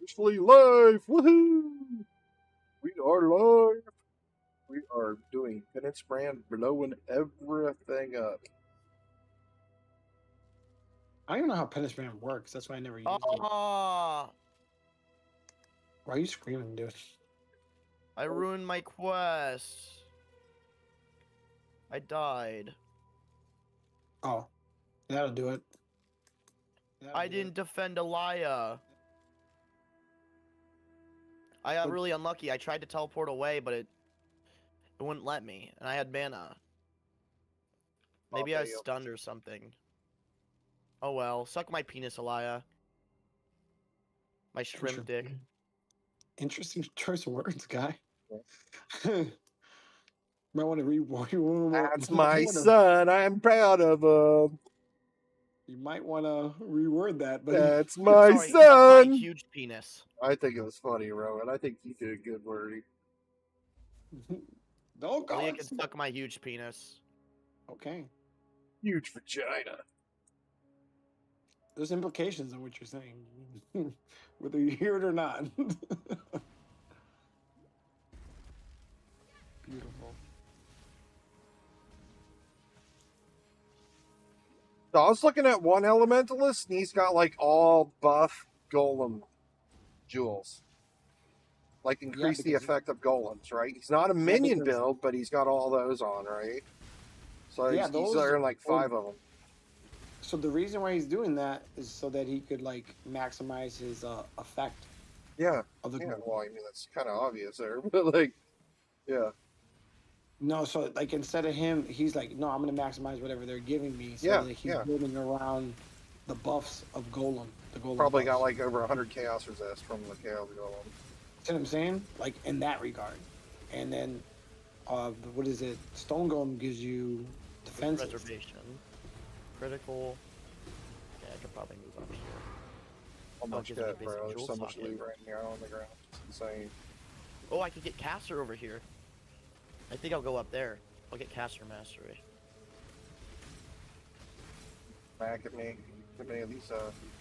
Officially live! Woohoo! We are live. We are doing penance brand, blowing everything up. I don't even know how punishment works. That's why I never used it. Oh, Why are you screaming, dude? I ruined my quest. I died. Oh, that'll do it. I didn't defend Elia. I got really unlucky. I tried to teleport away, but it wouldn't let me, and I had mana. Maybe I was stunned or something. Oh well, suck my penis, Elia. My shrimp dick. Interesting choice of words, guy. Might want to read. That's my son. I'm proud of him. You might want to reword that, but That's my Sorry, suck my son. huge penis. I think it was funny, Rowan. I think you did a good wording. Don't go. Elia can suck my huge penis. Okay. Huge vagina. There's implications on what you're saying, whether you hear it or not. Beautiful. So I was looking at one elementalist, and he's got like all buff golem jewels. Like increase the effect of golems, right? He's not a minion build, but he's got all those on, right? So Yeah, he's earned like 5 of them. So the reason why he's doing that is so that he could like maximize his effect. Yeah. Of the Well, I mean that's kind of obvious there, but like, yeah. No, so like instead of him, he's like, no, I'm gonna maximize whatever they're giving me. So like he's building around the buffs of Golem. The Golem probably buffs. got like over 100 Chaos Resist from the Chaos Golem. See what I'm saying? Like in that regard, and then, what is it? Stone Golem gives you defense. Preservation. Critical. Yeah, I could probably move up here. How much good, bro? There's so much loot right here on the ground. It's insane. Oh, I could get caster over here. I think I'll go up there. I'll get caster mastery. Back at me. Give me these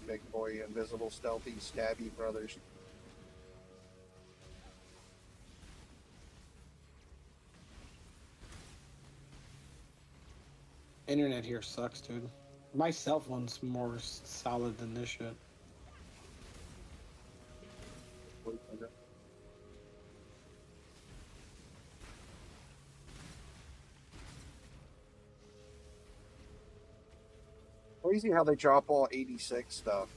big boy, invisible, stealthy, stabby brothers. Internet here sucks, dude. My cell phone's more solid than this shit. Crazy how they drop all 86 stuff.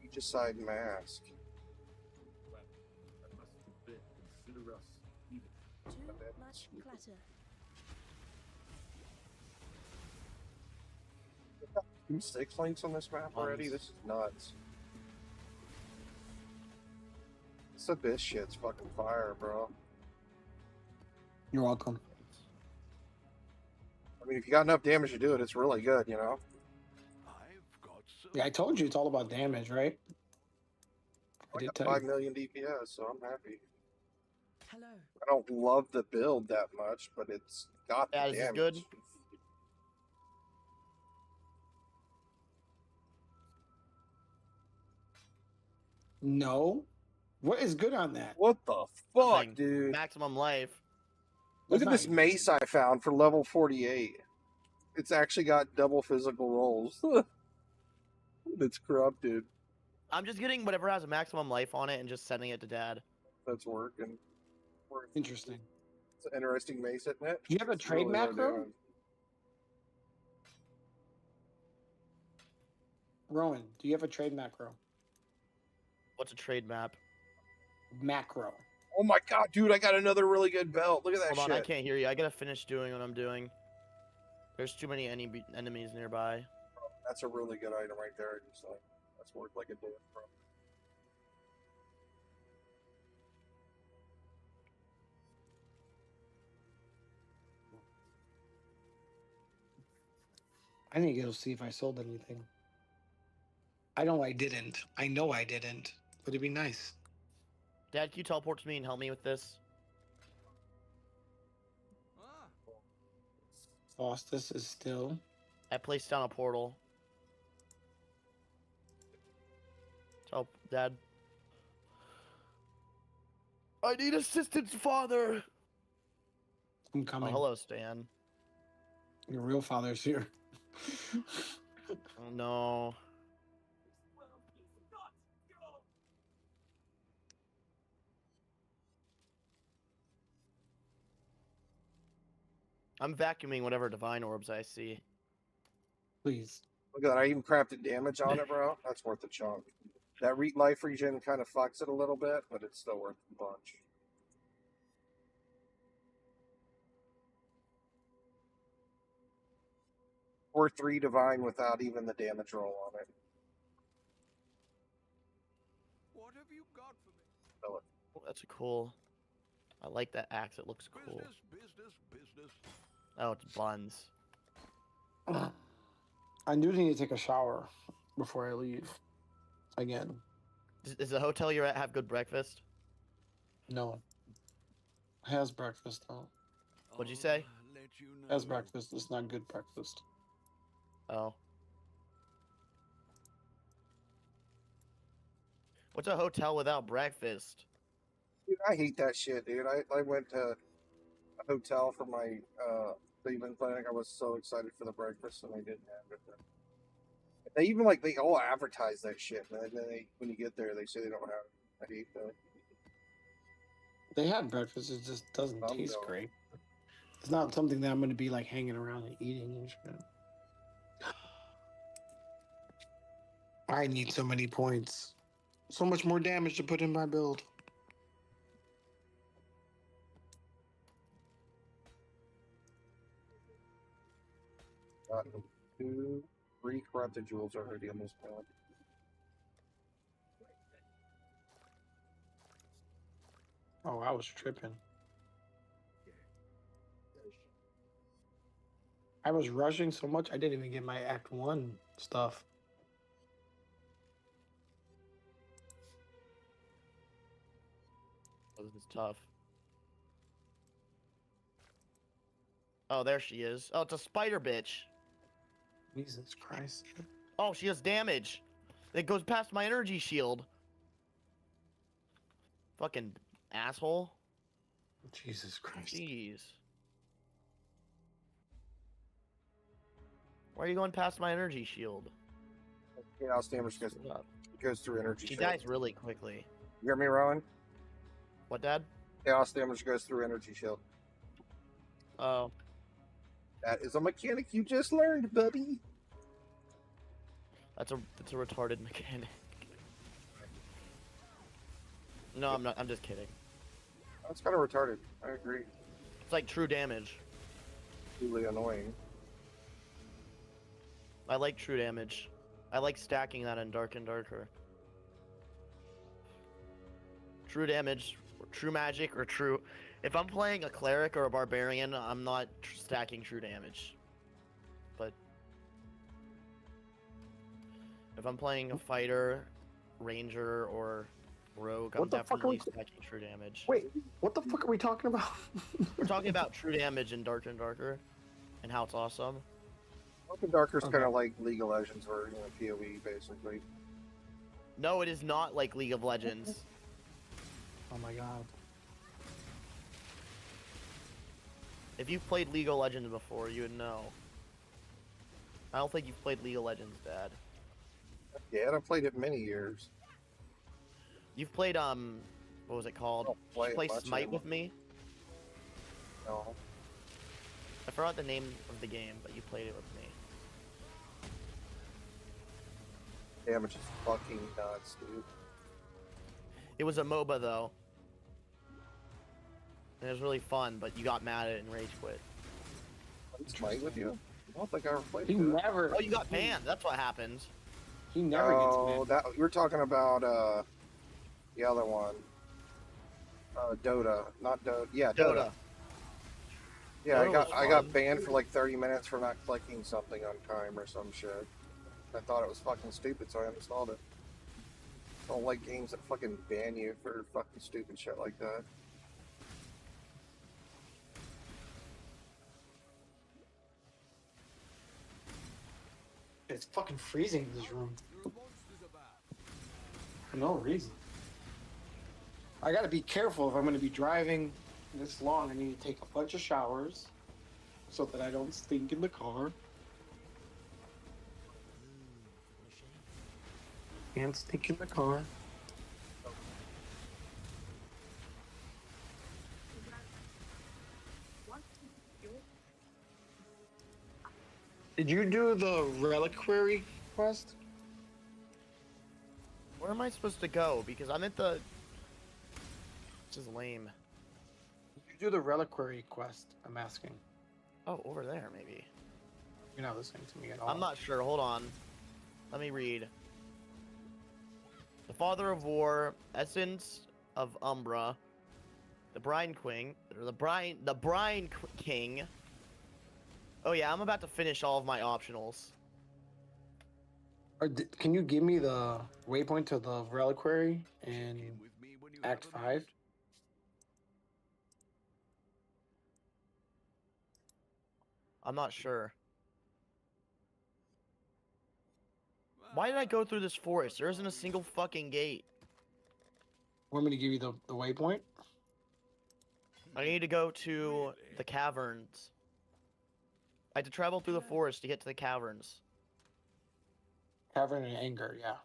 Regicide mask. Too much clutter. We've got 2 6 links on this map already. This is nuts. This abyss shit's fucking fire, bro. You're welcome. I mean, if you got enough damage to do it, it's really good, you know? Yeah, I told you it's all about damage, right? I got 5 million DPS, so I'm happy. Hello. I don't love the build that much, but it's got the damage. Is this good? No. What is good on that? What the fuck, dude? Maximum life. Look at this mace I found for level 48. It's actually got double physical rolls. It's corrupted. I'm just getting whatever has a maximum life on it and just sending it to Dad. That's working. Interesting. It's an interesting mace, isn't it? Do you have a trade macro? Rowan, do you have a trade macro? What's a trade map? Macro. Oh my god, dude, I got another really good belt. Look at that shit. Hold on, I can't hear you. I gotta finish doing what I'm doing. There's too many enemies nearby. That's a really good item right there. Just like, that's worth like a day, bro. I need to go see if I sold anything. I know I didn't. I know I didn't. But it'd be nice. Dad, can you teleport to me and help me with this? Faustus is still I placed down a portal. Oh, Dad. I need assistance, Father! I'm Oh, coming. hello, Stan. Your real father's here. Oh, no. I'm vacuuming whatever divine orbs I see. Please. Look at that. I even crafted damage on it, bro. That's worth a chunk. That life regen kind of fucks it a little bit, but it's still worth a bunch. Or 3 divine without even the damage roll on it. What have you got for me? Fill it. Oh, that's a cool. I like that axe. It looks cool. Business. Oh, it's buns. I do need to take a shower before I leave. Again. Does the hotel you're at have good breakfast? No. Has breakfast though. What'd you say? I'll let you know. Has breakfast. It's not good breakfast. Oh. What's a hotel without breakfast? Dude, I hate that shit, dude. I went to a hotel for my Cleveland clinic. I was so excited for the breakfast, and they didn't have it. They even they all advertise that shit, and then when you get there, they say they don't have it. I hate that. They had breakfast. It just doesn't Some taste don't. great. It's not something that I'm going to be like hanging around and eating and shit. I need so many points. So much more damage to put in my build. Got 2, 3 corrupted jewels already on this build. Oh, I was tripping. I was rushing so much, I didn't even get my Act 1 stuff. Oh, this is tough. Oh, there she is. Oh, it's a spider bitch. Jesus Christ. Oh, she has damage. It goes past my energy shield. Fucking asshole. Jesus Christ. Jeez. Why are you going past my energy shield? Chaos damage goes through energy. She shield. dies really quickly. You hear me, Rowan? What, Dad? Chaos damage goes through energy shield. Oh. That is a mechanic you just learned, buddy. That's a retarded mechanic. No, I'm not. I'm just kidding. That's kind of retarded. I agree. It's like true damage. Really annoying. I like true damage. I like stacking that in Dark and Darker. True damage, or true magic, or true... If I'm playing a cleric or a barbarian, I'm not stacking true damage. But... if I'm playing a fighter, ranger, or rogue, I'm What the fuck are definitely we- stacking true damage. Wait, what the fuck are we talking about? We're talking about true damage in Dark and Darker, and how it's awesome. Open Darker's Okay. kind of like League of Legends version of PoE, basically. No, it is not like League of Legends. Oh my god. If you've played League of Legends before, you would know. I don't think you've played League of Legends, Dad. Yeah, and I've played it many years. You've played, what was it called? don't Did play you it play much Smite anymore. with me? No. I forgot the name of the game, but you played it with me. Damage is fucking nuts, dude. It was a MOBA, though. And it was really fun, but you got mad at it and rage quit. Smite with you? I don't think I ever played He it. never. Oh, you got banned. That's what happened. He never Oh, gets banned. that we're talking about the other one. Dota, not Dota. Yeah, Dota. Dota. Yeah, Dota was I got fun. banned for like 30 minutes for not clicking something on time or some shit. I thought it was fucking stupid, so I uninstalled it. I don't like games that fucking ban you for fucking stupid shit like that. It's fucking freezing in this room There are monsters about. for no reason. I gotta be careful if I'm gonna be driving this long. I need to take a bunch of showers so that I don't stink in the car. Can't stink in the car. Did you do the reliquary quest? Where am I supposed to go? Because I'm at the... This is lame. Did you do the reliquary quest? I'm asking. Oh, over there, maybe. You're not listening to me at all. I'm not sure. Hold on. Let me read. The Father of War, Essence of Umbra, the Brine Queen, or the Brine King. Oh yeah, I'm about to finish all of my optionals. Can you give me the waypoint to the reliquary in Came with me when you Act have a 5? need. I'm not sure. Why did I go through this forest? There isn't a single fucking gate. Want me to give you the waypoint? I need to go to the caverns. I had to travel through the forest to get to the caverns. Cavern and Anger, yeah.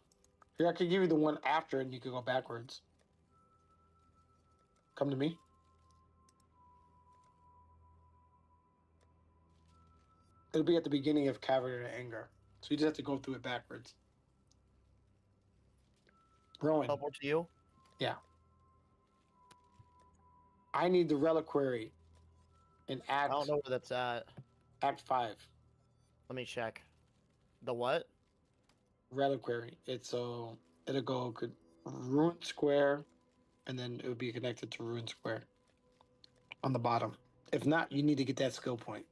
Here, I could give you the one after and you could go backwards. Come to me. It'll be at the beginning of Cavern and Anger. So you just have to go through it backwards. Rowan, Teleport to you? yeah. I need the reliquary in I don't know where that's at. Act 5. Let me check. The what? Reliquary. It'll go Ruin Square, and then it would be connected to Ruin Square on the bottom. If not, you need to get that skill point.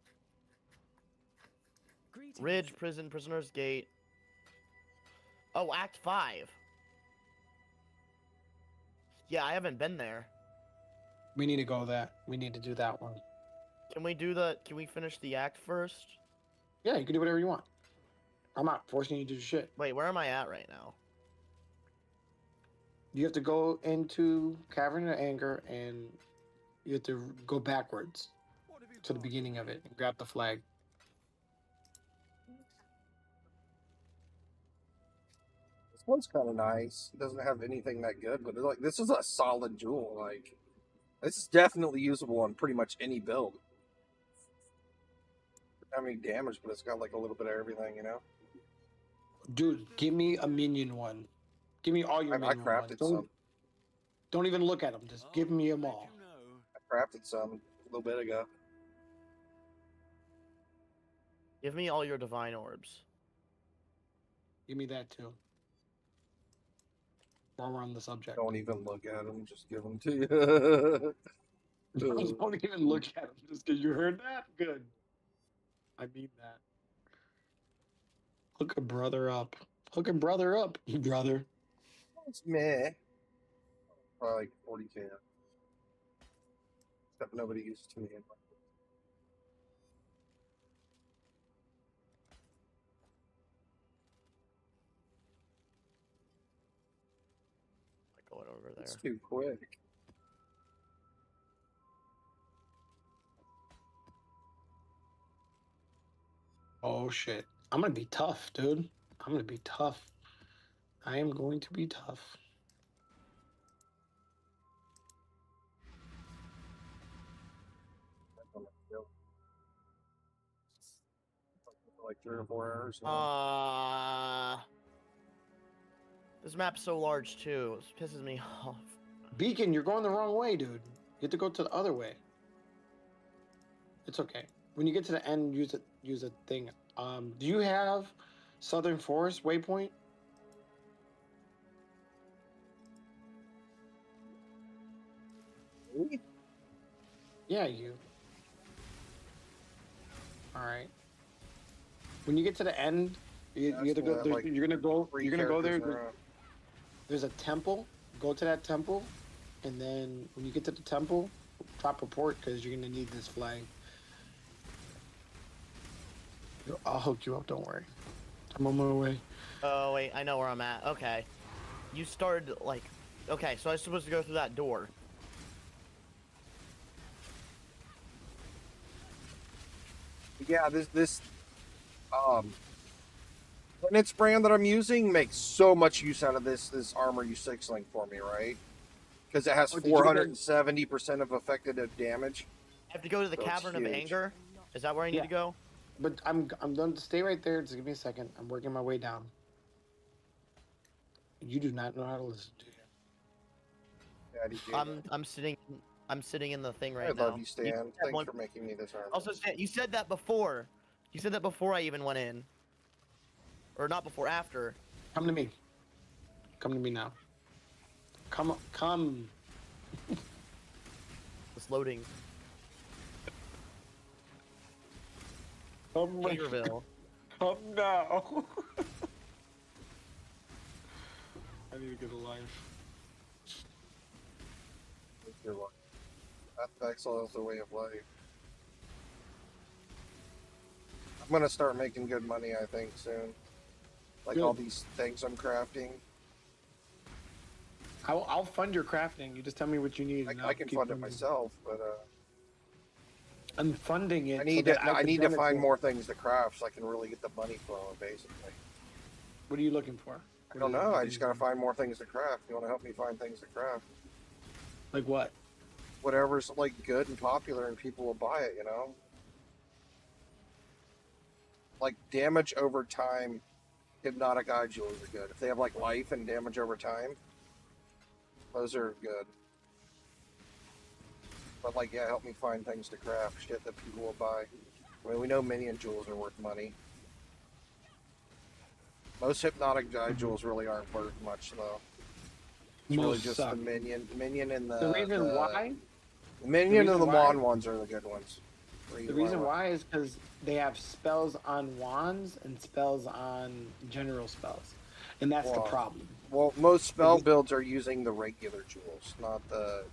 Ridge, Prison, Prisoner's Gate. Oh, Act 5. Yeah, I haven't been there. We need to go that. We need to do that one. Can we finish the act first? Yeah, you can do whatever you want. I'm not forcing you to do shit. Wait, where am I at right now? You have to go into Cavern of Anger, and you have to go backwards What have you to the got? beginning of it and grab the flag. This one's kind of nice. It doesn't have anything that good, but it's like this is a solid jewel. Like this is definitely usable on pretty much any build. I mean damage, but it's got like a little bit of everything, you know. Dude, give me a minion one. Give me all your I minion ones. crafted some. Don't even look at them. Just give me them all. You know. I crafted some a little bit ago. Give me all your divine orbs. Give me that too. While we're on the subject. Don't even look at them. Just give them to you. Don't even look at them just because you heard that. Good. I mean that. Hook a brother up. Hook a brother up, brother. It's meh. Probably like 40k. Except nobody uses to me. Going over there. It's too quick. Oh shit. I'm gonna be tough, dude. I'm gonna be tough. I am going to be tough. Like 3 or 4 hours. This map's so large too. This pisses me off. Beacon, you're going the wrong way, dude. You have to go to the other way. It's okay. When you get to the end, use a thing. Do you have Southern Forest waypoint? Really? Yeah, you. All right. When you get to the end, you have to go. You're gonna go. You're gonna go there. There's a temple. Go to that temple, and then when you get to the temple, drop a port because you're gonna need this flag. I'll hook you up. Don't worry. I'm on my way. Oh wait, I know where I'm at. Okay, you started like, okay, so I was supposed to go through that door. Yeah, this Linux brand that I'm using makes so much use out of this armor U6 link for me, right? Because it has Oh, did you get 470% of effective damage. I have to go to the So it's Cavern of huge. Anger. Is that where I need to go? But I'm going to stay right there. Just give me a second. I'm working my way down. You do not know how to listen, do you? Daddy Junior. I'm sitting in the thing right I now. love you, Stan. Thanks for making me this armor. Also, Stan, you said that before. You said that before I even went in. Or not before, after. Come to me. Come to me now. Come. It's loading. Come right- Haterville. Come now. I need to get a life. Your life. That exile is the way of life. I'm gonna start making good money, I think, soon. Like all these things I'm crafting. I'll fund your crafting. You just tell me what you need. I can fund it myself, but I'm funding it. I need to find more things to craft so I can really get the money flowing. Basically, what are you looking for? I don't know. I just gotta find more things to craft. You want to help me find things to craft? Like what? Whatever's like good and popular and people will buy it. You know, like damage over time. Hypnotic eye jewels are good. If they have like life and damage over time, those are good. But like, yeah, help me find things to craft, shit that people will buy. I mean, we know minion jewels are worth money. Most hypnotic eye jewels really aren't worth much, though. It's really just the minion and the reason why. The minion and the wand ones are the good ones. The reason why is because they have spells on wands and spells on general spells, and that's the problem. Well, most spell builds are using the regular jewels, not the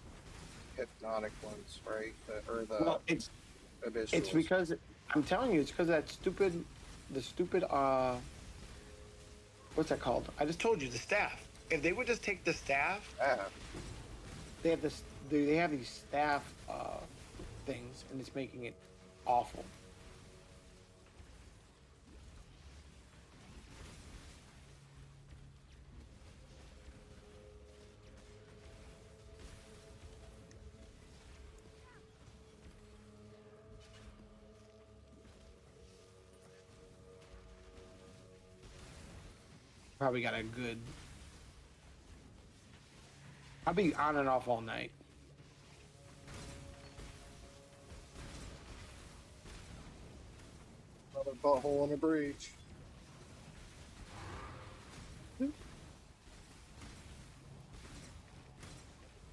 hypnotic ones, right? It's because I'm telling you, it's because that stupid, what's that called? I just told you, the staff. If they would just take the staff, they have this. They have these staff things, and it's making it awful. Probably got a good. I'll be on and off all night. Another butthole in a breach. Oh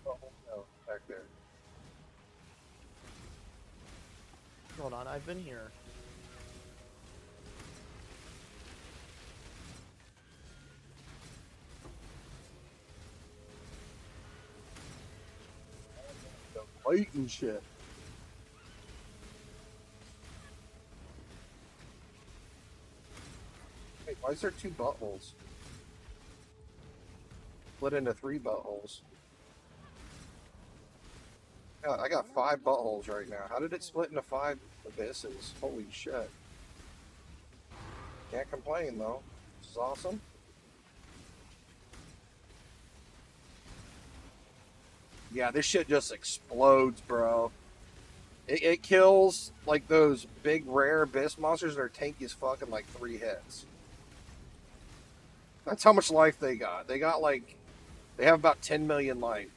no, back there. Hold on, I've been here. Light and shit. Hey, why is there 2 buttholes? Split into 3 buttholes. Yeah, I got 5 buttholes right now. How did it split into 5 abysses? Holy shit. Can't complain though. This is awesome. Yeah, this shit just explodes, bro. It kills, like, those big, rare abyss monsters that are tanky as fuck in, like, 3 hits. That's how much life they got. They got, like, they have about 10 million life.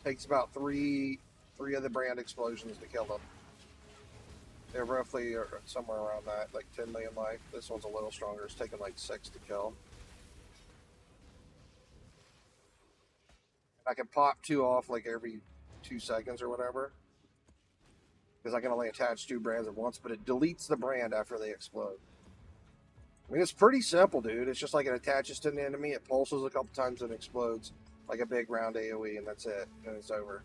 Takes about 3 of the brand explosions to kill them. They're roughly somewhere around that, like 10 million life. This one's a little stronger. It's taking, like, 6 to kill. I can pop 2 off like every 2 seconds or whatever. Because I can only attach 2 brands at once, but it deletes the brand after they explode. I mean, it's pretty simple, dude. It's just like it attaches to an enemy, it pulses a couple times and explodes. Like a big round AoE, and that's it. And it's over.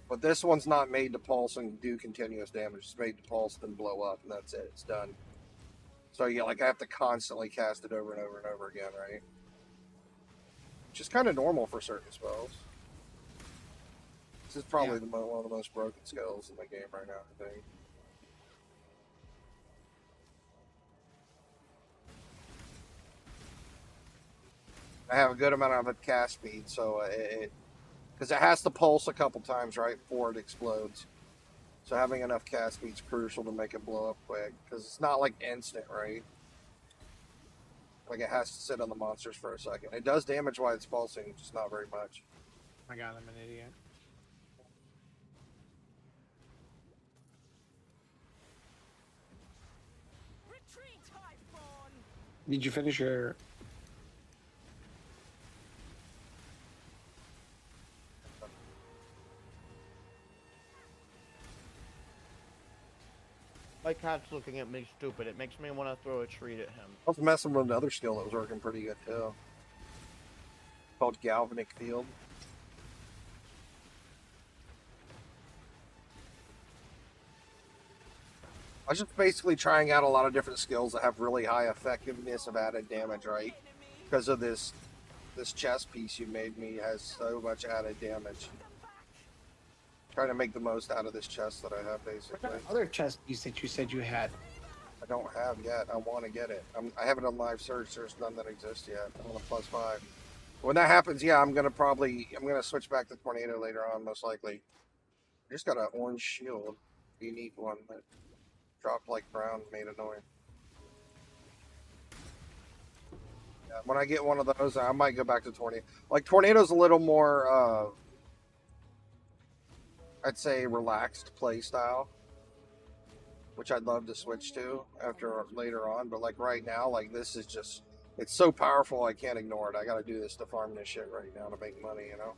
But this one's not made to pulse and do continuous damage. It's made to pulse then blow up, and that's it. It's done. So yeah, like I have to constantly cast it over and over and over again, right? Which is kind of normal for certain spells. This is probably one of the most broken skills in the game right now, I think. I have a good amount of cast speed, so because it has to pulse a couple times, right, before it explodes. So having enough cast speed is crucial to make it blow up quick, because it's not like instant, right? Like it has to sit on the monsters for a second. It does damage while it's pulsing, just not very much. Oh my god, I'm an idiot. Retreat, Highborn! Did you finish your... My cat's looking at me stupid. It makes me want to throw a treat at him. I was messing with another skill that was working pretty good too. Called Galvanic Field. I was just basically trying out a lot of different skills that have really high effectiveness of added damage, right? Because of this chest piece you made me has so much added damage. Trying to make the most out of this chest that I have, basically. What other chest piece that you said you had? I don't have yet. I want to get it. I have it on live search. There's none that exist yet. I'm on a +5. When that happens, yeah, I'm gonna switch back to Tornado later on, most likely. I just got an orange shield, unique one that dropped like brown, made a noise. Yeah, when I get one of those, I might go back to Tornado. Like Tornado's a little more, I'd say, relaxed play style, which I'd love to switch to after later on. But like right now, like this is just, it's so powerful I can't ignore it. I got to do this to farm this shit right now to make money, you know?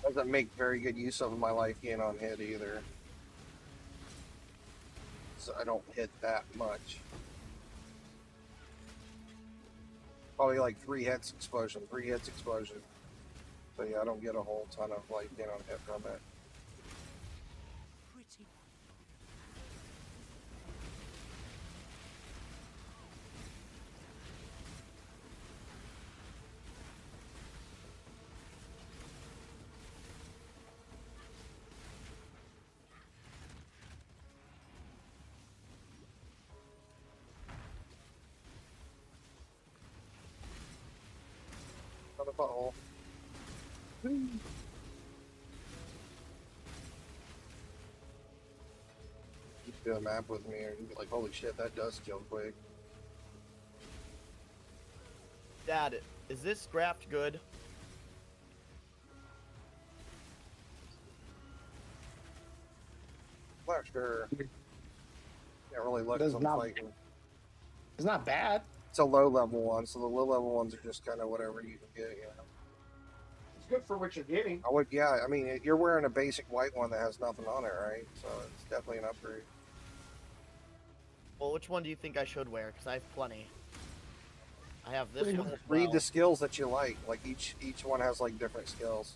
Doesn't make very good use of my life gain on hit either. So I don't hit that much. Probably like 3 hits explosion. So yeah, I don't get a whole ton of life gain on hit from it. Pretty. Another butthole. You do a map with me, and you'd be like, "Holy shit, that does kill quick." Dad, is this graft good? Not sure. Can't really look Does at them not- fighting. It's not bad. It's a low level one, so the low level ones are just kind of whatever you can get, you know. It's good for what you're getting. I would, yeah. I mean, you're wearing a basic white one that has nothing on it, right? So it's definitely an upgrade. Well, which one do you think I should wear? Because I have plenty. I have this one as Read well. the skills that you like. Like each one has like different skills.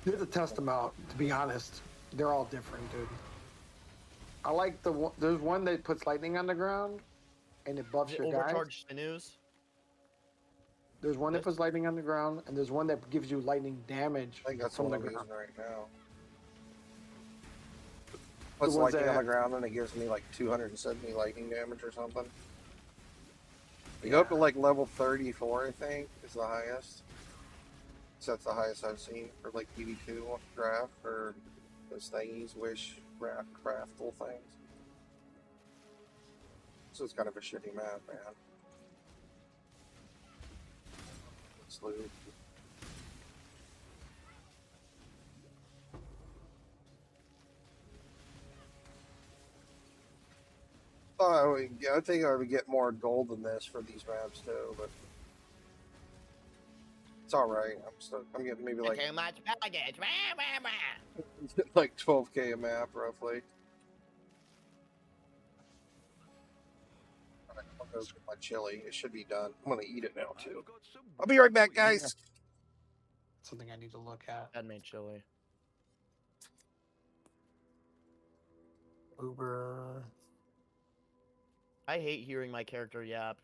You have to test them out, to be honest. They're all different, dude. I like the one, there's one that puts lightning on the ground and it buffs Is it your guys. overcharged sinews? There's one that puts lightning on the ground and there's one that gives you lightning damage I think that's from what the I'm ground. using right now. Puts ones lightning on that- the ground and it gives me like 270 lightning damage or something. You go up to like level 34, I think, is the highest. So that's the highest I've seen for like PV2 draft or those thingies, wish, craftful things. So it's kind of a shitty map, man. Slew. Oh, I think I would get more gold than this for these maps too, but It's all right. I'm getting maybe like Too much baggage. like 12K a map roughly. I'll go get my chili. It should be done. I'm gonna eat it now too. I've got some I'll be right back, for you. guys. Something I need to look at. Handmade chili. Uber. I hate hearing my character yap.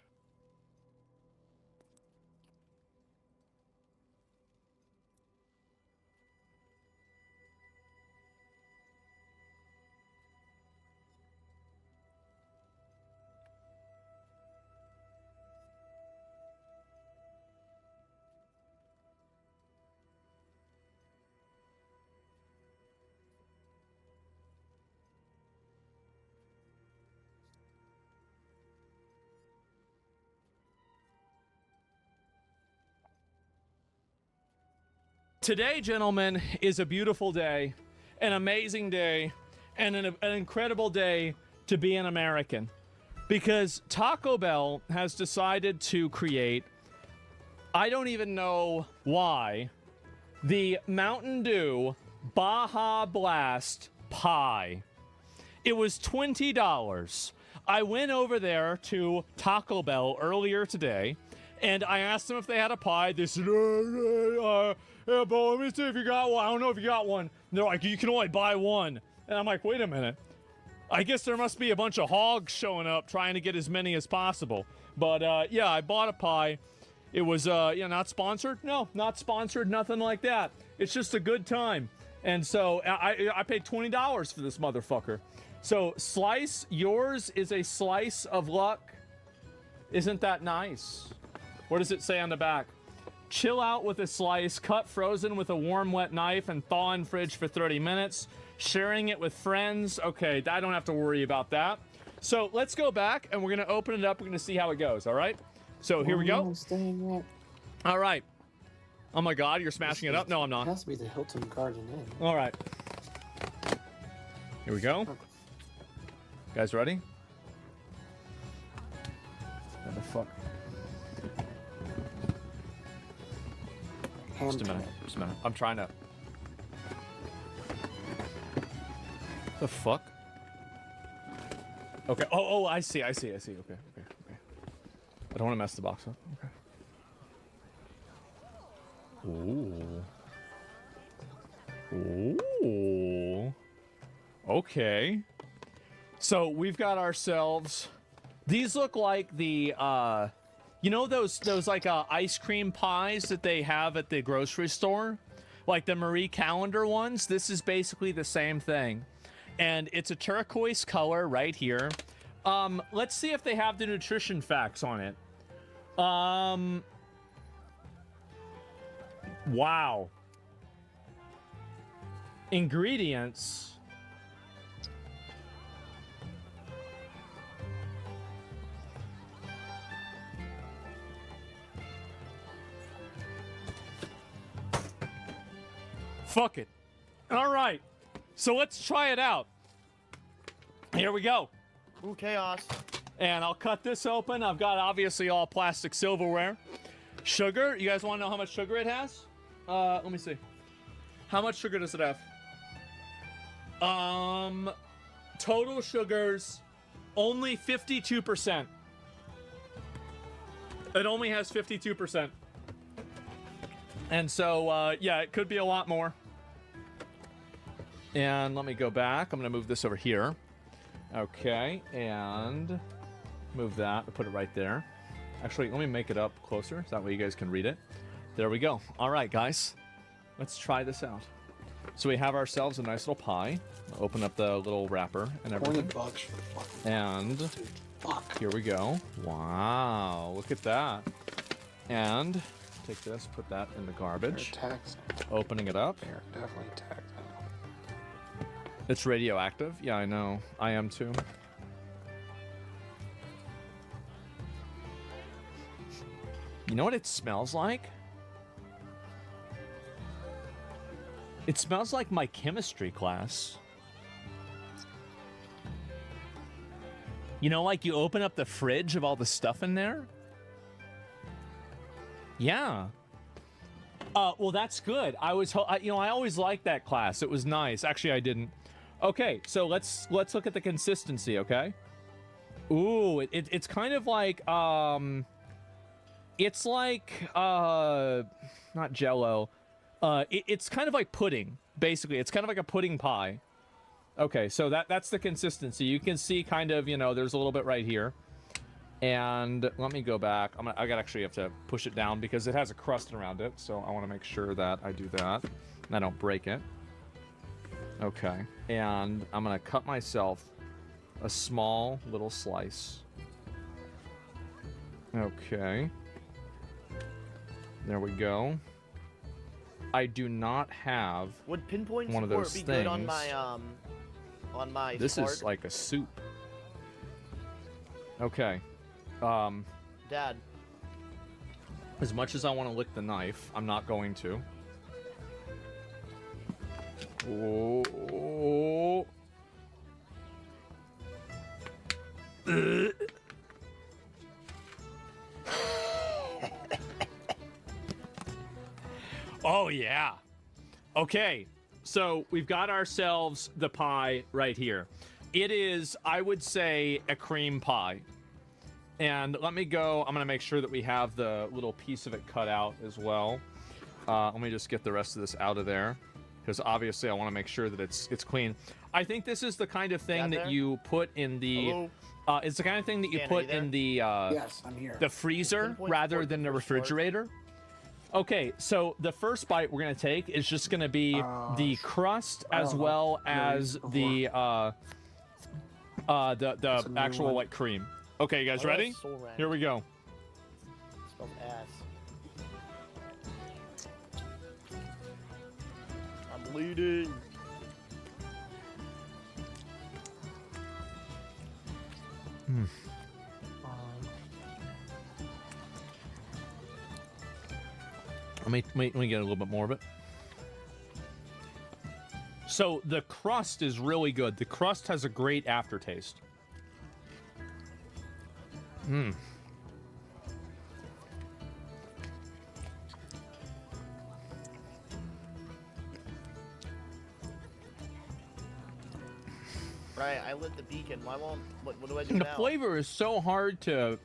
Today, gentlemen, is a beautiful day, an amazing day, and an incredible day to be an American. Because Taco Bell has decided to create, I don't even know why, the Mountain Dew Baja Blast Pie. It was $20. I went over there to Taco Bell earlier today, and I asked them if they had a pie. They said, yeah, but let me see if you got one. I don't know if you got one. And they're like, you can only buy one. And I'm like, wait a minute. I guess there must be a bunch of hogs showing up trying to get as many as possible. But, yeah, I bought a pie. It was, not sponsored? No, not sponsored, nothing like that. It's just a good time. And so I paid $20 for this motherfucker. So, slice, yours is a slice of luck. Isn't that nice? What does it say on the back? Chill out with a slice, cut frozen with a warm, wet knife, and thaw in fridge for 30 minutes. Sharing it with friends. Okay, I don't have to worry about that. So let's go back, and we're going to open it up. We're going to see how it goes, all right? So here we go. All right. Oh, my God, you're smashing it up? No, I'm not. It has to be the Hilton Garden Inn. All right. Here we go. Guys ready? What the fuck? Just a minute. Just a minute. I'm trying to... The fuck? Okay. Oh, I see. Okay. I don't want to mess the box up. Okay. Ooh. Okay. So we've got ourselves... These look like the, you know those like ice cream pies that they have at the grocery store? Like the Marie Callender ones? This is basically the same thing. And it's a turquoise color right here. Let's see if they have the nutrition facts on it. Wow. Ingredients. Fuck it. All right. So let's try it out. Here we go. Ooh, chaos. And I'll cut this open. I've got obviously all plastic silverware. Sugar. You guys want to know how much sugar it has? Let me see. How much sugar does it have? Total sugars, only 52%. It only has 52%. And so, yeah, it could be a lot more. And let me go back. I'm going to move this over here. Okay, and move that. I'll put it right there. Actually, let me make it up closer, so that way you guys can read it. There we go. All right, guys. Let's try this out. So we have ourselves a nice little pie. I'll open up the little wrapper and everything. $20 for fucking... And Dude, fuck. here we go. Wow, look at that. And take this, put that in the garbage. They're taxed. Opening it up. They're definitely taxed. It's radioactive. Yeah, I know. I am too. You know what it smells like? It smells like my chemistry class. You know, like you open up the fridge of all the stuff in there? Yeah. Well, that's good. I always liked that class. It was nice. Actually, I didn't. Okay, so let's look at the consistency. Okay. Ooh, it's kind of like it's like not Jello. It's kind of like pudding. Basically, it's kind of like a pudding pie. Okay, so that's the consistency. You can see kind of, there's a little bit right here. And let me go back. I gotta actually have to push it down because it has a crust around it. So I want to make sure that I do that and I don't break it. Okay, and I'm gonna cut myself a small little slice. Okay. There we go. I do not have Would pinpoint one of those be things. good on my This smart? is like a soup. Okay. Dad. As much as I want to lick the knife, I'm not going to. Oh. Oh yeah. Okay. So we've got ourselves the pie right here. It is, I would say, a cream pie. And let me go. I'm going to make sure that we have the little piece of it cut out as well. Let me just get the rest of this out of there. Because obviously I want to make sure that it's clean. I think this is the kind of thing that you put in the... it's the kind of thing that you put in the... yes, I'm here. The freezer rather than the refrigerator. Okay, so the first bite we're going to take is just going to be the crust as well as the actual white cream. Okay, you guys ready? Here we go. Smells ass. I'm bleeding. Let me get a little bit more of it. So the crust is really good. The crust has a great aftertaste. Right, I lit the beacon. Why won't... What do I do The now? flavor is so hard to...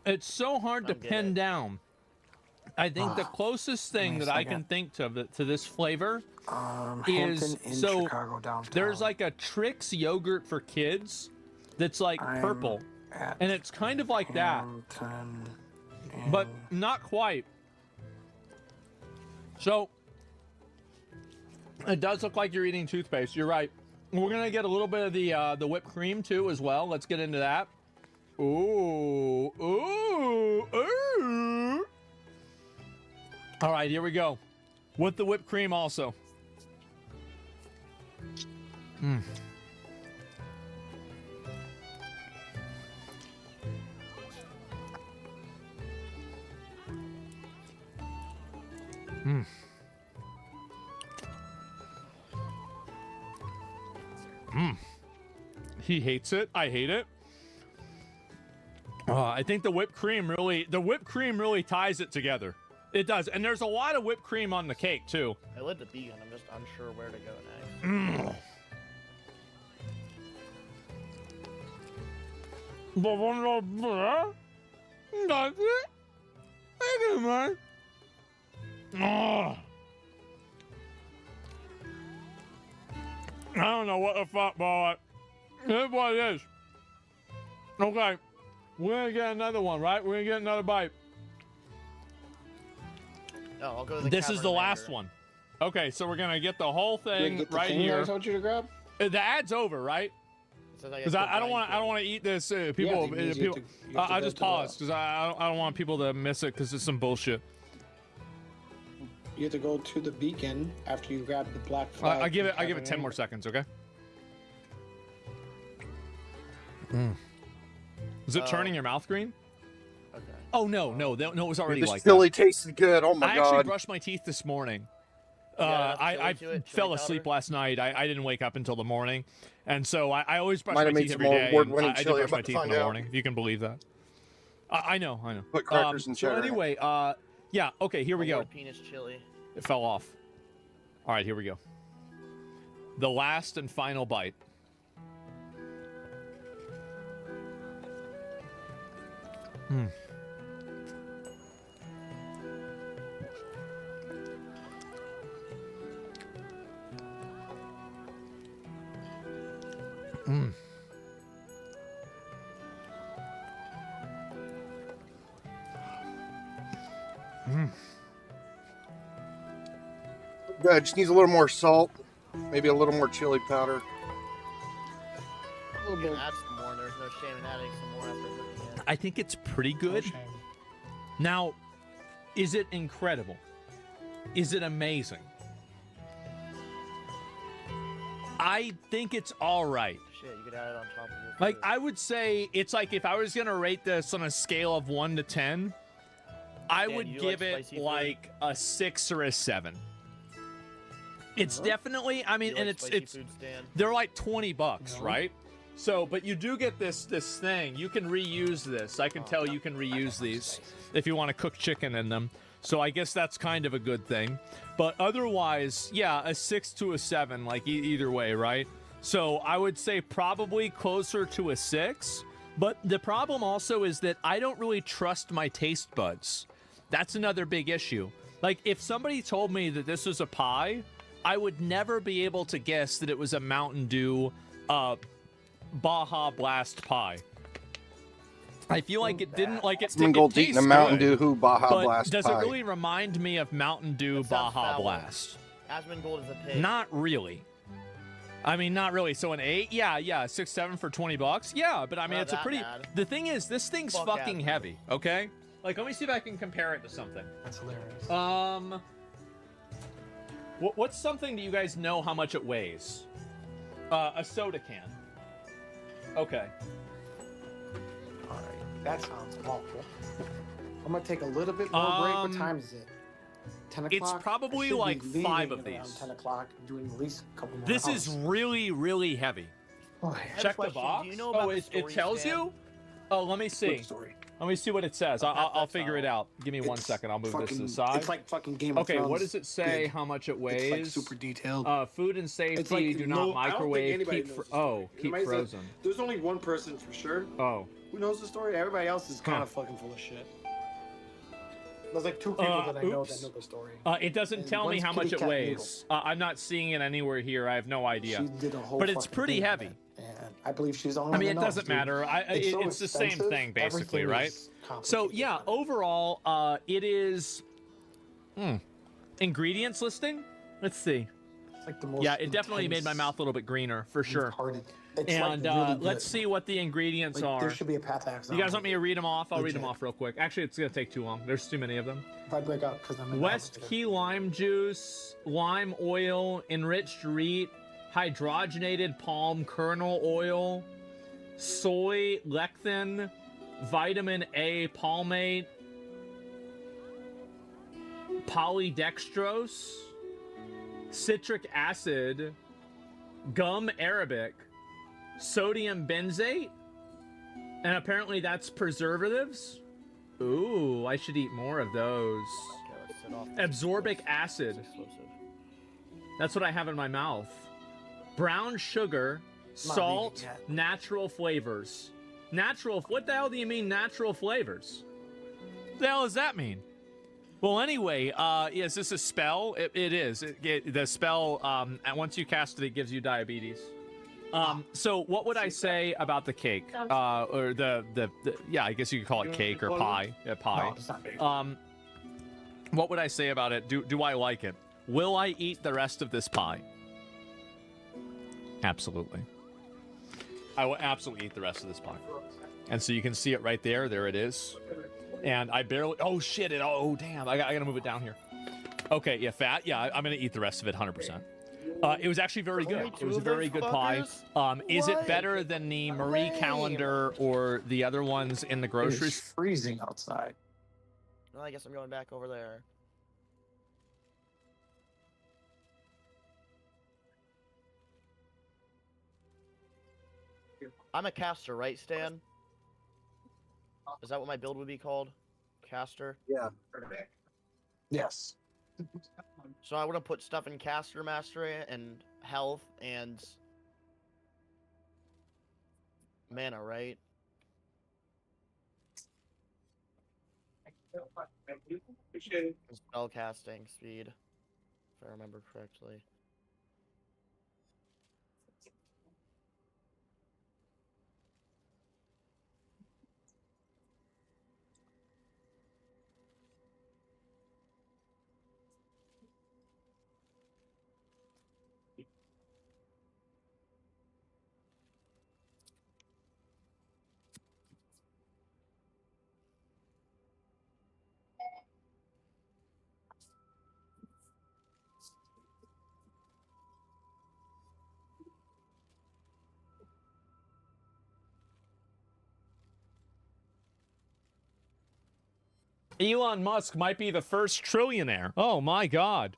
It's so hard to pin down. I think the closest thing that I can think to this flavor is... So there's like a Trix yogurt for kids that's like purple. And it's kind of like that. But not quite. So... It does look like you're eating toothpaste. You're right. We're gonna get a little bit of the whipped cream too as well. Let's get into that. Ooh, ooh, ooh. All right, here we go. With the whipped cream also. Mm. Mm. He hates it. I hate it. I think the whipped cream really ties it together. It does, and there's a lot of whipped cream on the cake too. I lit the beacon. I'm just unsure where to go next. That's it. Thank you, man. I don't know what the fuck, but here's what it is. Okay, we're gonna get another one, right? We're gonna get another bite. No, I'll go to the This is the cavern last later. one. Okay, so we're gonna get the whole thing Get the right thing here. I told you to grab? The ad's over, right? Because I don't want to eat this. People, Yeah, people. you have to I go just to the- paused because I don't want people to miss it because it's some bullshit. You have to go to the beacon after you grab the black flag. I give it from 10 Cavern more Inn. seconds, okay? Is it turning your mouth green? Okay. Oh no, it was already This like chili that. tasted good. Oh my I actually god. brushed my teeth this morning. Yeah, I chili to it, fell chili asleep powder. last night. I didn't wake up until the morning, and so I always brush Might my have made teeth some every more day. and award-winning I do chili. brush I'm my about to teeth in find the out. morning. If you can believe that. I know. Put crackers and So cheddar. anyway, Yeah, okay, here we go. Lord Penis chili. It fell off. All right, here we go. The last and final bite. Hmm. Mm. Mm. Good. Just needs a little more salt, maybe a little more chili powder. You can add some more. There's no shame in adding some more after cooking it. I think it's pretty good. No shame. Now, is it incredible? Is it amazing? I think it's all right. Shit, you could add it on top of your Like, food. I would say it's like if I was going to rate this on a scale of 1 to 10, I Dan, would you give like it spicy food? like a 6 or a 7. It's definitely, I mean, You and like it's spicy it's food, Stan? they're like $20, No. right? So, but you do get this thing. You can reuse this. I can tell you can reuse these if you want to cook chicken in them. So I guess that's kind of a good thing. But otherwise, yeah, a 6 to a 7, like either way, right? So I would say probably closer to a 6. But the problem also is that I don't really trust my taste buds. That's another big issue. Like, if somebody told me that this was a pie, I would never be able to guess that it was a Mountain Dew Baja Blast pie. I feel like it didn't like it. Asmongold eating a Mountain Dew who Baja but Blast does pie. it really remind me of Mountain Dew That sounds Baja foul. Blast? Asmongold is a pig. Not really. I mean, not really. So an 8, yeah, 6, 7 for $20. Yeah, but I mean, Not it's a that pretty. bad. The thing is, this thing's Fuck fucking Asmongold. heavy. Okay, like let me see if I can compare it to something. That's hilarious. What's something that you guys know how much it weighs? A soda can. Okay. All right, that sounds awful. I'm gonna take a little bit more break. What time is it? 10 o'clock? It's probably I should be like leaving 5 of at around these. 10 o'clock, doing at least a couple more This hours. is really, really heavy. Oh, I have a Check the question. box. Do you know about Oh, the it story, tells Stan? you. Oh, let me see. story. Let me see what it says. I'll figure it out. Give me 1 second. I'll move this to the side. It's like fucking Game of Okay, Thrones. what does it say? Big. How much it It's weighs? like super detailed. Food and safety. It's like do no- not I don't think microwave. anybody Keep knows the story. keep Anybody says- frozen. There's only one person for sure Oh. who knows the story. Everybody else is kind Huh. of fucking full of shit. There's like 2 people that I know that know the story. It doesn't And tell me one's how much Kitty it Cat weighs. I'm not seeing it anywhere here. I have no idea. She did a whole But it's fucking pretty thing on heavy. it, and I believe she's the only I one mean, that it knows, doesn't dude. matter. It's the same expensive, thing, basically, everything right? is So complicated yeah, about it. overall, it is. Ingredients listing. Let's see. It's like the most Yeah, it definitely made my intense, mouth a little bit greener for sure. hearted- It's And like really let's good. see what the ingredients Like, are. there should be a path axe. You guys want me to read them off? I'll read them Legit. off real quick. Actually, it's gonna take too long. There's too many of them. If I break up, because I'm in West the Key lime juice, lime oil, enriched wheat, hydrogenated palm kernel oil, soy lecithin, vitamin A palmate, polydextrose, citric acid, gum arabic, sodium benzate, and apparently that's preservatives. Ooh, I should eat more of those. Okay, let's sit off this. Absorbic acid. It's explosive. That's what I have in my mouth. Brown sugar, Not salt, vegan yet. natural flavors. Natural. What the hell do you mean natural flavors? What the hell does that mean? Well, anyway, is this a spell? It is. The spell, once you cast it, it gives you diabetes. So what would I say about the cake? Or the yeah, I guess you could call it cake or pie. Yeah, pie. No, it's not big. What would I say about it? Do I like it? Will I eat the rest of this pie? Absolutely. I will absolutely eat the rest of this pie. And so you can see it right there. There it is. And I barely... Oh, shit. Oh, damn. I gotta move it down here. Okay, yeah, fat. Yeah, I'm gonna eat the rest of it 100%. It was actually very good. Only It two was a of very those good pie. Is it What? better than the Marie Lame. Calendar or the other ones in the grocery It's freezing outside. Well, I guess I'm going back over there. I'm a caster, right, Stan? Is that what my build would be called? Caster? Yeah. Yes. So I want to put stuff in caster mastery and health and mana, right? And spell casting speed, if I remember correctly. Elon Musk might be the first trillionaire. Oh my God.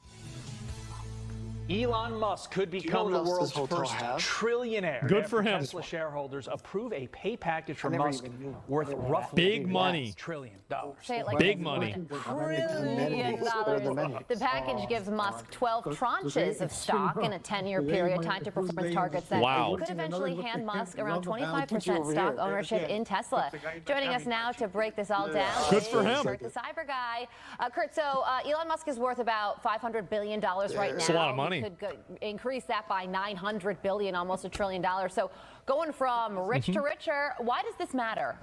Elon Musk could become the world's first trillionaire. Good for him. Tesla shareholders approve a pay package for Musk worth roughly Big money. $1 trillion. Say it like Big this, money. $1 trillion. The package gives Musk 12 tranches of stock in a 10-year period tied to performance targets that could eventually hand Musk around 25% stock ownership in Tesla. Joining us now to break this all down Good for him. Kurt, the cyber guy. Kurt, so Elon Musk is worth about $500 billion right now. It's a lot of money. He could increase that by $900 billion, almost $1 trillion. So going from rich to richer, why does this matter?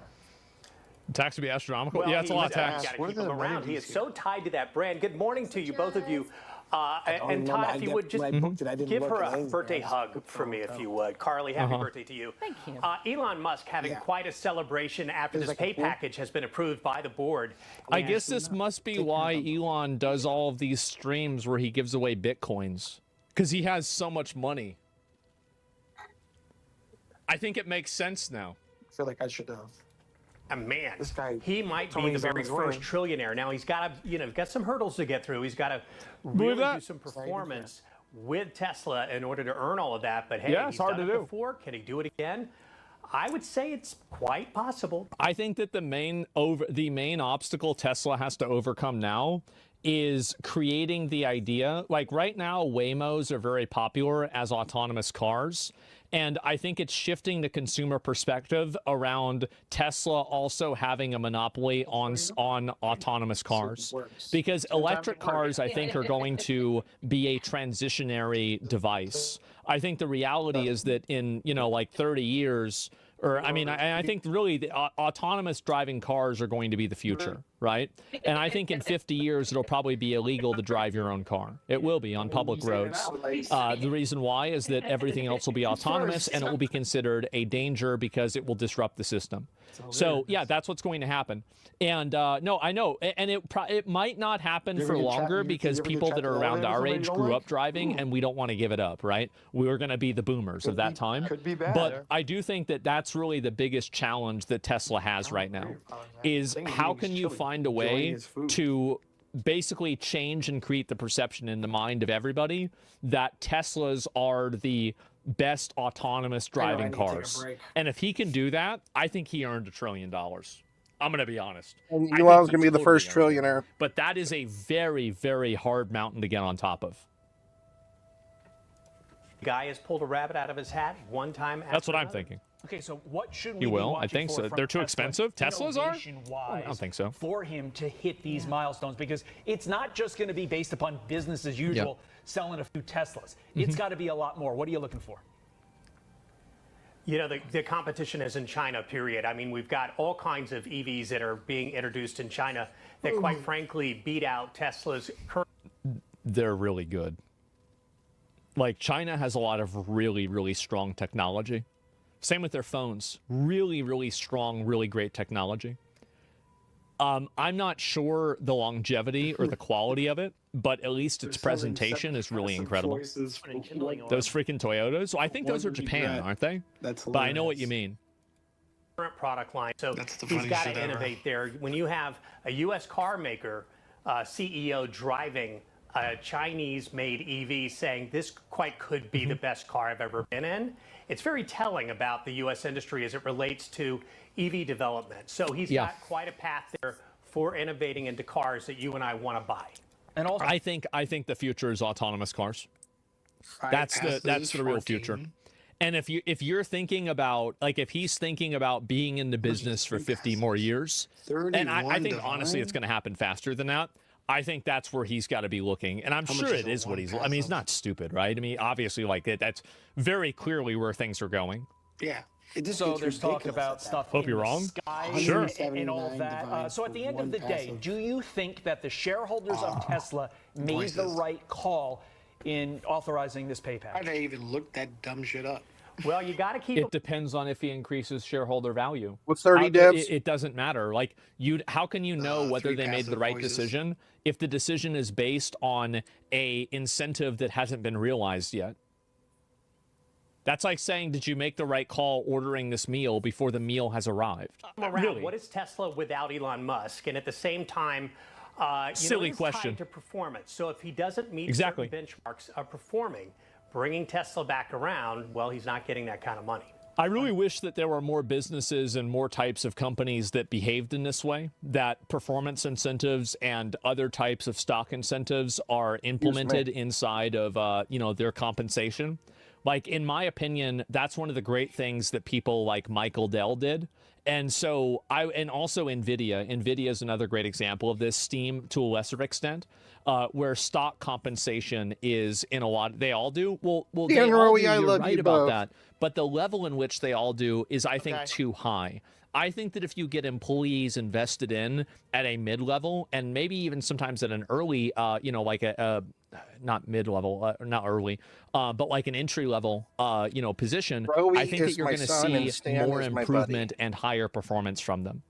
Tax would be astronomical. Well, yeah, it's a lot of tax. Gotta keep him around. He is so tied to that brand. Good morning to you, both of you. And Todd, if you would just give her a birthday hug for me, if you would. Carly, happy birthday to you. Thank you. Elon Musk having quite a celebration after this pay package has been approved by the board. I guess this must be why Elon does all of these streams where he gives away Bitcoins. Because he has so much money. I think it makes sense now. I feel like I should have. A man, This guy he might told be me the he's on very his first way. trillionaire. Now he's got to, got some hurdles to get through. He's got to really do that? some performance with Tesla in order to earn all of that. But hey, Yeah, it's he's hard done to it do. before. Can he do it again? I would say it's quite possible. I think that the main obstacle Tesla has to overcome now is creating the idea. Like right now, Waymos are very popular as autonomous cars. And I think it's shifting the consumer perspective around Tesla also having a monopoly on autonomous cars. Because electric cars, I think, are going to be a transitionary device. I think the reality is that in, like 30 years, or I think really the autonomous driving cars are going to be the future, right? And I think in 50 years, it'll probably be illegal to drive your own car. It will be on public roads. The reason why is that everything else will be autonomous and it will be considered a danger because it will disrupt the system. So yeah, that's what's going to happen. And no, I know, and it might not happen for longer because people that are around our age grew up driving and we don't want to give it up, right? We were going to be the boomers of that time. Could be bad. But I do think that that's really the biggest challenge that Tesla has right now is how can you find a way to basically change and create the perception in the mind of everybody that Teslas are the best autonomous driving cars. And if he can do that, I think he earned $1 trillion. I'm going to be honest. And Elon's going to be the first trillionaire. But that is a very, very hard mountain to get on top of. Guy has pulled a rabbit out of his hat one time. That's what I'm thinking. Okay, so what should we He be will. watching I think for so. from They're too Tesla expensive. Teslas are? innovation-wise I don't think so. For him to hit these milestones, because it's not just going to be based upon business as usual, selling a few Teslas. It's got to be a lot more. What are you looking for? The competition is in China, period. I mean, we've got all kinds of EVs that are being introduced in China that, quite frankly, beat out Tesla's current. They're really good. Like, China has a lot of really, really strong technology. Same with their phones. Really, really strong, really great technology. I'm not sure the longevity or the quality of it, but at least its presentation is really incredible. Those freaking Toyotas. So I think those are Japan, aren't they? That's but I know what you mean. Current product line. So he's got to innovate there. When you have a U.S. car maker CEO driving a Chinese-made EV saying this quite could be the best car I've ever been in, it's very telling about the U.S. industry as it relates to EV development. So he's got quite a path there for innovating into cars that you and I want to buy. And also, I think the future is autonomous cars. That's the real future. And if you're thinking about, like, if he's thinking about being in the business for 50 more years, and I think honestly it's going to happen faster than that. I think that's where he's got to be looking, and I'm sure it is what he's. I mean, he's not stupid, right? I mean, obviously, like that's very clearly where things are going. Yeah. So there's talk about stuff Hope in you're the wrong. sky Sure. and all of that. So at the end of the day, do you think that the shareholders of Tesla made the right call in authorizing this pay package? Why'd I even look that dumb shit up? Well, you got to keep. It depends on if he increases shareholder value. What's 30 devs? It doesn't matter. Like how can you know whether they made the right decision if the decision is based on a incentive that hasn't been realized yet? That's like saying, did you make the right call ordering this meal before the meal has arrived? Really? What is Tesla without Elon Musk? And at the same time, silly question. Tied to performance. So if he doesn't meet exactly certain benchmarks of performing, bringing Tesla back around, well, he's not getting that kind of money. I really wish that there were more businesses and more types of companies that behaved in this way, that performance incentives and other types of stock incentives are implemented inside of, their compensation. Like, in my opinion, that's one of the great things that people like Michael Dell did. And so and also NVIDIA is another great example of this. Steam to a lesser extent, where stock compensation is in a lot. They all do. Well, they all do. You're right about that. But the level in which they all do is, I think, too high. I think that if you get employees invested in at a mid-level and maybe even sometimes at an early, like not mid-level, not early, but like an entry-level, position, I think that you're going to see more improvement and higher performance from them.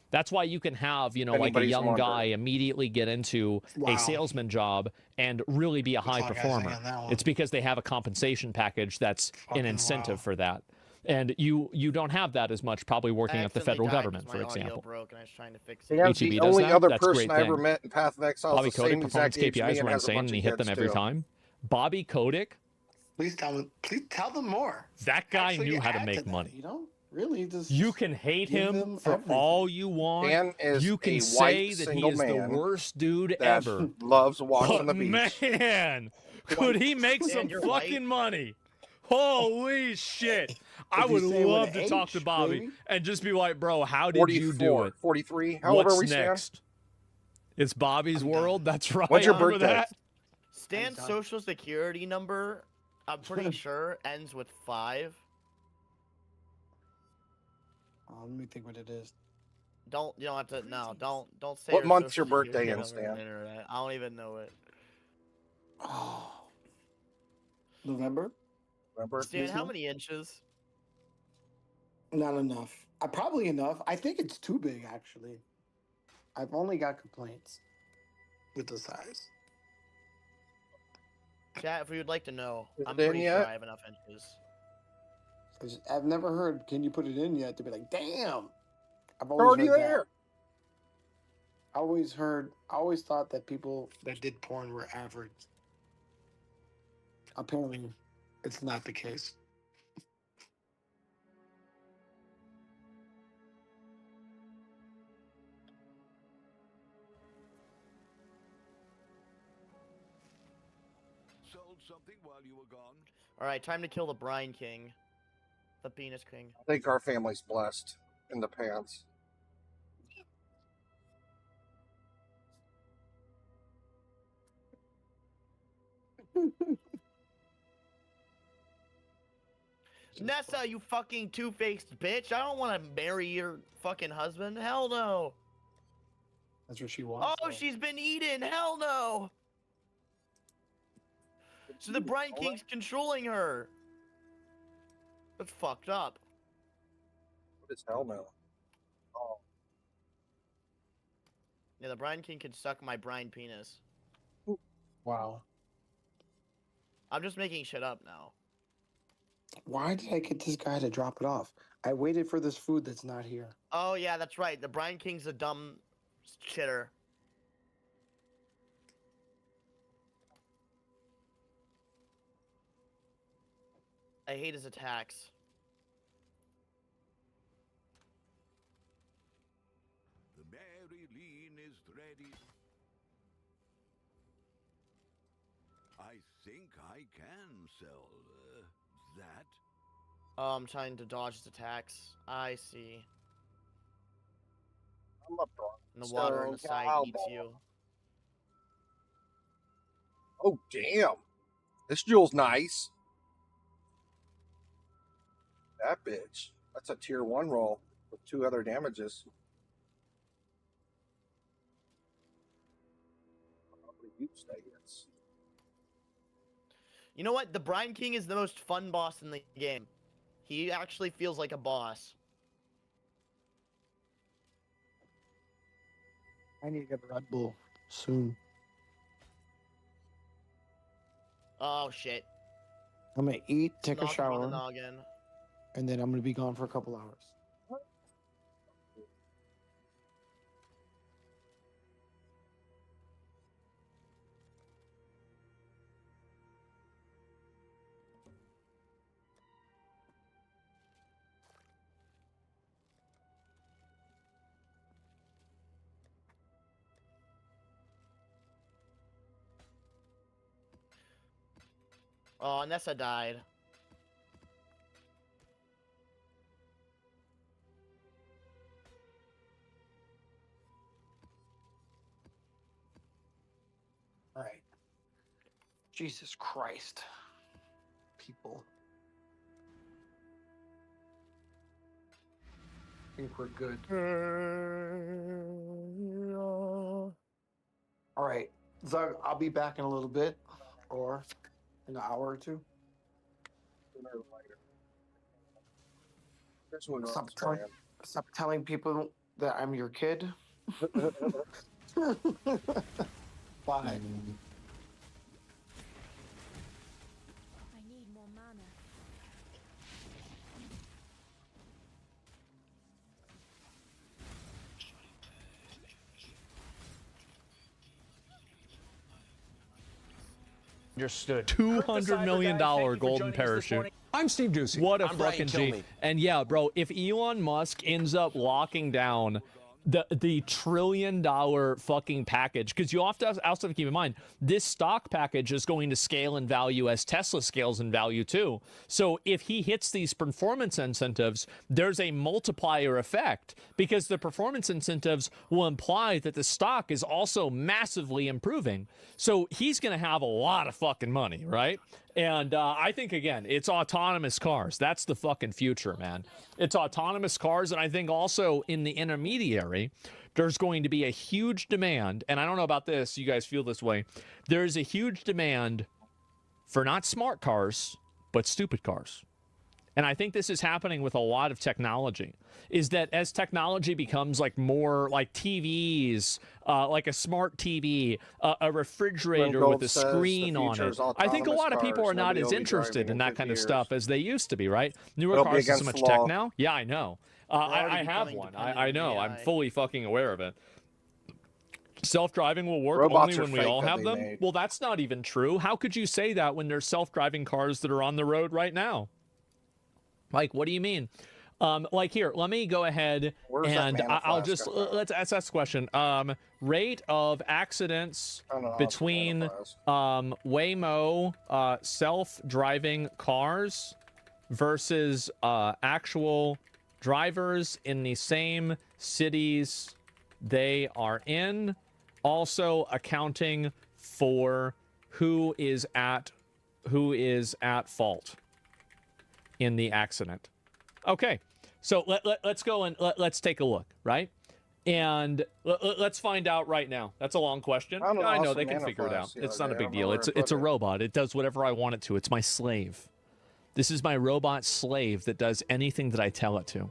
That's why you can have, like a young guy immediately get into a salesman job and really be a high performer. It's because they have a compensation package that's an incentive for that. And you don't have that as much probably working at the federal government, for example. Broke and I was trying to fix it. Yeah, HEB the does only that. other That's a person great I ever thing. met in Path of Exile Bobby is the Kotick same performance exact age KPIs me were and has a insane, bunch and he of hit them kids, every too. time. Bobby Kotick, Please tell them more. that guy Actually knew how to add make that, money. You know, really, just You can hate give him them for everything. all you want. Dan is You a can white say that he single is the man worst dude that ever. loves walking But the beach. man, could he make Dan, some you're fucking white. money? Holy shit. I you would say with love to talk to H, Bobby baby. and just be like, bro, how did 44, you do it? 43. How old What's are we, Stan? next? It's Bobby's world. That's right. What's your Remember birthday? that? Stan's social security number, I'm pretty sure, ends with 5. let me think what it is. You don't have to. No, don't say. What your month's social your birthday security in, number on Stan? the internet. I don't even know it. Oh, November? Remember? Stan, how many inches? Not enough. Probably enough. I think it's too big, actually. I've only got complaints with the size. Chat, if we would like to know, Is I'm it in pretty yet? sure I have enough inches. 'Cause I've never heard, can you put it in yet? To be like, damn. I've It's already heard there. that. I always thought that people that did porn were average. Apparently, it's not the case. Sold something while you were gone. All right, time to kill the Brine King, the Penis King. I think our family's blessed in the pants. Nessa, you fucking two-faced bitch! I don't want to marry your fucking husband. Hell no. That's what she wants. Oh, she's been eaten. Hell no. So the Brine King's controlling her. That's fucked up. What is hell no? Oh, Yeah, the Brine King could suck my brine penis. Wow. I'm just making shit up now. Why did I get this guy to drop it off? I waited for this food that's not here. Oh yeah, that's right. The Brine King's a dumb shitter. I hate his attacks. The Mary Lean is ready. think I can sell that? Oh, I'm trying to dodge his attacks. I see. I'm up on And the water in the side eats you. Oh, damn. This jewel's nice. That bitch. That's a tier 1 roll with 2 other damages. You know what? The Brine King is the most fun boss in the game. He actually feels like a boss. I need to get a Red Bull soon. Oh, shit. I'm going to eat, take a Knock me in the shower, noggin. and then I'm going to be gone for a couple hours. Oh, Nessa died. All right. Jesus Christ. People. I think we're good. All right. Zug, I'll be back in a little bit, or in an hour or two. Stop telling people that I'm your kid. Bye. I need more mana. Understood. $200 million golden parachute. I'm Steve Ducey. What a fucking G. And yeah, bro, if Elon Musk ends up locking down the trillion-dollar fucking package, because you also have to keep in mind, this stock package is going to scale in value as Tesla scales in value too. So if he hits these performance incentives, there's a multiplier effect, because the performance incentives will imply that the stock is also massively improving. So he's going to have a lot of fucking money, right? And I think, again, it's autonomous cars. That's the fucking future, man. It's autonomous cars, and I think also in the intermediary, there's going to be a huge demand, and I don't know about this, you guys feel this way, there's a huge demand for not smart cars, but stupid cars. And I think this is happening with a lot of technology, is that as technology becomes like more like TVs, like a smart TV, a refrigerator with a screen on it, I think a lot of people are not as interested in that kind of stuff as they used to be, right? Newer cars have so much tech now. Yeah, I know. I have one. I know. I'm fully fucking aware of it. Self-driving will work only when we all have them? Well, that's not even true. How could you say that when there's self-driving cars that are on the road right now? Like, what do you mean? Like, here, let me go ahead and I'll just, let's ask this question. Rate of accidents between Waymo self-driving cars versus actual drivers in the same cities they are in, also accounting for who is at fault in the accident. Okay, so let's go and let's take a look, right? And let's find out right now. That's a long question. I know they can figure it out. It's not a big deal. It's a robot. It does whatever I want it to. It's my slave. This is my robot slave that does anything that I tell it to.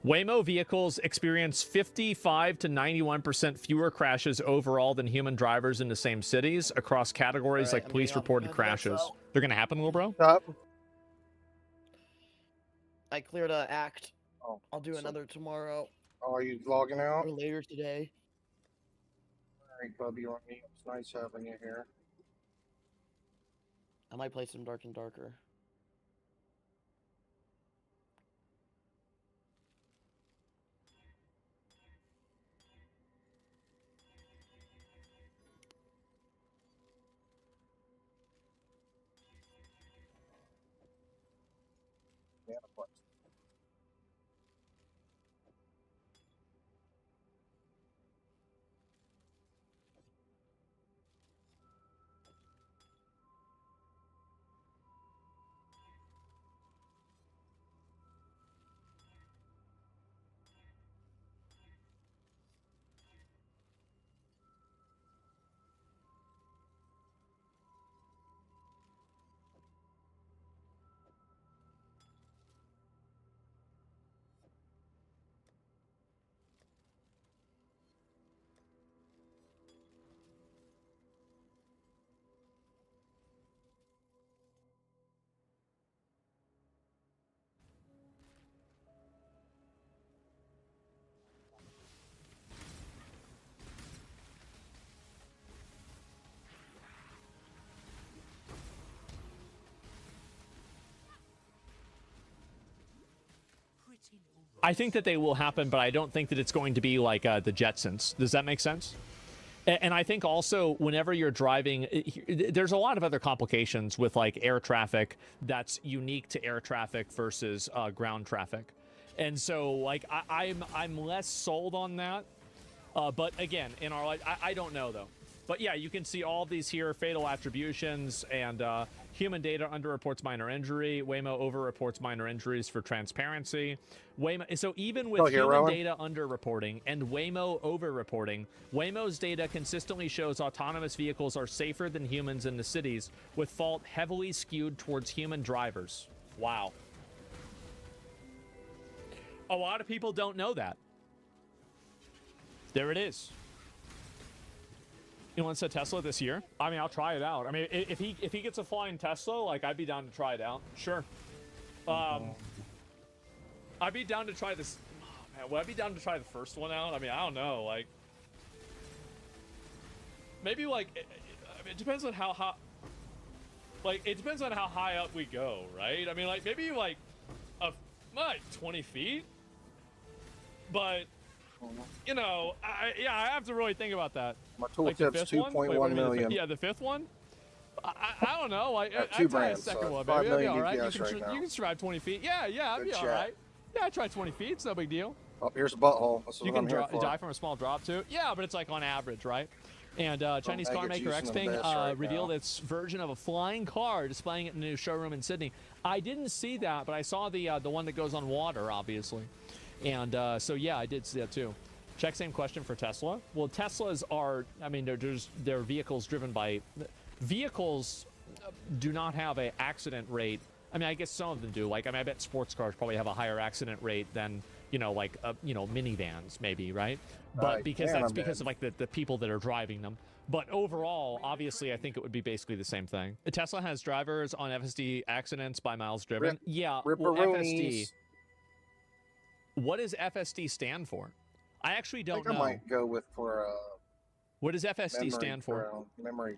Waymo vehicles experience 55 to 91% fewer crashes overall than human drivers in the same cities across categories like police-reported crashes. They're gonna happen, little bro? I cleared a act. I'll do another tomorrow. Oh, are you logging out? Or later today. Alright, Bubby, it's nice having you here. I might play some Dark and Darker. I think that they will happen, but I don't think that it's going to be like the Jetsons. Does that make sense? And I think also whenever you're driving, there's a lot of other complications with like air traffic that's unique to air traffic versus ground traffic. And so like I'm less sold on that. But again, in our life, I don't know though. But yeah, you can see all these here, fatal attributions and human data underreports minor injury. Waymo overreports minor injuries for transparency. Waymo, so even with human data underreporting and Waymo overreporting, Waymo's data consistently shows autonomous vehicles are safer than humans in the cities, with fault heavily skewed towards human drivers. Wow. A lot of people don't know that. There it is. You want to set Tesla this year? I mean, I'll try it out. I mean, if he gets a flying Tesla, like, I'd be down to try it out. Sure. I'd be down to try this. Oh, man, would I be down to try the first one out? I mean, I don't know. Like, maybe like it depends on how high. Like, it depends on how high up we go, right? I mean, like maybe like 20 feet. But you know, I have to really think about that. My tooltip's 2.1 million. Yeah, the fifth one. I don't know. I'd try a second one, baby. It'll be all right. You can survive 20 feet. Yeah, I'd be all right. Yeah, I tried 20 feet. It's no big deal. Oh, here's a butthole. You can die from a small drop too. Yeah, but it's like on average, right? And Chinese car maker Xpeng revealed its version of a flying car, displaying it in a new showroom in Sydney. I didn't see that, but I saw the one that goes on water, obviously. And so yeah, I did see that too. Check same question for Tesla. Well, Teslas are, I mean, they're vehicles driven by vehicles do not have an accident rate. I mean, I guess some of them do. Like, I mean, I bet sports cars probably have a higher accident rate than, you know, like, minivans maybe, right? But because that's because of like the people that are driving them. But overall, obviously, I think it would be basically the same thing. Tesla has drivers on FSD accidents by miles driven. Yeah, well, FSD. What does FSD stand for? I actually don't know. I might go with for what does FSD stand for?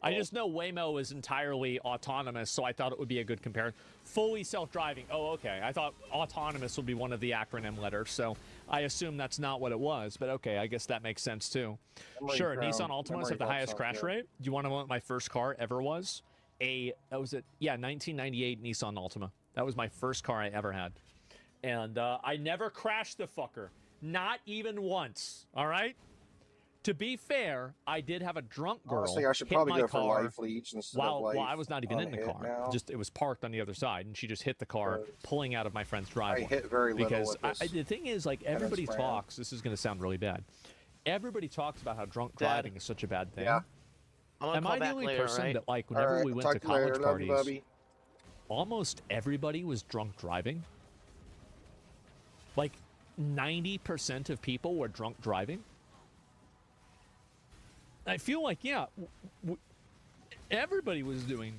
I just know Waymo is entirely autonomous, so I thought it would be a good comparison. Fully self-driving. Oh, okay. I thought autonomous would be one of the acronym letters, so I assume that's not what it was. But okay, I guess that makes sense too. Sure, Nissan Altimas have the highest crash rate. Do you want to know what my first car ever was? Yeah, 1998 Nissan Altima. That was my first car I ever had. And I never crashed the fucker. Not even once. All right? To be fair, I did have a drunk girl. Honestly, I should probably go for life leech instead of life. Well, I was not even in the car. Now. It was parked on the other side, and she just hit the car, pulling out of my friend's driveway. I hit very little because with this. the thing is, like, everybody talks. This is going to sound really bad. Everybody talks about how drunk driving is such a bad thing. Yeah. Am I the only person that, like, whenever we went to college parties, almost everybody was drunk driving? Like, 90% of people were drunk driving. I feel like, yeah, everybody was doing.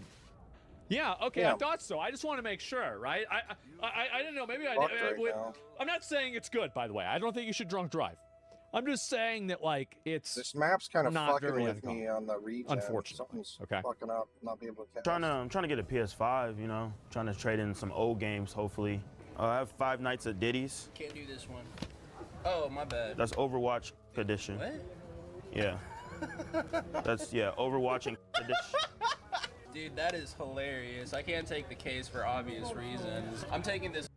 Yeah, okay, yeah. I thought so. I just want to make sure, right? I didn't know. Maybe I'm not saying it's good, by the way. I don't think you should drunk drive. I'm just saying that, like, it's this map's kind of not fucking with me on the region. Unfortunately, okay. Fucking up, not be able to catch. I'm trying to get a PS5. You know, trying to trade in some old games. Hopefully, I have 5 Nights at Diddy's. Can't do this one. Oh, my bad. That's Overwatch edition. What? Yeah. That's Overwatching edition. Dude, that is hilarious. I can't take the case for obvious reasons. I'm taking this.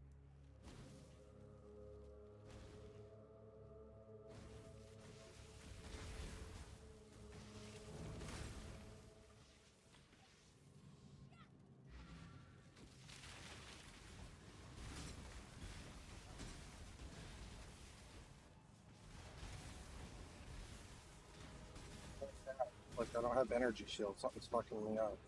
Like, I don't have energy shield. Something's fucking me up.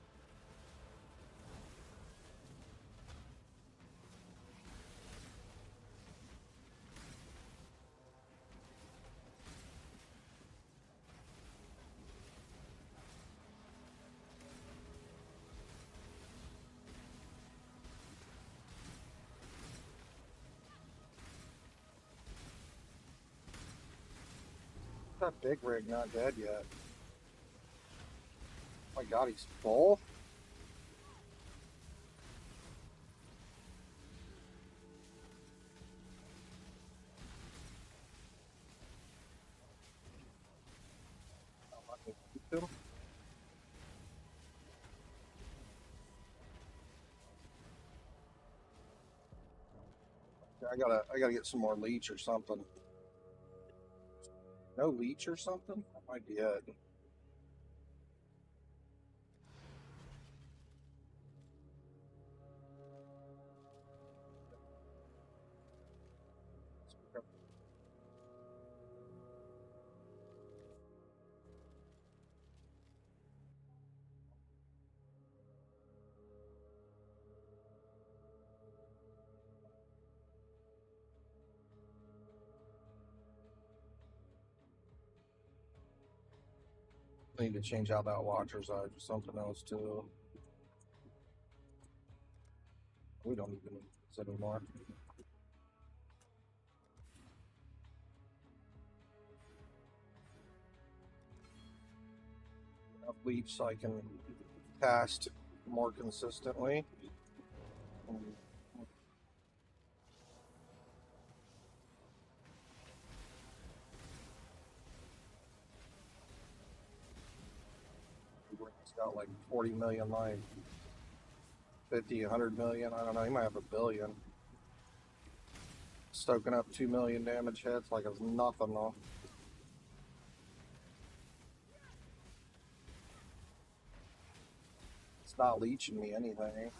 That big rig not dead yet. Oh my god, he's full? I gotta get some more leech or something. No leech or something? I might be it. I need to change out that watcher's eye for something else too. We don't even use it anymore. Enough leech so I can cast more consistently. It's got like 40 million life. 50, 100 million, I don't know, he might have a billion. Stoking up 2 million damage hits like it's nothing though. It's not leeching me anything.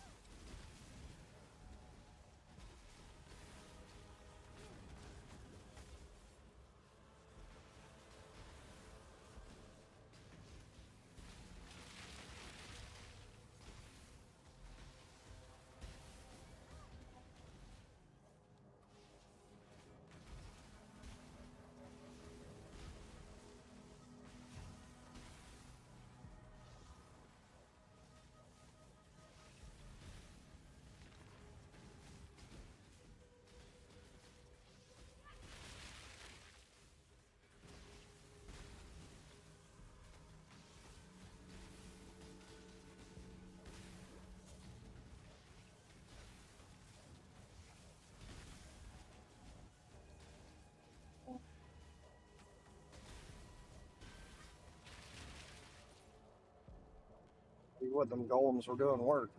What them golems were doing work.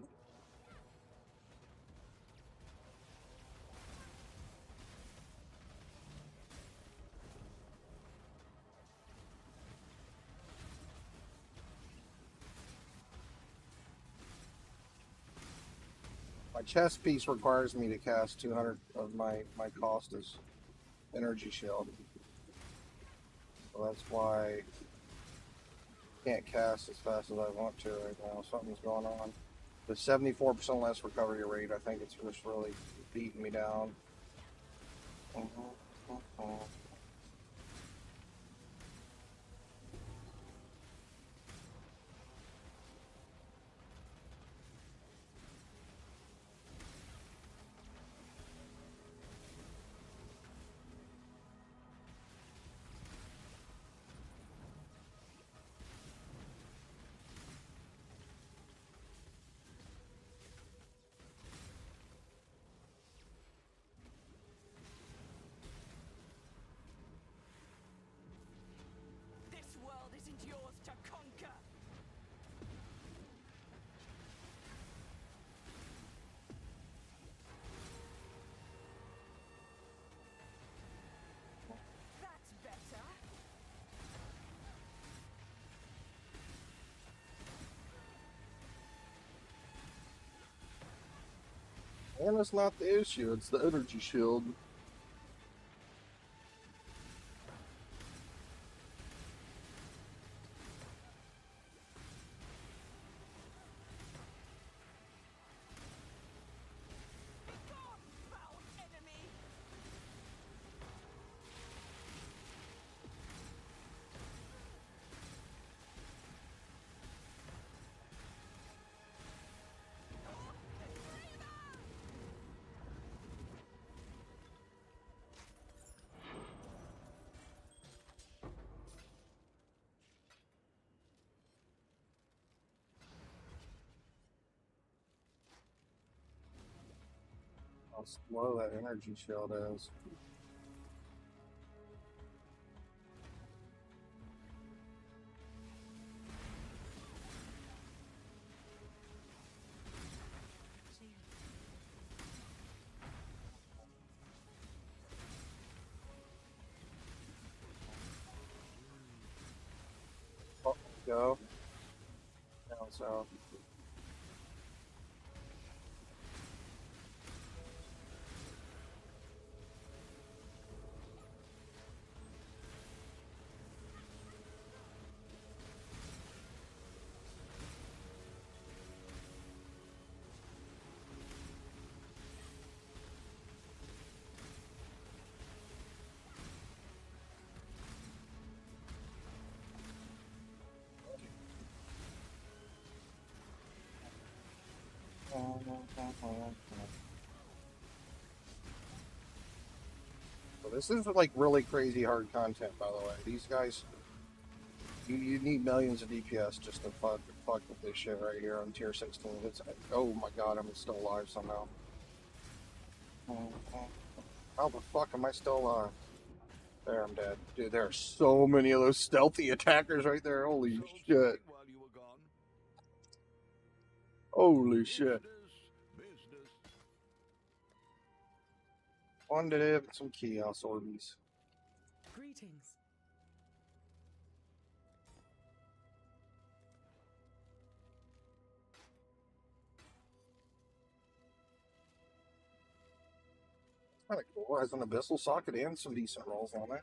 My chest piece requires me to cast 200 of my cost is energy shield. So that's why I can't cast as fast as I want to right now. Something's going on. The 74% less recovery rate, I think it's just really beating me down. This world isn't yours to conquer. That's better. And it's not the issue, it's the energy shield. How slow that energy shield is. go. Down south. So this is like really crazy hard content, by the way. These guys, you need millions of DPS just to fuck with this shit right here on tier 16. It's, oh my god, I'm still alive somehow. How the fuck am I still alive? There, I'm dead. Dude, there are so many of those stealthy attackers right there. Holy shit. Holy shit. One did it, some chaos orbies. Greetings. Kind of cool. It has an abyssal socket and some decent rolls on it.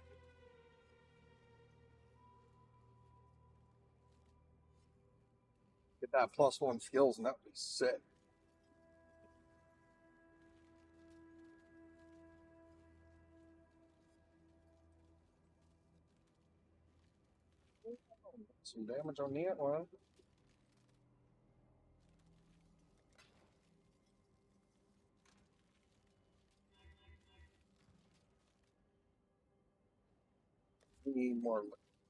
Get that +1 skills and that would be sick. Some damage on that one. Need more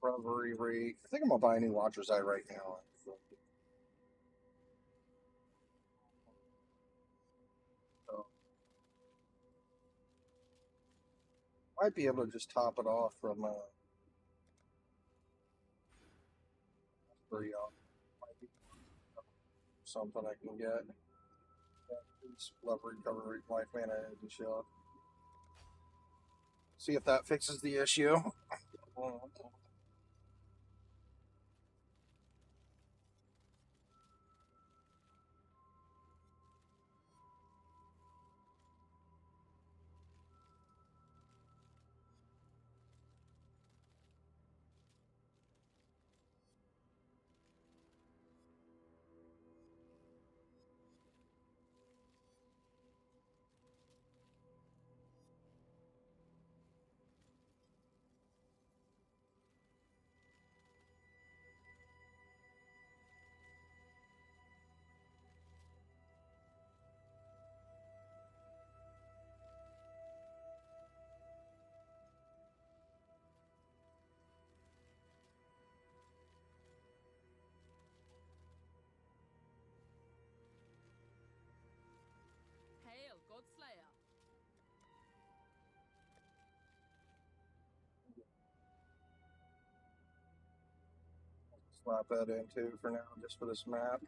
recovery rate. I think I'm gonna buy a new Watcher's Eye right now. So, might be able to just top it off from 3 off. Might be something I can get. Love recovery, life mana and shit. See if that fixes the issue. Hail, Godslayer. Slap that in too for now, just for this map.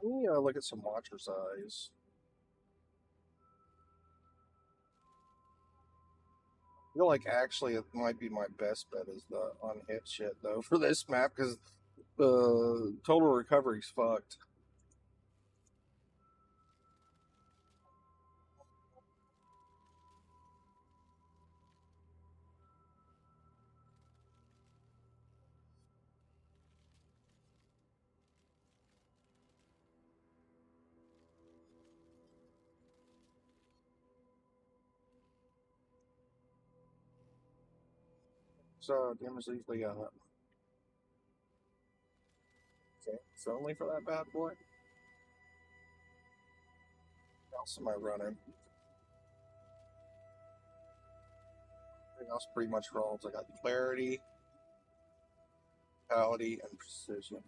Let me look at some Watcher's Eyes. I feel like actually it might be my best bet is the unhit shit though for this map because the total recovery's fucked. damage usually got? Okay, it's only for that bad boy. What else am I running? Everything else pretty much rolls. I got clarity, vitality, and precision.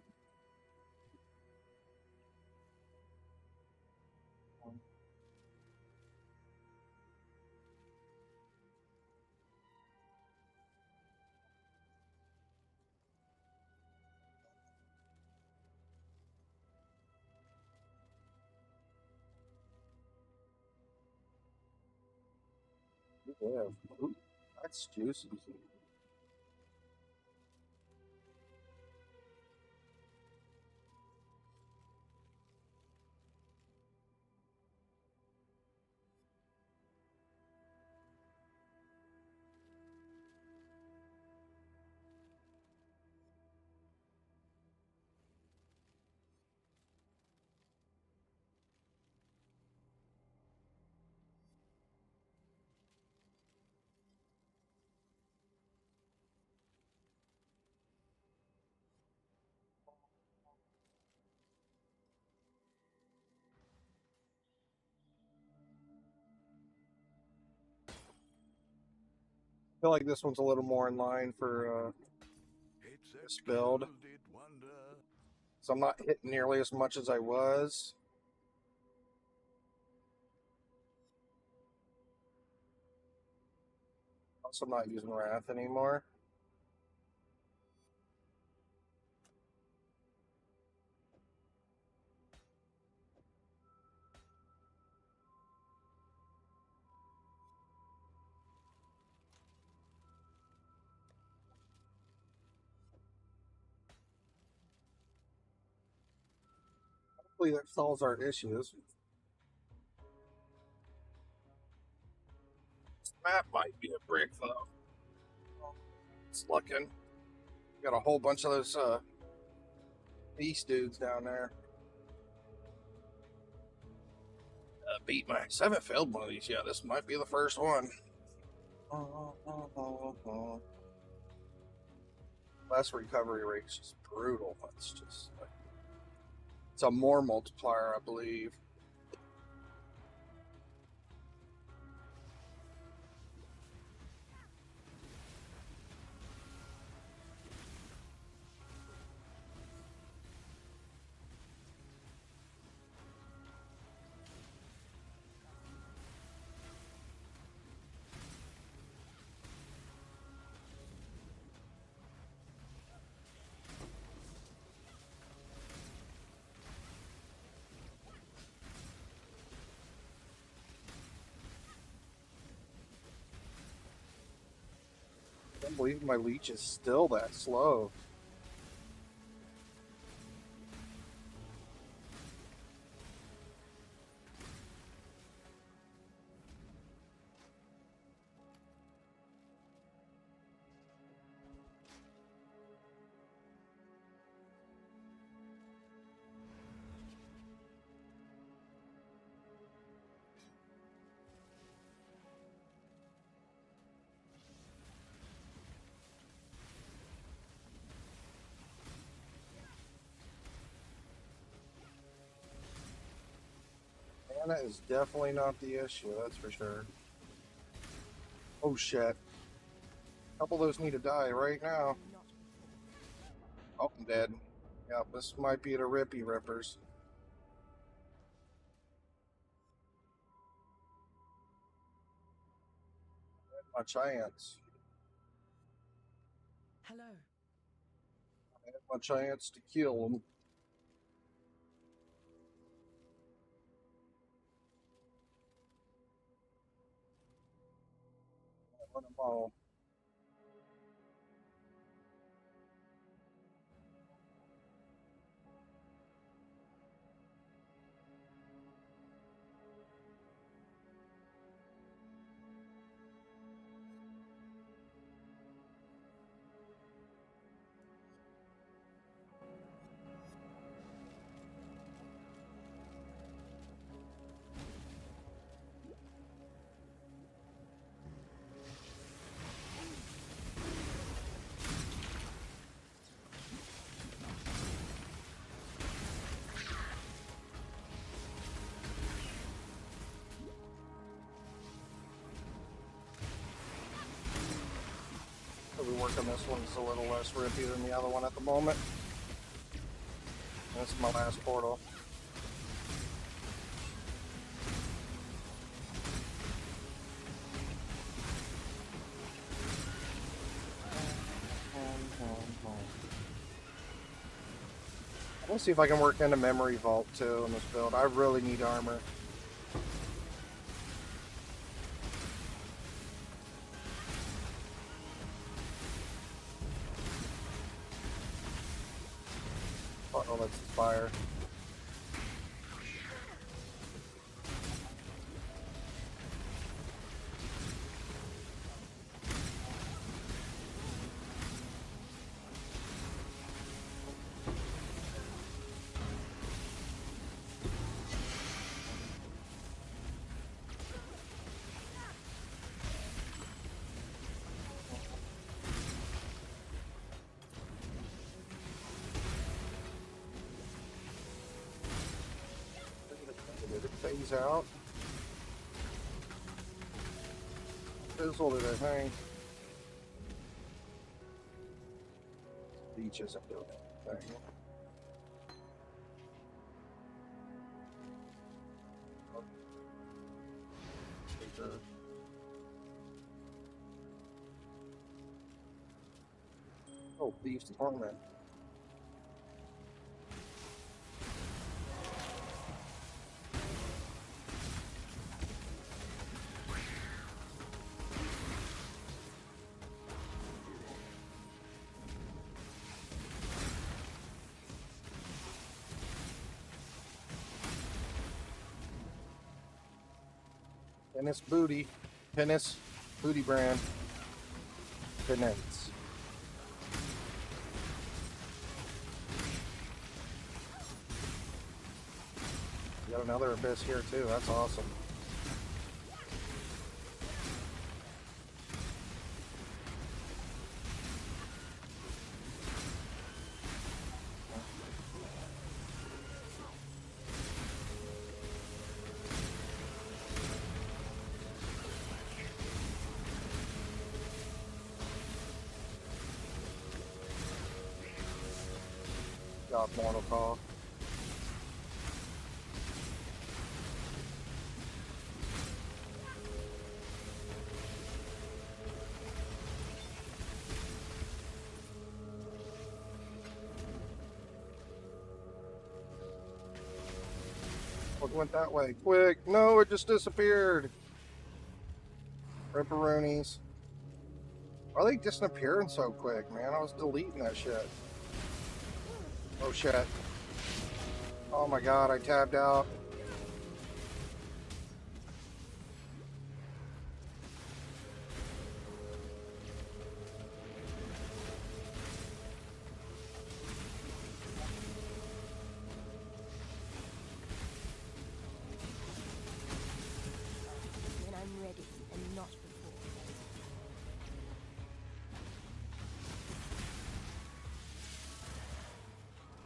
Yeah, ooh, that's juicy. I feel like this one's a little more in line for this build. So I'm not hitting nearly as much as I was. Also, I'm not using Wrath anymore. Hopefully that solves our issues. This map might be a brick though. It's looking. Got a whole bunch of those beast dudes down there. Beat max. I haven't failed one of these yet. This might be the first one. Last recovery rate is just brutal. It's just like, it's a more multiplier, I believe. I can't believe my leech is still that slow. Mana is definitely not the issue, that's for sure. Oh shit. A couple of those need to die right now. Oh, I'm dead. Yeah, this might be the Rippy Rippers. My chance. Hello. I had my chance to kill them. I want them all. working this one's a little less rippy than the other one at the moment. This is my last portal. Let's see if I can work into Memory Vault too in this build. I really need armor. Oh, that's fire. Phase out. Fizzled it, I think. Beach isn't doing it. There you go. Oh, Thieves Torment. Tennis booty. Tennis booty brand. Tenants. Got another abyss here too. That's awesome. Got Mortal Call. What went that way? Quick! No, it just disappeared. Ripperoonies. Why are they disappearing so quick, man? I was deleting that shit. Oh shit. Oh my god, I tabbed out. When I'm ready and not before.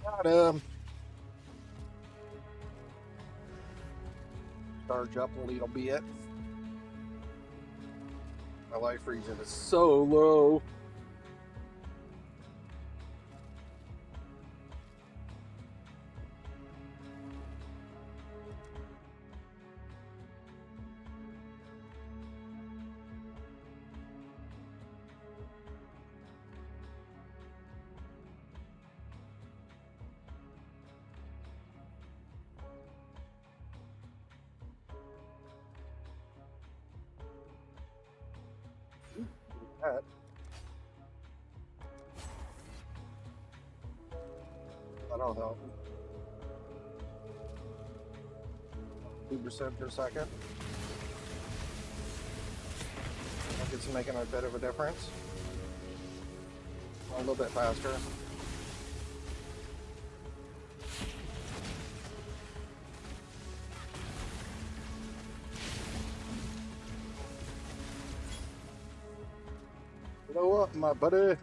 Got him. Charge up a little bit. My life regen is so low. That. That'll help. 2% per second. It's making a bit of a difference. A little bit faster. You know what, my buddy?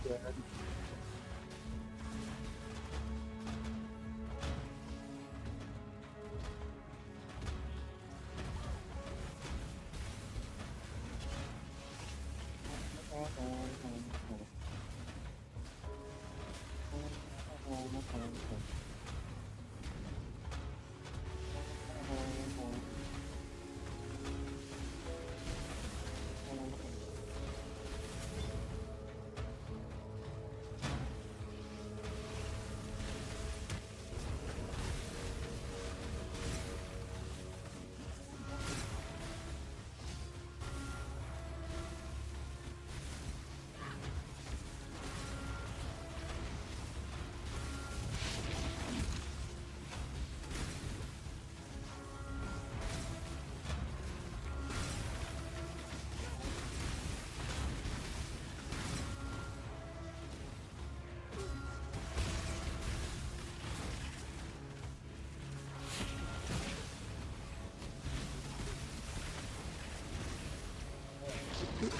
Dead.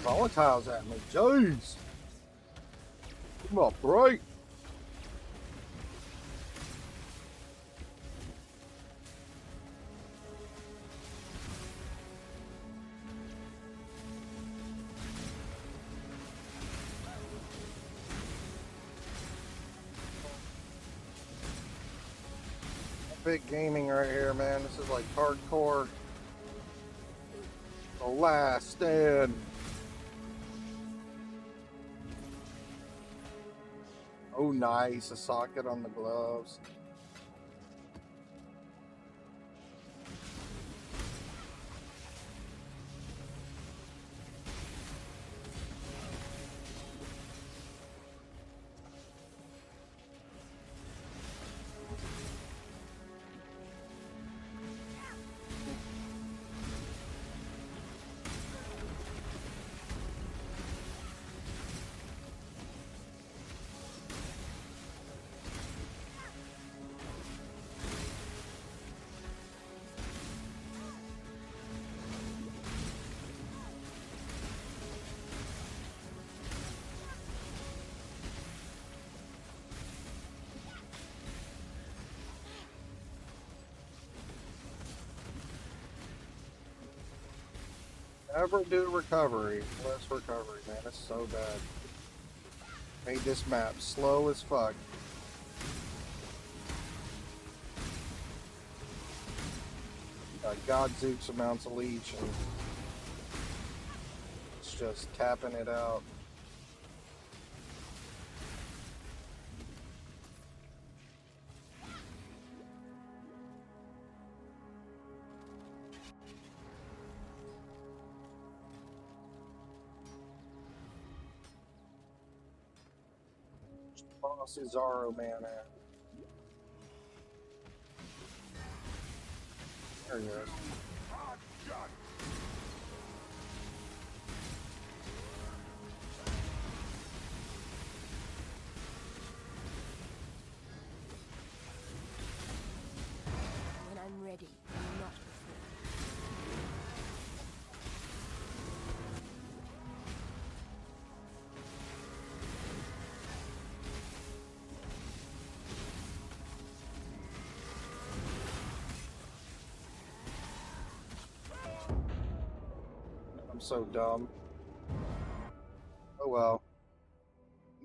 Volatiles at me, jeez. Come on, break. Big gaming right here, man. This is like hardcore. The last stand. Oh, nice. A socket on the gloves. Never do recovery. Less recovery, man. It's so bad. Made this map slow as fuck. Godzooks amounts of leech and it's just tapping it out. Cesaro man at. There he is. When I'm ready, not So dumb. Oh well.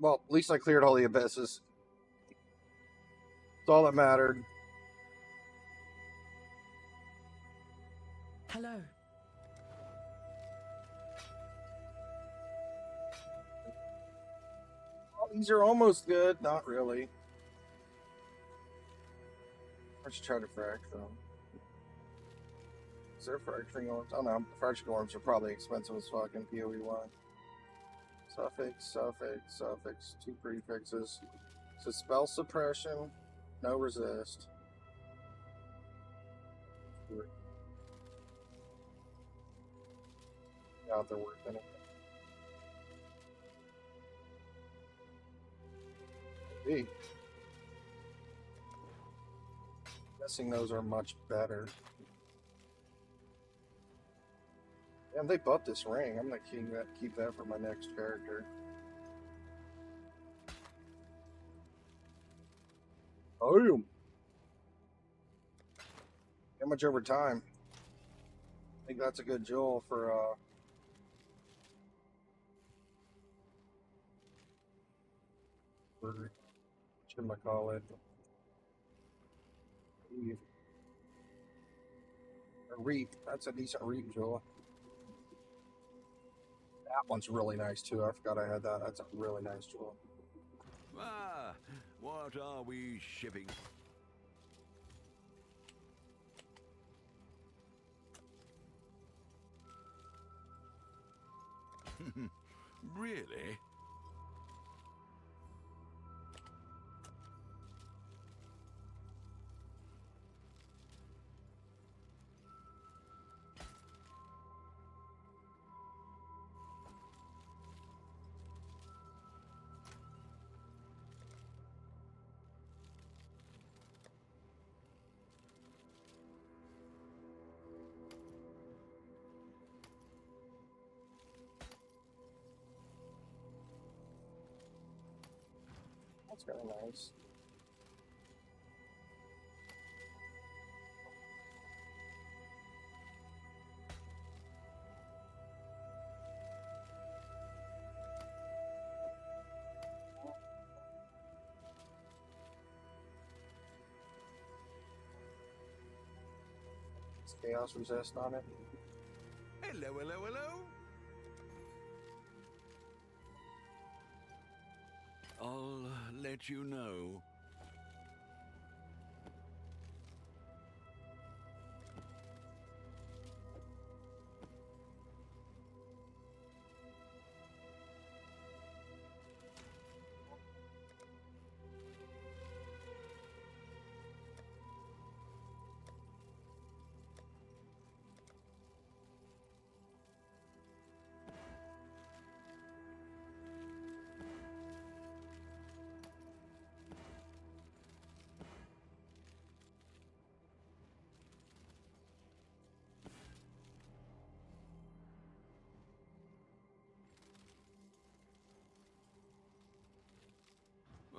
Well, at least I cleared all the abysses. That's all that mattered. Hello. Well, these are almost good. Not really. Let's try to fract them. Is there fracturing orbs? Oh no, fracturing orbs are probably expensive as fuck in PoE1. Suffix, 2 prefixes. So spell suppression, no resist. Yeah, they're worth anything. Maybe. Guessing those are much better. Damn, they buffed this ring. I'm gonna keep that for my next character. Oh, damage over time. I think that's a good jewel for whatchamacallit. A reap. That's a decent reap, Joel. That one's really nice too. I forgot I had that. That's a really nice jewel. Ah, what are we shipping? Really? That's very nice. It's chaos resist on it. Hello, hello, hello. I'll let you know.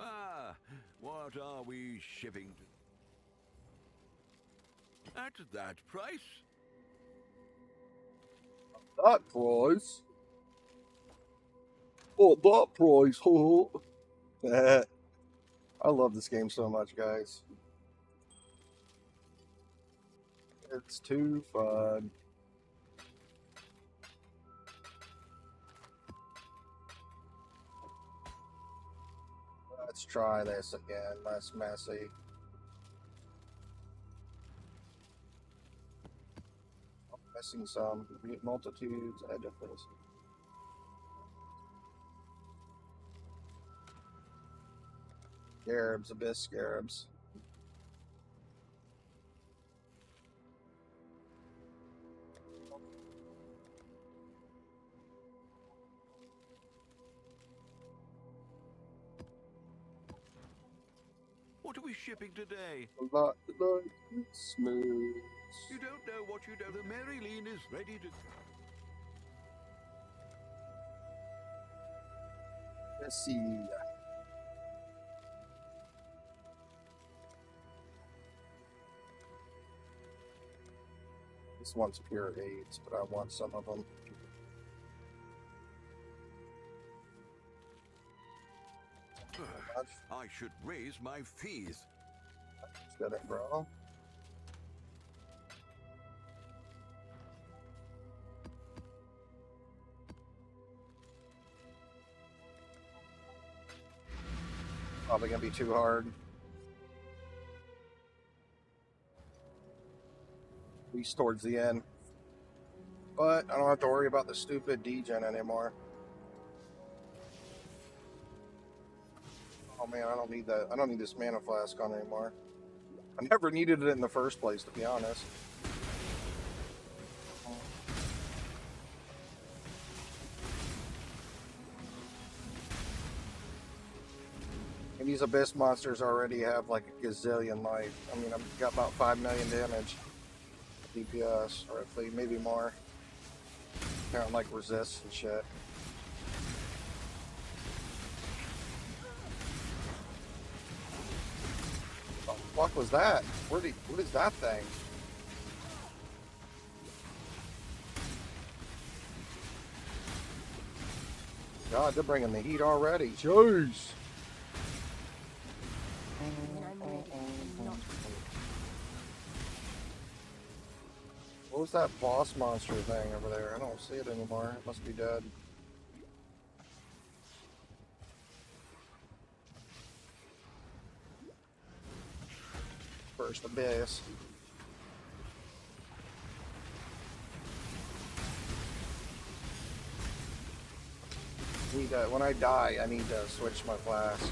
Ah, what are we shipping? At that price? That price? Oh, that price, I love this game so much, guys. It's too fun. Let's try this again, less messy. Missing some multitudes, edifice. Scarabs, abyss scarabs. What are we shipping today? A lot like smooth. You don't know what you don't. The Marilyn is ready to... Let's see. This one's pure 8s, but I want some of them. I should raise my fees. Get it, bro. Probably gonna be too hard. At least towards the end. But I don't have to worry about the stupid degen anymore. Oh man, I don't need that. I don't need this mana flask on anymore. I never needed it in the first place, to be honest. And these abyss monsters already have like a gazillion life. I mean, I've got about 5 million damage DPS, or maybe more. Kind of like resist and shit. What was that? What is that thing? God, they're bringing the heat already. Jeez. What was that boss monster thing over there? I don't see it anymore. It must be dead. First abyss. When I die, I need to switch my flask.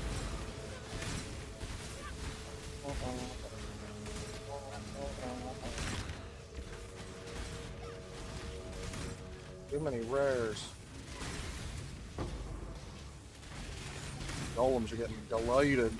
Too many rares. Golems are getting delighted.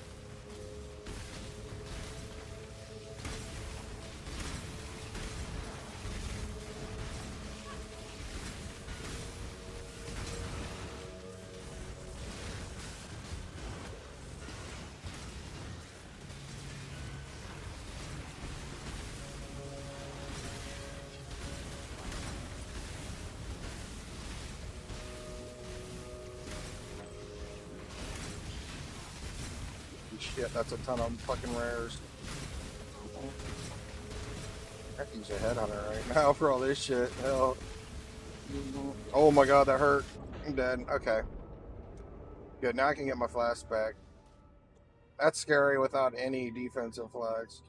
Shit, that's a ton of fucking rares. I can use a headhunter right now for all this shit. Hell. Oh my god, that hurt. I'm dead. Okay. Good, now I can get my flask back. That's scary without any defensive flags.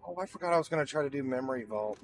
Oh, I forgot I was going to try to do Memory Vault.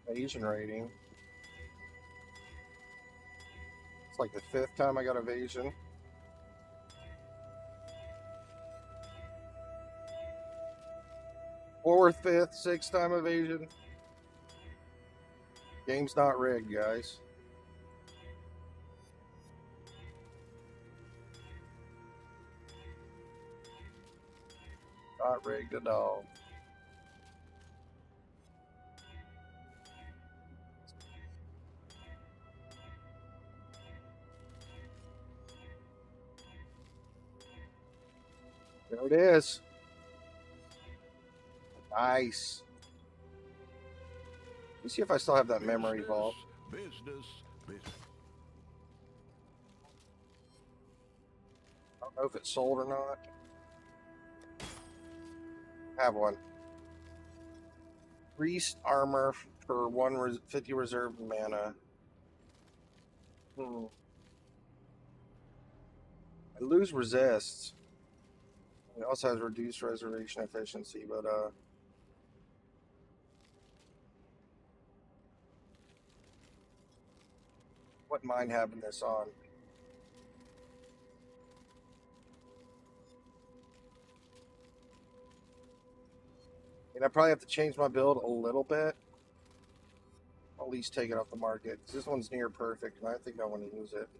Evasion rating. It's like the 5th time I got evasion. Fourth, 5th, 6th time evasion. Game's not rigged, guys. Not rigged at all. There it is. Nice. Let's see if I still have that memory vault. Business. I don't know if it's sold or not. Have one. Priest armor for 50 reserve mana. I lose resists. It also has reduced reservation efficiency, but wouldn't mind having this on. And I probably have to change my build a little bit. I'll at least take it off the market, because this one's near perfect, and I think I want to use it.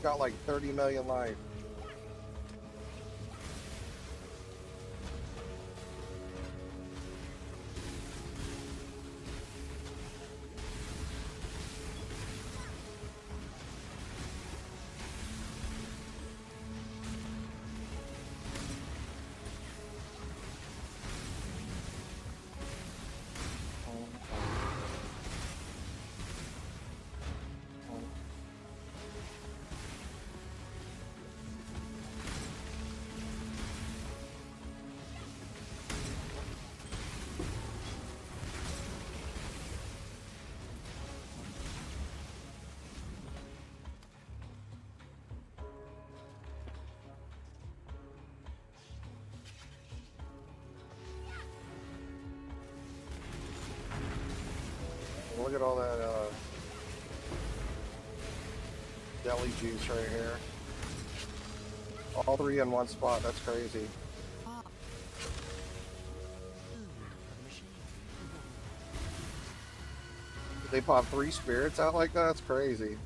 got like 30 million life. Look at all that deli juice right here. All three in one spot. That's crazy. They pop 3 spirits out like that? That's crazy.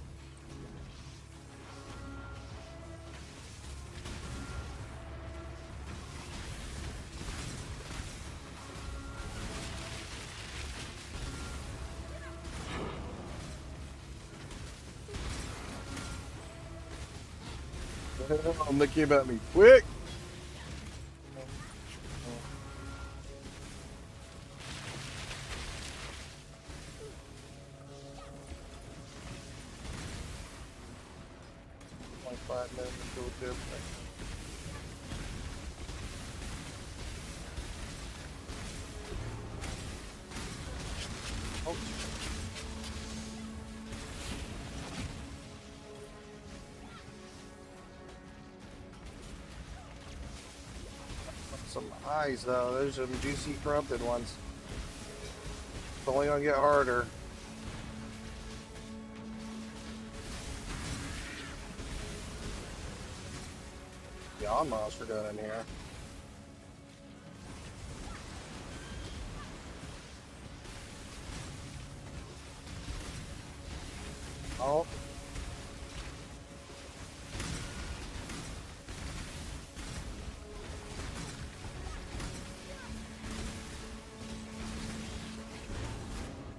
They came at me quick. Like 5 minutes until it did. Oh. Some eyes though, there's some juicy corrupted ones. It's only gonna get harder. Beyond monster down in here. Oh.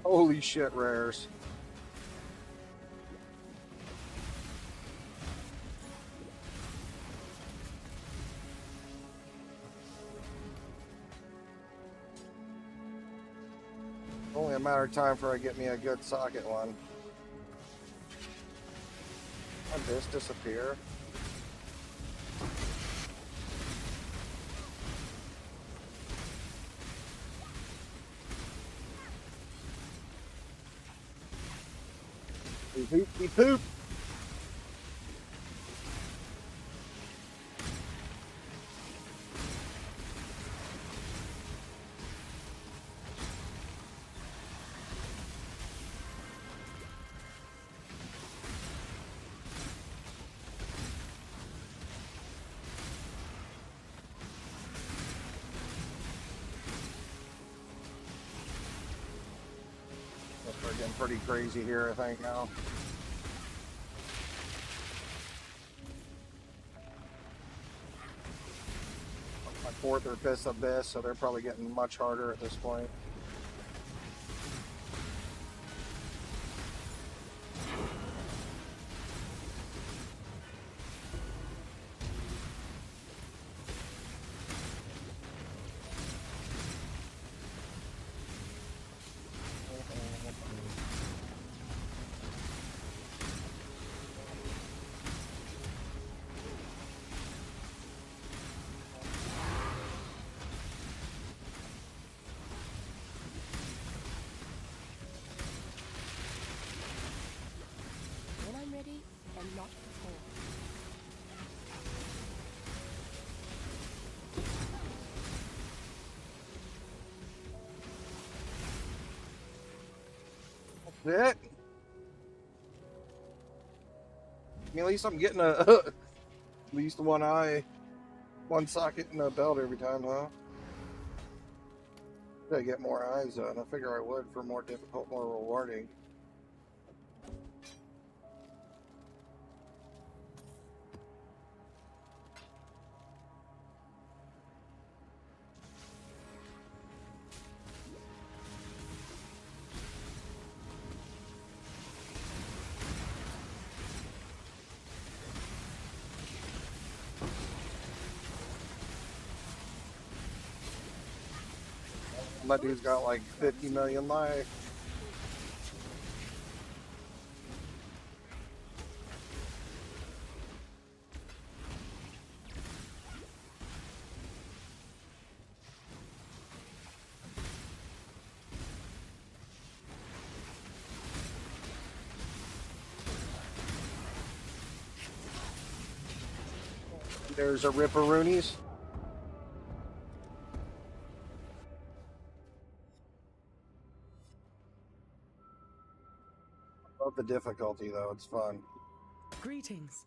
Holy shit, rares. Only a matter of time before I get me a good socket one. How'd this disappear? He poop. We're getting pretty crazy here, I think, now. My 4th or 5th abyss, so they're probably getting much harder at this point. and not before. That's it. I mean, at least I'm getting at least one eye, one socket in a belt every time, huh? Gotta get more eyes on. I figure I would for more difficult, more rewarding. My dude's got like 50 million life. There's a Ripperoonies. Love the difficulty though, it's fun. Greetings.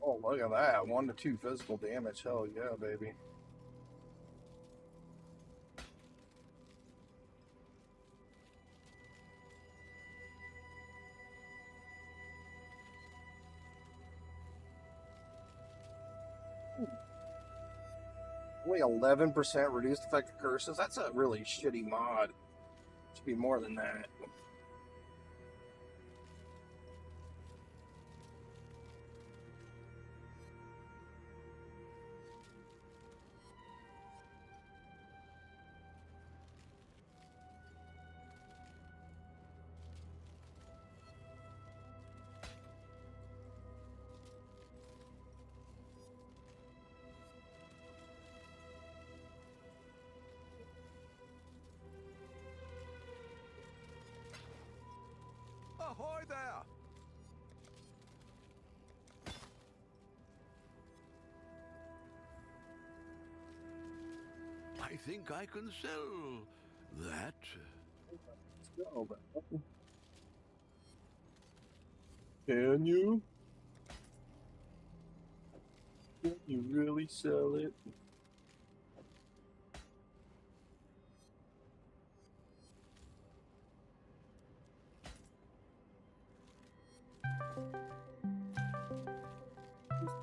Oh, look at that. 1 to 2 physical damage. Hell yeah, baby. Only 11% reduced effective curses. That's a really shitty mod. Should be more than that. Ahoy there! I think I can sell that. Can you? Can you really sell it?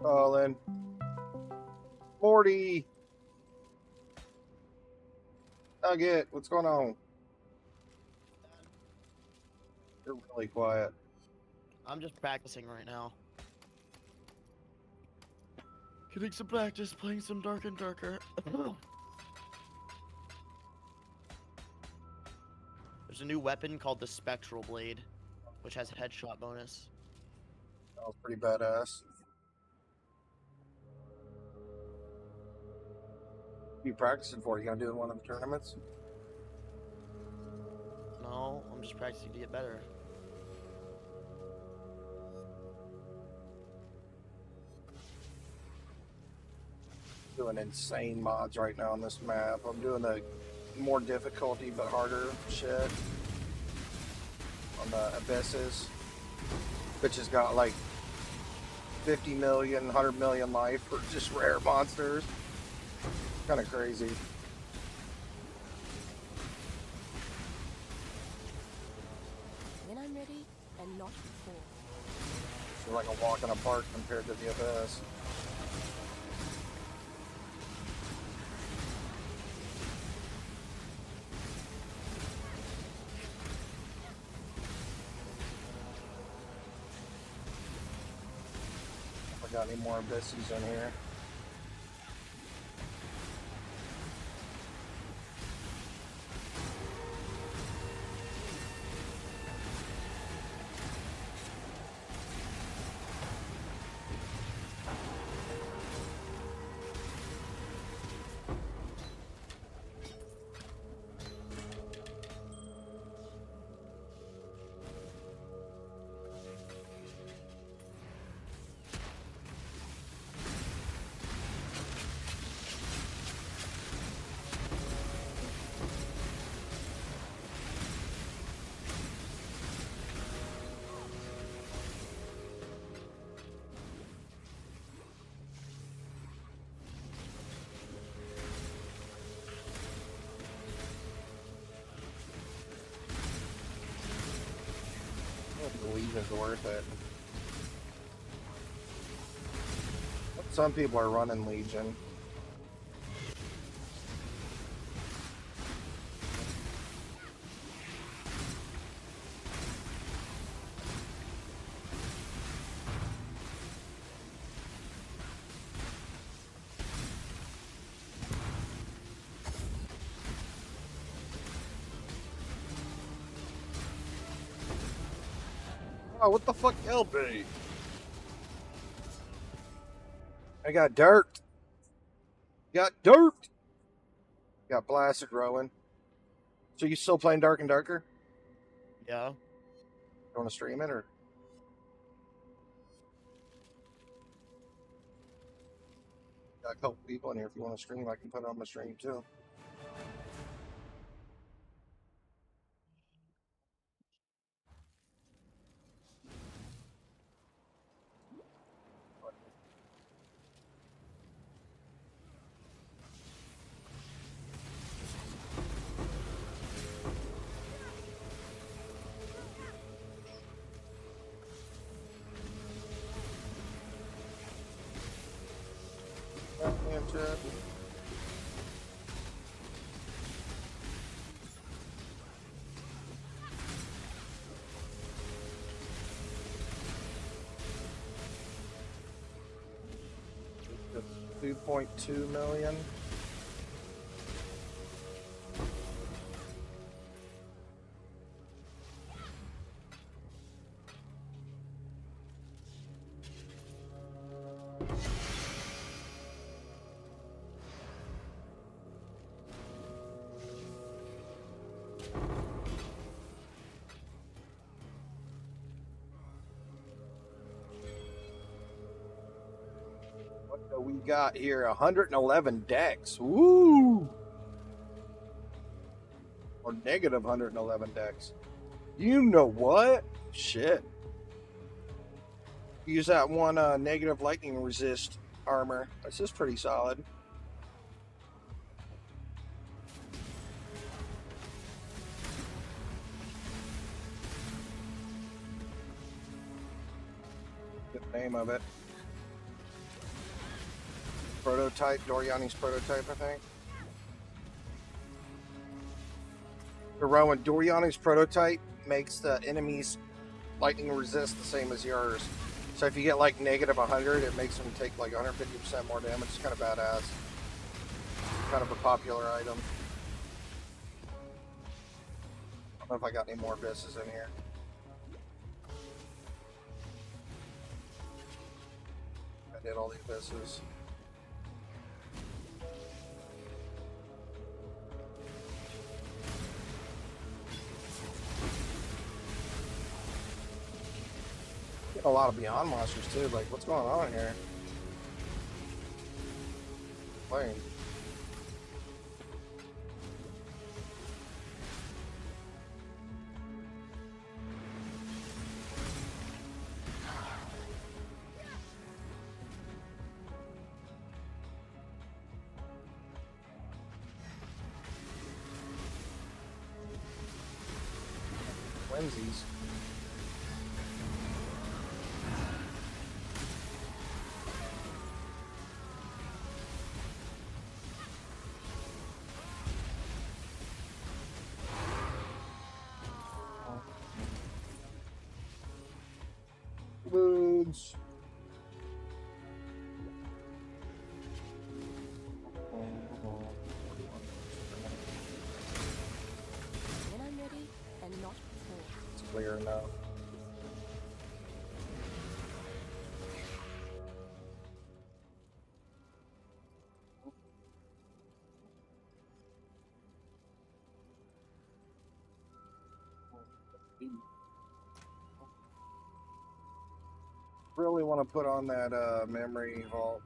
Colin. Morty. Nugget, what's going on? You're really quiet. I'm just practicing right now. Getting some practice, playing some Dark and Darker. There's a new weapon called the Spectral Blade, which has a headshot bonus. That was pretty badass. What are you practicing for? You gonna do in one of the tournaments? No, I'm just practicing to get better. Doing insane mods right now on this map. I'm doing the more difficulty but harder shit on the abysses, which has got like 50 million, 100 million life for just rare monsters. Kind of crazy. When I'm ready, and not before. It's like a walk in a park compared to the abyss. If I got any more abysses in here. The Legion's worth it. Some people are running Legion. Oh, what the fuck, LB? I got dirt. Got dirt. Got blasted, Rowan. So you still playing Dark and Darker? Yeah. You want to stream it or? Got a couple people in here. If you want to stream, I can put it on my stream too. $2.2 million. What do we got here? 111 decks. Woo! Or negative 111 decks. You know what? Shit. Use that one negative lightning resist armor. That's just pretty solid. Good name of it. Prototype, Doriani's prototype, I think. The Rowan, Doriani's prototype makes the enemy's lightning resist the same as yours. So if you get like negative 100, it makes them take like 150% more damage. It's kind of badass. Kind of a popular item. I don't know if I got any more abysses in here. I did all the abysses. A lot of Beyond monsters too. Like, what's going on here? Playing. Whimsies. Wounds. When I'm ready and not before. It's clear enough. Really want to put on that memory vault.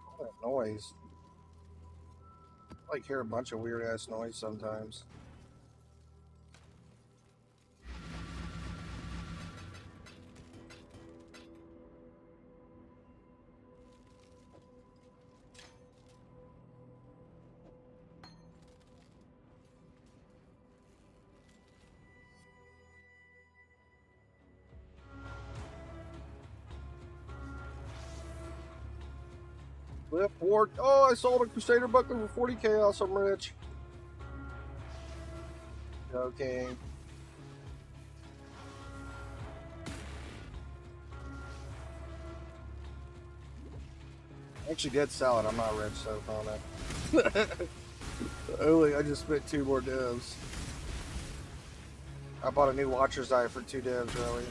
All that noise. I like hear a bunch of weird ass noise sometimes. Flip ward. Oh, I sold a Crusader buckler for 40 chaos. I'm rich. Okay. I actually did sell it. I'm not rich, so on it. I just spent 2 more divs. I bought a new Watcher's Eye for 2 divs, really.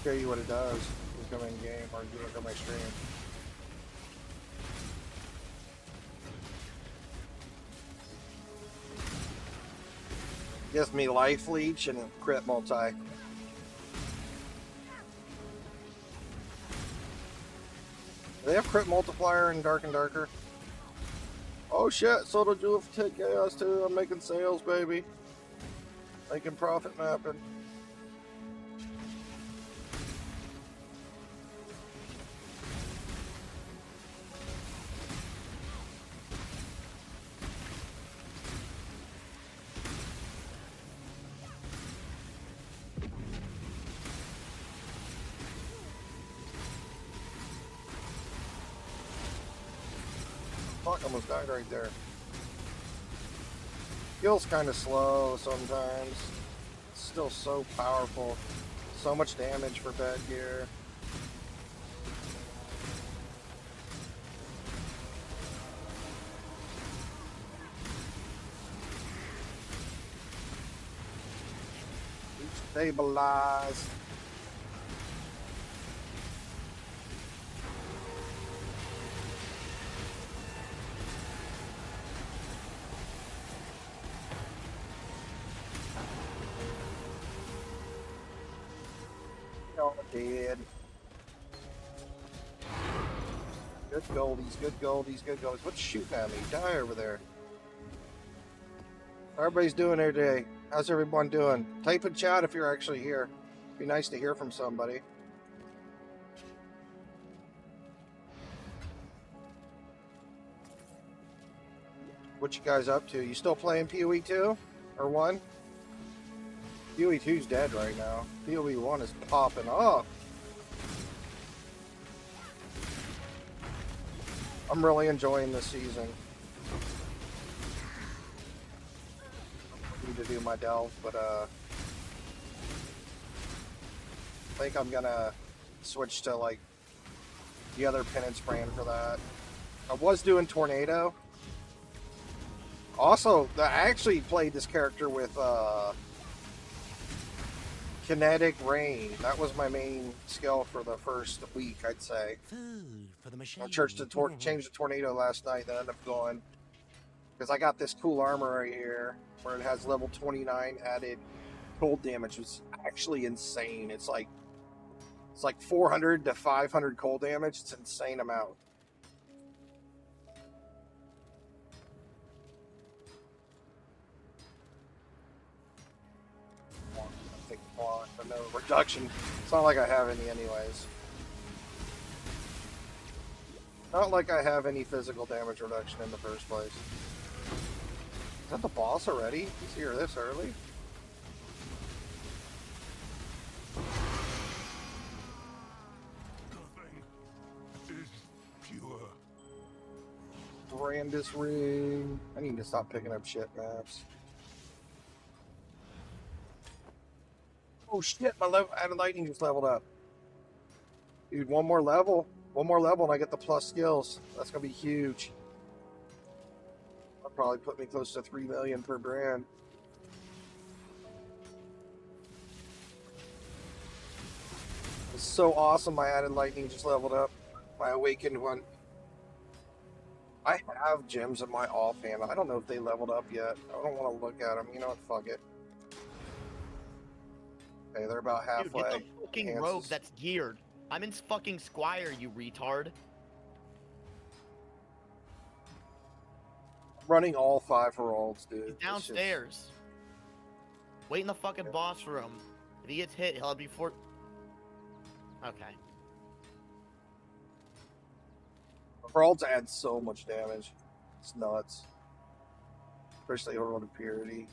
Show you what it does. Just come in game or do it on my stream. Gives me life leech and a crit multi. Do they have crit multiplier in Dark and Darker? Oh shit, Soda Jewel for 10 chaos too. I'm making sales, baby. Making profit mapping. Fuck, almost died right there. Feels kind of slow sometimes. It's still so powerful. So much damage for bad gear. Stabilized. Dead. Good goldies, good goldies, good goldies. What's shooting at me? Die over there. How everybody's doing there today? How's everyone doing? Type in chat if you're actually here. Be nice to hear from somebody. What you guys up to? You still playing PoE 2? Or 1? PoE 2's dead right now. PoE 1 is popping off. I'm really enjoying this season. I need to do my delve, but I think I'm gonna switch to like the other penance brand for that. I was doing Tornado. Also, I actually played this character with Kinetic Rain. That was my main skill for the first week, I'd say. Food for the machine. I changed the Tornado last night, then ended up going because I got this cool armor right here where it has level 29 added cold damage. It's actually insane. It's like 400 to 500 cold damage. It's an insane amount. But no reduction. It's not like I have any anyways. Not like I have any physical damage reduction in the first place. Is that the boss already? He's here this early? Nothing is pure. Brandis ring. I need to stop picking up shit maps. Oh shit, my added lightning just leveled up. Dude, one more level and I get the plus skills. That's gonna be huge. That'll probably put me close to 3 million per brand. It's so awesome my added lightning just leveled up. My awakened one. I have gems in my offhand. I don't know if they leveled up yet. I don't want to look at them. You know what? Fuck it. Okay, they're about halfway. Dude, get the fucking rogue that's geared. I'm in fucking Squire, you retard. Running all 5 heralds, dude. He's downstairs. Wait in the fucking boss room. If he gets hit, he'll be for. Okay. Heralds add so much damage. It's nuts. Especially Herald of Purity.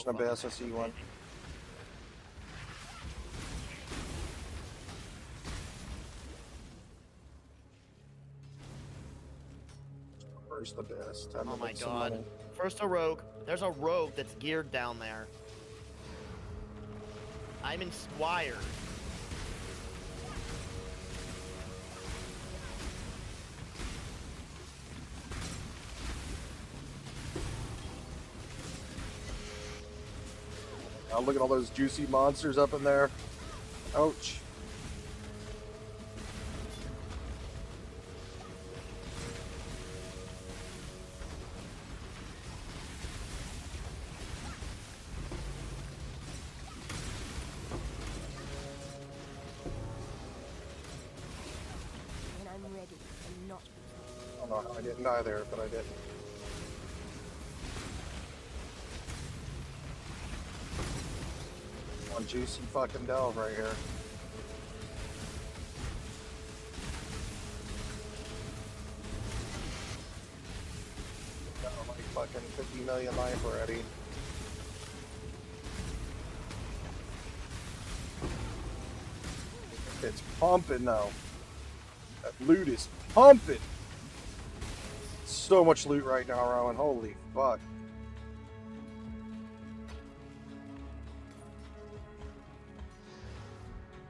Abyss, I see one. First abyss. Oh my god. First a rogue. There's a rogue that's geared down there. I'm in Squire. Oh, look at all those juicy monsters up in there. Ouch. When I'm ready and not I don't know how I didn't die there, but I did. One juicy fucking delve right here. Got like fucking 50 million life already. It's pumping though. That loot is pumping. So much loot right now, Rowan. Holy fuck.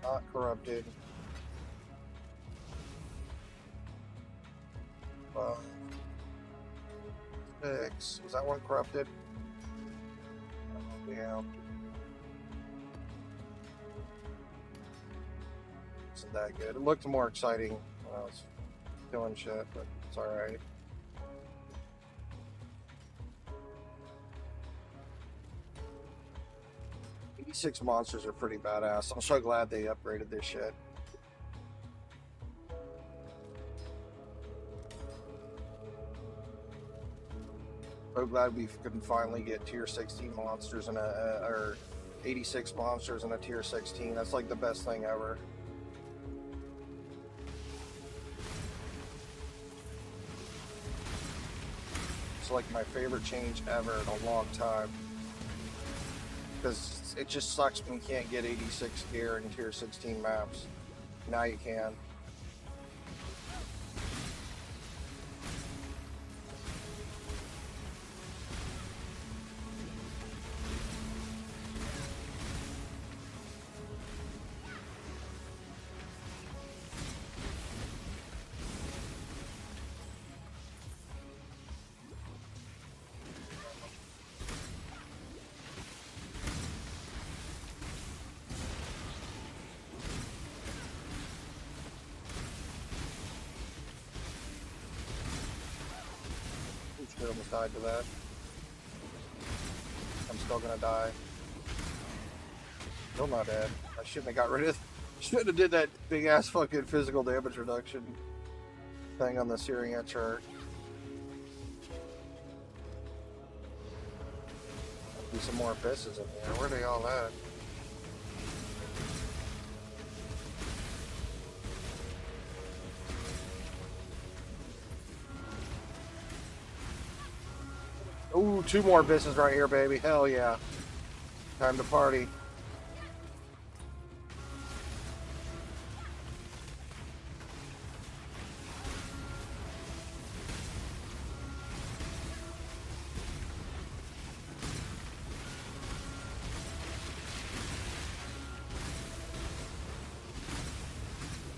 Not corrupted. 6. Was that one corrupted? Oh, yeah. Isn't that good? It looked more exciting when I was killing shit, but it's alright. Six monsters are pretty badass. I'm so glad they upgraded this shit. So glad we can finally get tier 16 monsters and or 86 monsters in a tier 16. That's like the best thing ever. It's like my favorite change ever in a long time. Because it just sucks when you can't get 86 gear in tier 16 maps. Now you can. I almost died to that. I'm still gonna die. Still not dead. I shouldn't have got rid of. Shouldn't have did that big ass fucking physical damage reduction thing on the Searing Edge chart. Do some more abysses in here. Where are they all at? Ooh, 2 more abysses right here, baby. Hell yeah. Time to party.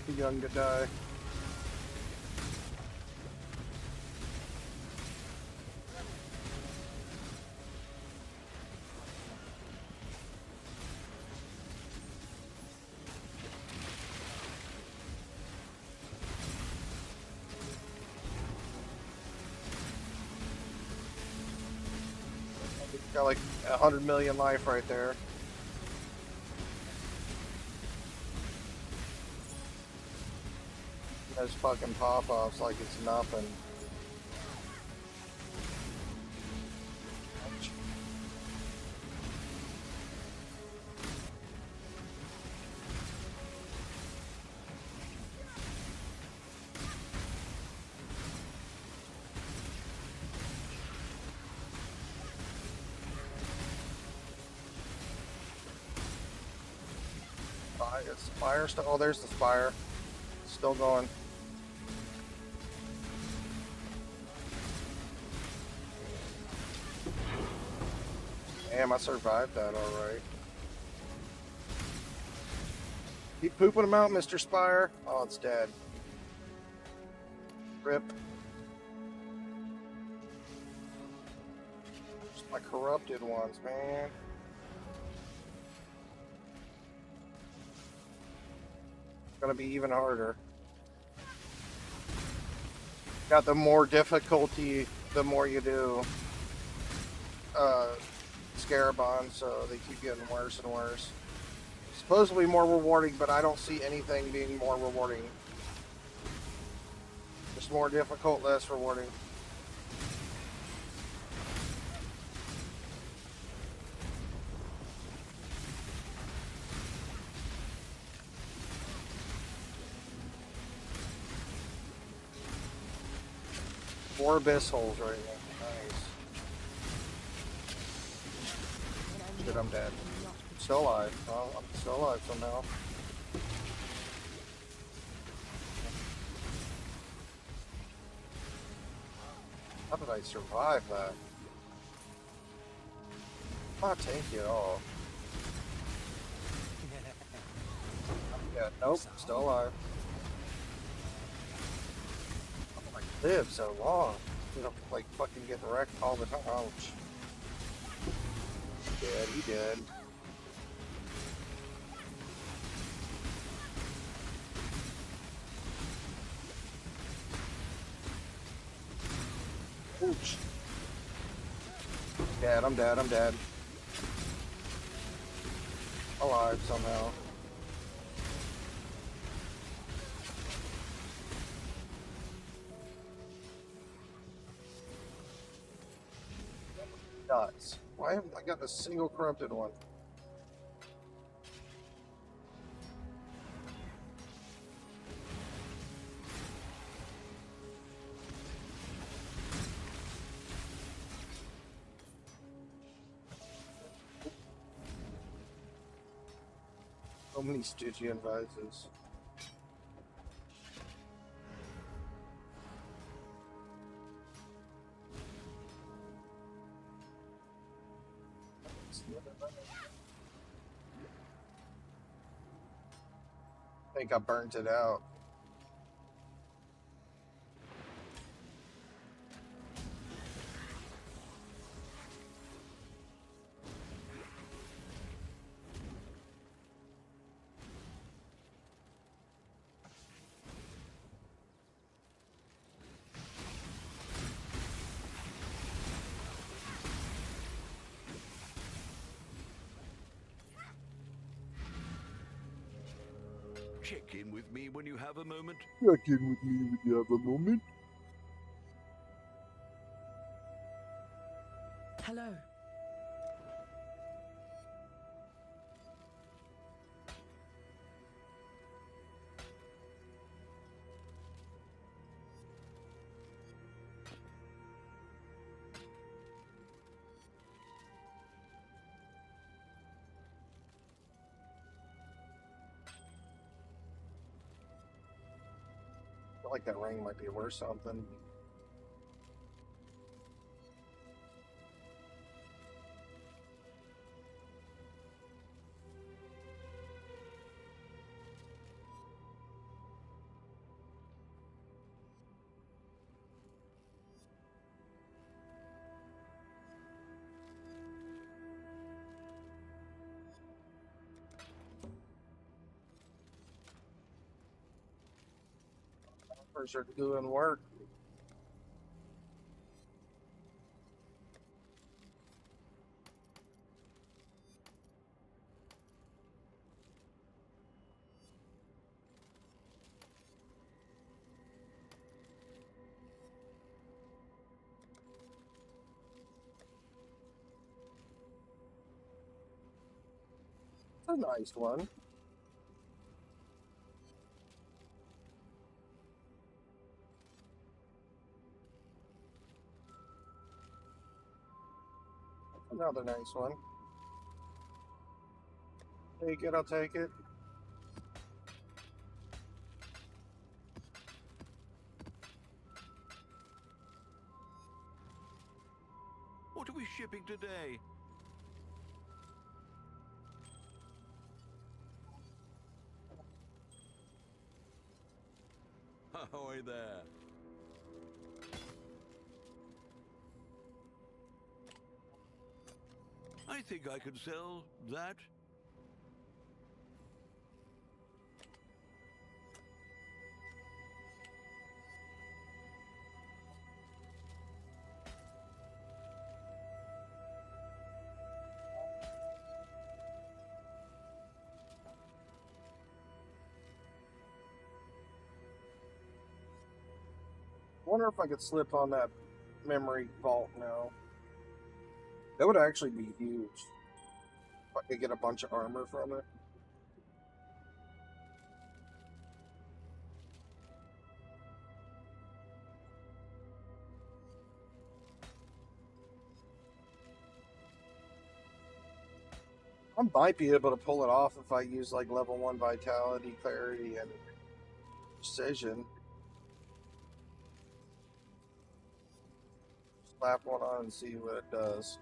Too young to die. Got like 100 million life right there. Those fucking pop-offs like it's nothing. Spire still. Oh, there's the spire. Still going. Damn, I survived that all right. Keep pooping them out, Mr. Spire. Oh, it's dead. Rip. Just my corrupted ones, man. It's gonna be even harder. Got the more difficulty, the more you do Scarabon, so they keep getting worse and worse. Supposedly more rewarding, but I don't see anything being more rewarding. Just more difficult, less rewarding. Four abyss holes right now. Nice. Shit, I'm dead. Still alive. Well, I'm still alive somehow. How did I survive that? I'm not tanky at all. Yeah, nope, still alive. How did I live so long? You know, like fucking getting wrecked all the time. Ouch. He did, he did. Ouch. Dead, I'm dead, I'm dead. Alive somehow. Nuts. Why haven't I got a single corrupted one? So many Stygian vises. I think I burnt it out. Check in with me when you have a moment. Check in with me when you have a moment. Hello. I feel like that ring might be worth something. Offers are doing work. It's a nice one. Another nice one. Take it, I'll take it. What are we shipping today? Ahoy there. I think I could sell that. I wonder if I could slip on that memory vault now. That would actually be huge. If I could get a bunch of armor from it. I might be able to pull it off if I use like level 1 vitality, clarity, and precision. Slap one on and see what it does.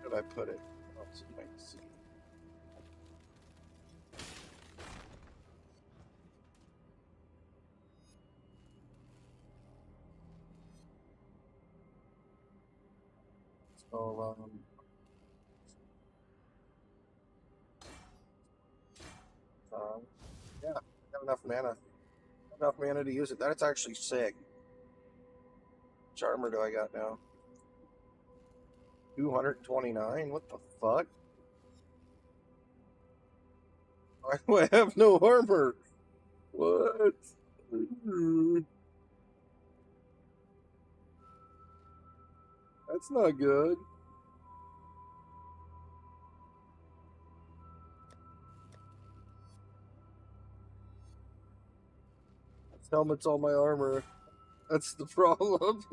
Where did I put it? Oh, so you can see. So, yeah, I have enough mana. Enough mana to use it. That's actually sick. Which armor do I got now? 229? What the fuck? Why do I have no armor? What? That's not good. This helmet's all my armor. That's the problem.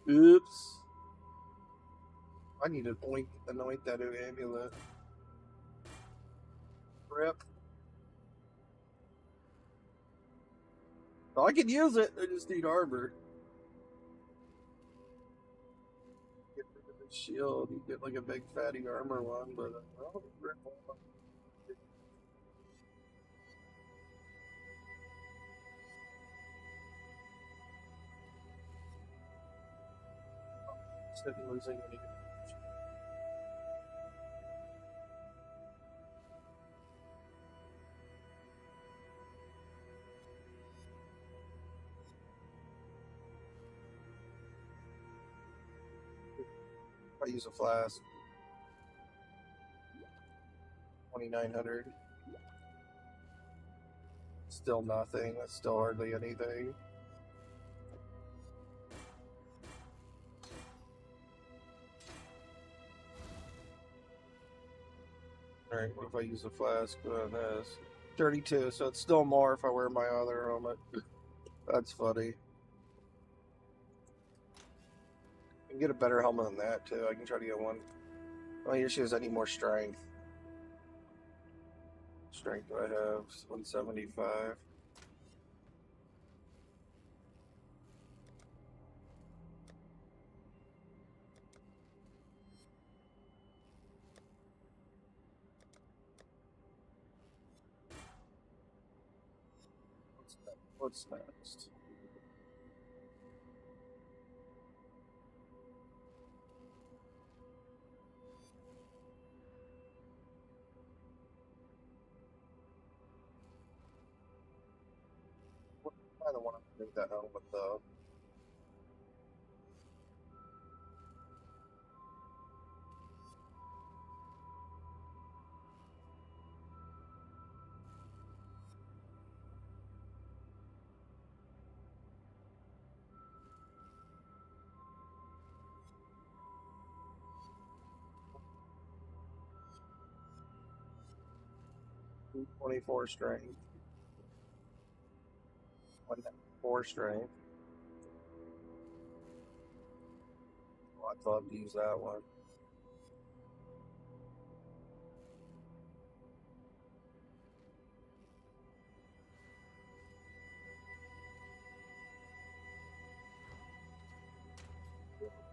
Oops. I need to anoint that amulet. Rip. Oh, I can use it. I just need armor. Get rid of the shield. You get like a big fatty armor one, but well, rip one. Instead of losing any. I use a flask. 2,900. Still nothing. That's still hardly anything. Alright, what if I use a flask on this? 32, so it's still more if I wear my other helmet. That's funny. I can get a better helmet than that too. I can try to get one. Oh, your shoes, I need more strength. Strength do I have? 175. What's next? I don't want to make that helmet though. $24 strength. 4 strength. Oh, I'd love to use that one.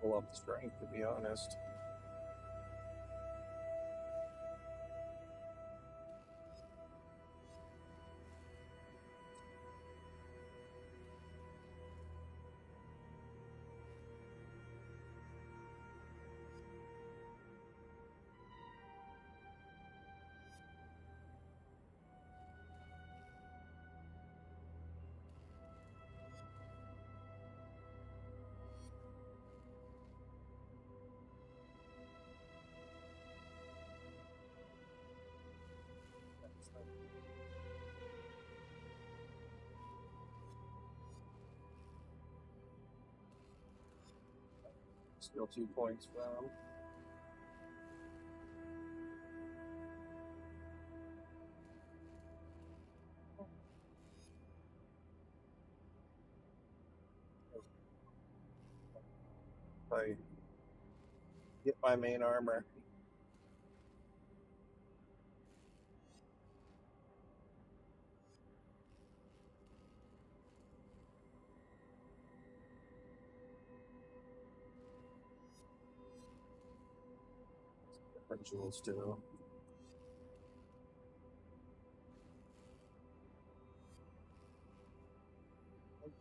Pull up the strength, to be honest. Still 2 points down. I get my main armor. Different jewels too.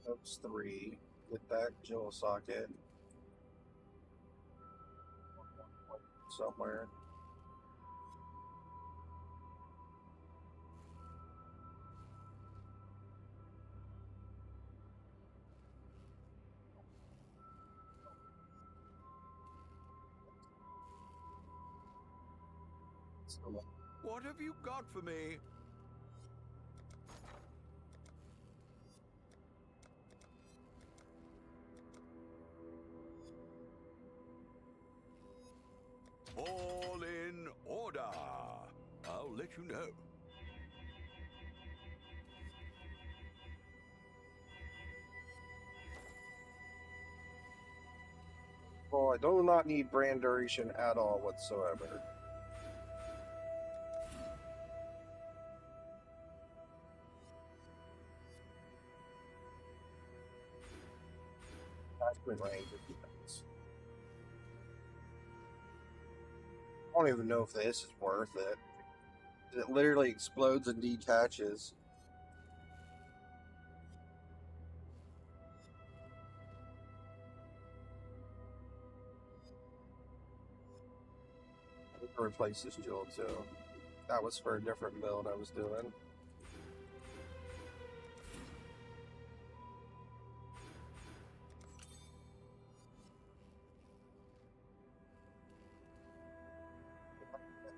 Those 3. Get that jewel socket somewhere. What have you got for me? All in order. I'll let you know. Well, I do not need brand duration at all whatsoever. Range of defense. I don't even know if this is worth it. It literally explodes and detaches. I need to replace this jewel too. That was for a different build I was doing.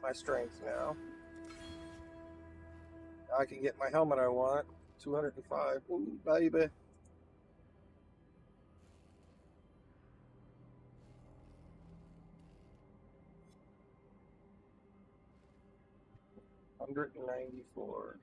My strength now. Now I can get my helmet I want. 205. Ooh, baby. $194.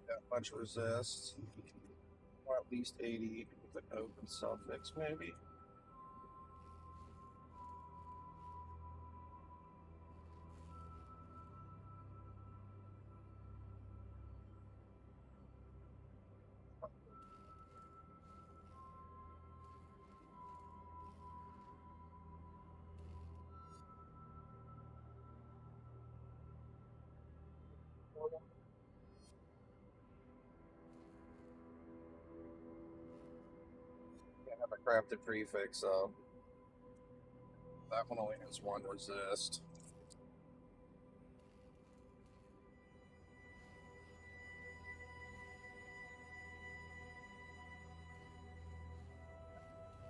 That much resist, or at least 80 with an open suffix, maybe. Can't have a crafted prefix, so that one only has 1 resist.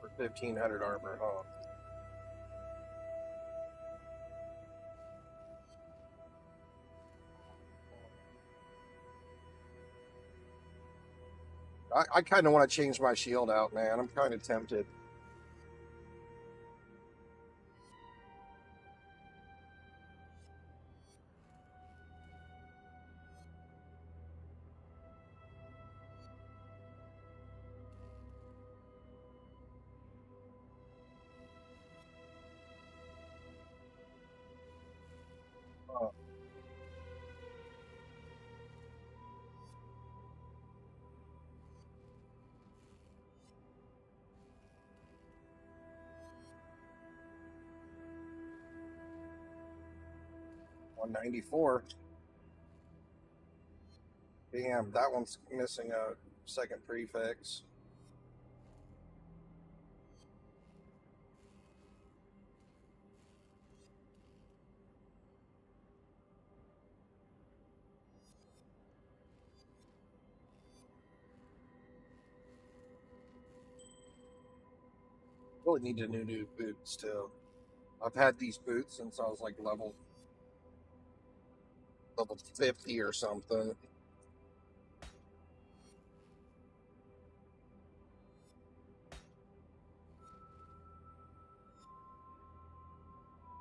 For 1500 armor, huh? I kind of want to change my shield out, man. I'm kind of tempted. Oh. $194. Damn, that one's missing a second prefix. Really need to new boots too. I've had these boots since I was like level 50 or something.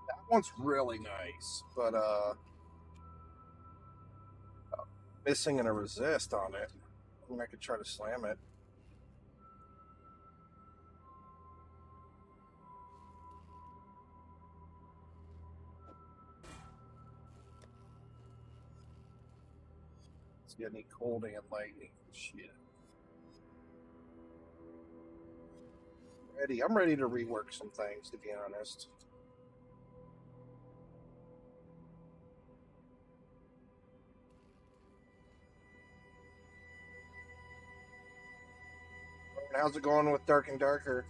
That one's really nice, but missing a resist on it. I mean, I could try to slam it. It's getting cold and lightning. Shit. I'm ready to rework some things, to be honest. How's it going with Dark and Darker?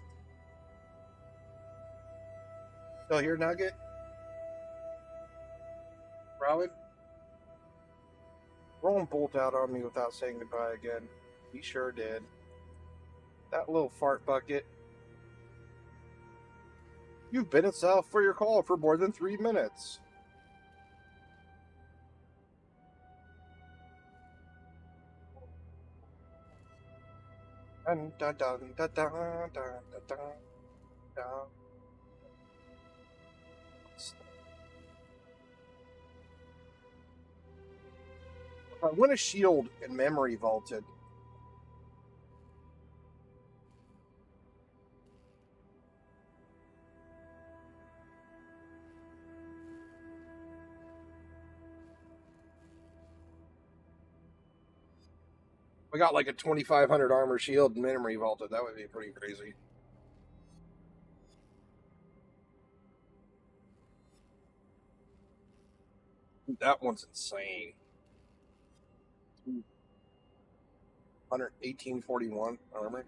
Still here, Nugget? Robin? Rolling bolt out on me without saying goodbye again. He sure did. That little fart bucket. You've been itself for your call for more than 3 minutes. Dun, dun, dun, dun, dun, dun, dun, dun. I win a shield and memory vaulted. I got like a 2,500 armor shield and memory vaulted. That would be pretty crazy. That one's insane. 1841 armor.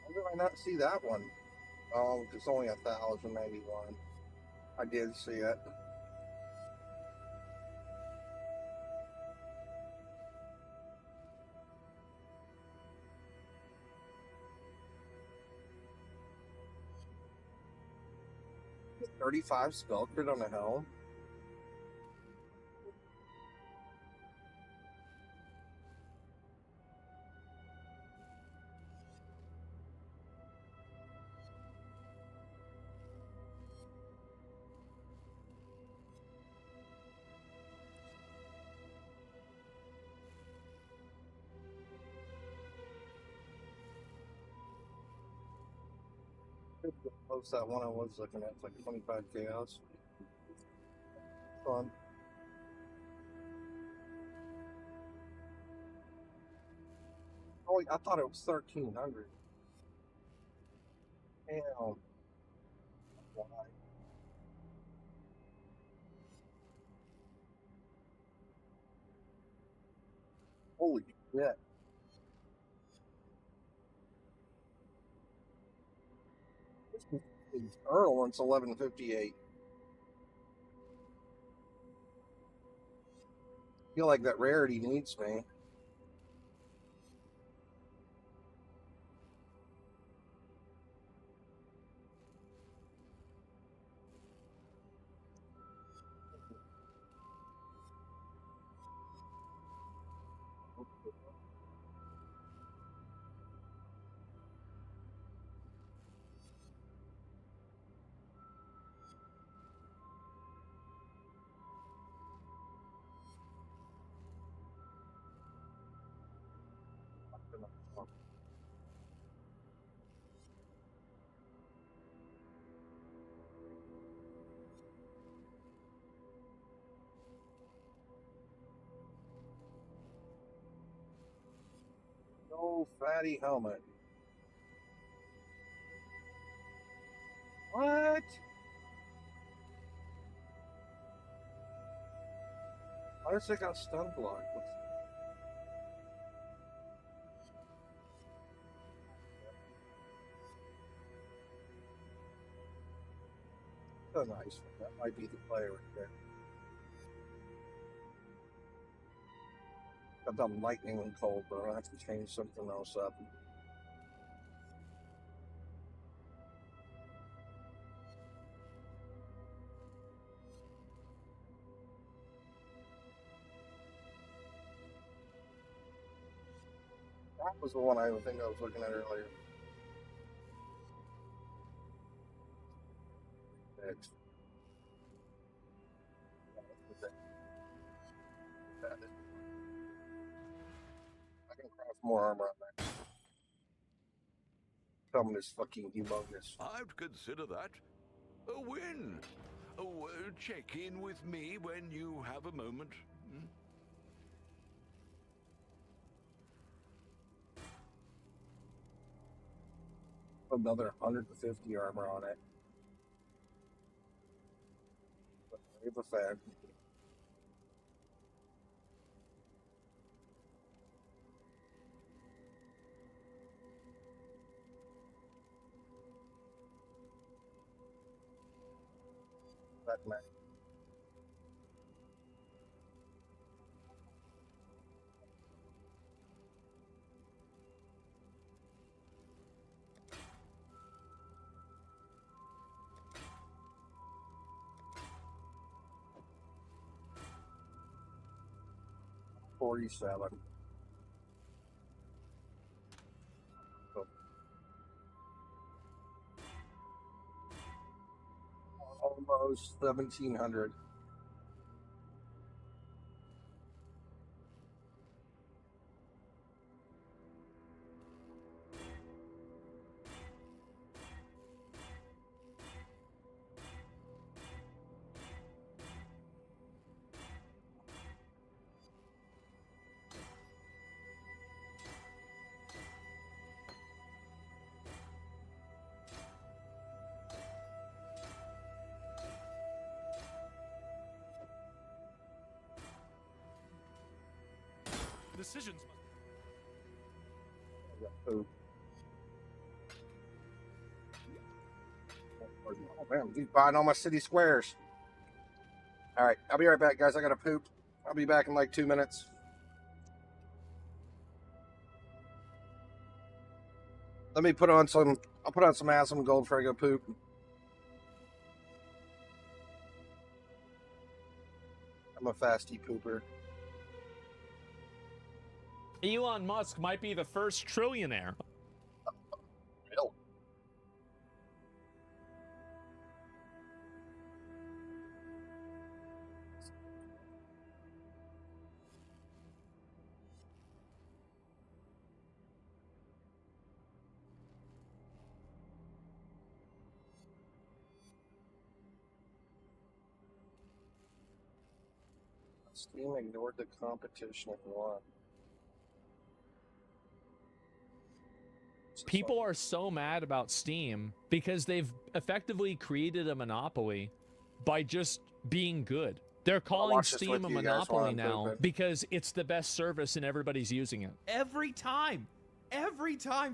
How did I not see that one? Oh, it's only 1,091. I did see it. $35 spell crit on the helm. Post that one I was looking at. It's like 25 chaos. Fun. Oh, I thought it was 1,300. Damn. Why? Holy shit. This is Earl, it's 1158. I feel like that rarity needs me. No fatty helmet. What? Why does it got stun block? So nice. That might be the player right there. I've done lightning and cold, but I'll have to change something else up. That was the one I think I was looking at earlier. Next. I can craft more armor on that. Something is fucking humongous. I'd consider that a win. Oh, check in with me when you have a moment. Another 150 armor on it. Wave effect. That man. $47. Almost 1,700. Decisions Oh man, he's buying all my city squares. All right, I'll be right back, guys. I gotta poop. I'll be back in like 2 minutes. Let me put on some. I'll put on some Asm gold before I go poop. I'm a fasty pooper. Elon Musk might be the first trillionaire. Really? Steam ignored the competition and won. People are so mad about Steam because they've effectively created a monopoly by just being good. They're calling Steam a monopoly now because it's the best service and everybody's using it. every time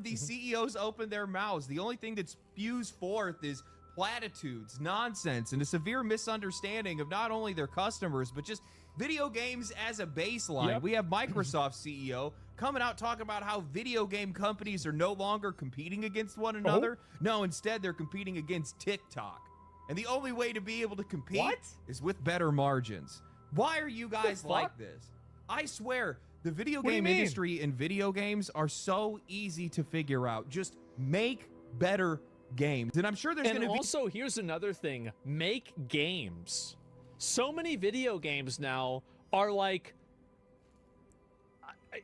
these CEOs open their mouths, the only thing that spews forth is platitudes, nonsense, and a severe misunderstanding of not only their customers, but just video games as a baseline. Yep. We have Microsoft CEO coming out talking about how video game companies are no longer competing against one another. No, instead they're competing against TikTok. And the only way to be able to compete is with better margins. Why are you guys like this? I swear, the video game industry and video games are so easy to figure out. Just make better games. And I'm sure there's going to be... also, here's another thing. Make games. So many video games now are like...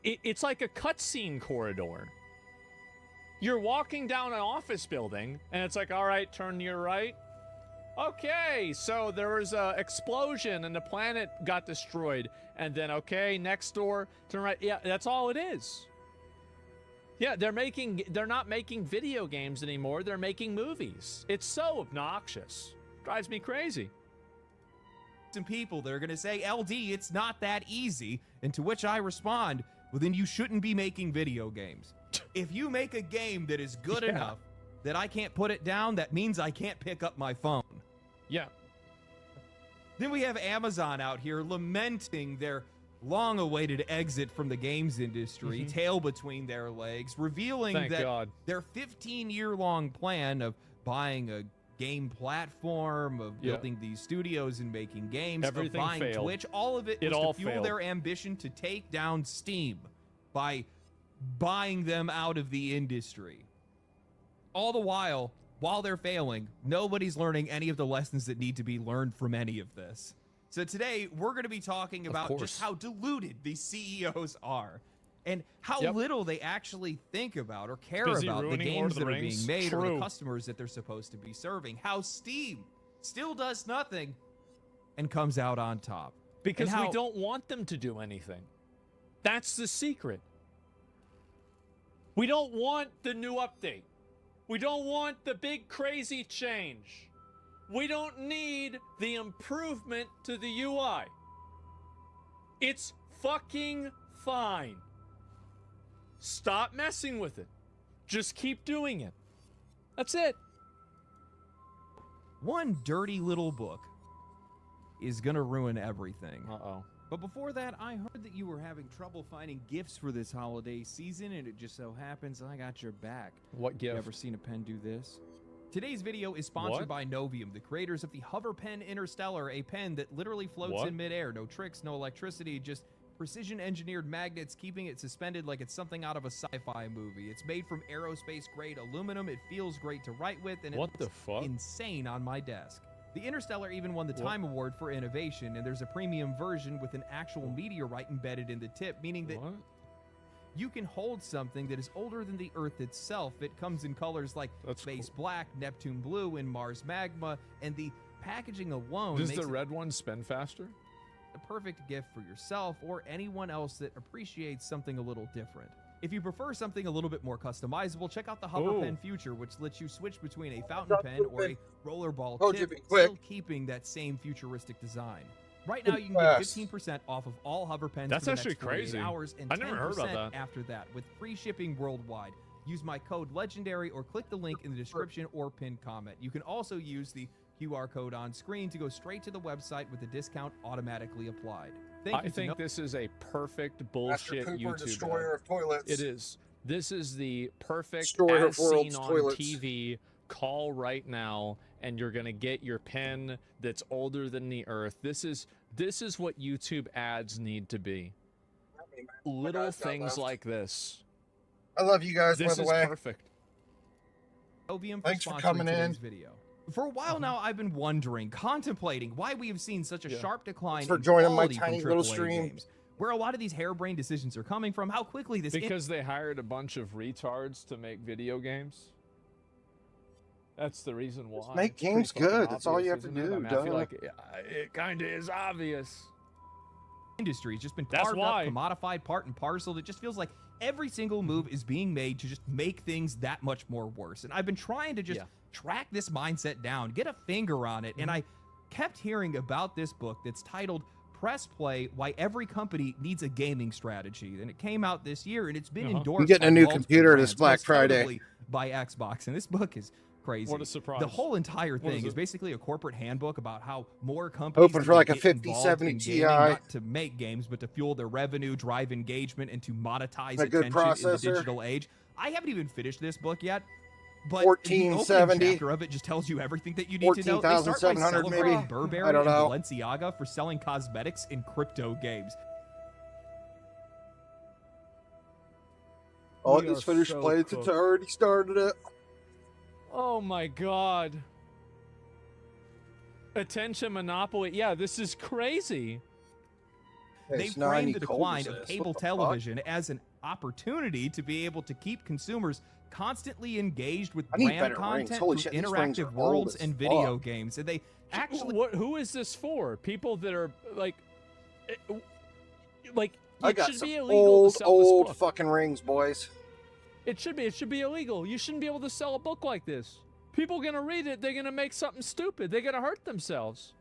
it's like a cutscene corridor. You're walking down an office building, and it's like, all right, turn to your right. Okay, so there was a explosion and the planet got destroyed, and then okay, next door, turn right. Yeah, that's all it is. Yeah, they're not making video games anymore. They're making movies. It's so obnoxious. Drives me crazy. Some people that are going to say, LD, it's not that easy. And to which I respond, well, then you shouldn't be making video games. If you make a game that is good enough that I can't put it down, that means I can't pick up my phone. Yeah. Then we have Amazon out here lamenting their long-awaited exit from the games industry, tail between their legs, revealing that their 15-year-long plan of buying a game platform, of building these studios and making games, of buying Twitch, all of it was to fuel their ambition to take down Steam by buying them out of the industry. All the while they're failing, nobody's learning any of the lessons that need to be learned from any of this. So today, we're going to be talking about just how deluded these CEOs are and how little they actually think about or care about the games that are being made or the customers that they're supposed to be serving. How Steam still does nothing and comes out on top. Because we don't want them to do anything. That's the secret. We don't want the new update. We don't want the big crazy change. We don't need the improvement to the UI. It's fucking fine. Stop messing with it. Just keep doing it. That's it. One dirty little book is gonna ruin everything. Uh-oh. But before that, I heard that you were having trouble finding gifts for this holiday season, and it just so happens I got your back. What gift? You ever seen a pen do this? Today's video is sponsored by Novium, the creators of the Hover Pen Interstellar, a pen that literally floats in midair. No tricks, no electricity, just precision-engineered magnets keeping it suspended like it's something out of a sci-fi movie. It's made from aerospace-grade aluminum. It feels great to write with, and it looks insane on my desk. The Interstellar even won the Time Award for innovation, and there's a premium version with an actual meteorite embedded in the tip, meaning that you can hold something that is older than the Earth itself. It comes in colors like space black, Neptune blue, and Mars magma, and the packaging alone Does makes the red one spin faster? A perfect gift for yourself or anyone else that appreciates something a little different. If you prefer something a little bit more customizable, check out the Hover Pen Future, which lets you switch between a fountain pen or a rollerball tip, still keeping that same futuristic design. Right now, you can get 15% off of all hover pens That's for the actually next 48 crazy. hours and I never heard about 10% that. after that with free shipping worldwide. Use my code LEGENDARY or click the link in the description or pinned comment. You can also use the QR code on screen to go straight to the website with the discount automatically applied. I think this is a perfect bullshit YouTube destroyer of toilets. It is. This is the perfect Destroyer as of world's seen on toilets. TV. Call right now, and you're gonna get your pen that's older than the Earth. This is what YouTube ads need to be. Little things like this. I love you guys, This by the is way. perfect. Thanks for coming in. Video. For a while now, I've been wondering, contemplating why we have seen such a sharp decline For in joining my quality tiny from little AAA stream. games. Where a lot of these harebrained decisions are coming from, how quickly this Because they hired a bunch of retards to make video games. That's the reason why. Just make It's pretty games fucking good. That's all you have obvious, to isn't it? do, I mean, I feel duh. like it kind of is obvious. Industry has just been That's carved why. up, commodified, part and parcel. It just feels like every single move is being made to just make things that much more worse. And I've been trying to just track this mindset down, get a finger on it, and I kept hearing about this book that's titled Press Play: Why Every Company Needs a Gaming Strategy. And it came out this year, and it's been endorsed I'm getting a by new multiple computer this brands, Black most Friday. notably by Xbox. And this book is crazy. What a surprise. The whole entire What thing is is it? basically a corporate handbook about how more companies Open need for to like a get 5070 involved in gaming, Ti. not to make games, but to fuel their revenue, drive engagement, and to monetize A good attention in the processor. digital age. I haven't even finished this book yet, but the 1470. opening chapter of it just tells you everything that you need to know. They start by 14,700 celebrating maybe? Burberry I don't and know. Balenciaga for selling cosmetics in crypto games. Oh, We just are finished so playing since I already started it. Oh my god. Attention monopoly. Yeah, this is crazy. They framed the decline of cable television as an opportunity to be able to keep consumers constantly engaged with brand content through interactive worlds and video games. And they actually... Who is this for? People that are like I got should some be illegal to sell this old book. fucking rings, boys. It should be illegal. You shouldn't be able to sell a book like this. People are gonna read it, they're gonna make something stupid. They're gonna hurt themselves.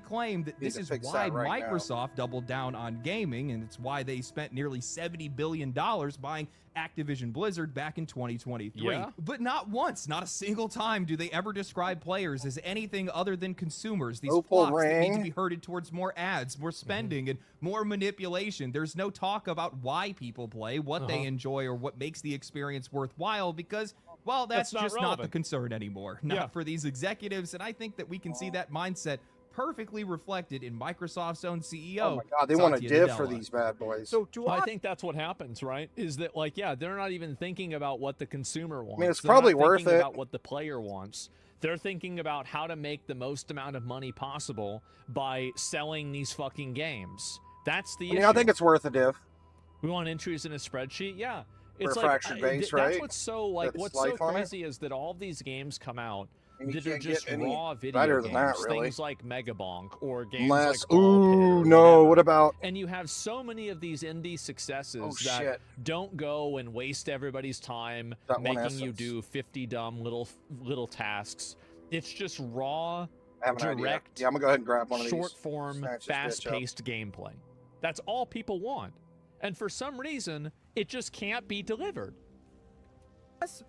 Claim that this is why Microsoft doubled down on gaming, and it's why they spent nearly $70 billion buying Activision Blizzard back in 2023. Yeah. But not once, not a single time do they ever describe players as anything other than consumers. These Opal flocks that need to ring. be herded towards more ads, more spending, and more manipulation. There's no talk about why people play, what they enjoy, or what makes the experience worthwhile, because, well, that's not just not the relevant. concern anymore. Not for these executives, and I think that we can see that mindset perfectly reflected in Microsoft's own CEO. Oh my God, they want a Satya div Nadella. for these bad boys. So I think that's what happens, right? Is that like, yeah, they're not even thinking about what the consumer wants. I mean, it's They're probably not worth thinking it. about what the player wants. They're thinking about how to make the most amount of money possible by selling these fucking games. That's the issue. I think it's worth a div. We want entries in a spreadsheet? Yeah. For It's a like fractured base, that's right? what's so like That's what's so life on it? crazy is that all these games come out And you that are can't just get any raw video better games, than that, really. things like Megabonk or games Unless, like Ball Pit ooh, or no, whatever. what about... And you have so many of these indie successes Oh, that shit. don't go and waste everybody's time That one making you essence. do 50 dumb little tasks. It's just raw, I have an idea. direct, Yeah, I'm gonna go ahead and grab one of these. short form, Snatch this bitch up. fast-paced gameplay. That's all people want. And for some reason, it just can't be delivered.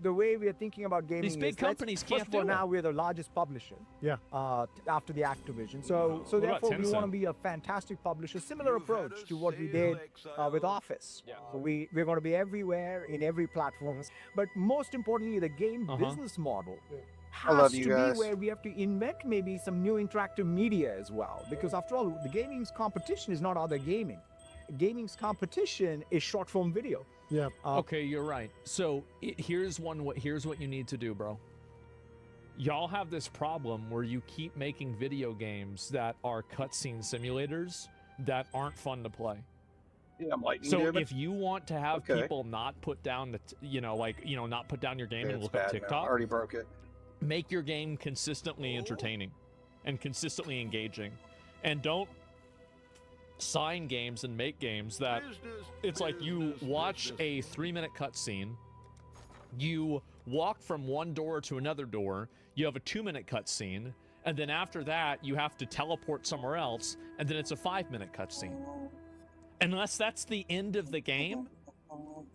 The way we are thinking about gaming These big is, companies first can't of all, do it. now we're the largest publisher. Yeah. After the Activision, so What about therefore we want to Tencent? be a fantastic publisher, similar approach to what we did with Office. So we're going to be everywhere in every platform. But most importantly, the game business model I love has you to guys. be where we have to invent maybe some new interactive media as well. Because after all, the gaming's competition is not other gaming. Gaming's competition is short form video. Yeah. Okay, you're right. So here's what you need to do, bro. Y'all have this problem where you keep making video games that are cutscene simulators that aren't fun to play. Yeah, I'm lightning So damage. if you want to have Okay. people not put down not put down your game and It's look bad at now. TikTok, I already broke it. make your game consistently entertaining and consistently engaging, and don't sign games and make games that it's like you watch a 3-minute cutscene, you walk from one door to another door, you have a 2-minute cutscene, and then after that you have to teleport somewhere else, and then it's a 5-minute cutscene. Unless that's the end of the game,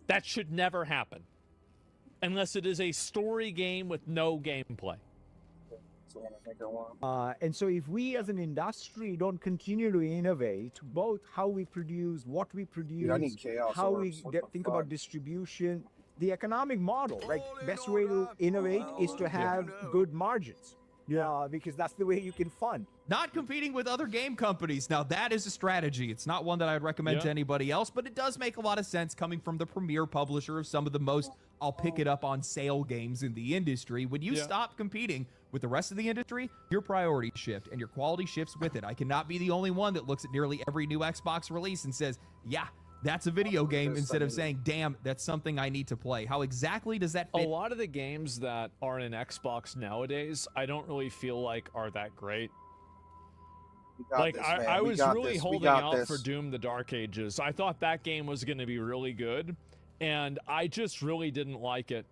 that should never happen. Unless it is a story game with no gameplay. That's the one I think I want. And so if we as an industry don't continue to innovate, both how we produce, what we produce, Dude, I need chaos how we orbs. What the think fuck? about distribution, the economic model, right? Best way to innovate is to have good margins. Yeah, because that's the way you can fund. Not competing with other game companies. Now, that is a strategy. It's not one that I would recommend to anybody else, but it does make a lot of sense coming from the premier publisher of some of the most I'll pick it up on sale games in the industry. When you stop competing with the rest of the industry, your priorities shift and your quality shifts with it. I cannot be the only one that looks at nearly every new Xbox release and says, yeah, that's a video game, instead of saying, damn, that's something I need to play. How exactly does that fit? A lot of the games that are in Xbox nowadays, I don't really feel like are that great. Like, this, man. I We was got really this. We holding got out this. for Doom the Dark Ages. I thought that game was going to be really good, and I just really didn't like it.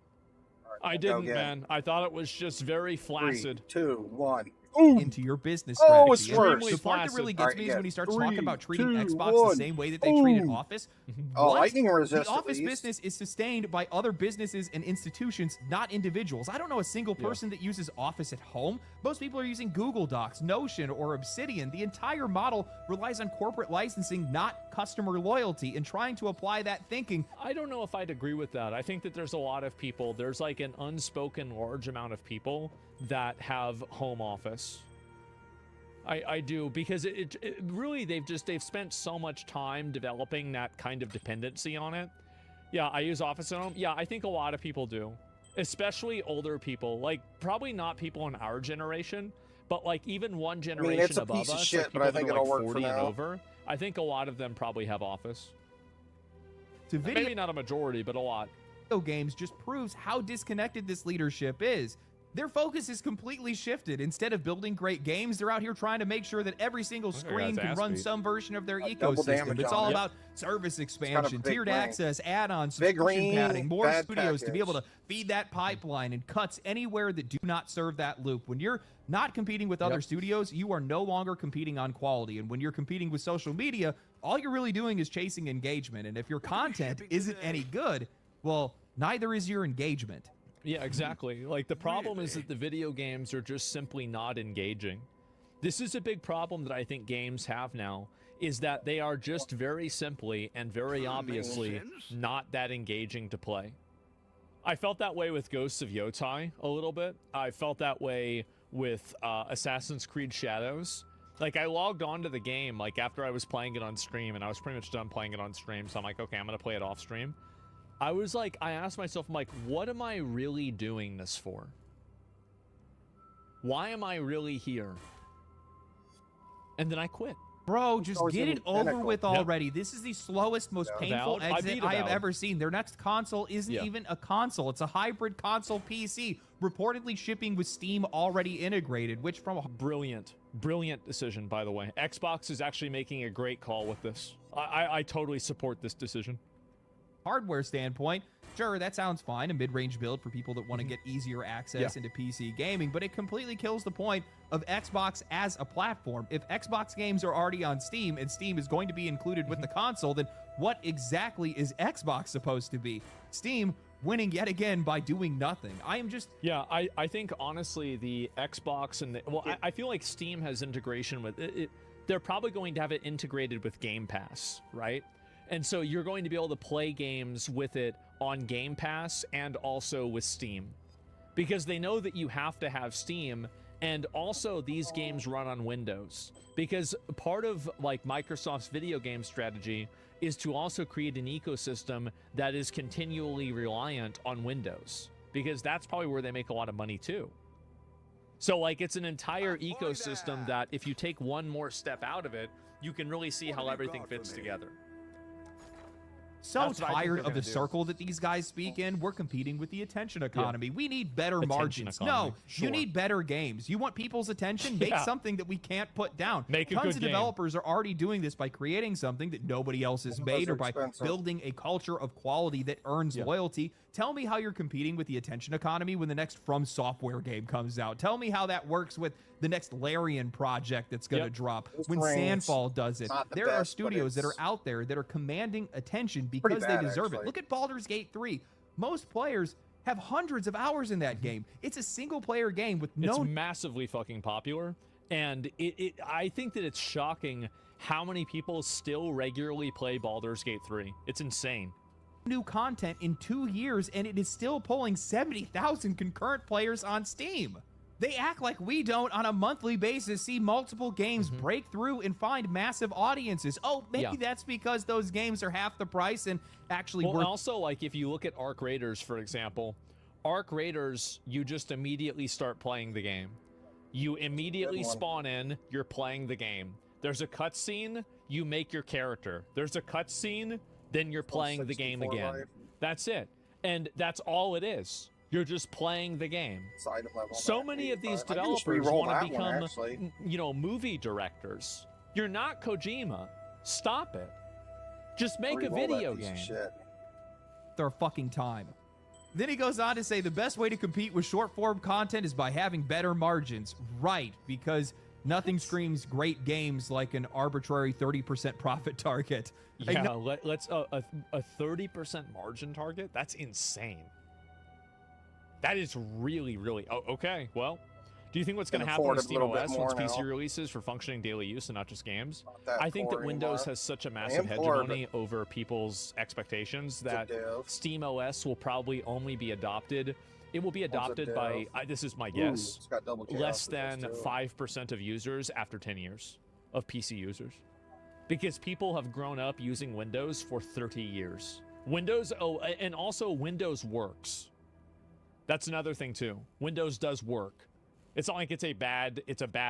I didn't, again. man. I thought it was just very flaccid. 3, 2, 1. Into your business strategy. Oh, it's worse. The part that really gets me is when he starts talking about treating 3, Xbox 2, the same way that they treated Office. Oh, What? lightning resist. The Office business is sustained by other businesses and institutions, not individuals. I don't know a single person that uses Office at home. Most people are using Google Docs, Notion, or Obsidian. The entire model relies on corporate licensing, not customer loyalty, and trying to apply that thinking. I don't know if I'd agree with that. I think that there's a lot of people, there's like an unspoken large amount of people that have home office. I do, because it really, they've spent so much time developing that kind of dependency on it. Yeah, I use Office at home. Yeah, I think a lot of people do, especially older people. Like, probably not people in our generation, but like even one generation it's a above piece of us, shit, like but I people think that are it'll like work for 40 and now. over. I think a lot of them probably have Office. To video Maybe not a majority, but a lot. Games just proves how disconnected this leadership is. Their focus is completely shifted. Instead of building great games, they're out here trying to make sure that every single screen can run some version of their ecosystem. It's all about service expansion, tiered access, add-ons, subscription padding, more studios to be able to feed that pipeline, and cuts anywhere that do not serve that loop. When you're not competing with other studios, you are no longer competing on quality. And when you're competing with social media, all you're really doing is chasing engagement. And if your content isn't any good, well, neither is your engagement. Yeah, exactly. Like, the problem is that the video games are just simply not engaging. This is a big problem that I think games have now, is that they are just very simply and very obviously not that engaging to play. I felt that way with Ghosts of Yotai a little bit. I felt that way with Assassin's Creed Shadows. Like, I logged on to the game, like, after I was playing it on stream, and I was pretty much done playing it on stream, so I'm like, okay, I'm gonna play it off stream. I was like, I asked myself, I'm like, what am I really doing this for? Why am I really here? And then I quit. Bro, just get it over with already. This is the slowest, most painful exit I have ever seen. Their next console isn't even a console. It's a hybrid console PC, reportedly shipping with Steam already integrated, which from a brilliant decision, by the way. Xbox is actually making a great call with this. I totally support this decision. Hardware standpoint, sure, that sounds fine, a mid-range build for people that want to get easier access into PC gaming, but it completely kills the point of Xbox as a platform. If Xbox games are already on Steam and Steam is going to be included with the console, then what exactly is Xbox supposed to be? Steam winning yet again by doing nothing. I am just... Yeah, I think, honestly, the Xbox and the... Well, I feel like Steam has integration with... They're probably going to have it integrated with Game Pass, right? And so you're going to be able to play games with it on Game Pass and also with Steam. Because they know that you have to have Steam, and also these games run on Windows. Because part of, like, Microsoft's video game strategy is to also create an ecosystem that is continually reliant on Windows. Because that's probably where they make a lot of money too. So, like, it's an entire ecosystem that if you take one more step out of it, you can really see how everything fits together. So tired of the circle that these guys speak in. We're competing with the attention economy. We need better margins. No, you need better games. You want people's attention? Make something that we can't put down. Tons of developers are already doing this by creating something that nobody else has made, or by building a culture of quality that earns loyalty. Tell me how you're competing with the attention economy when the next From Software game comes out. Tell me how that works with the next Larian project that's going to drop. When Sandfall does it. There are studios that are out there that are commanding attention because they deserve it. Look at Baldur's Gate 3. Most players have hundreds of hours in that game. It's a single-player game with no... It's massively fucking popular, and I think that it's shocking how many people still regularly play Baldur's Gate 3. It's insane. New content in 2 years, and it is still pulling 70,000 concurrent players on Steam. They act like we don't on a monthly basis see multiple games break through and find massive audiences. Oh, maybe that's because those games are half the price and actually worth... Also, like, if you look at Arc Raiders, for example, Arc Raiders, you just immediately start playing the game. You immediately spawn in, you're playing the game. There's a cutscene, you make your character. There's a cutscene, then you're playing the game again. That's it. And that's all it is. You're just playing the game. So many of these developers want to become, you know, movie directors. You're not Kojima. Stop it. Just make a video game. Their fucking time. Then he goes on to say the best way to compete with short-form content is by having better margins. Right, because nothing screams great games like an arbitrary 30% profit target. Yeah, let's a 30% margin target? That's insane. That is really, really... Oh, okay, well, do you think what's going to happen with SteamOS once PC releases for functioning daily use and not just games? I think that Windows has such a massive hegemony over people's expectations that SteamOS will probably only be adopted... It will be adopted by, this is my guess, less than 5% of users after 10 years of PC users. Because people have grown up using Windows for 30 years. Windows, and also Windows works. That's another thing too. Windows does work. It's not like it's a bad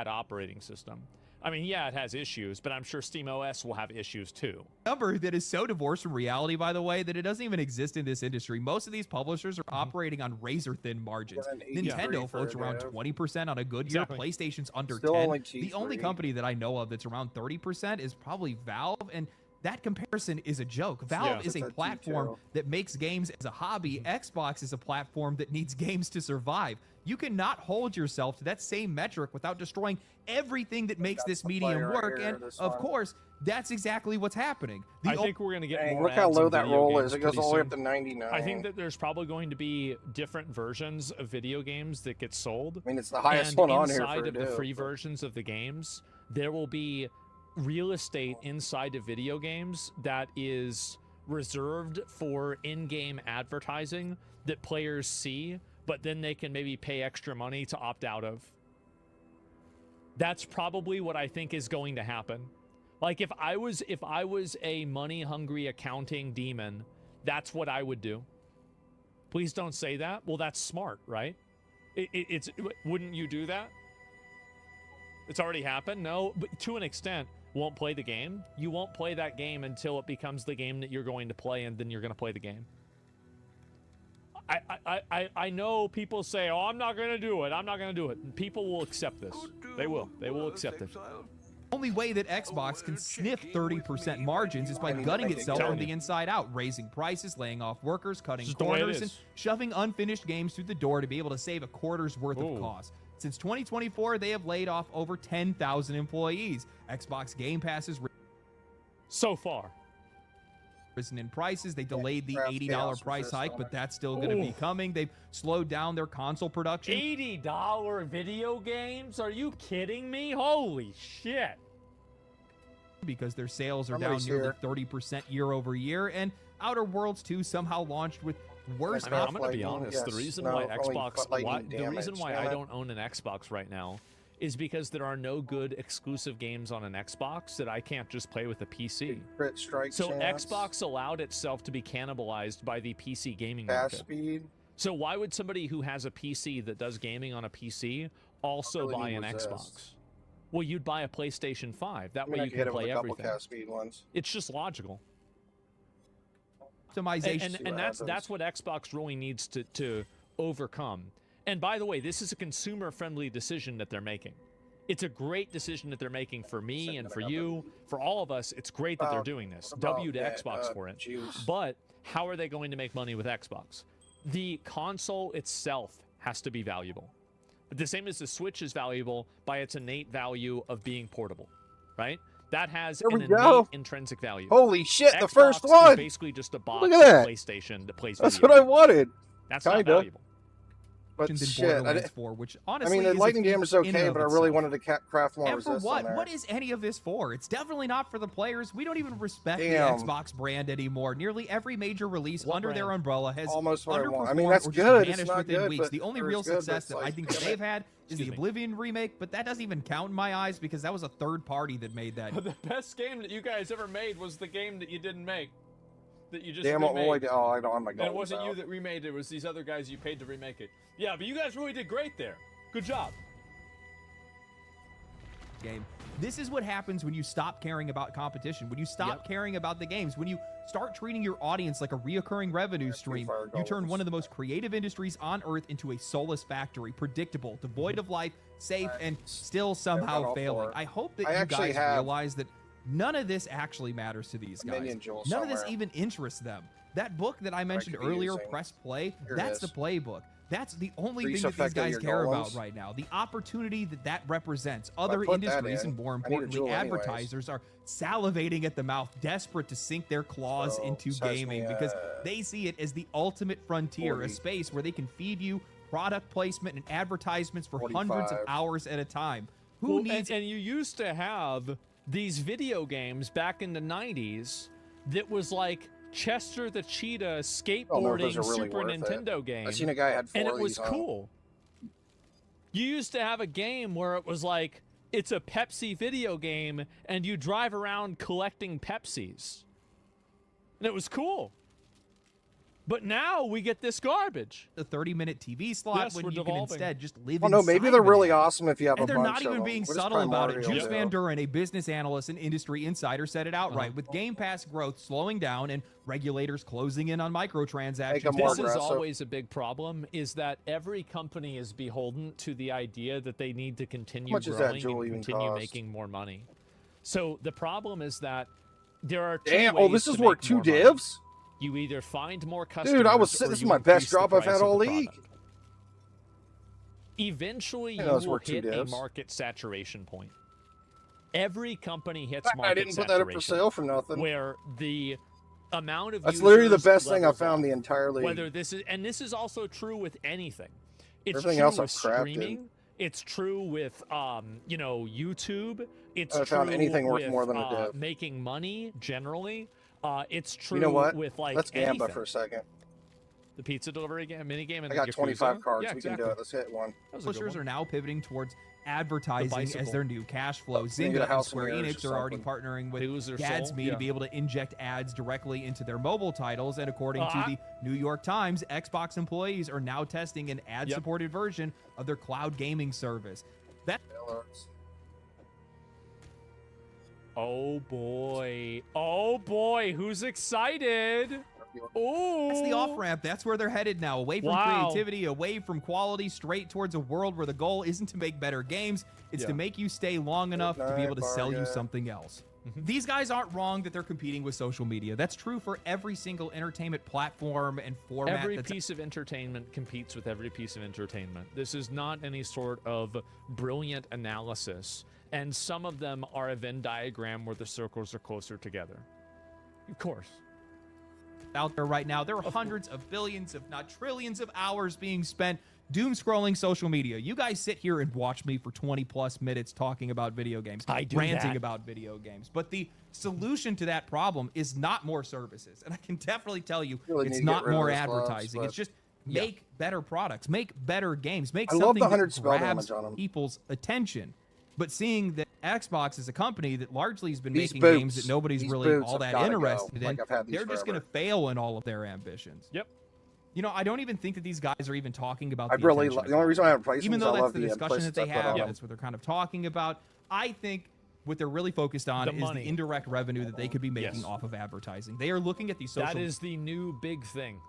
operating system. I mean, yeah, it has issues, but I'm sure SteamOS will have issues too. Number that is so divorced from reality, by the way, that it doesn't even exist in this industry. Most of these publishers are operating on razor-thin margins. Nintendo floats around 20% on a good year. PlayStation's under 10. The only company that I know of that's around 30% is probably Valve, and that comparison is a joke. Valve is a platform that makes games as a hobby. Xbox is a platform that needs games to survive. You cannot hold yourself to that same metric without destroying everything that makes this medium work. And of course, that's exactly what's happening. I think we're going to get more look how ads low in that video roll games is. It goes pretty all the way soon. up to 99. I think that there's probably going to be different versions of video games that get sold. I mean, it's the highest and one on here inside for of the free versions of the games, there will be real estate inside of video games that is reserved for in-game advertising that players see, but then they can maybe pay extra money to opt out of. That's probably what I think is going to happen. Like if I was a money-hungry accounting demon, that's what I would do. Please don't say that. Well, that's smart, right? Wouldn't you do that? It's already happened. No, but to an extent. Won't play the game. You won't play that game until it becomes the game that you're going to play, and then you're going to play the game. I know people say, oh, I'm not going to do it. I'm not going to do it. People will accept this. They will. They will accept it. Only way that Xbox can sniff 30% margins is by gutting itself from the inside out, raising prices, laying off workers, cutting corners, and shoving unfinished games through the door to be able to save a quarter's worth of cost. Since 2024, they have laid off over 10,000 employees. Xbox Game Pass is so far risen in prices. They delayed the $80 price hike, but that's still going to be coming. They've slowed down their console production. $80 video games? Are you kidding me? Holy shit. Because their sales are down nearly 30% year over year, and Outer Worlds 2 somehow launched with worse. I mean, I'm going to be honest. The reason why I don't own an Xbox right now is because there are no good exclusive games on an Xbox that I can't just play with a PC. So Xbox allowed itself to be cannibalized by the PC gaming market. So why would somebody who has a PC that does gaming on a PC also buy an Xbox? Well, you'd buy a PlayStation 5. That way you can play everything. It's just logical. Optimization. And that's what Xbox really needs to overcome. And by the way, this is a consumer-friendly decision that they're making. It's a great decision that they're making for me and for you, for all of us. It's great that they're doing this. W to Xbox for it. But how are they going to make money with Xbox? The console itself has to be valuable. The same as the Switch is valuable by its innate value of being portable, right? That has an innate intrinsic value. Holy shit, Xbox the first one! Is basically just a box Look at that. PlayStation that plays That's video what I games. wanted. That's not valuable. But in shit, Borderlands 4, which honestly, I mean, the is lightning a feat damage is in okay, and but I of really itself. wanted to craft more And for resist what? on there. What is any of this for? It's definitely not for the players. We don't even respect Damn. the Xbox brand anymore. Nearly every major release under their umbrella has Almost what I want. I underperformed mean, that's or just good. It's vanished not within good, weeks. but The only or real it's good, but success it's that I like- think that they've had is the Oblivion remake, but that doesn't even count in my eyes because that was a third party that made that. The best game that you guys ever made was the game that you didn't make. That you just Damn, remade. I don't have my And it goals wasn't you out. that remade it. It was these other guys you paid to remake it. Yeah, but you guys really did great there. Good job. Game. This is what happens when you stop caring about competition, when you stop caring about the games, when you start treating your audience like a reoccurring revenue stream. You turn one of the most creative industries on earth into a soulless factory, predictable, devoid of life, safe, and still somehow failing. I hope that you guys realize that none of this actually matters to these guys. None of this even interests them. That book that I mentioned earlier, Press Play, that's the playbook. That's the only thing that these guys care about right now. The opportunity that represents. Other industries, and more importantly, advertisers are salivating at the mouth, desperate to sink their claws into gaming because they see it as the ultimate frontier, a space where they can feed you product placement and advertisements for hundreds of hours at a time. Who needs... And you used to have these video games back in the 90s that was like Chester the Cheetah skateboarding Super Nintendo game. I seen a guy had 4 and it of was these cool. You used to have a game where it was like it's a Pepsi video game and you drive around collecting Pepsis. And it was cool. But now we get this garbage. The 30-minute TV slot when you can instead just live Well, no, maybe they're really awesome if you have and a they're bunch not even of being them. What does subtle about it. Primordial Juice do? Van Duren, a business analyst and industry insider, said it outright. With Game Pass growth slowing down and regulators closing in on microtransactions. This is always a big problem, is that every company is beholden to the idea that they need to continue much does that growing jewel and even continue cost? making more money. So the problem is that there are two Damn! ways Oh, this to is make worth 2 more money. divs. You either find more customers. Dude, I was or this is you my best increase the drop I've price had of all the league. product. Eventually, Yeah, you those will were 2 hit a divs. market saturation point. Every company hits I market didn't put that up for saturation sale for nothing. where the amount of That's literally the users best thing I levels found off. the entire league. Whether this is, and this is also true with anything. It's Everything true else with I've crafted. streaming. It's true with you know, YouTube. It's I found true anything worth with more than a div. making money generally. It's true You know what? with like Let's gamba anything. for a second. The pizza delivery game, mini game, and I got the 25 Yakuza? cards. Yeah, We exactly. can do it. Let's hit one. That was a good Publishers one. are now pivoting towards advertising as bicycle. their new cash flow. Can you get a Zynga and House of Square Mirrors Enix or are already something? partnering with Who's their Gadsby soul? to Yeah. be able to inject ads directly into their mobile titles. And according to Uh-huh. the New York Times, Xbox employees are now testing an ad-supported version of their cloud gaming service. That Oh boy. Oh boy, who's excited? Ooh. That's the off-ramp. That's where they're headed now. Away from Wow. creativity, away from quality, straight towards a world where the goal isn't to make better games. It's to make you stay long enough to be able to sell you something else. These guys aren't wrong that they're competing with social media. That's true for every single entertainment platform and format. Every that's piece of entertainment competes with every piece of entertainment. This is not any sort of brilliant analysis. And some of them are a Venn diagram where the circles are closer together. Of course. out there right now. There are hundreds of billions, if not trillions of hours being spent doom scrolling social media. You guys sit here and watch me for 20 plus minutes talking about video games, ranting that. about video games. But the solution to that problem is not more services. And I can definitely tell you, Really need it's to not get rid of more those gloves, advertising. but- It's just make better products, make better games, make I love something the 100 that spell grabs damage on 'em. people's attention. But seeing that Xbox is a company that largely has been These making boots, games that nobody's these really boots all have that gotta go. interested Like, in, I've had these they're just going to forever. fail in all of their ambitions. Yep. You know, I don't even think that these guys are even talking about I the really attention the only reason I haven't played even them is though I that's love the the discussion that implicit they stuff put have, on them. that's what they're kind of talking about. I think what they're really focused on The is money. the indirect revenue that they could be making Yes. off of advertising. They are looking at these social. That is the new big thing.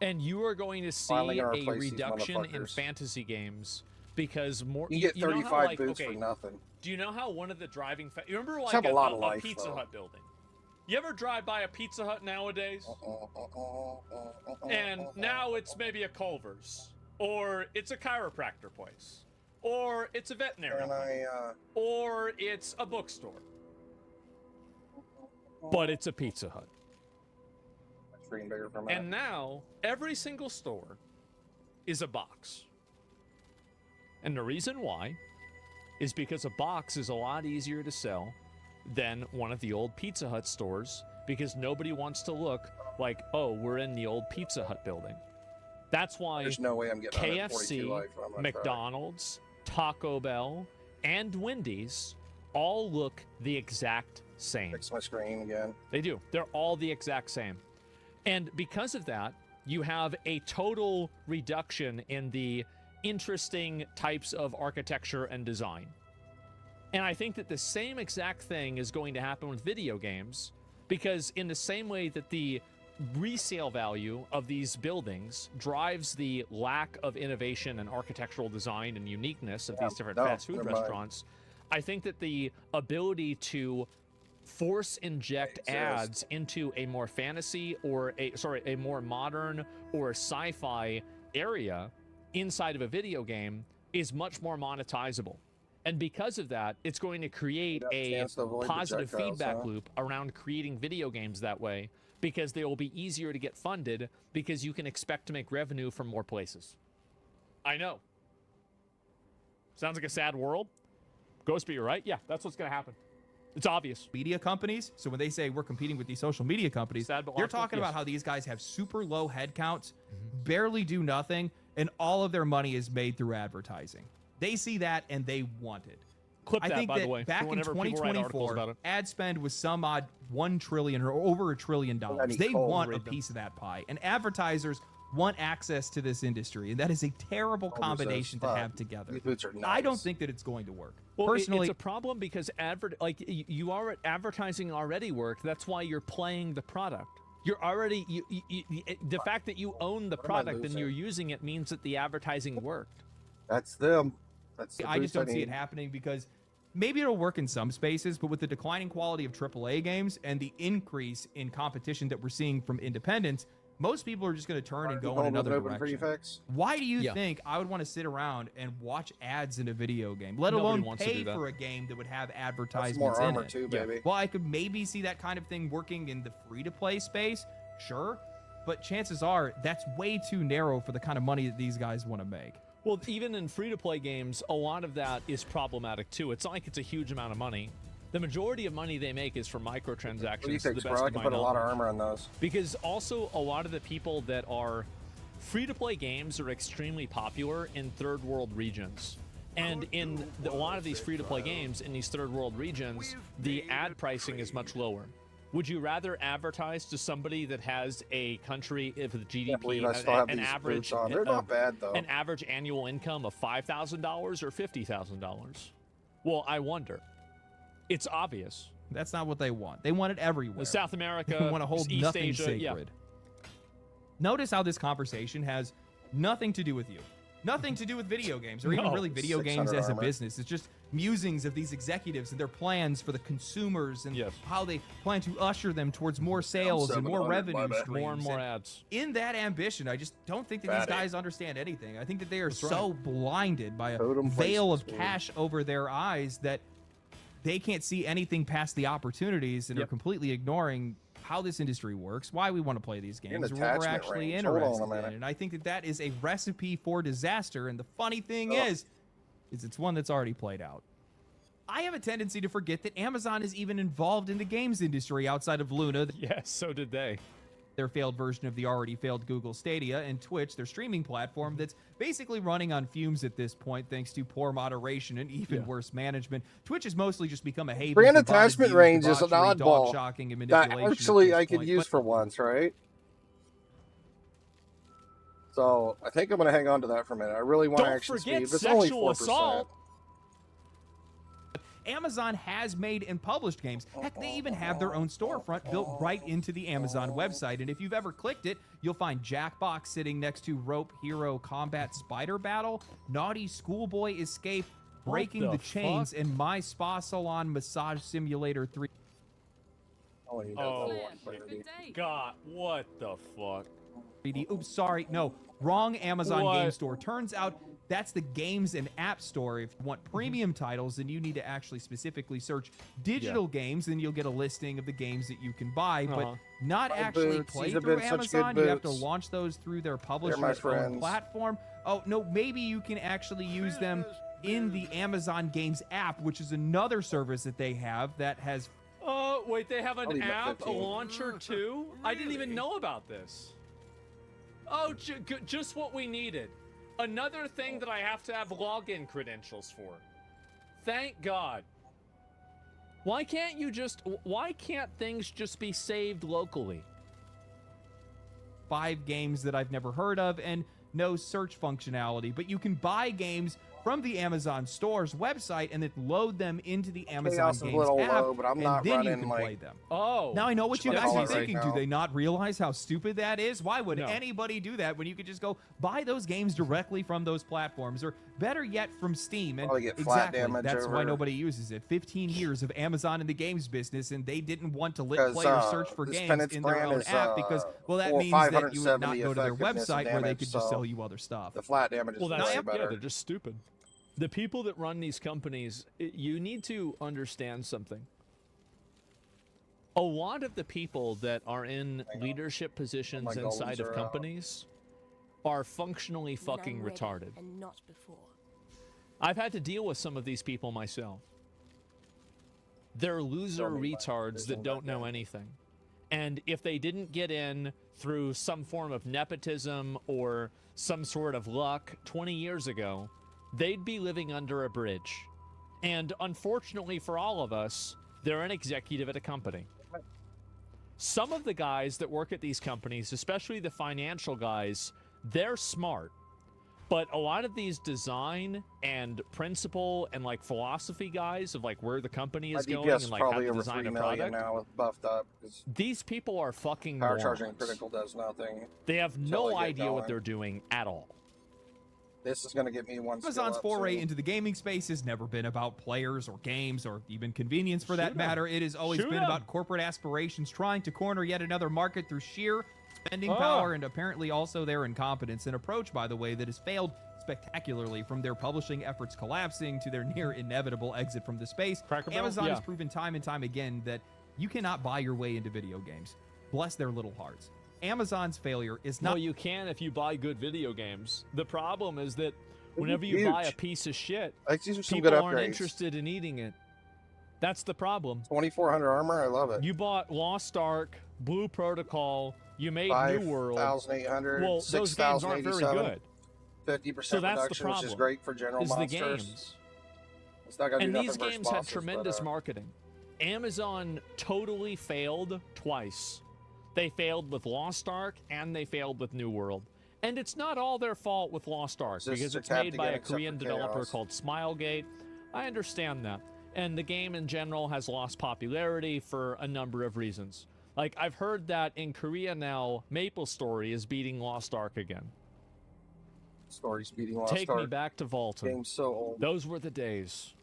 And you are going to see Finally gonna a replace these reduction in motherfuckers. fantasy games because more. You get know how, 35 like, boots okay, for nothing. Do you know how one of the driving? You remember like have a lot of a life, Pizza though. Hut building? You ever drive by a Pizza Hut nowadays? And now it's maybe a Culver's, or it's a chiropractor place, or it's a veterinary, And place, or it's a bookstore. But it's a Pizza Hut. It's freaking bigger for a minute. And now every single store is a box. And the reason why is because a box is a lot easier to sell than one of the old Pizza Hut stores because nobody wants to look like, oh, we're in the old Pizza Hut building. That's why There's no way I'm getting 142 KFC, life. I'm gonna try. McDonald's, Taco Bell, and Wendy's all look the exact same. Fix my screen again. They do. They're all the exact same. And because of that, you have a total reduction in the interesting types of architecture and design. And I think that the same exact thing is going to happen with video games, because in the same way that the resale value of these buildings drives the lack of innovation and architectural design and uniqueness of these different fast food never mind. restaurants, I think that the ability to force inject ads into a more fantasy or a more modern or sci-fi area inside of a video game is much more monetizable. And because of that, it's going to create a chance to avoid positive projectiles, feedback huh? loop around creating video games that way, because they will be easier to get funded because you can expect to make revenue from more places. I know. Sounds like a sad world. Ghostby, you're right. Yeah, that's what's going to happen. It's obvious. Media companies. So when they say we're competing with these social media companies, Sad but they're logical, talking yes. about how these guys have super low headcounts, barely do nothing, and all of their money is made through advertising. They see that and they want it. Clip I that, think by that the way. back in Whenever people write articles 2024, about it. ad spend was some odd $1 trillion or over $1 trillion. They want a Read them. piece of that pie, and advertisers want access to this industry, and that is a terrible combination to have together. These boots are I don't nice. think that it's going to work. Well, Personally, it's a problem because you are advertising already worked. That's why you're playing the product. You're already the fact that you own the What am I product and losing? you're using it means that the advertising worked. That's them. That's the I just boots don't see it need. happening because maybe it'll work in some spaces, but with the declining quality of AAA games and the increase in competition that we're seeing from independents, most people are just going to turn and go in another direction. Why do you think I would want to sit around and watch ads in a video game, let Nobody alone wants to pay do that. for a game that would have more advertisements armor in it? too, baby. Well, I could maybe see that kind of thing working in the free-to-play space, sure, but chances are that's way too narrow for the kind of money that these guys want to make. Well, even in free-to-play games, a lot of that is problematic too. It's not like it's a huge amount of money. The majority of money they make is from microtransactions. What do you to think, the bro? best I of can my put a lot of knowledge. armor on those. Because also a lot of the people that are free-to-play games are extremely popular in third world regions. And in a lot of these free-to-play games in these third world regions, the ad pricing is much lower. Would you rather advertise to somebody that has a country if the believe GDP I still have an these average boots on. They're not bad, though. an average annual income of $5,000 or $50,000? Well, I wonder. It's obvious. That's not what they want. They want it everywhere. South America, They want to hold East nothing Asia, sacred. yeah. Notice how this conversation has nothing to do with you. Nothing to do with video games, or even No. really video 600 games as a armor. business. It's just musings of these executives and their plans for the consumers and how they plan to usher them towards more sales and more 700, revenue my bad. streams. More and more ads. In that ambition, I just don't think that these Fatty. guys understand anything. I think that they are That's so blinded by a Totem veil of places, dude. cash over their eyes that they can't see anything past the opportunities and are completely ignoring how this industry works, why we want to play these games, and what we're attachment actually range. Hold on a interested in. minute. And I think that that is a recipe for disaster. And the funny thing is it's one that's already played out. I have a tendency to forget that Amazon is even involved in the games industry outside of Luna. Yes, so did they. Their failed version of the already failed Google Stadia, and Twitch, their streaming platform that's basically running on fumes at this point thanks to poor moderation and even worse management. Twitch has mostly just become a haven Brand for botted attachment views, range is an debauchery, oddball dog-shocking, and that manipulation at actually this I could point. use But for once, right? So I think I'm going to hang on to that for a minute. I really want Don't action forget speed. It's only sexual 4%. assault. Amazon has made and published games. Heck, they even have their own storefront built right into the Amazon website. And if you've ever clicked it, you'll find Jackbox sitting next to Rope Hero Combat Spider Battle, Naughty Schoolboy Escape, Breaking the the Chains, fuck? and My Spa Salon Massage Simulator 3. Oh, you Oh, know, God, what the fuck? 3D. Oops, sorry. No, wrong Amazon What? Game Store. Turns out that's the games and app store. If you want premium titles, then you need to actually specifically search digital games, then you'll get a listing of the games that you can buy, but not My actually boots. play These have through been such good Amazon. You have to boots. launch those through their my publisher's own friends. platform. Oh, no, maybe you can actually use them in the Amazon Games app, which is another service that they have that has... Oh, wait, they have I'll an leave it at app, a 15. launcher too? I didn't even know about this. Oh, just what we needed. Another thing that I have to have login credentials for. Thank God. Why can't things just be saved locally? 5 games that I've never heard of and no search functionality, but you can buy games from the Amazon Store's website and then load them into the Amazon Chaos is a Games little app, low, but I'm and not then you running, can like, play them. Oh. Now I know what you That's guys are right thinking. now. Do they not realize how stupid that is? Why would No. anybody do that when you could just go buy those games directly from those platforms, or better yet, from Steam? And Probably get flat exactly, damage that's why over- nobody uses it. 15 years of Amazon in the games business, and they didn't want to let Because, players search for this games Penance in their brand own is, app because, well, that means that you would not go to their effectiveness and website where they damage, could just so sell you other stuff. The flat damage is Well, way that's better. yeah, they're just stupid. The people that run these companies, you need to understand something. A lot of the people that are in leadership positions my inside golems of are out. companies are functionally When I'm fucking ready retarded. And not before. I've had to deal with some of these people myself. They're loser retards that don't know anything. And if they didn't get in through some form of nepotism or some sort of luck 20 years ago, they'd be living under a bridge. And unfortunately for all of us, they're an executive at a company. Some of the guys that work at these companies, especially the financial guys, they're smart. But a lot of these design and principle and like philosophy guys of like where the company is going and like how to design a product. Now buffed up. These people are fucking power morons. charging critical does nothing. They have no idea what they're doing at all. This is going to get me one. Amazon's foray into the gaming space has never been about players or games or even convenience for that matter. It has always been about corporate aspirations trying to corner yet another market through sheer spending power and apparently also their incompetence, an approach, by the way, that has failed spectacularly from their publishing efforts collapsing to their near inevitable exit from the space. Amazon has proven time and time again that you cannot buy your way into video games. Bless their little hearts. Amazon's failure is not... No, you can if you buy good video games. The problem is that whenever you buy a piece of shit, people aren't interested in eating it. That's the problem. 2400 armor, I love it. You bought Lost Ark, Blue Protocol, you made New World. 5,800, well, those games aren't very good. 50% so that's reduction, the problem, which is great for general monsters. The games. It's not gonna and do these nothing games for had bosses, tremendous marketing. Amazon totally failed twice. They failed with Lost Ark and they failed with New World. And it's not all their fault with Lost Ark because it's made by a Korean developer called Smilegate. I understand that. And the game in general has lost popularity for a number of reasons. Like, I've heard that in Korea now, MapleStory is beating Lost Ark again. Story's beating Lost Ark. Take me back to Vaulton. Game's so old. Those were the days.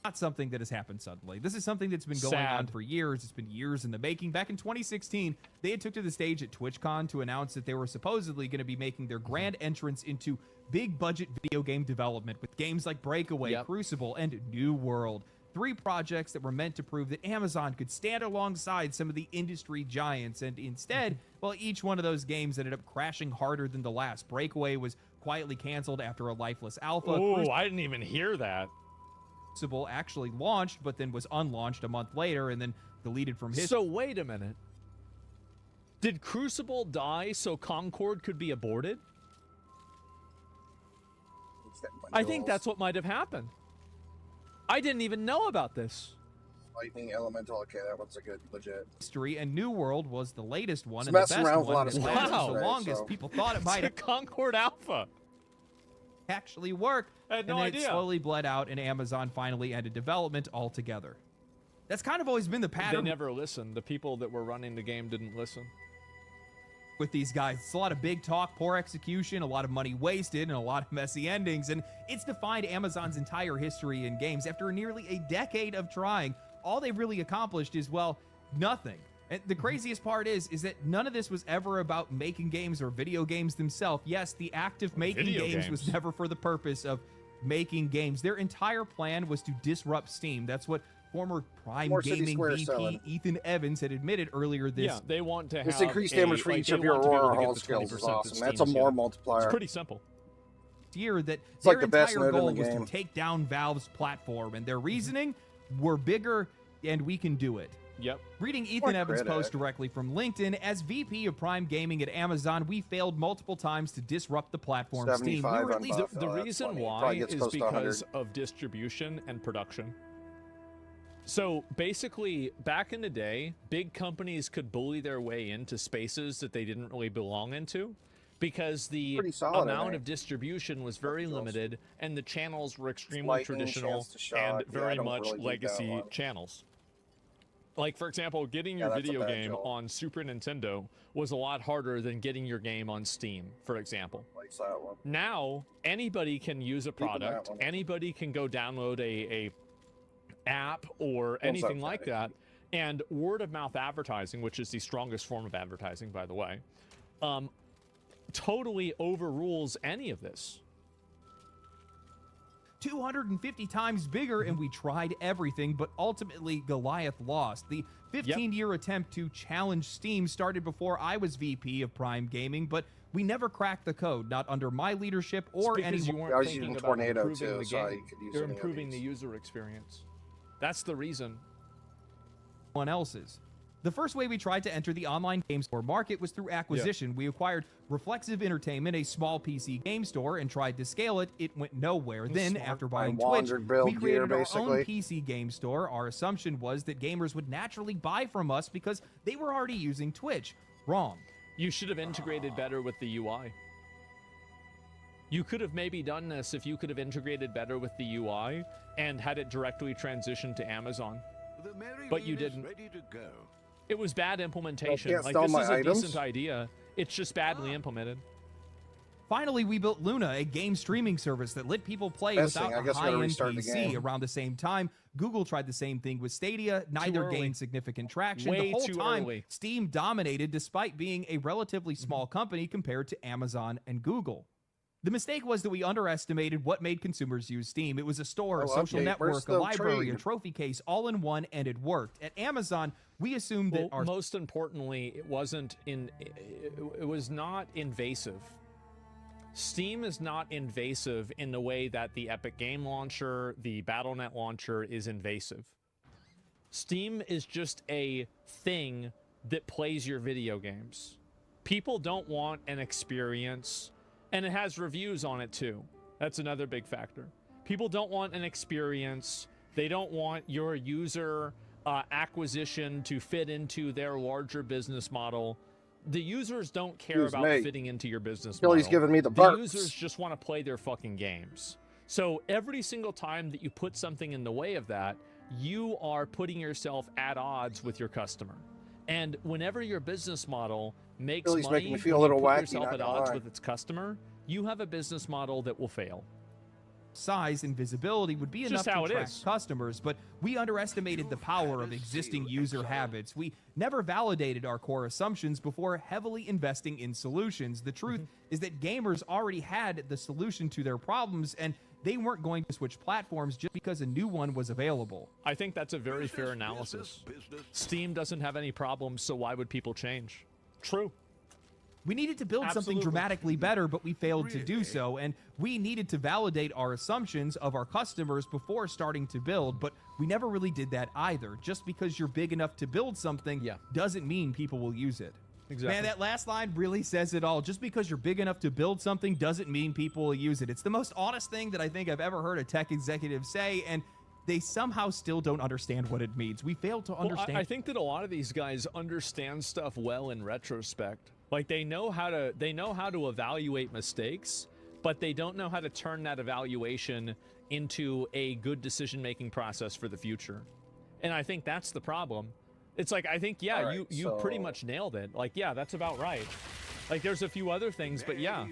Not something that has happened suddenly. This is something that's been going on for years. It's been years in the making. Back in 2016, they had took to the stage at TwitchCon to announce that they were supposedly going to be making their grand entrance into big budget video game development with games like Breakaway, Crucible, and New World. 3 projects that were meant to prove that Amazon could stand alongside some of the industry giants. And instead, well, each one of those games ended up crashing harder than the last. Breakaway was quietly canceled after a lifeless alpha. Oh, I didn't even hear that. Crucible actually launched, but then was unlaunched a month later and then deleted from history. So wait a minute. Did Crucible die so Concord could be aborted? I think that's what might have happened. I didn't even know about this. Lightning Elemental. Okay, that one's a good legit. History, and New World was the latest one It's and the messing best around with a one. lot of It stuff lasted today, the longest. so- People thought it It's might a Concord Alpha. actually work. I had no and then idea. it slowly bled out, and Amazon finally ended development altogether. That's kind of always been the pattern. They never listened. The people that were running the game didn't listen. With these guys, it's a lot of big talk, poor execution, a lot of money wasted, and a lot of messy endings, and it's defined Amazon's entire history in games. After nearly a decade of trying, all they've really accomplished is, well, nothing. And the craziest part is that none of this was ever about making games or video games themselves. Yes, the act of making games was never for the purpose of making games. Their entire plan was to disrupt Steam. That's what former Prime Gaming VP Ethan Evans had admitted earlier this. Yeah, they want to have This increased damage for each of your Aurora Hall skills is awesome. That's a more multiplier. It's pretty simple. Year that It's their like the best entire node in goal the was game. to take down Valve's platform, and their reasoning, we're bigger and we can do it. Yep. Reading Ethan Evans' post directly from LinkedIn, as VP of Prime Gaming at Amazon, we failed multiple times to disrupt the platform Steam. We were at least The reason why is because of distribution and production. So basically, back in the day, big companies could bully their way into spaces that they didn't really belong into because the amount of distribution was very limited and the channels were extremely traditional and very much legacy channels. Like, for example, getting your video game on Super Nintendo was a lot harder than getting your game on Steam, for example. Now, anybody can use a product, anybody can go download a app or anything like that, and word of mouth advertising, which is the strongest form of advertising, by the way, totally overrules any of this. 250 times bigger, and we tried everything, but ultimately Goliath lost. The 15-year attempt to challenge Steam started before I was VP of Prime Gaming, but we never cracked the code, not under my leadership or anyone. I was using Tornado too, so you could use You're improving the user experience. That's the reason. Else's. The first way we tried to enter the online game store market was through acquisition. We acquired Reflexive Entertainment, a small PC game store, and tried to scale it. It went nowhere. Then, after buying Twitch, we created our own PC game store. Our assumption was that gamers would naturally buy from us because they were already using Twitch. Wrong. You should have integrated better with the UI. You could have maybe done this if you could have integrated better with the UI and had it directly transition to Amazon. But you didn't. Ready to go. It was bad implementation. Like, this is a decent idea. It's just badly implemented. Finally, we built Luna, a game streaming service that let people play without a high-end PC. Around the same time, Google tried the same thing with Stadia. Neither gained significant traction. The whole time, Steam dominated despite being a relatively small company compared to Amazon and Google. The mistake was that we underestimated what made consumers use Steam. It was a store, a social network, a library, a trophy case, all in one, and it worked. At Amazon, we assumed that our... Most importantly, it was not invasive. Steam is not invasive in the way that the Epic Game Launcher, the Battle.net launcher is invasive. Steam is just a thing that plays your video games. People don't want an experience... And it has reviews on it too. That's another big factor. People don't want an experience. They don't want your user acquisition to fit into their larger business model. The users don't care about fitting into your business model. He's giving me the users just want to play their fucking games. So every single time that you put something in the way of that, you are putting yourself at odds with your customer. And whenever your business model makes money, making me feel a little wacky, yourself at odds with its customer, you have a business model that will fail. Size and visibility would be enough to attract customers, but we underestimated the power of existing user habits. We never validated our core assumptions before heavily investing in solutions. The truth is that gamers already had the solution to their problems, and they weren't going to switch platforms just because a new one was available. I think that's a very fair analysis. Steam doesn't have any problems, so why would people change? True. We needed to build something dramatically better, but we failed to do so, and we needed to validate our assumptions of our customers before starting to build, but we never really did that either. Just because you're big enough to build something doesn't mean people will use it. Exactly. Man, that last line really says it all. Just because you're big enough to build something doesn't mean people will use it. It's the most honest thing that I think I've ever heard a tech executive say, and they somehow still don't understand what it means. We fail to understand. I think that a lot of these guys understand stuff well in retrospect. Like, they know how to evaluate mistakes, but they don't know how to turn that evaluation into a good decision-making process for the future. And I think that's the problem. It's like, I think, you pretty much nailed it. Like, yeah, that's about right. Like, there's a few other things, but yeah.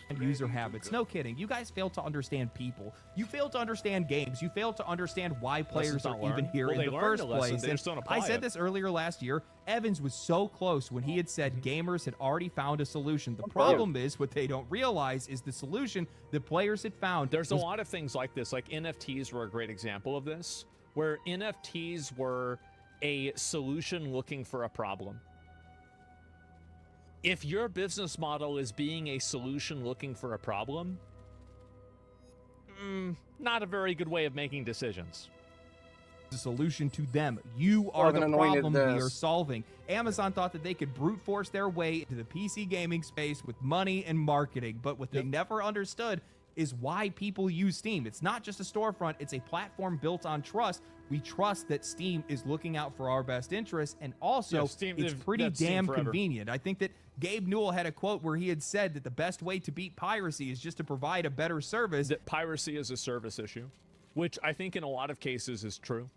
And user habits. No kidding. You guys fail to understand people. You fail to understand games. You fail to understand why players are even here in the first place. And I said this earlier last year. Evans was so close when he had said gamers had already found a solution. The problem is, what they don't realize is the solution that players had found. There's a lot of things like this. Like, NFTs were a great example of this, where NFTs were a solution looking for a problem. If your business model is being a solution looking for a problem, not a very good way of making decisions. The solution to them. You are the problem we are solving. Amazon thought that they could brute force their way into the PC gaming space with money and marketing, but what they never understood is why people use Steam. It's not just a storefront, it's a platform built on trust. We trust that Steam is looking out for our best interests, and also it's pretty damn convenient. I think that Gabe Newell had a quote where he had said that the best way to beat piracy is just to provide a better service. That piracy is a service issue, which I think in a lot of cases is true.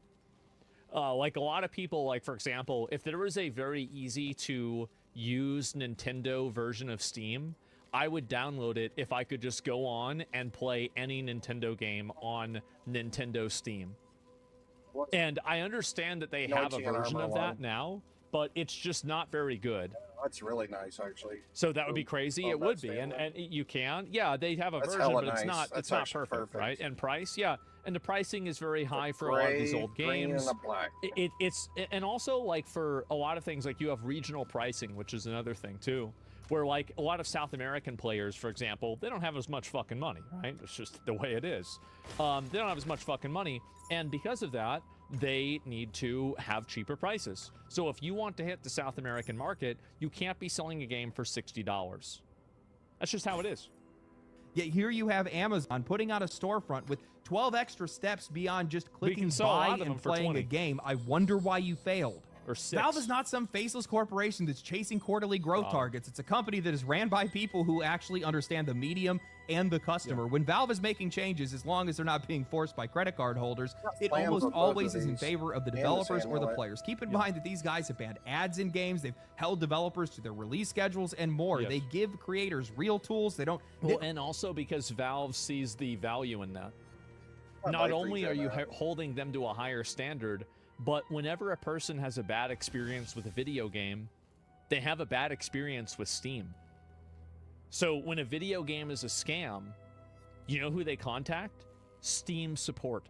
Like, a lot of people, like, for example, if there was a very easy to use Nintendo version of Steam, I would download it if I could just go on and play any Nintendo game on Nintendo Steam. And I understand that they have a version of that now, but it's just not very good. That's really nice, actually. So that would be crazy. It would be, and you can. Yeah, they have a version, but it's not. It's not perfect, right? And price, and the pricing is very high for a lot of these old games. It's and also, like, for a lot of things, like, you have regional pricing, which is another thing too. Where, like, a lot of South American players, for example, they don't have as much fucking money, right? It's just the way it is. They don't have as much fucking money, and because of that, they need to have cheaper prices. So if you want to hit the South American market, you can't be selling a game for $60. That's just how it is. Yet here you have Amazon putting out a storefront with 12 extra steps beyond just clicking sell a lot buy of them and for playing 20. a game. I wonder why you failed. Or 6. Valve is not some faceless corporation that's chasing quarterly growth targets. It's a company that is ran by people who actually understand the medium and the customer. When Valve is making changes, as long as they're not being forced by credit card holders, it almost always is in favor of the developers or the players. Keep in mind that these guys have banned ads in games. They've held developers to their release schedules and more. Yes. They give creators real tools. They don't. Well, and also because Valve sees the value in that. Not only are you holding them to a higher standard, but whenever a person has a bad experience with a video game, they have a bad experience with Steam. So when a video game is a scam, you know who they contact? Steam support.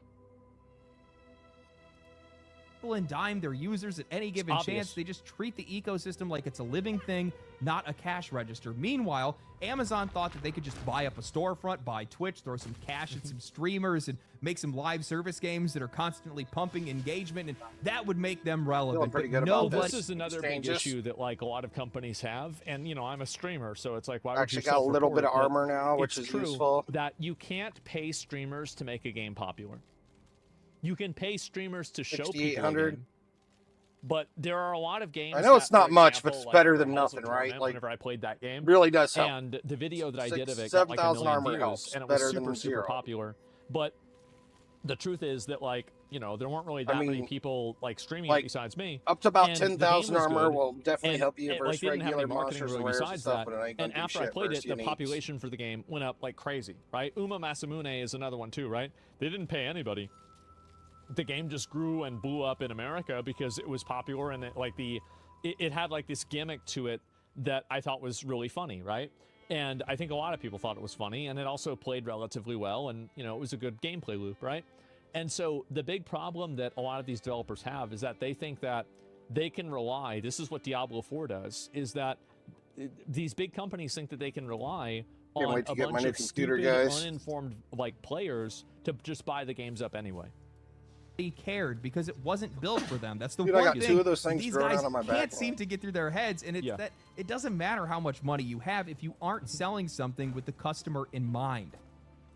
And dime their users at any given chance. They just treat the ecosystem like it's a living thing, not a cash register. Meanwhile, Amazon thought that they could just buy up a storefront, buy Twitch, throw some cash at some streamers, and make some live service games that are constantly pumping engagement, and that would make them relevant. But this is another big issue that like a lot of companies have, and you know I'm a streamer, so it's like why would you got a little bit of armor now, which it's is true useful. That you can't pay streamers to make a game popular. You can pay streamers to show people a game, but there are a lot of games. I know it's that, not for much, example, but it's like better than Halls of nothing, right? Torment, Like, whenever I played that game, really does help. And the video that I did of it 6,000 got like 1 million armor views, helps. and it Better was than super zero. popular. But the truth is that like you know there weren't really that many people like streaming it besides me. Up to about And the game 10,000 was armor good, will definitely and help you it, versus didn't have any regular marketing monsters really and rares and besides stuff, that. but it ain't gonna And do after I shit played it, versus the uniques. population for the game went up like crazy, right? Uma Masamune is another one too, right? They didn't pay anybody. The game just grew and blew up in America because it was popular, and it had like this gimmick to it that I thought was really funny, right? And I think a lot of people thought it was funny, and it also played relatively well, and you know it was a good gameplay loop, right? And so the big problem that a lot of these developers have is that they think that they can rely. This is what Diablo 4 does: is that these big companies think that they can rely on a bunch of stupid, uninformed like players to just buy the games up anyway. He cared because it wasn't built for them. That's the Dude, one I got thing 2 of those things these growing guys out on my can't back. seem to get through their heads, and it's that it doesn't matter how much money you have if you aren't selling something with the customer in mind.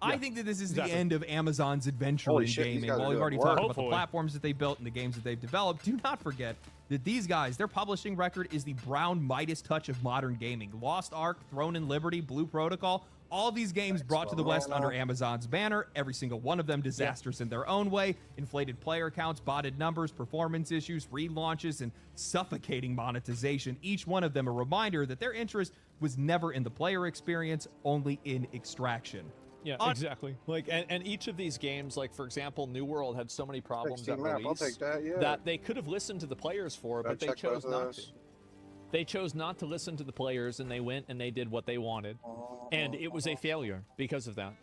I think that this is the end of Amazon's adventure in gaming. While we've already talked about the platforms that they built and the games that they've developed, do not forget that these guys, their publishing record is the brown Midas touch of modern gaming. Lost Ark, Throne and Liberty, Blue Protocol, all these games brought to the West under Amazon's banner, every single one of them disasters in their own way, inflated player counts, botted numbers, performance issues, relaunches, and suffocating monetization. Each one of them a reminder that their interest was never in the player experience, only in extraction. Yeah, exactly. Like, and each of these games, like for example, New World had so many problems at map, I'll release take that, that they could have listened to the players for, but they chose not to. They chose not to listen to the players, and they went and they did what they wanted, and it was a failure because of that.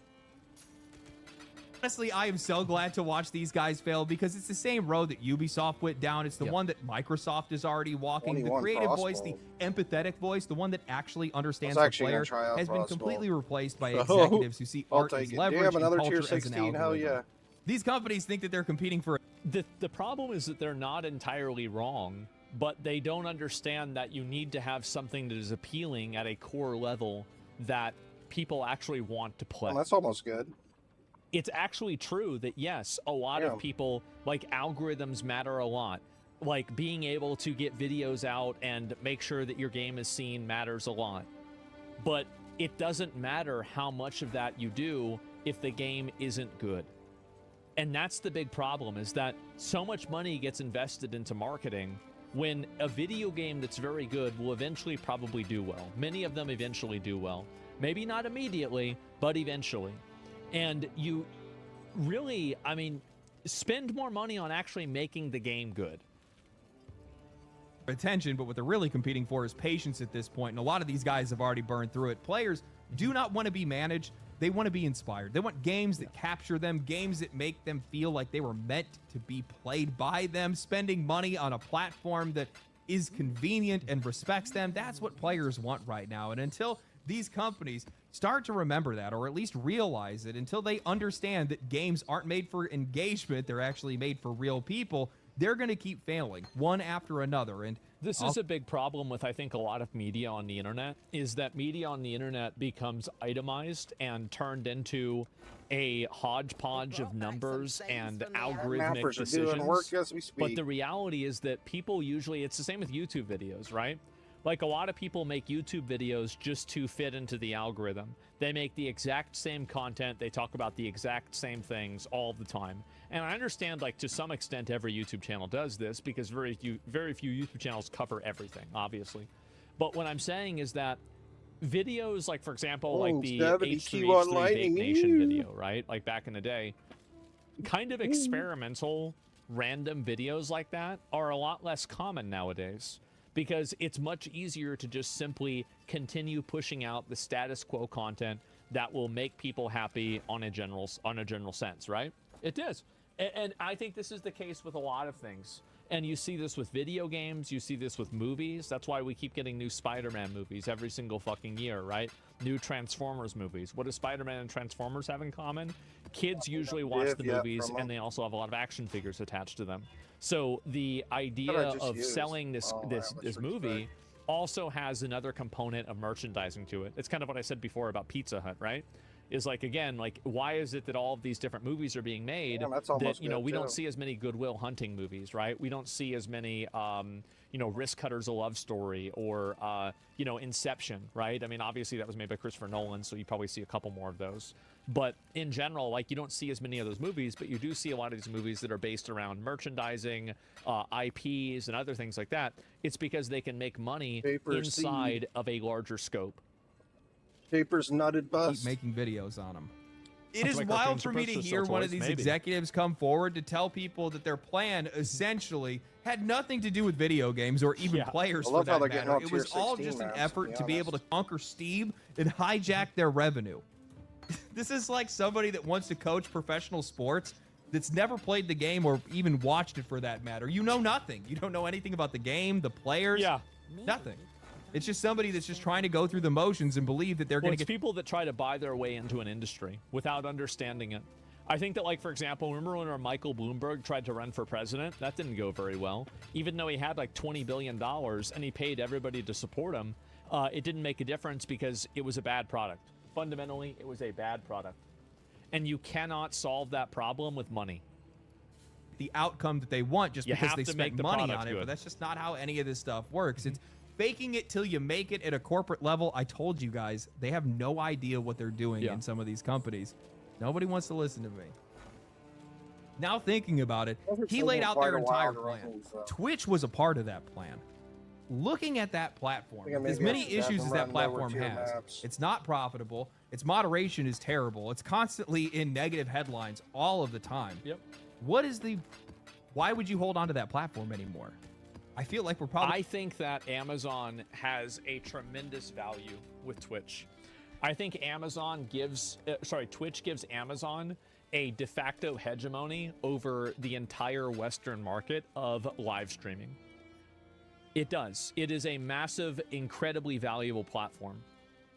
Honestly, I am so glad to watch these guys fail because it's the same road that Ubisoft went down. It's the one that Microsoft is already walking. The creative voice, the empathetic voice, the one that actually understands the player has been completely replaced by executives who see art as leverage and culture as an algorithm. These companies think that they're competing for... The problem is that they're not entirely wrong, but they don't understand that you need to have something that is appealing at a core level that people actually want to play. Well, that's almost good. It's actually true that, yes, a lot of people, like, algorithms matter a lot. Like, being able to get videos out and make sure that your game is seen matters a lot. But it doesn't matter how much of that you do if the game isn't good. And that's the big problem, is that so much money gets invested into marketing when a video game that's very good will eventually probably do well. Many of them eventually do well. Maybe not immediately, but eventually. And you really, I mean, spend more money on actually making the game good. Attention, but what they're really competing for is patience at this point, and a lot of these guys have already burned through it. Players do not want to be managed. They want to be inspired. They want games that capture them, games that make them feel like they were meant to be played by them. Spending money on a platform that is convenient and respects them, that's what players want right now. And until these companies start to remember that, or at least realize it. Until they understand that games aren't made for engagement, they're actually made for real people, they're going to keep failing one after another. And this is a big problem with, I think, a lot of media on the internet, is that media on the internet becomes itemized and turned into a hodgepodge of numbers and algorithmic decisions. But the reality is that people usually, it's the same with YouTube videos, right? Like, a lot of people make YouTube videos just to fit into the algorithm. They make the exact same content. They talk about the exact same things all the time. And I understand, like, to some extent, every YouTube channel does this because very few YouTube channels cover everything, obviously. But what I'm saying is that videos, like, for example, like the H3H3 Vape Nation video, right? Like, back in the day, kind of experimental, random videos like that are a lot less common nowadays, because it's much easier to just simply continue pushing out the status quo content that will make people happy on a general sense, right? It is. And I think this is the case with a lot of things. And you see this with video games, you see this with movies. That's why we keep getting new Spider-Man movies every single fucking year, right? New Transformers movies. What do Spider-Man and Transformers have in common? Kids usually watch the movies, and they also have a lot of action figures attached to them. So the idea of selling this movie also has another component of merchandising to it. It's kind of what I said before about Pizza Hut, right? Is like, again, like, why is it that all of these different movies are being made that, you know, we don't see as many Good Will Hunting movies, right? We don't see as many, you know, Risk Cutters, A Love Story, or, you know, Inception, right? I mean, obviously that was made by Christopher Nolan, so you probably see a couple more of those. But in general, like, you don't see as many of those movies, but you do see a lot of these movies that are based around merchandising, IPs, and other things like that. It's because they can make money inside of a larger scope. Papers nutted bus. Keep making videos on them. It is wild for me to hear one of these executives come forward to tell people that their plan essentially had nothing to do with video games or even players for that matter. It was all just an effort to be able to conquer Steam and hijack their revenue. This is like somebody that wants to coach professional sports that's never played the game or even watched it for that matter. You know nothing. You don't know anything about the game, the players, nothing. It's just somebody that's just trying to go through the motions and believe that they're going to get... people that try to buy their way into an industry without understanding it. I think that, like, for example, remember when Michael Bloomberg tried to run for president? That didn't go very well. Even though he had, like, $20 billion and he paid everybody to support him, it didn't make a difference because it was a bad product. Fundamentally, it was a bad product. And you cannot solve that problem with money. The outcome that they want just because they spent money on it, but that's just not how any of this stuff works. It's faking it till you make it at a corporate level. I told you guys, they have no idea what they're doing in some of these companies. Nobody wants to listen to me. Now thinking about it, he laid out their entire plan. Twitch was a part of that plan. Looking at that platform, as many issues as that platform has, it's not profitable, its moderation is terrible, it's constantly in negative headlines all of the time. Why would you hold on to that platform anymore? I feel like we're probably... I think that Amazon has a tremendous value with Twitch. I think Twitch gives Amazon a de facto hegemony over the entire Western market of live streaming. It does. It is a massive, incredibly valuable platform.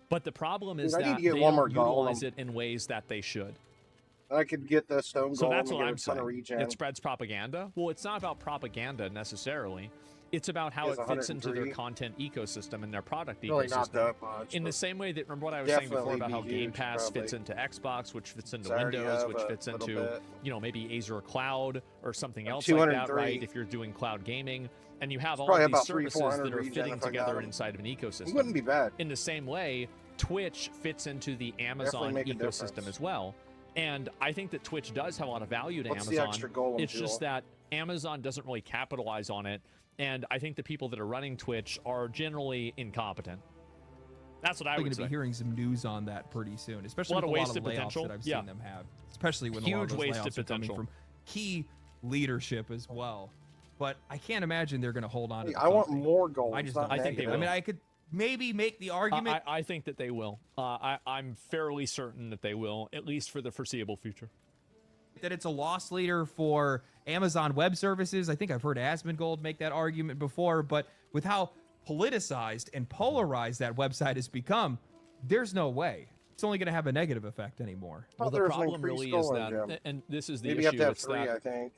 But the problem is that they don't utilize it in ways that they should. I could get the stone golem. So that's what I'm saying. It spreads propaganda. Well, it's not about propaganda necessarily. It's about how it fits into their content ecosystem and their product ecosystem. Not that much, in the same way that, remember what I was saying before about how Game Pass fits into Xbox, which fits into Windows, which fits into, you know, maybe Azure Cloud or something else like that, right? If you're doing cloud gaming. And you have all of these services that are fitting together inside of an ecosystem. It wouldn't be bad. In the same way, Twitch fits into the Amazon ecosystem as well. And I think that Twitch does have a lot of value to Amazon. The extra golem it's just that Amazon doesn't really capitalize on it. And I think the people that are running Twitch are generally incompetent. That's what I would say. We're going to be hearing some news on that pretty soon, especially with a lot of layoffs that I've seen them have. Especially when a lot of those layoffs are coming from key leadership as well. But I can't imagine they're going to hold on to the I want more goals. I think they will. I mean, I could maybe make the argument. I think that they will. I'm fairly certain that they will, at least for the foreseeable future. That it's a loss leader for Amazon Web Services. I think I've heard Asmongold make that argument before, but with how politicized and polarized that website has become, there's no way. it's only going to have a negative effect anymore. Well, the problem really is that, and this is the issue, it's that I think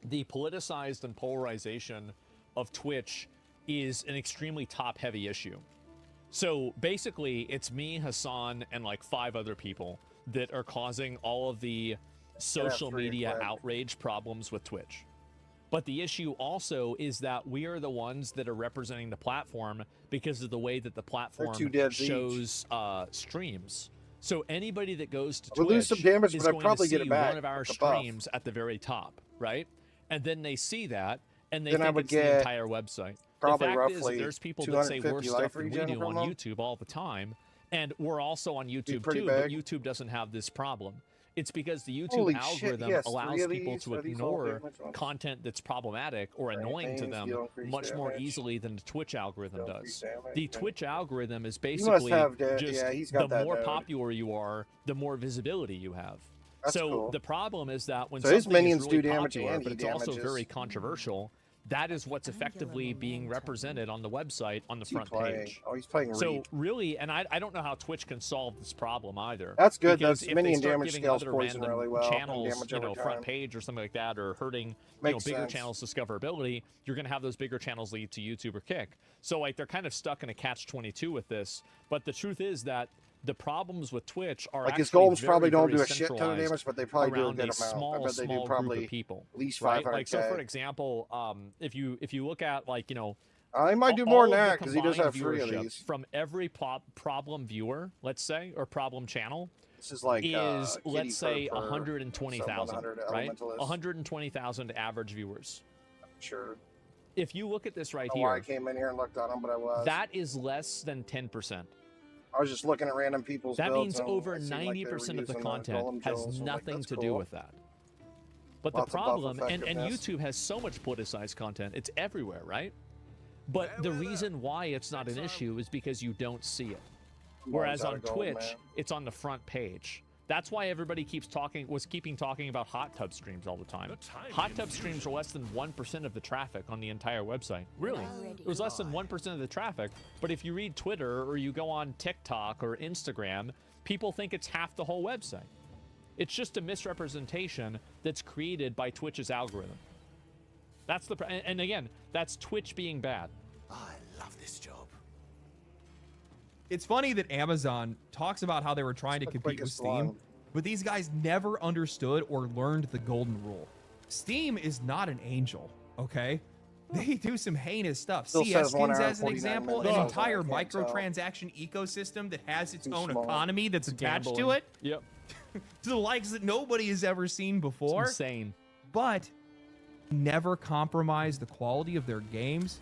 the politicized and polarization of Twitch is an extremely top-heavy issue. So basically, it's me, Hassan, and like 5 other people that are causing all of the social media outrage problems with Twitch. But the issue also is that we are the ones that are representing the platform because of the way that the platform shows streams. So anybody that goes to Twitch lose some damage, is but going probably to get see it back one of our with the buff. streams at the very top, right? And then they see that, and they Then I think would it's the get entire website. probably The fact is that roughly there's people that say 250 worse life stuff than we regen do from on them. YouTube all the time, and we're also on YouTube pretty too, but big. YouTube doesn't have this problem. It's because the YouTube Holy shit, algorithm yes, allows 3 of people these, to are these all ignore damage ones? content that's problematic or annoying to things, them deal increased much more damage. easily than the Twitch algorithm does. damage, The Twitch algorithm is must basically have just yeah, he's got the that more node. popular you are, the more visibility you have. That's so cool. the problem is that when So his something minions is really do damage popular, and but he it's also damages. very controversial, that is what's effectively being represented on the website on the front playing? page. Oh, he's playing So Reed. really, and I don't know how Twitch can solve this problem either. That's good. Because That's if minion they start damage giving scales other poison random really well, and channels, damage you know, over front time. page or something like that, or hurting Makes bigger sense. channels' discoverability, you're going to have those bigger channels lead to YouTube or Kick. So like they're kind of stuck in a catch-22 with this. But the truth is that the problems with Twitch are Like his actually golems probably very, don't very do a shit ton of centralized damage, but they probably do a around good amount. small, I bet they do small probably group of people. at least right? 500K. Like so, for example, if you look at like he might do all more of than the that because he does have combined 3 of viewership these. from every problem viewer, let's say, or problem channel. This is like is Kitty let's say per 120,000, 100 right? elementalist. 120,000 average viewers. Sure. If you look at this right I don't know why I here, came in here and looked on him, but I was. that is less than 10%. I was just looking at random people's That builds means and over it seemed like they were 90% of the using content golem has jewels. I was like, nothing that's to do cool. with that. But Lots the of buff problem, and effectiveness. YouTube has so much politicized content, it's everywhere, right? But the reason why it's not an issue is because you don't see it. Whereas on Twitch, it's on the front page. That's why everybody keeps talking about hot tub streams all the time. Hot tub streams are less than 1% of the traffic on the entire website. Really? It was less than 1% of the traffic. But if you read Twitter or you go on TikTok or Instagram, people think it's half the whole website. It's just a misrepresentation that's created by Twitch's algorithm. That's the and again, that's Twitch being bad. I love this job. It's funny that Amazon talks about how they were trying to compete with Steam, but these guys never understood or learned the golden rule. Steam is not an angel, okay? They do some heinous stuff. Still CS says 1 Skins, hour, as an 49 example, minutes. an Oh, entire I can't tell. microtransaction ecosystem that has its Too own small. economy that's attached to Gambling. it. Yep. To the likes that nobody has ever seen before. It's insane. But never compromise the quality of their games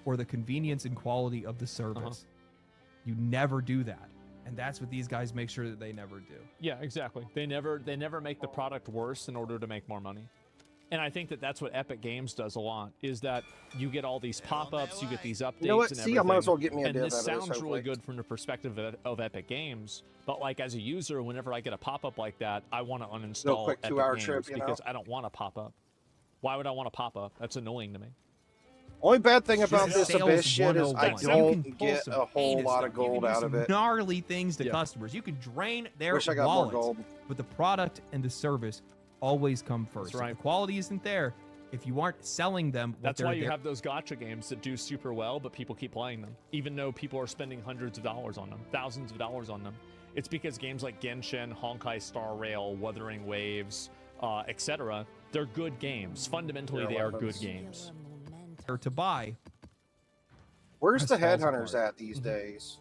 or the convenience and quality of the service. You never do that. And that's what these guys make sure that they never do. Yeah, exactly. They never make the product worse in order to make more money. And I think that that's what Epic Games does a lot, is that you get all these pop-ups, you get these updates You know what? and See, I everything. might as well get me a and div this out of this, sounds really hopefully. good from the perspective of Epic Games, but like as a user, whenever I get a pop-up like that, I want to uninstall quick Epic 2-hour Games trip, you know? because I don't want a pop-up. Why would I want a pop-up? That's annoying to me. Only bad thing about This this is Abyss sales shit is I 101. So you can don't pull get some a whole heinous lot of stuff. You can gold do out some of it. gnarly things to customers. You can drain their Wish I got more wallets, gold. but the product and the service always come first. That's right. If the quality isn't there, if you aren't selling them, what That's they're why you there- have those gacha games that do super well, but people keep playing them, even though people are spending hundreds of dollars on them, thousands of dollars on them. It's because games like Genshin, Honkai Star Rail, Wuthering Waves, etc., they're good games. Fundamentally, they are good games. or to buy. Where's the Falls headhunters apart. at these days?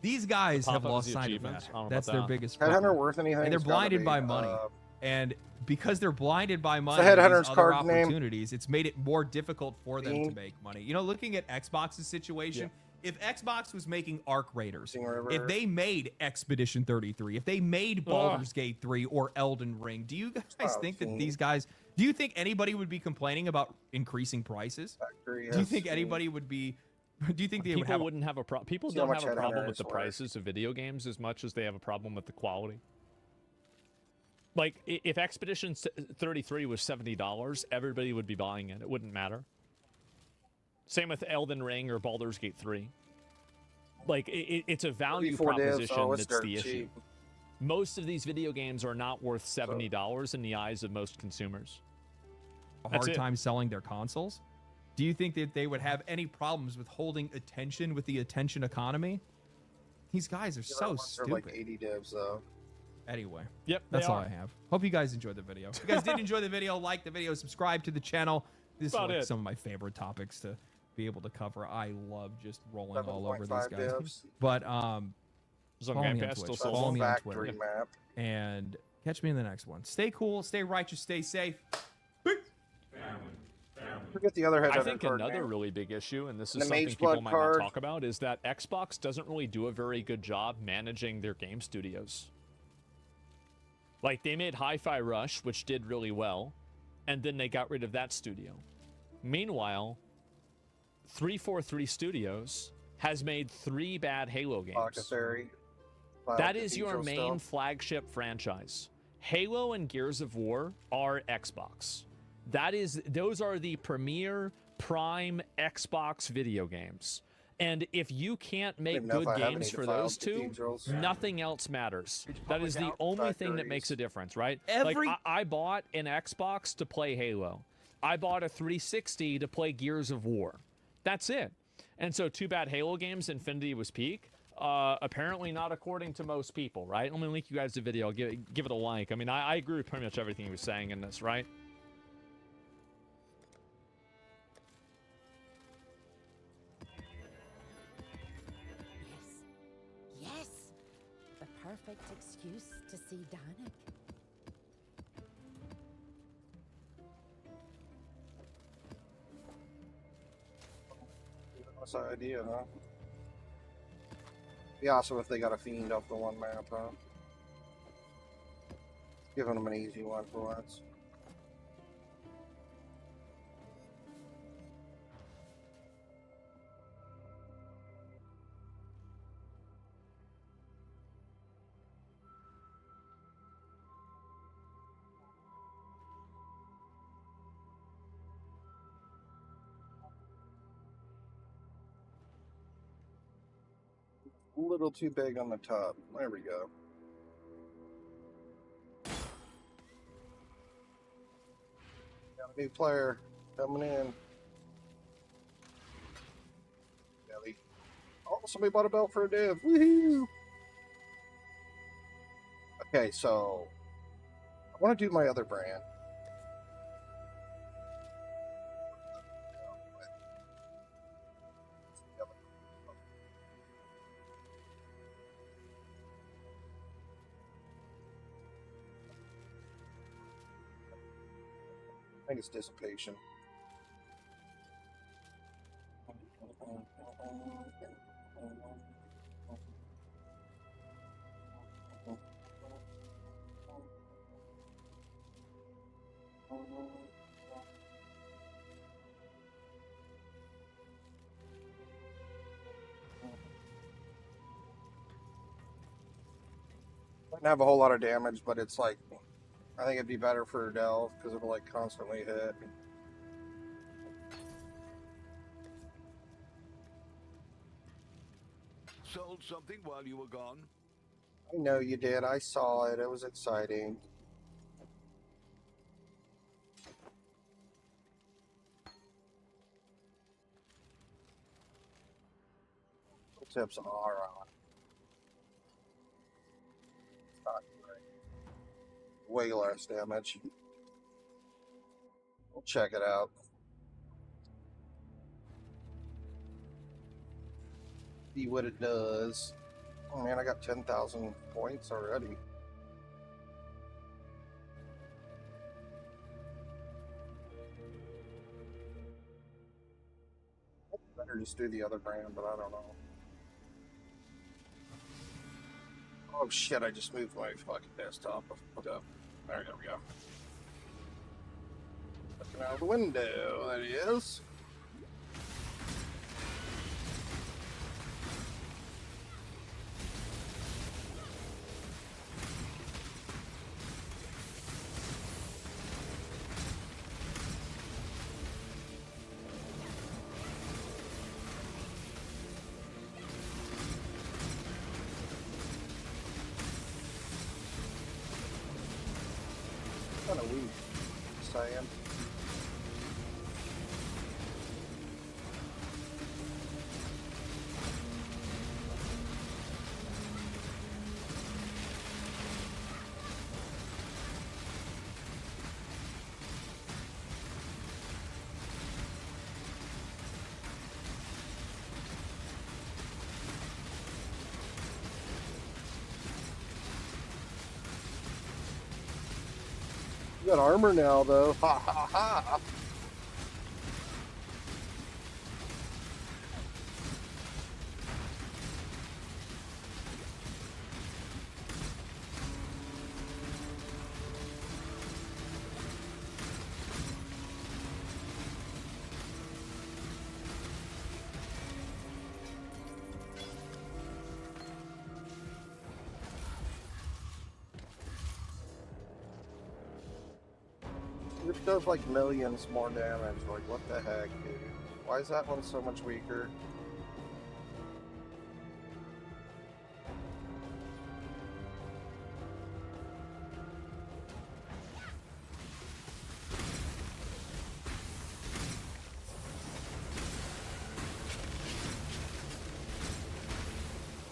These guys The have pop-ups, lost the sight of achievements. that. I don't know That's about their that. biggest Headhunter problem. worth anything? And they're It's gotta blinded be, by money. And because they're blinded by money, the and these Headhunter's other card name? opportunities, it's made it more difficult for them to Fiend? make money. You know, looking at Xbox's situation, if Xbox was making Arc Raiders, Sing River. if they made Expedition 33, if they made Baldur's Gate 3 or Elden Ring, do you guys Oh, think that Fiend. these guys, do you think anybody would be complaining about increasing prices? Factory Do you has think Fiend. anybody would be, do you think they would People have wouldn't have a problem. People See how don't much have a problem Headhunter with the is worth. prices of video games as much as they have a problem with the quality. Like, if Expedition 33 was $70, everybody would be buying it. It wouldn't matter. Same with Elden Ring or Baldur's Gate 3. like it's a value 34 divs. proposition Oh, it's that's dirt the issue. cheap. Most of these video games are not worth $70 in the eyes of most consumers. A That's hard it. time selling their consoles. Do you think that they would have any problems with holding attention with the attention economy? These guys are so They're stupid. like 80 divs though. Anyway, yep, that's they all are. I have. Hope you guys enjoyed the video. If you guys did enjoy the video, like the video, subscribe to the channel. This is About like it. some of my favorite topics to be able to cover. I love just rolling all over these 7.5 guys. divs. But It's on follow Game me on Pass, still Twitch, sold. follow me on Factory Twitter, map. and catch me in the next one. Stay cool, stay righteous, stay safe. Forget the other head. I think another really big issue, and this is The something Mage people Blood might card. not talk about, is that Xbox doesn't really do a very good job managing their game studios. Like, they made Hi-Fi Rush, which did really well, and then they got rid of that studio. Meanwhile, 343 Studios has made 3 bad Halo games. That is your main flagship franchise. Halo and Gears of War are Xbox. Those are the premier prime Xbox video games. And if you can't make good games for those two, nothing else matters. That is the only thing that makes a difference, right? Like, I bought an Xbox to play Halo. I bought a 360 to play Gears of War. That's it. And so, too bad Halo games, Infinity was peak. Apparently not according to most people, right? Let me link you guys the video. Give it a like. I mean, I agree with pretty much everything he was saying in this, right? Yes. The perfect excuse to see Danik. That's the idea, huh? Be awesome if they got a fiend off the one map, huh? Giving them an easy one for once. A little too big on the top. There we go. Got a new player coming in. Belly. Oh, somebody bought a belt for a div. Woohoo! Okay, so I want to do my other brand. I think it's dissipation. Doesn't have a whole lot of damage, but it's like, I think it'd be better for Delve because it'll like constantly hit. Sold something while you were gone? I know you did. I saw it. It was exciting. Tips are on. It's not great. Way less damage. We'll check it out. See what it does. Oh man, I got 10,000 points already. Better just do the other brand, but I don't know. Oh shit, I just moved my fucking desktop. There we go. Looking out the window, that is. Kind of weak. Just saying. You got armor now, though. Ha ha ha! It does like millions more damage. Like, what the heck, dude? Why is that one so much weaker?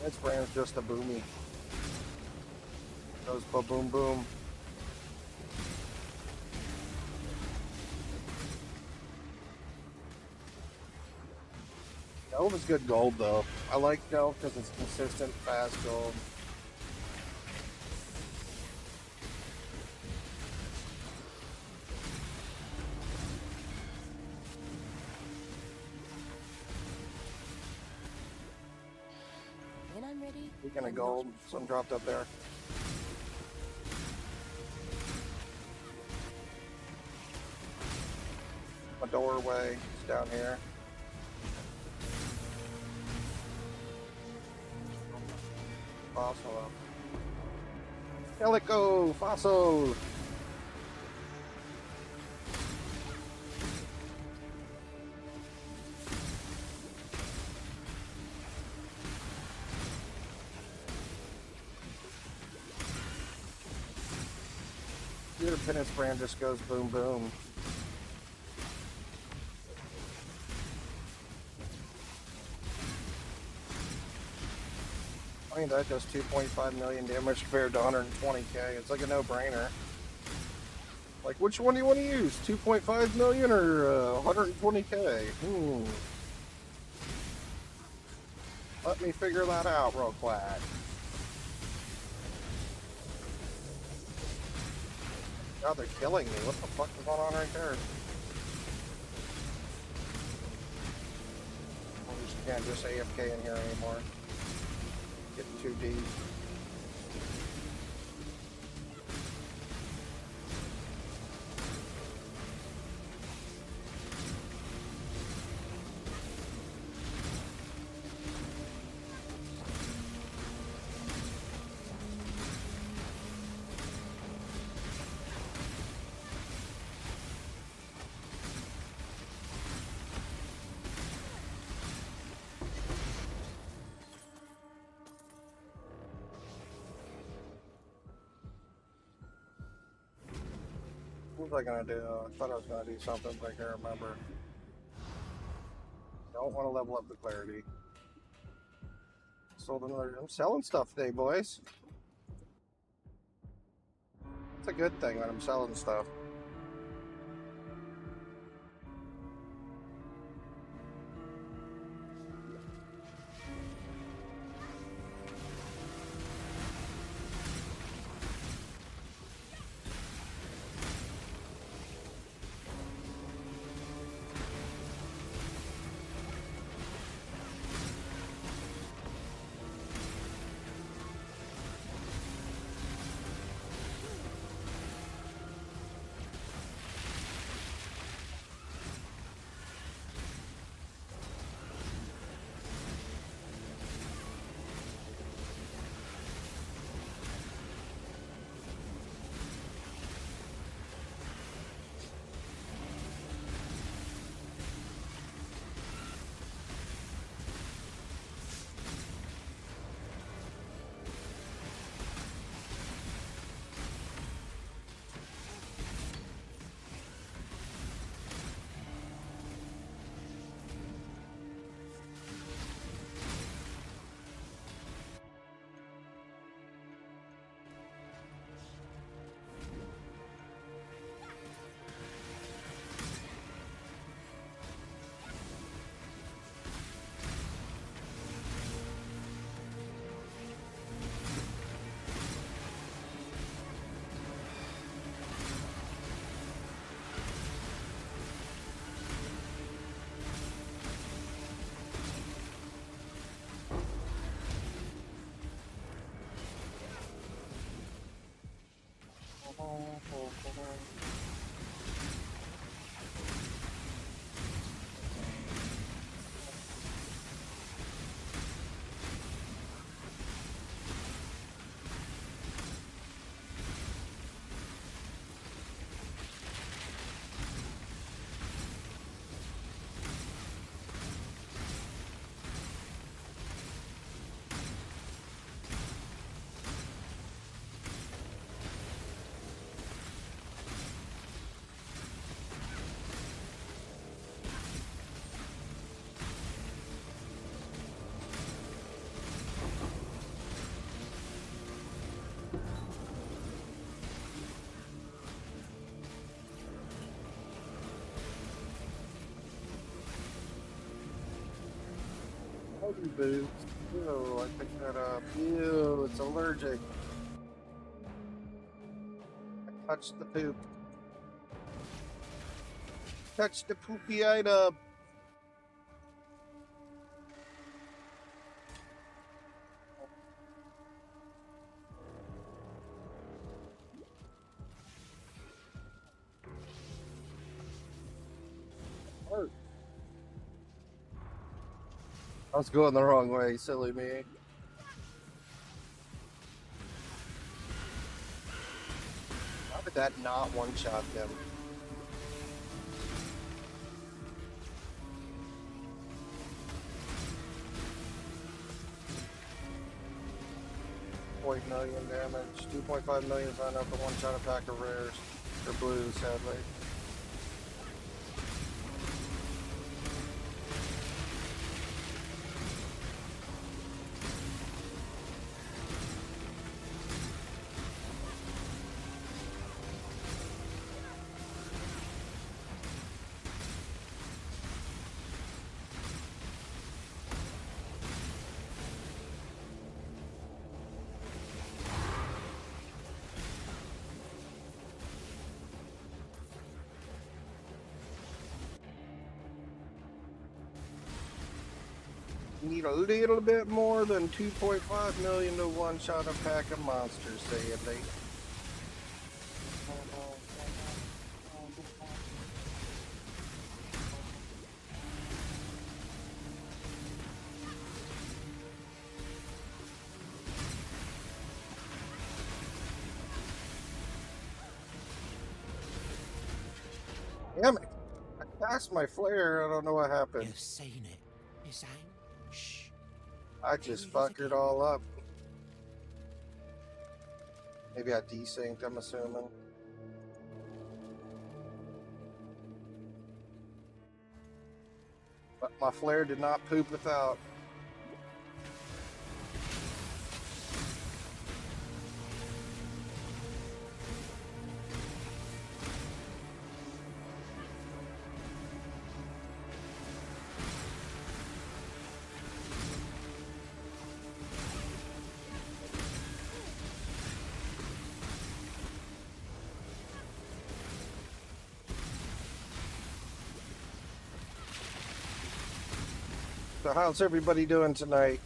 This brand's just a boomy. Goes ba-boom boom. Delve is good gold, though. I like Delve because it's consistent, fast gold. When I'm ready. Speaking of gold, some dropped up there. My doorway is down here. Fossil. Calico fossil. Your penance brand just goes boom boom. I mean, that does 2.5 million damage compared to 120k. It's like a no-brainer. Like, which one do you want to use? 2.5 million or 120k? Let me figure that out real quick. God, they're killing me. What the fuck is going on right there? I just can't just AFK in here anymore. Getting too deep. What was I gonna do? I thought I was gonna do something, but I can't remember. Don't want to level up the clarity. Sold another. I'm selling stuff today, boys. It's a good thing that I'm selling stuff. Holy boots. Ew, I picked that up. Ew, it's allergic. I touched the poop. Touch the poopy item. I was going the wrong way, silly me. How did that not one-shot them? $0.9 million damage, 2.5 million is not enough to one-shot a pack of rares, or blues, sadly. Need a little bit more than 2.5 million to one-shot a pack of monsters, sadly. Damn it! I passed my flare, I don't know what happened. You've seen it. You're saying? Shh. I just fucked it all up. Maybe I desynced, I'm assuming. But my flare did not poop without. So how's everybody doing tonight?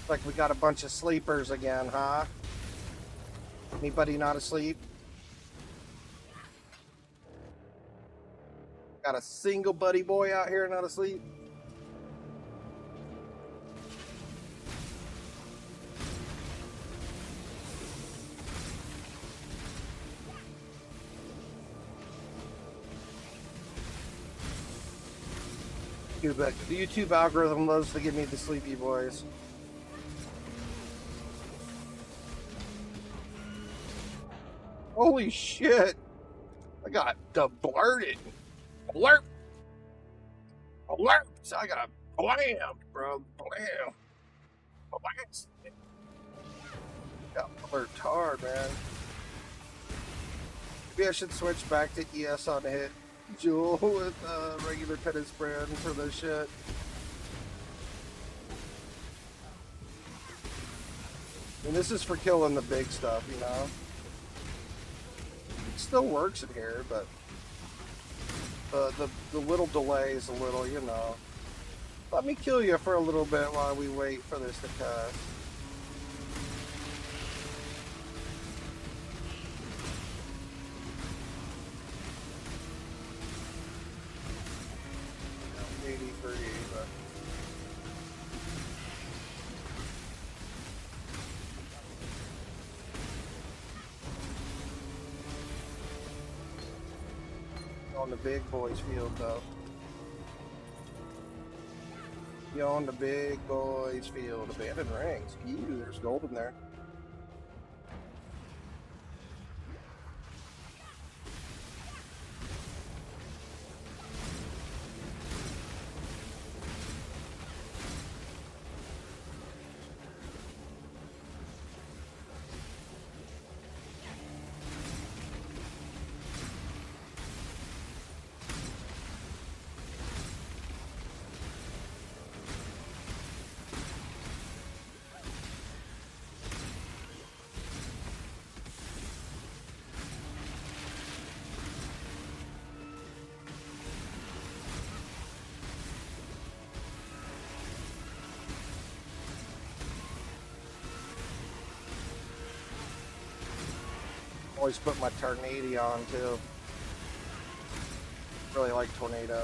Like we got a bunch of sleepers again, huh? Anybody not asleep? Got a single buddy boy out here not asleep? The YouTube algorithm loves to give me the sleepy boys. Holy shit! I got blurted. Blurp! Alert! I got blam, bro. Blam. Blam. Got alert hard, man. Maybe I should switch back to ES on hit Jewel with regular tennis brand for this shit. And this is for killing the big stuff, you know? It still works in here, but the little delay is a little, you know. Let me kill you for a little bit while we wait for this to cast. On the big boys field though. You on the big boys field. Abandoned rings. Ew, there's gold in there. Always put my Tornado on too. Really like Tornado.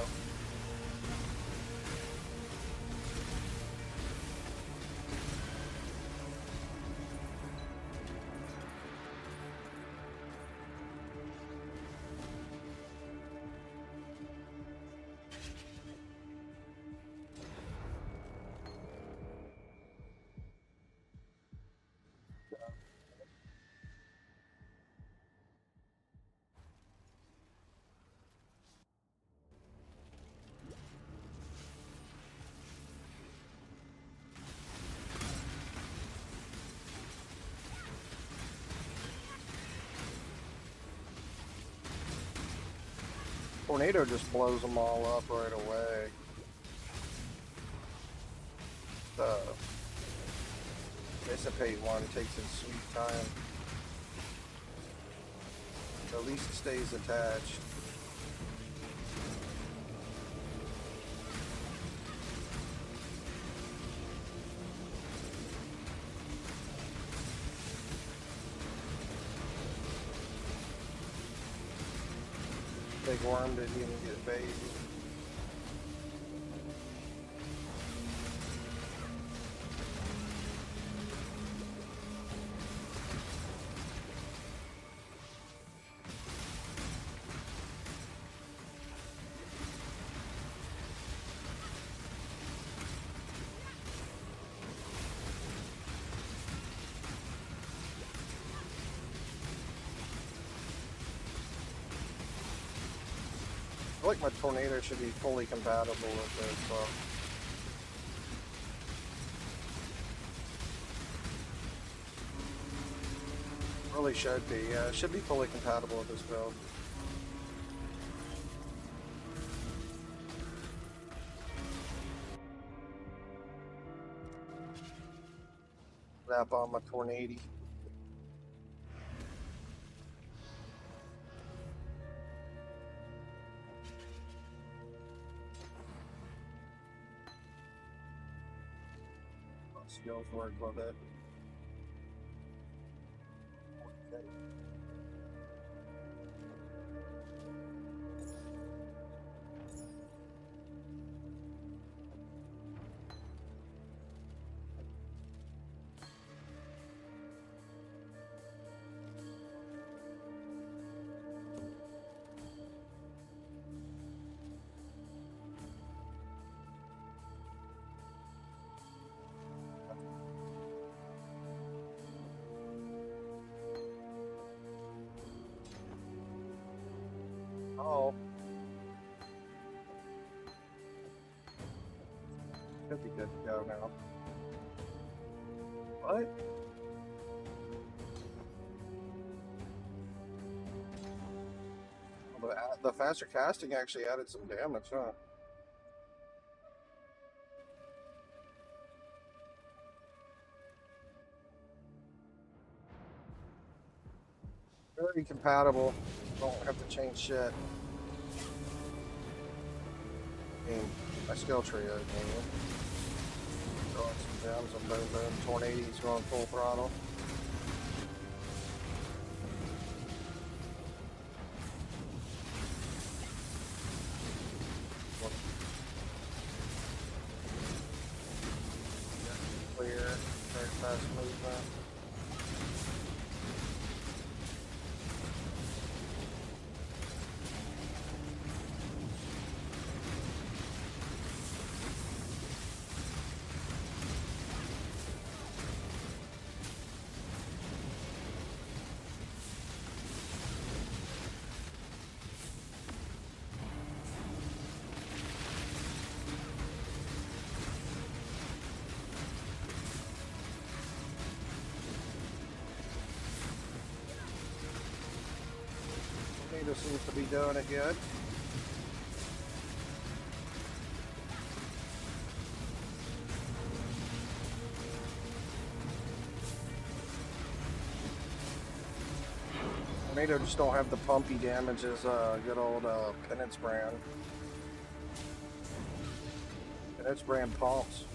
Tornado just blows them all up right away. The Dissipate one takes its sweet time. At least it stays attached. Big worm didn't even get bait. I feel like my Tornado should be fully compatible with it, so. Really should be, yeah. It should be fully compatible with this build. Wrap on my Tornado. Skills work with it. Okay. Oh. Should be good to go now. What? Well, the faster casting actually added some damage, huh? Very compatible. Don't have to change shit. I mean, my skill tree is throwing some gems and boom boom. Tornadoes going full throttle. Clear, very fast movement. Tornado seems to be doing it good. Tornado just don't have the pumpy damage as good old Penance brand. Penance brand pumps.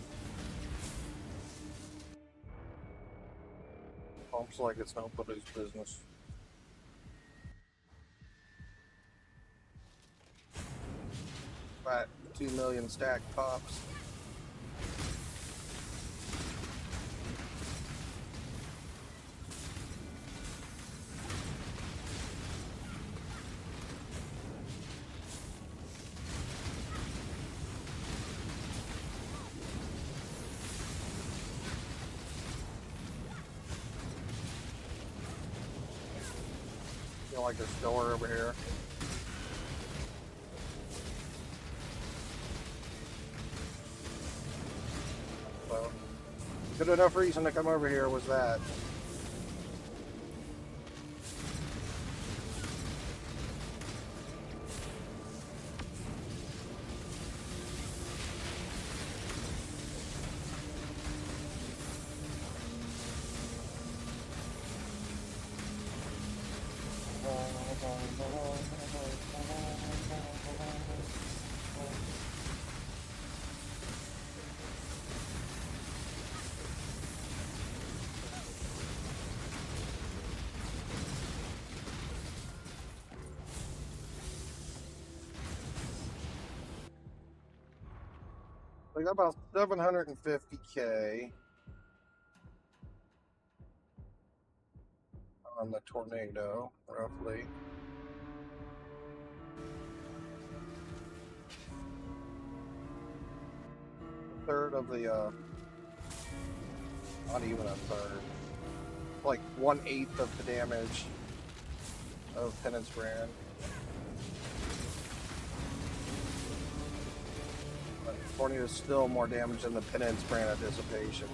Pumps like it's nobody's business. Got 2 million stacked pops. Feel like there's a door over here. So, good enough reason to come over here was that. We got about 750K on the tornado, roughly. A third of the, not even a third, like 1/8 of the damage of Penance Brand. Tornado is still more damage than the Penance Brand of Dissipation.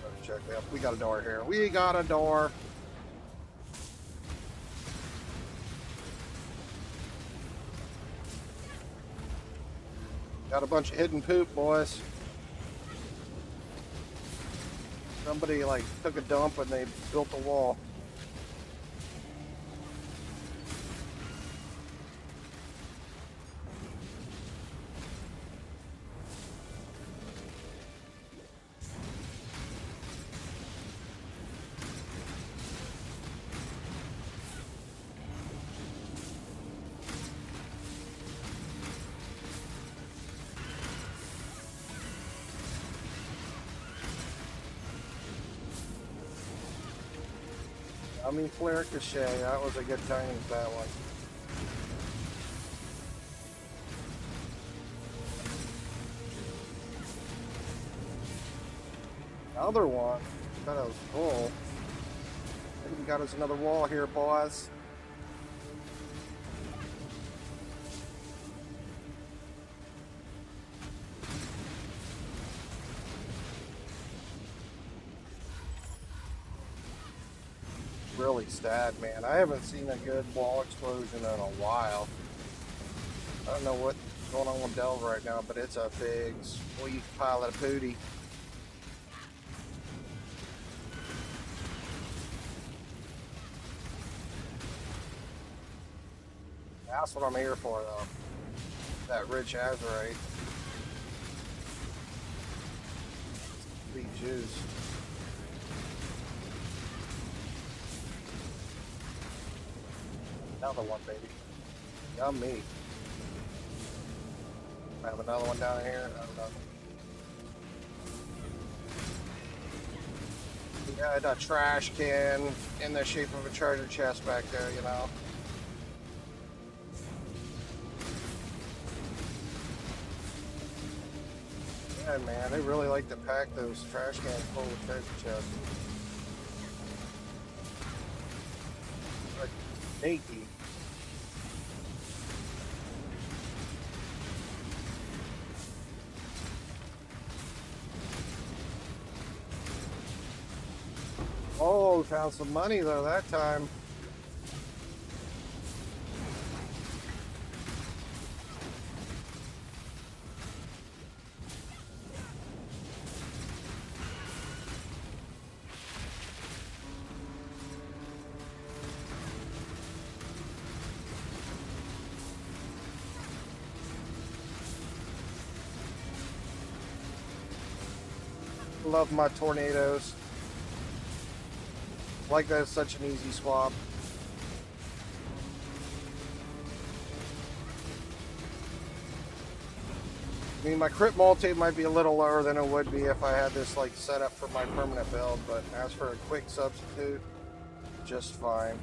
Let's check that. We got a door here. We got a door. Got a bunch of hidden poop, boys. Somebody like took a dump and they built a wall. I mean, Flare Cachet, that was a good time with that one. Another one. I thought it was full. I think we got us another wall here, boys. Really sad, man. I haven't seen a good wall explosion in a while. I don't know what's going on with Delve right now, but it's a big sweet pile of booty. That's what I'm here for, though. That rich azurite. Sweet juice. Another one, baby. Yummy. I have another one down here. I don't know. We got a trash can in the shape of a treasure chest back there, you know. Yeah, man, they really like to pack those trash cans full of treasure chests. Like, sneaky. Oh, found some money though that time. Love my tornadoes. Like that, it's such an easy swap. I mean, my crit multi might be a little lower than it would be if I had this like set up for my permanent build, but as for a quick substitute, just fine.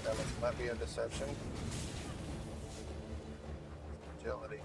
That might be a deception. Agility.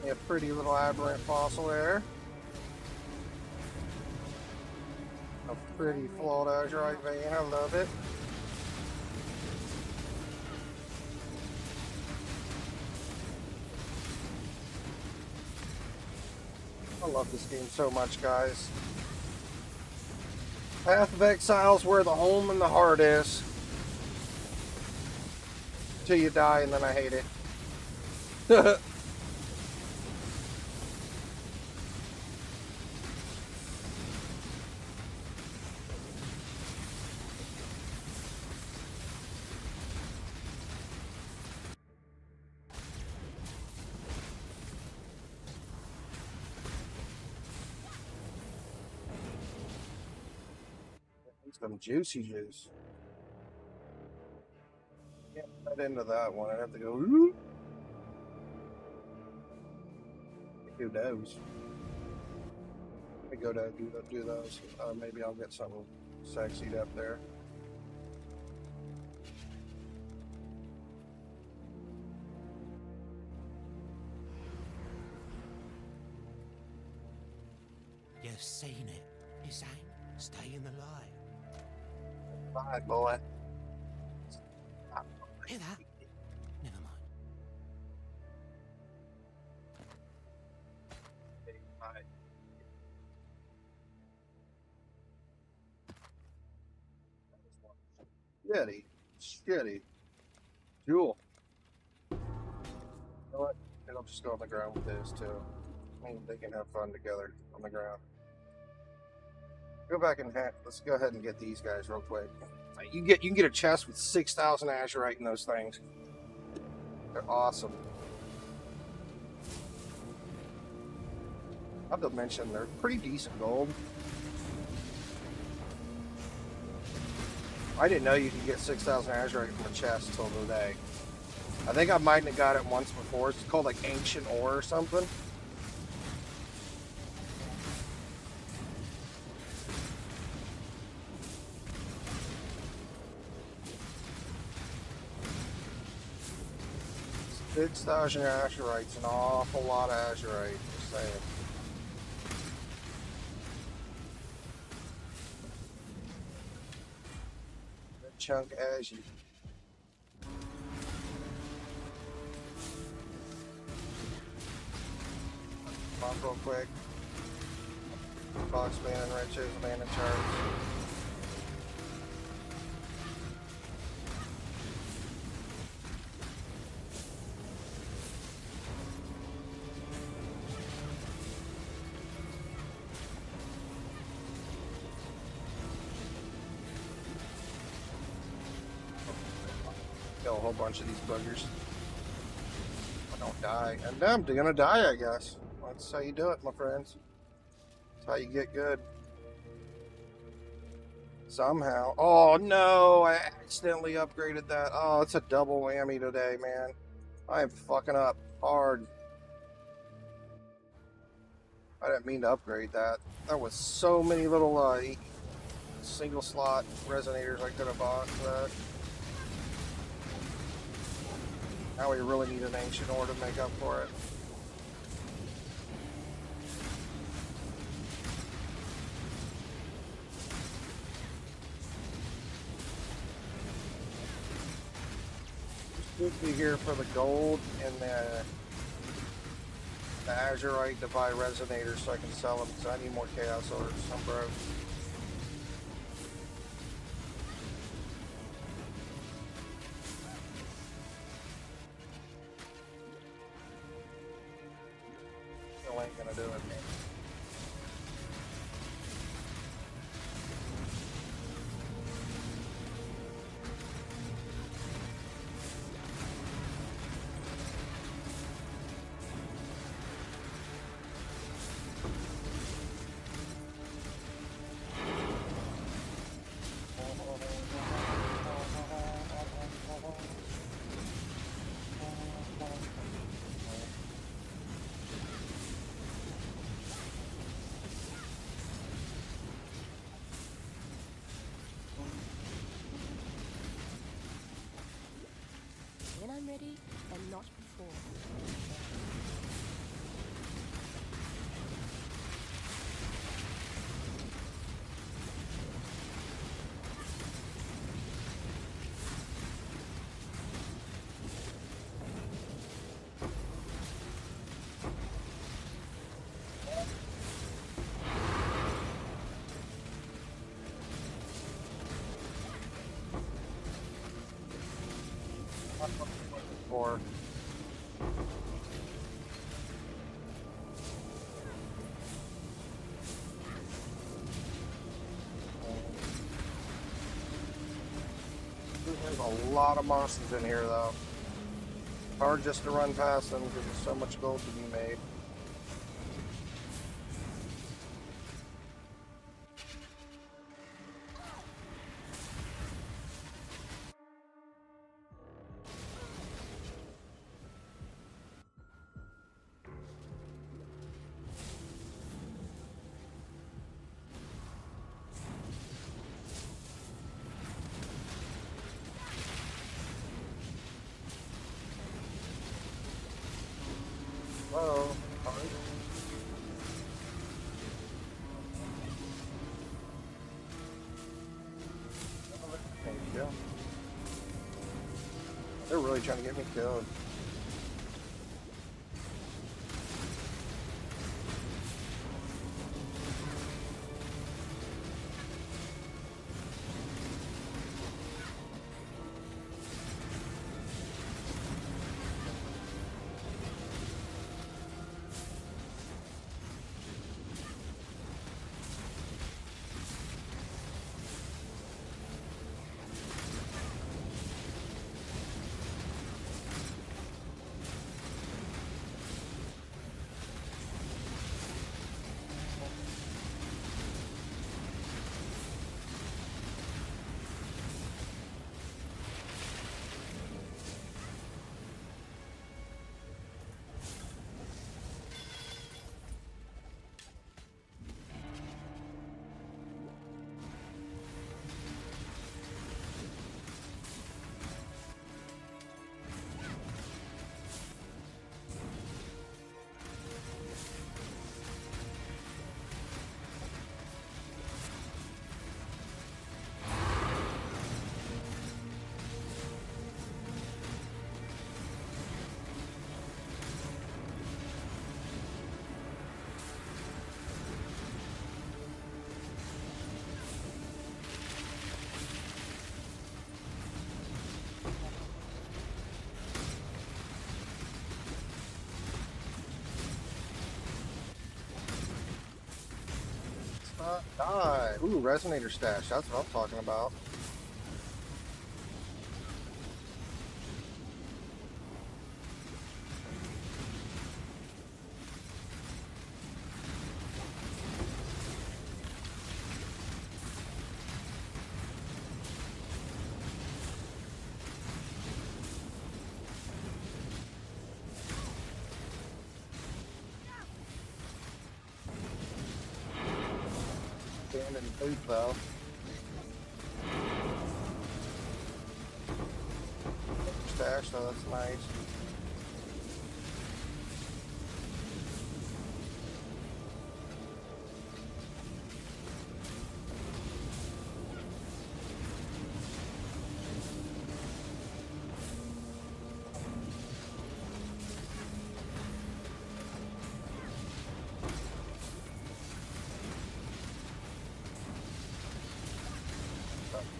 A pretty little aberrant fossil there. A pretty flawed azurite vein, I love it. I love this game so much, guys. Path of Exile's where the home and the heart is. Till you die, and then I hate it. Some juicy juice. Can't get into that one. I'd have to go. Who knows? Let me go to do those. Maybe I'll get something sexied up there. You've seen it. You're saying, stay in the light. Bye, boy. Hear that? Never mind. Shitty. Jewel. You know what? It'll just go on the ground with this too. I mean, they can have fun together on the ground. Go back and let's go ahead and get these guys real quick. You can get a chest with 6,000 azurite in those things. They're awesome. I have to mention they're pretty decent gold. I didn't know you could get 6,000 azurite from a chest until today. I think I might have got it once before. It's called like ancient ore or something. $6,000 azurite's an awful lot of azurite, just saying. Good chunk as you. Pop real quick. Box man and riches, man in charge. Kill a whole bunch of these buggers. I don't die. And I'm gonna die, I guess. That's how you do it, my friends. That's how you get good. Somehow. Oh no, I accidentally upgraded that. Oh, it's a double whammy today, man. I am fucking up hard. I didn't mean to upgrade that. That was so many little single slot resonators I could have bought for that. Now we really need an ancient ore to make up for it. Should be here for the gold and the azurite to buy resonators so I can sell them because I need more chaos orbs. I'm broke. Still ain't gonna do it, man. When I'm ready, and not before. Or there's a lot of monsters in here, though. Hard just to run past them because there's so much gold to be made. Whoa. Thank you. They're really trying to get me killed. Die. Ooh, resonator stash. That's what I'm talking about. Abandoned boot though. Stash, so that's nice.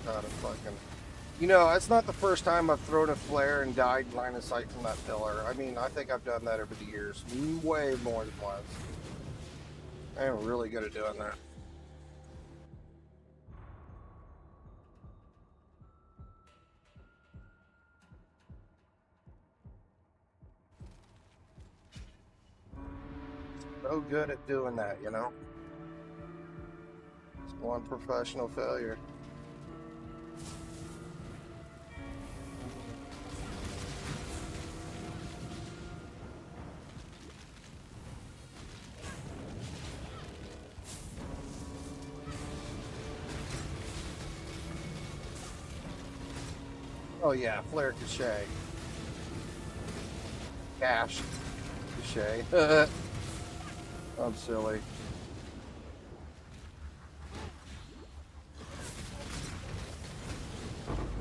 God, it's fucking... You know, it's not the first time I've thrown a flare and died line of sight from that pillar. I mean, I think I've done that over the years. Way more than once. I am really good at doing that. So good at doing that, you know? It's one professional failure. Oh yeah, flare cachet. Cash. Cachet. I'm silly.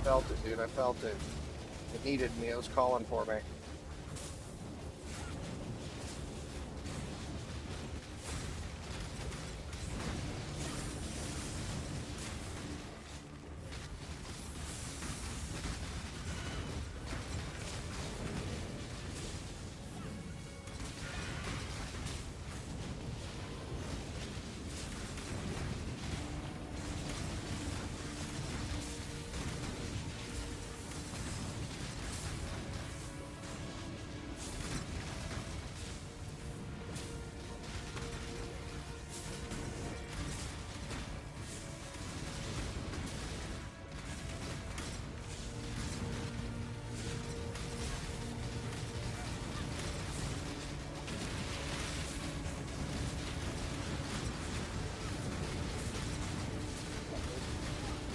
Felt it, dude. I felt it. It needed me. It was calling for me.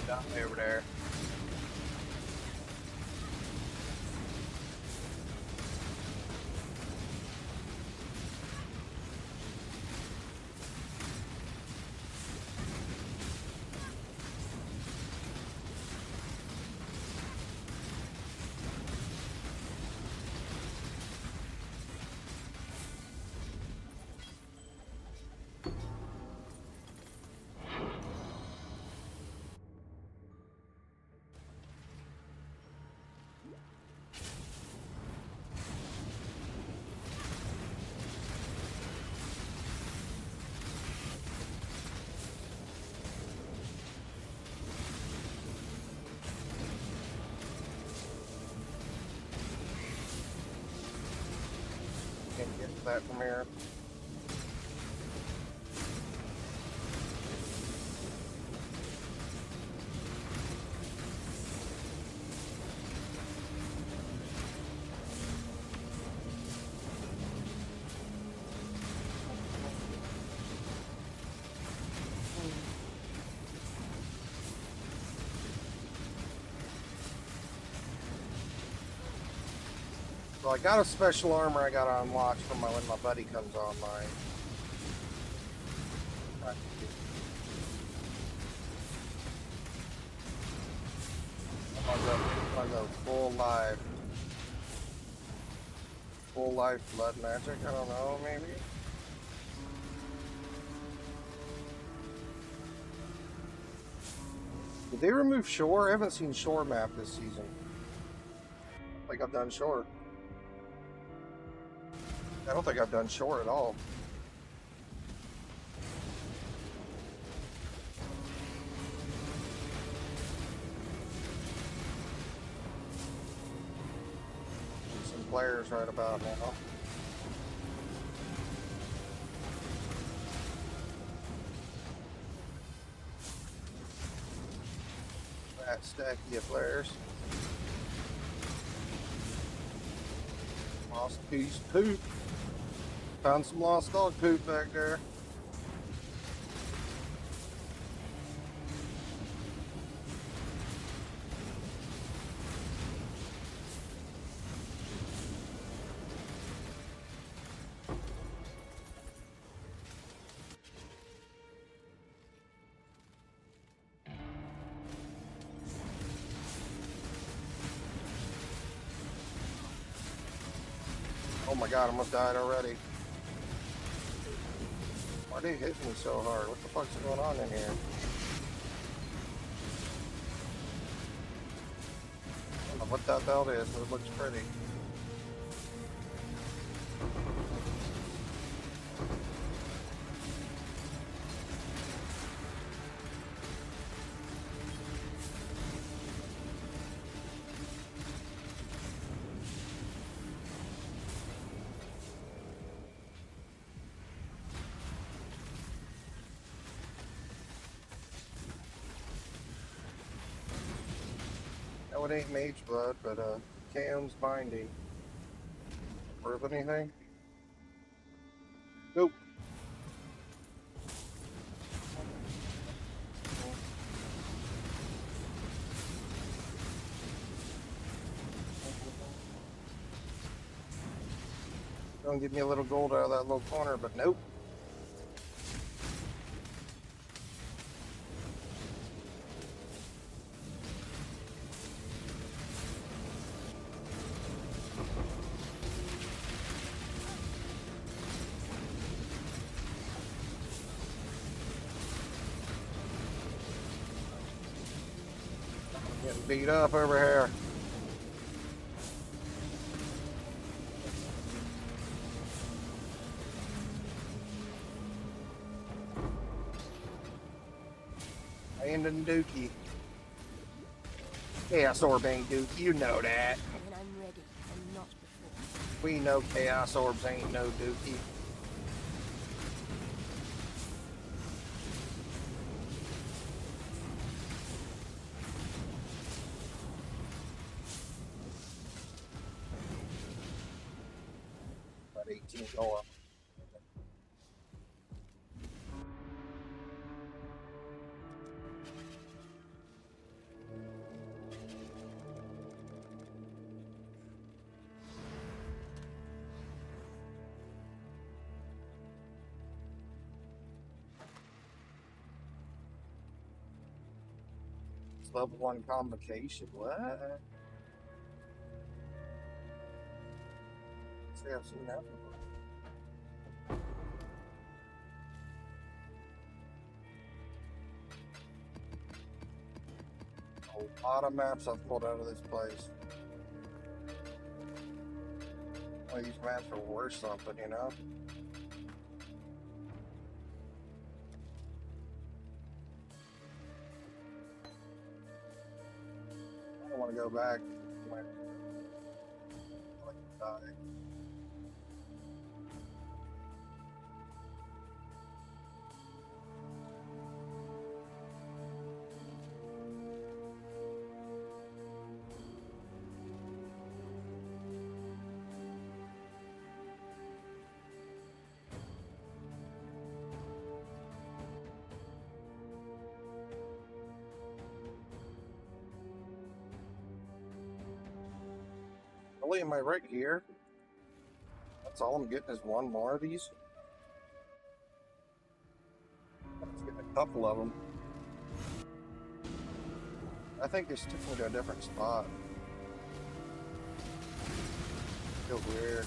Down over there. Can't get to that from here. So I got a special armor I got to unlock for when my buddy comes online. I'm gonna go full life blood magic. I don't know, maybe. Did they remove shore? I haven't seen shore map this season. Like I've done shore. I don't think I've done shore at all. Some players right about now. That stack of players. Lost piece of poop. Found some lost dog poop back there. Oh my god, I almost died already. Why are they hitting me so hard? What the fuck's going on in here? what that belt is, but it looks pretty. No, it ain't mage blood, but Cam's binding. Worth anything? Nope. Don't give me a little gold out of that little corner, but nope. Getting beat up over here. And Dookie. Chaos Orb ain't Dookie, you know that. When I'm ready, and not before. We know Chaos Orbs ain't no Dookie. About 18 going. Level 1 convocation, what? See, I've seen that before. A lot of maps I've pulled out of this place. Well, these maps are worth something, you know? I want to go back. I like to die. Really, am I right here? That's all I'm getting is one more of these? Let's get a couple of them. I think this took me to a different spot. Feels weird.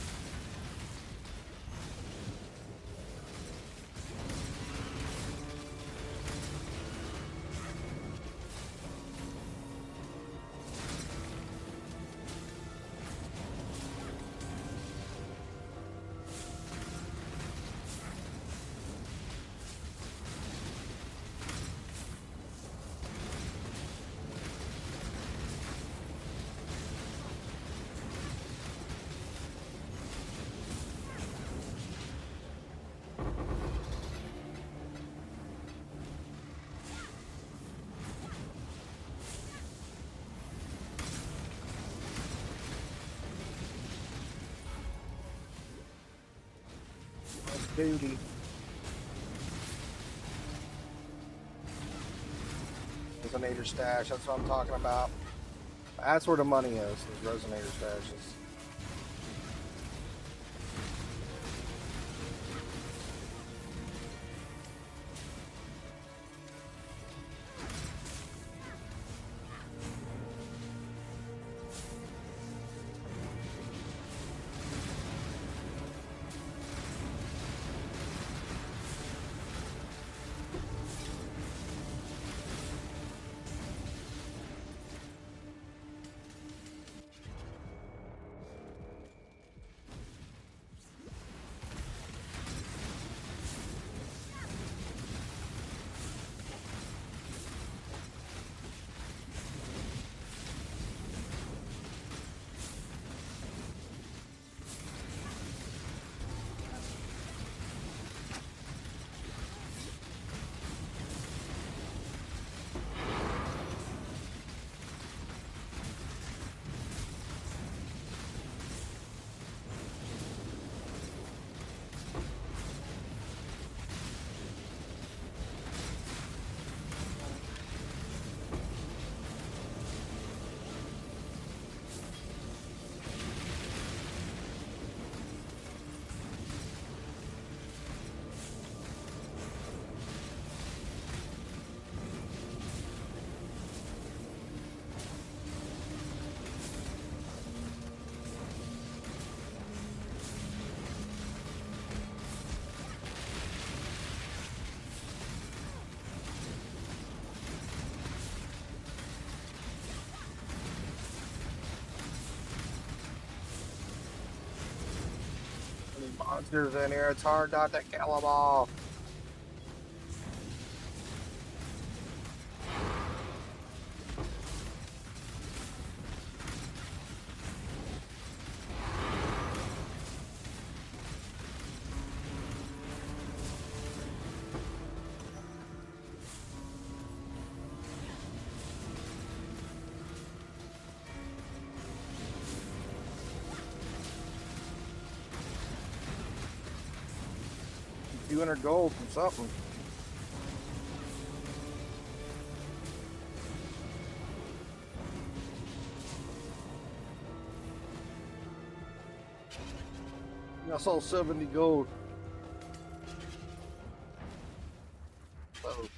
Duty. Resonator stash, that's what I'm talking about. That's where the money is resonator stashes. monsters in here. It's hard not to kill them all. $200 gold from something. I saw 70 gold. Oh,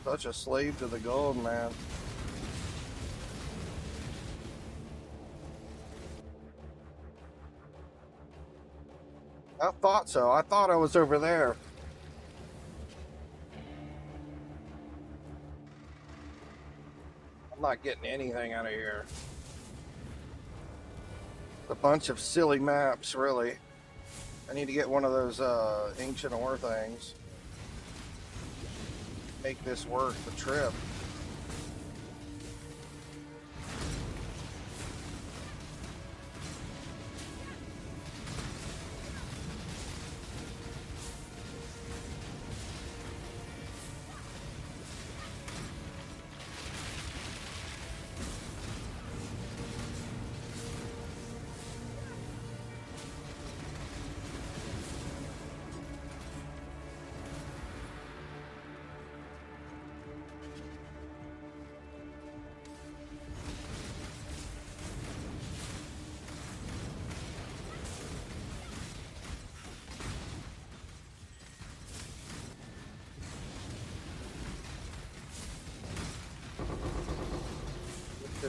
such a slave to the gold, man. I thought so. I thought I was over there. I'm not getting anything out of here. A bunch of silly maps, really. I need to get one of those ancient ore things. Make this worth the trip.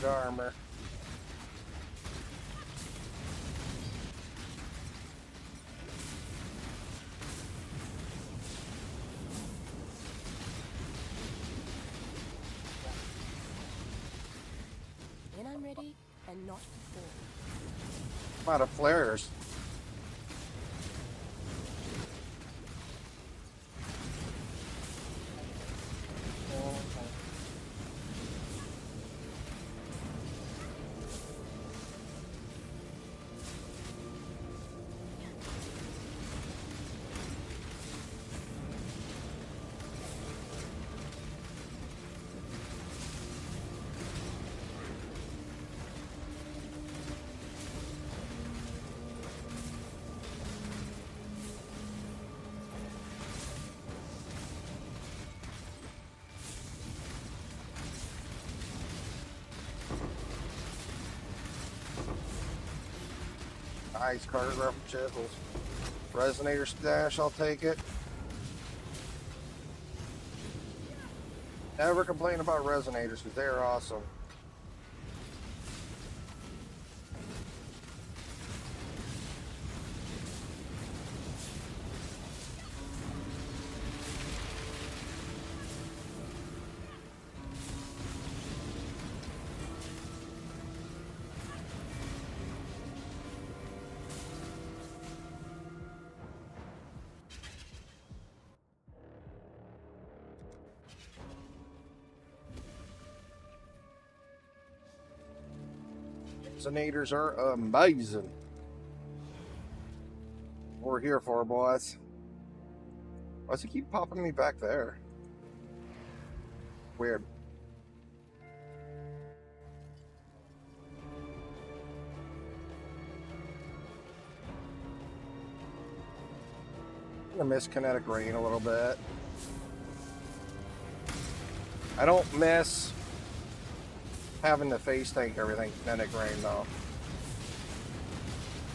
Armor. When I'm ready and not before. A lot of flares. Nice card from chisels. Resonator stash, I'll take it. Never complain about resonators because they're awesome. Resonators are amazing. What we're here for, boys. Why does it keep popping me back there? Weird. I miss Kinetic Rain a little bit. I don't miss having to face tank everything Kinetic Rain though.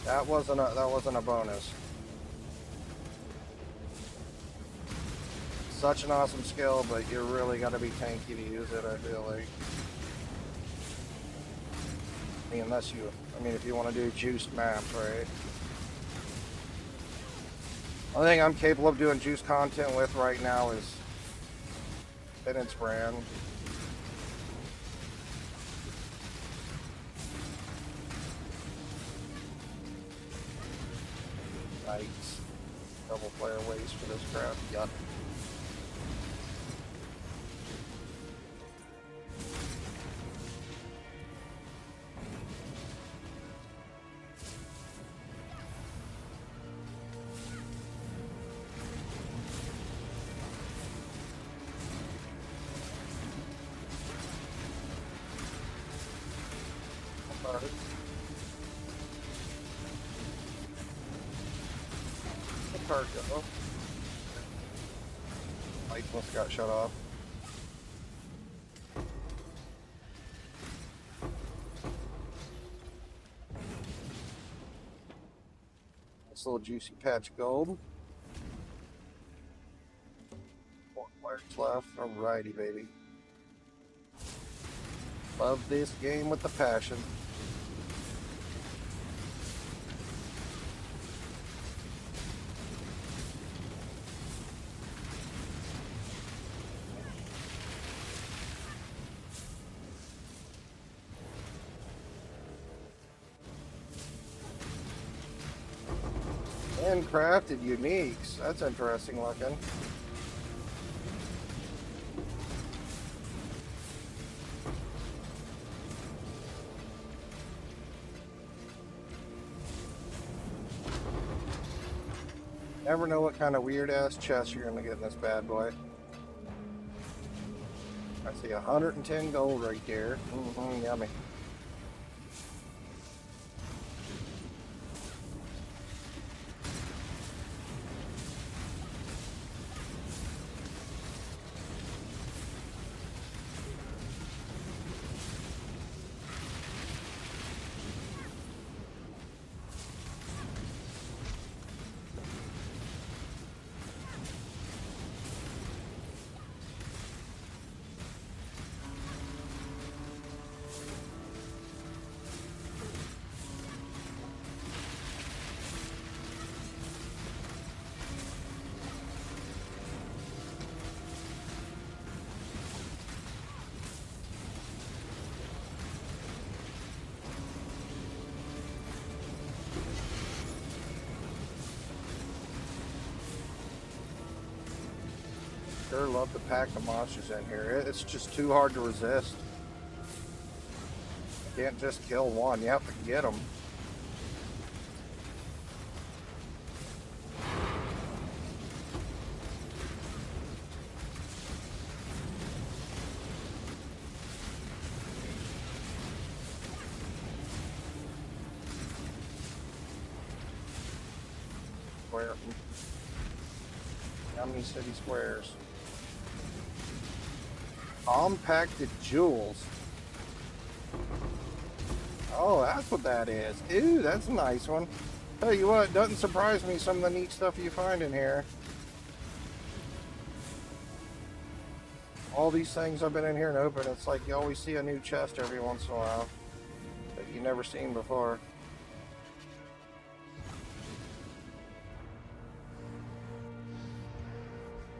That wasn't a bonus. Such an awesome skill, but you really got to be tanky to use it. I feel like. I mean, if you want to do juiced maps, right? Only thing I'm capable of doing juice content with right now is Penance Brand. Nice. Double player waste for this crap. Yuck. Cargo. Lights must got shut off. This little juicy patch of gold. 4 players left. Alrighty, baby. Love this game with a passion. Crafted uniques. That's interesting looking. Never know what kind of weird ass chest you're gonna get in this bad boy. I see 110 gold right there. Yummy. Sure love the pack of monsters in here. It's just too hard to resist. You can't just kill one, you have to get them. Where? How many city squares? Compacted jewels. Oh, that's what that is. Ooh, that's a nice one. Tell you what, doesn't surprise me some of the neat stuff you find in here. All these things I've been in here and open, it's like you always see a new chest every once in a while that you've never seen before.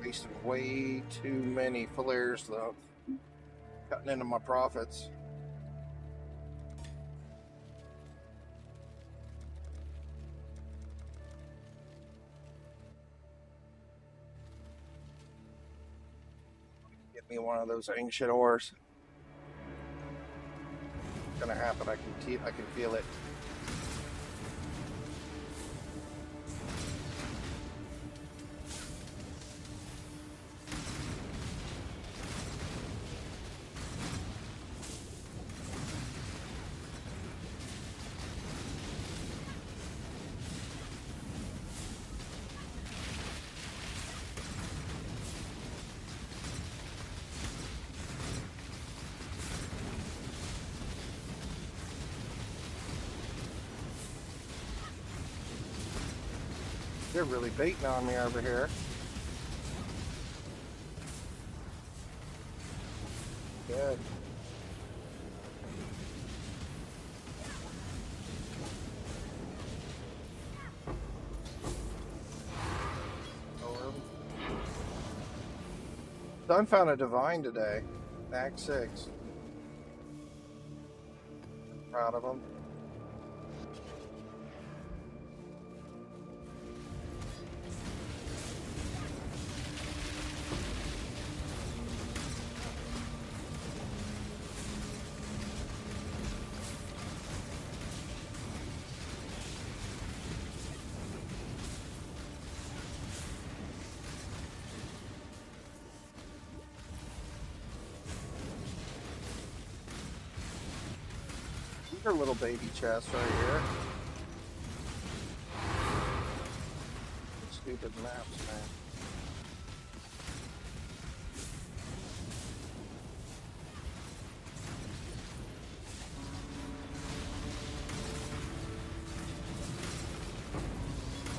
Wasting way too many flares though. Cutting into my profits. Get me one of those ancient ores. It's gonna happen. I can feel it. They're really baiting on me over here. Good. Done found a divine today. Act 6. Proud of him. Her little baby chest right here. Stupid maps, man.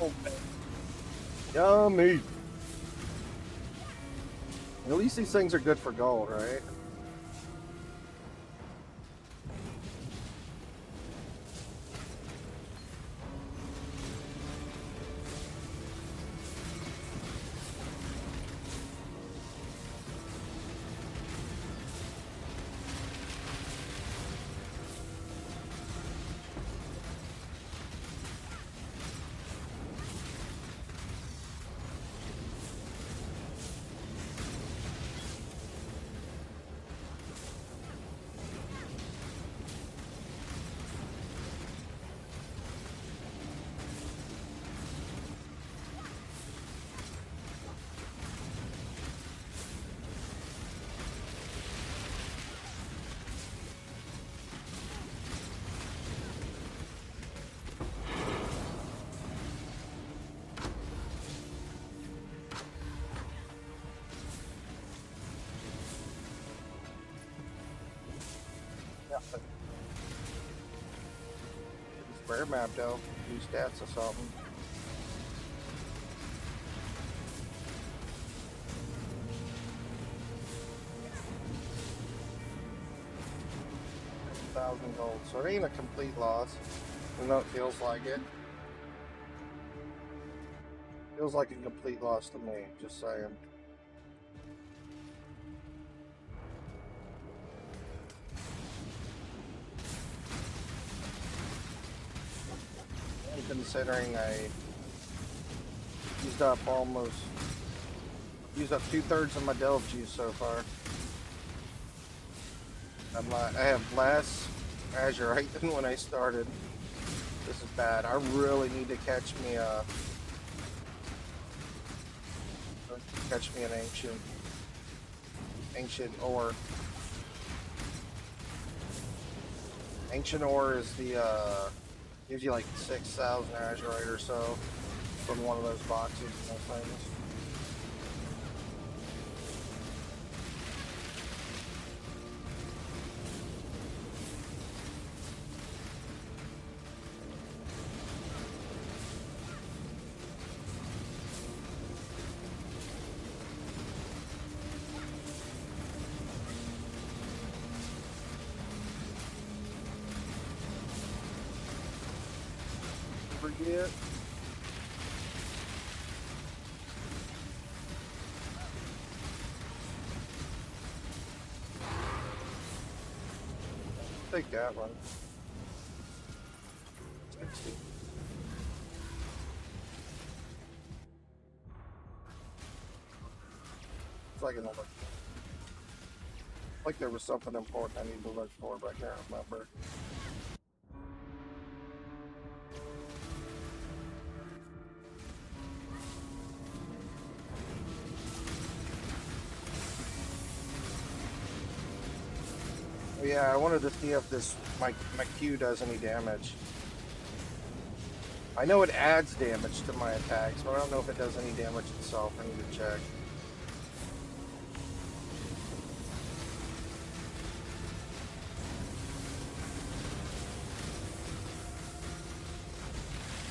Oh, yummy. At least these things are good for gold, right? Rare map though. New stats or something. $1,000 gold. So it ain't a complete loss. Even though it feels like it. Feels like a complete loss to me, just saying. Considering I used up 2/3 of my delve juice so far. I have less azurite than when I started. This is bad. I really need to catch me an ancient ore. Ancient ore is the gives you like 6,000 azurite or so from one of those boxes and those things. Forget. Take that one. 60. It's like another. Like there was something important I need to look for, but I can't remember. Yeah, I wanted to see if this my Q does any damage. I know it adds damage to my attacks, but I don't know if it does any damage itself. I need to check.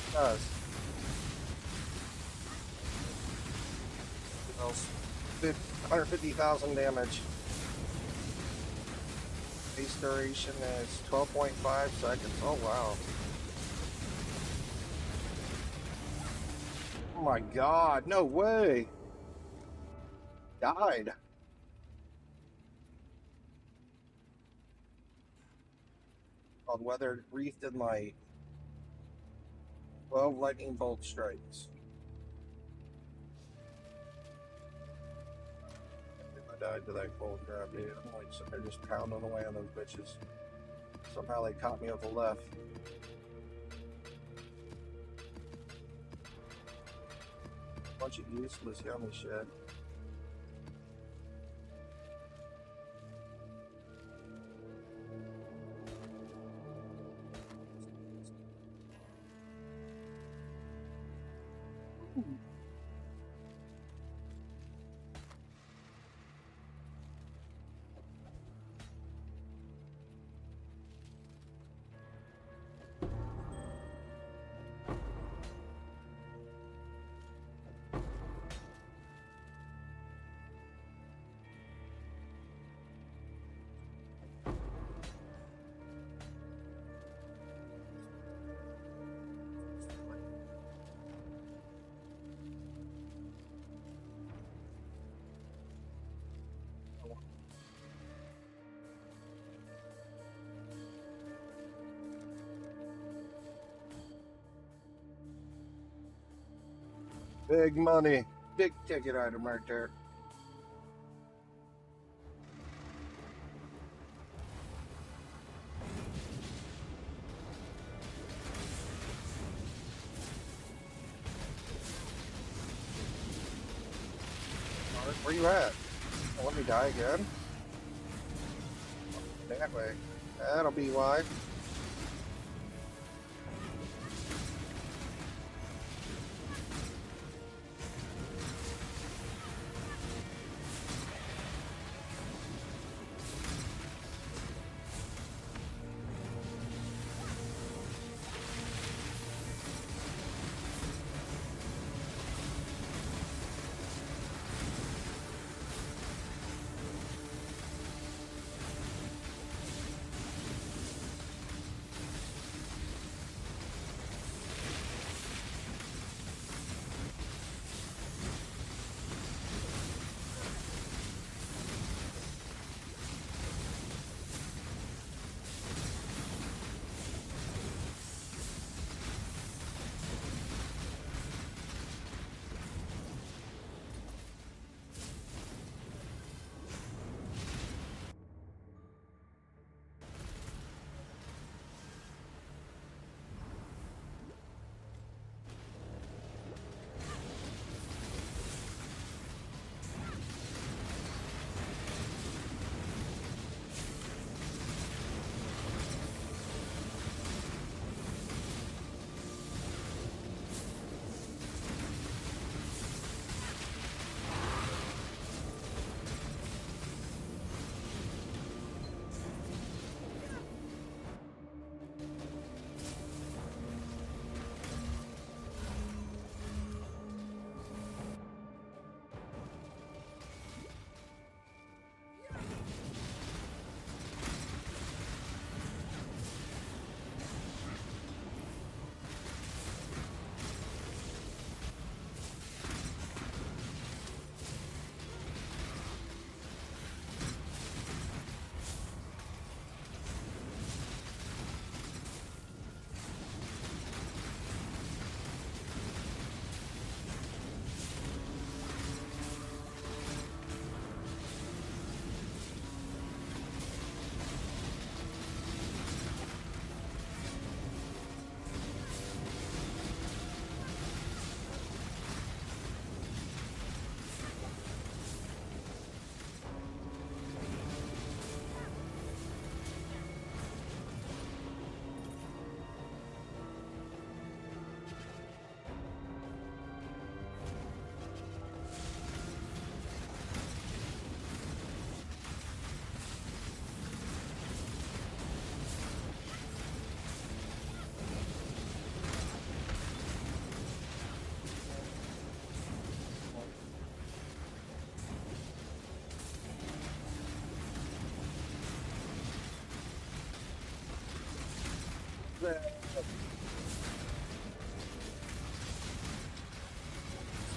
It does. 150,000 damage. Base duration is 12.5 seconds. Oh wow. Oh my god, no way. Died. Called Weathered Wreathed in Light. 12 lightning bolt strikes. Died to that cold crab, dude. I'm like sitting there just pounding away on those bitches. Somehow they caught me with the left. Bunch of useless yummy shit. Big money. Big ticket item right there. Where you at? Oh, let me die again. That way. That'll be why.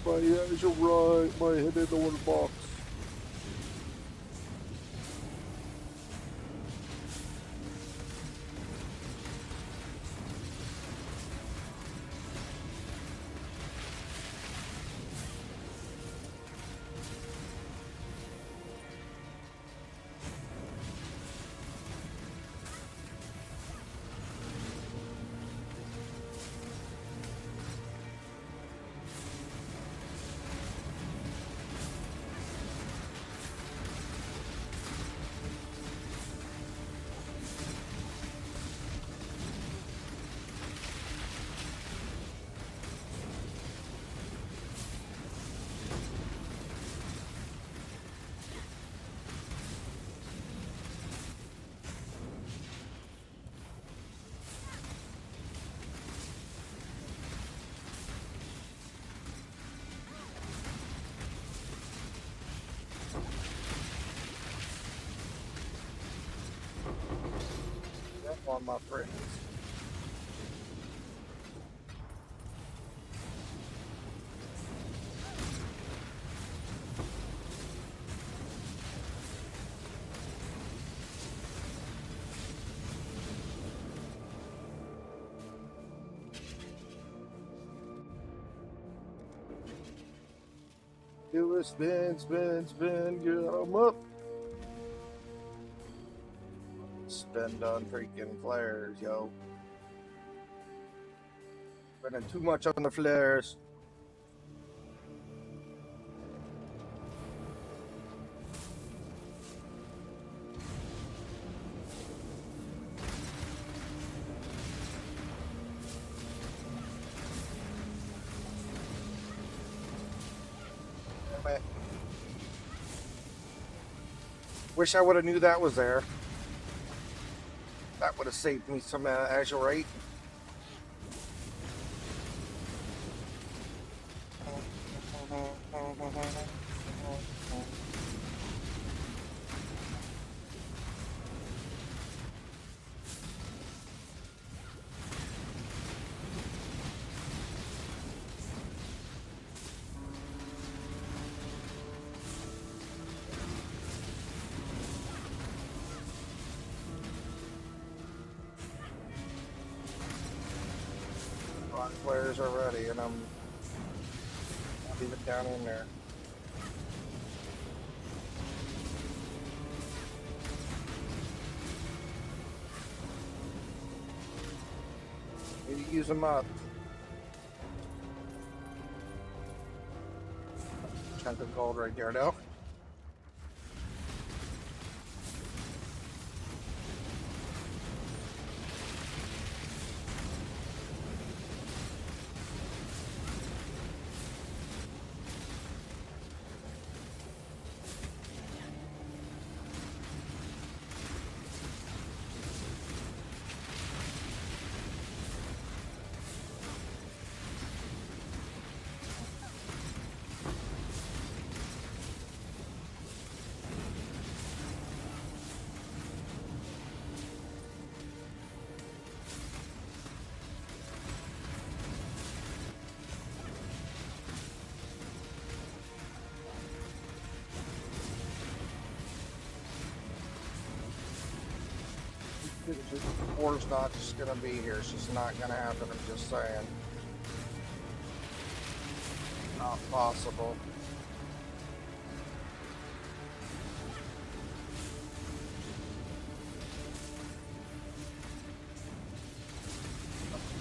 Spidey, as you're right, my head in the one box. on my friends. Do a spin, spin, spin, get 'em up. Spend on freaking flares, yo. Spending too much on the flares. Wish I would have knew that was there. That would have saved me some azurite. Players already, and I'll leave it down in there. Need to use them up. Chunk of gold right there, now. War's not just gonna be here. It's just not gonna happen. I'm just saying. Not possible.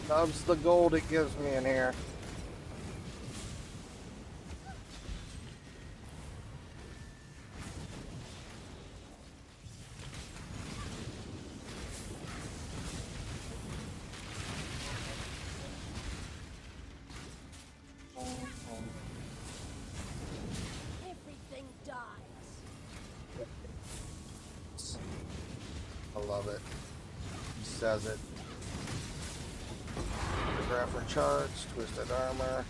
Loves the gold it gives me in here. Everything dies. I love it. He says it. Graphic charts, twisted armor.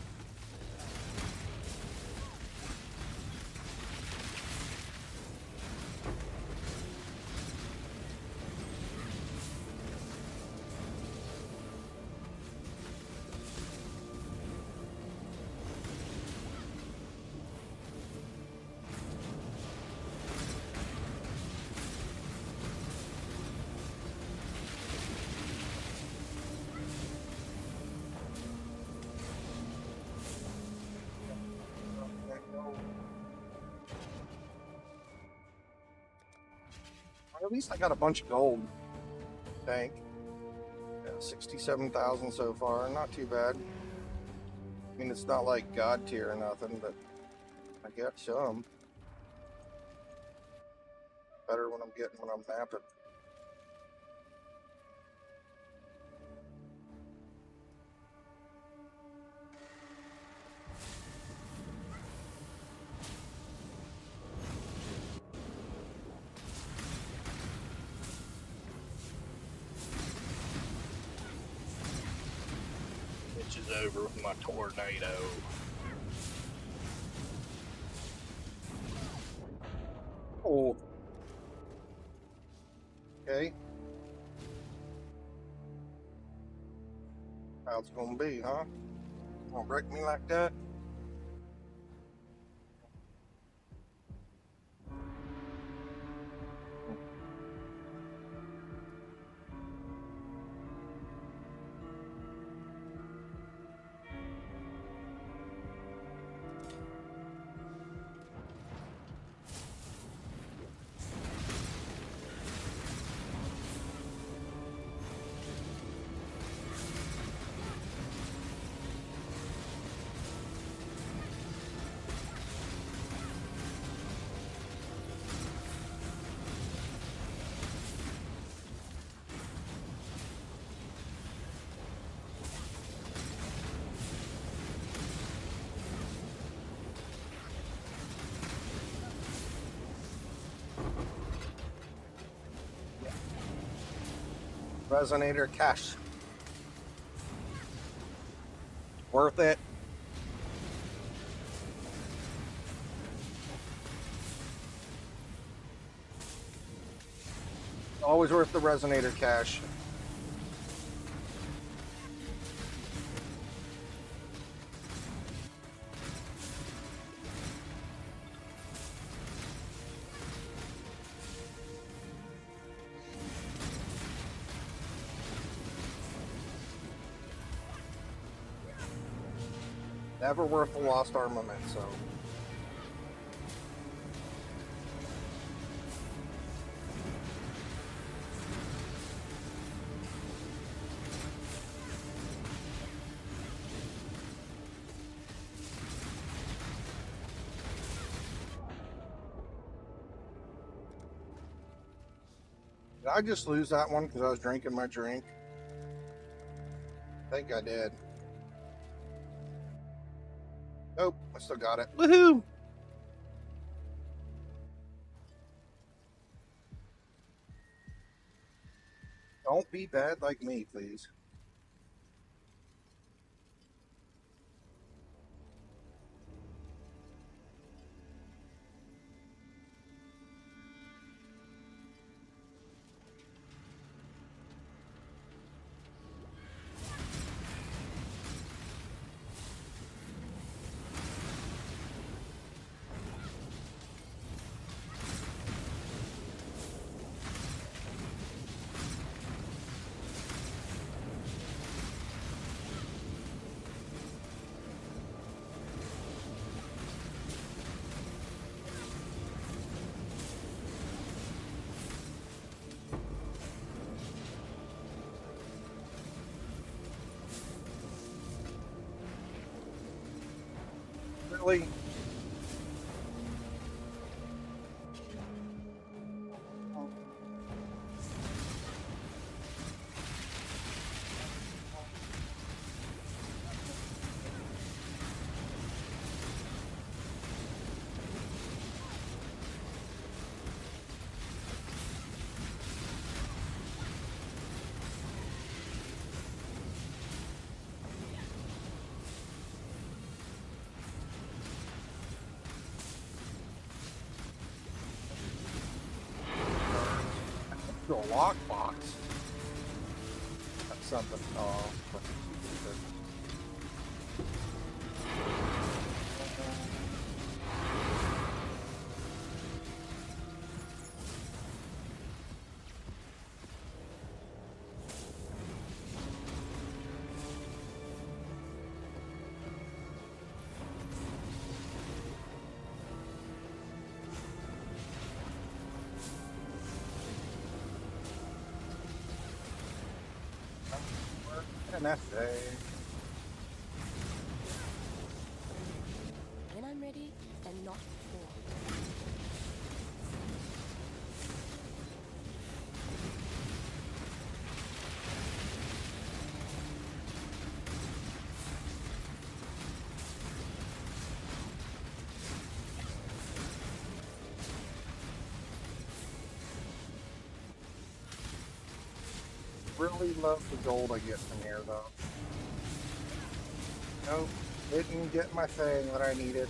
At least I got a bunch of gold. Tank. Yeah, 67,000 so far. Not too bad. I mean, it's not like God tier or nothing, but I got some. Better when I'm getting when I'm mapping. Over with my tornado. Oh. Okay. How it's gonna be, huh? Gonna break me like that? Resonator cash. Worth it. Always worth the resonator cash. Never worth the lost armament, so. Did I just lose that one because I was drinking my drink? I think I did. Nope, I still got it. Woohoo! Don't be bad like me, please. Really? A lockbox. That's something. Oh, and that's When I'm ready, and not before. really love the gold I get from here, though. Nope, didn't get my thing that I needed.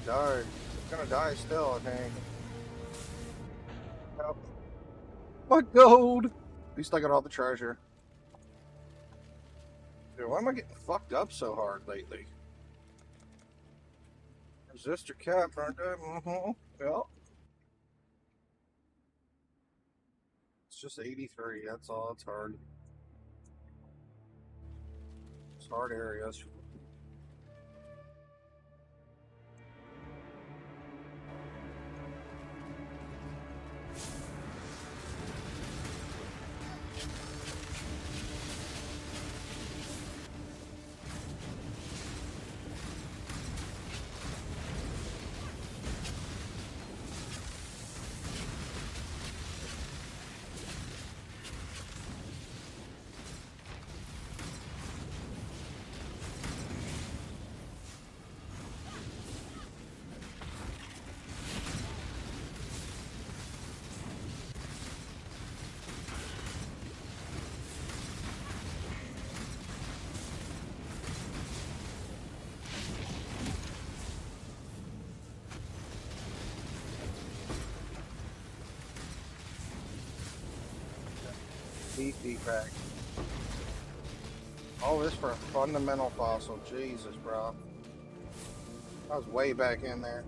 died. It's gonna die still, I think. Nope. My gold! At least I got all the treasure. Dude, why am I getting fucked up so hard lately? Resistor cap, aren't they? Mm-hmm. Yep. It's just 83, that's all. It's hard. It's hard areas. Crack. All this for a fundamental fossil. Jesus, bro. I was way back in there.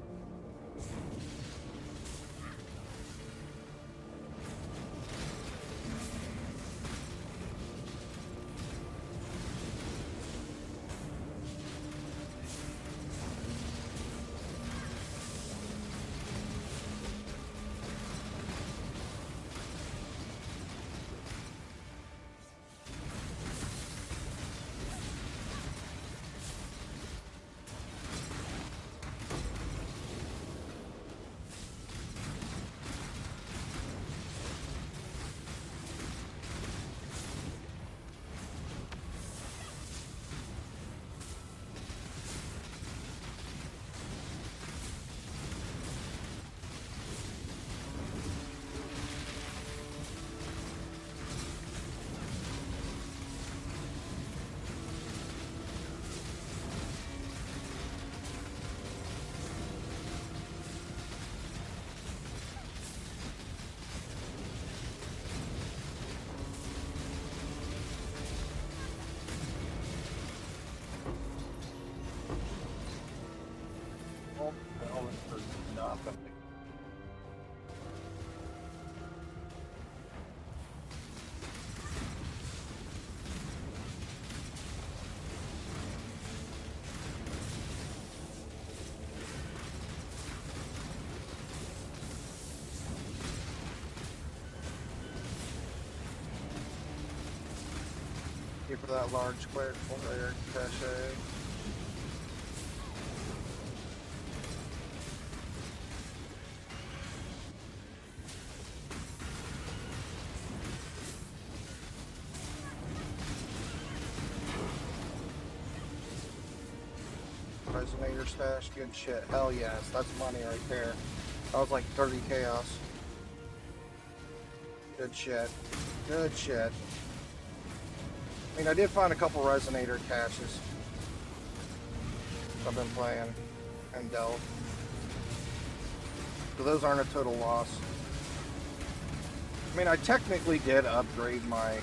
Nothing. Here for that large square player cachet. Resonator stash, good shit. Hell yes, that's money right there. That was like 30 chaos. Good shit. Good shit. I mean, I did find a couple resonator caches. I've been playing and dealt. So those aren't a total loss. I mean, I technically did upgrade my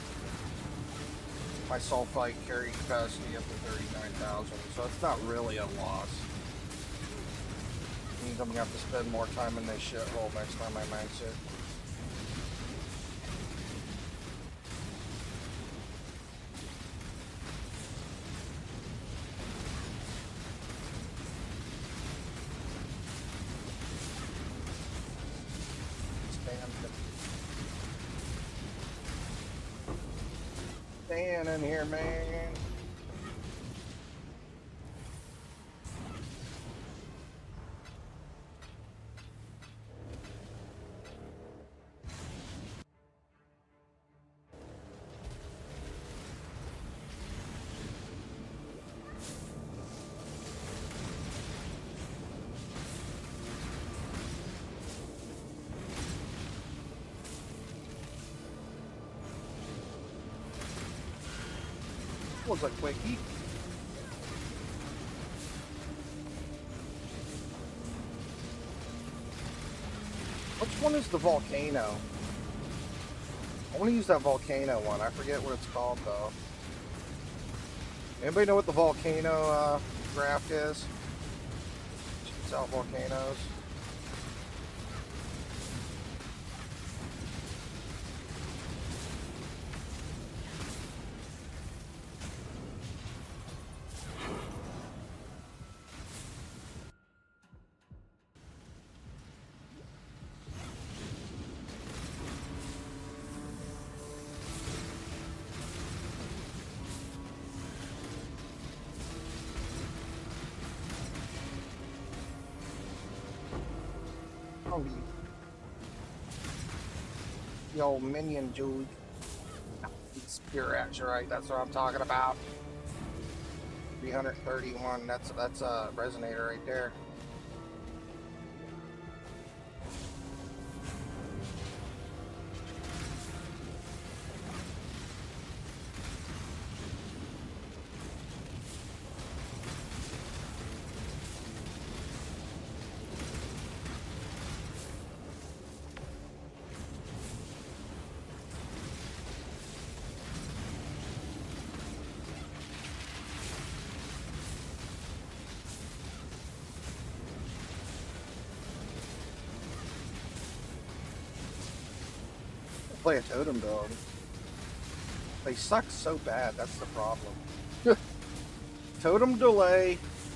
sulfite carry capacity up to 39,000, so it's not really a loss. It means I'm gonna have to spend more time in this shithole next time I max it. In here, man. Was a quickie. Which one is the volcano? I want to use that volcano one. I forget what it's called though. Anybody know what the volcano draft is? Shoots out volcanoes. The old minion dude. Spirit, right? That's what I'm talking about. 331. That's a resonator right there. Play a totem build. They suck so bad, that's the problem. Totem delay,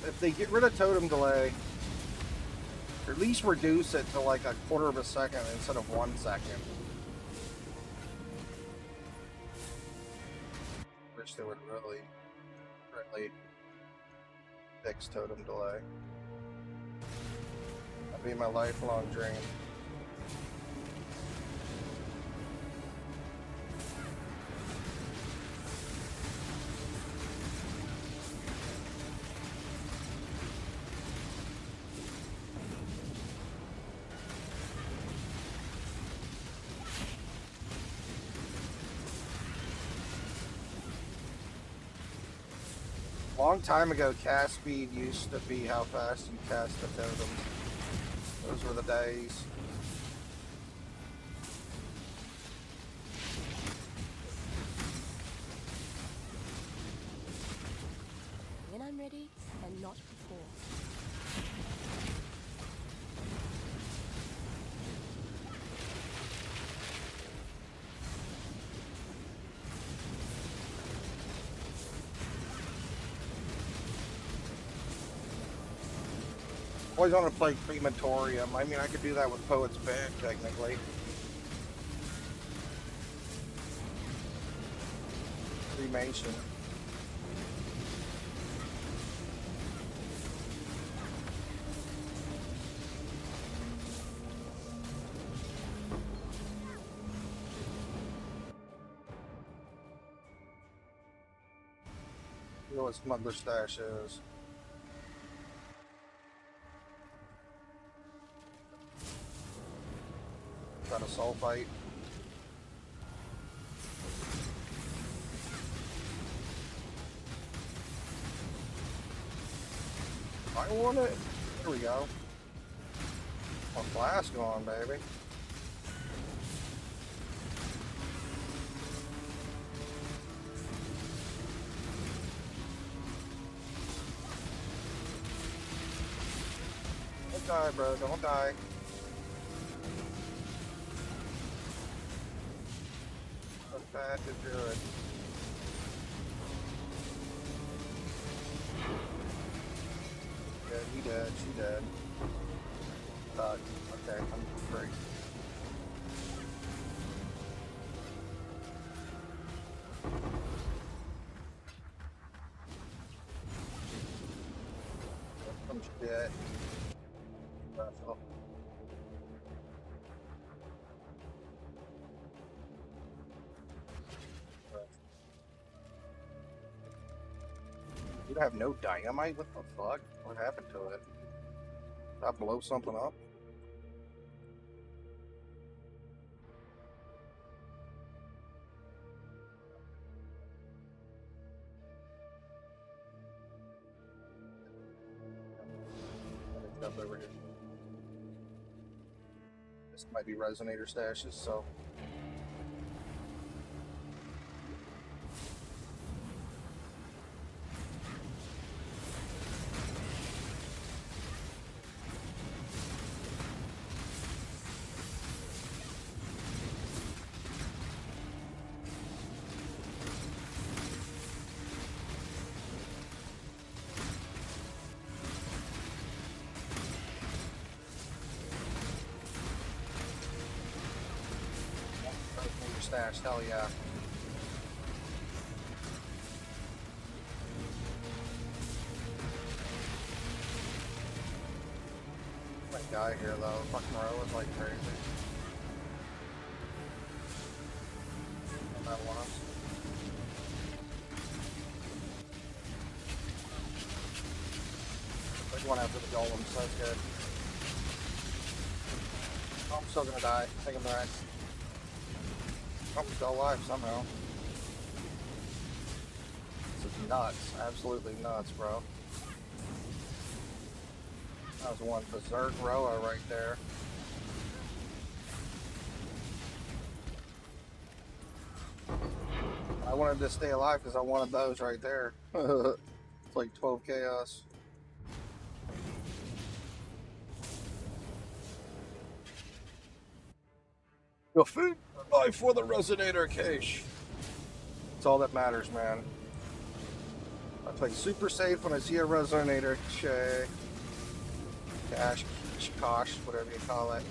if they get rid of totem delay, or at least reduce it to like a quarter of a second instead of 1 second. Wish they would really fix totem delay. That'd be my lifelong dream. Long time ago, cast speed used to be how fast you cast the totems. Those were the days. When I'm ready, and not before. Always want to play Crematorium. I mean, I could do that with Poet's Bed, technically. Cremation. You know what Smuggler Stash is. Got a sulfite. I want it. There we go. A flask on, baby. Don't die, bro. Don't die. Bad to do it. Yeah, he dead, she dead. Okay, I'm free. I'm dead. Oh. You have no dynamite? What the fuck? What happened to it? Did I blow something up? Stuff over here. Just Might be resonator stashes, so. Stash, hell yeah. Might die here though. Fucking row is like crazy. That once. Big one after the golem, so that's good. Oh, I'm still gonna die. I think I'm right. I'm still alive somehow. This is nuts. Absolutely nuts, bro. That was one berserk roa right there. I wanted to stay alive because I wanted those right there. It's like 12 chaos. Your food life for the resonator cache. That's all that matters, man. I play super safe when I see a resonator cache, kosh, whatever you call it.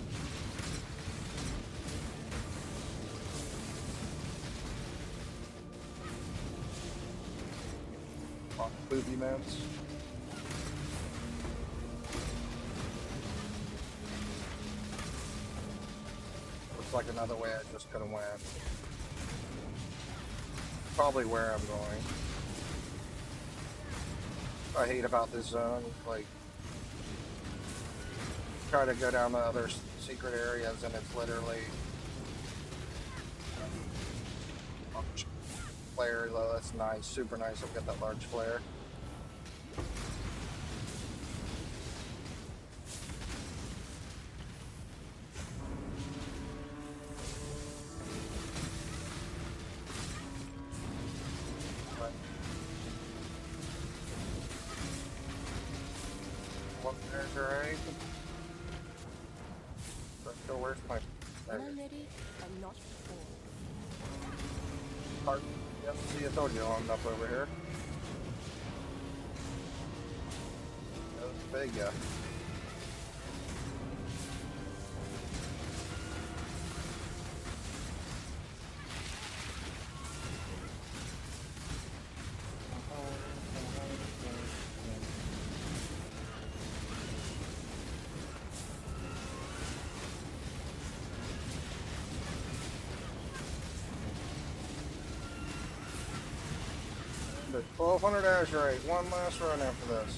Booby mounts. Looks like another way I just could have went. Probably where I'm going. I hate about this zone, like, try to go down the other secret areas and it's literally flare though. That's nice, super nice. I'll get that large flare. Where's my... When I'm ready, I'm not before. Pardon? Yep, see, I told you I'm up over here. That was big, yeah. The 1200 azurite, one last run after this.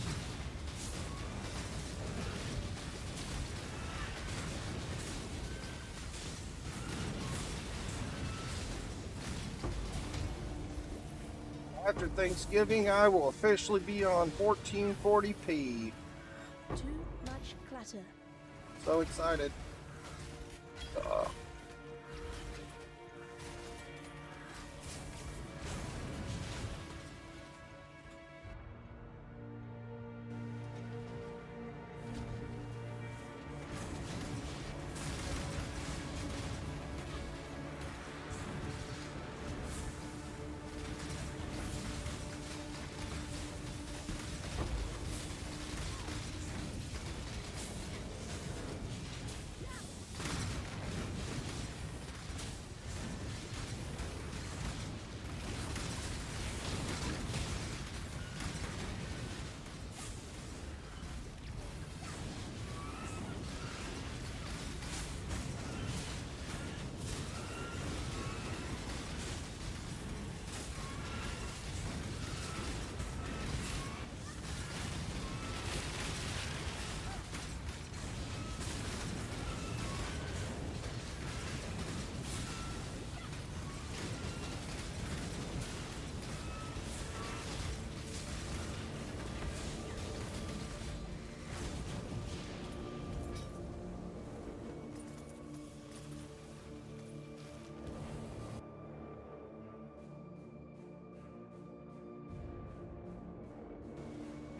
After Thanksgiving, I will officially be on 1440p. Too much clutter. So excited.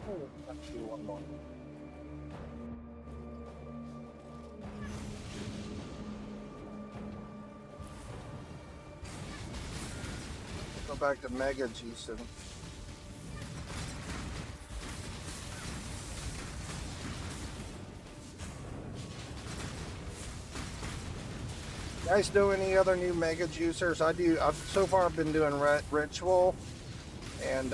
Oh, let's do one more. Go back to Mega Juicing. You guys do any other new Mega Juicers? I do. So far I've been doing Ritual and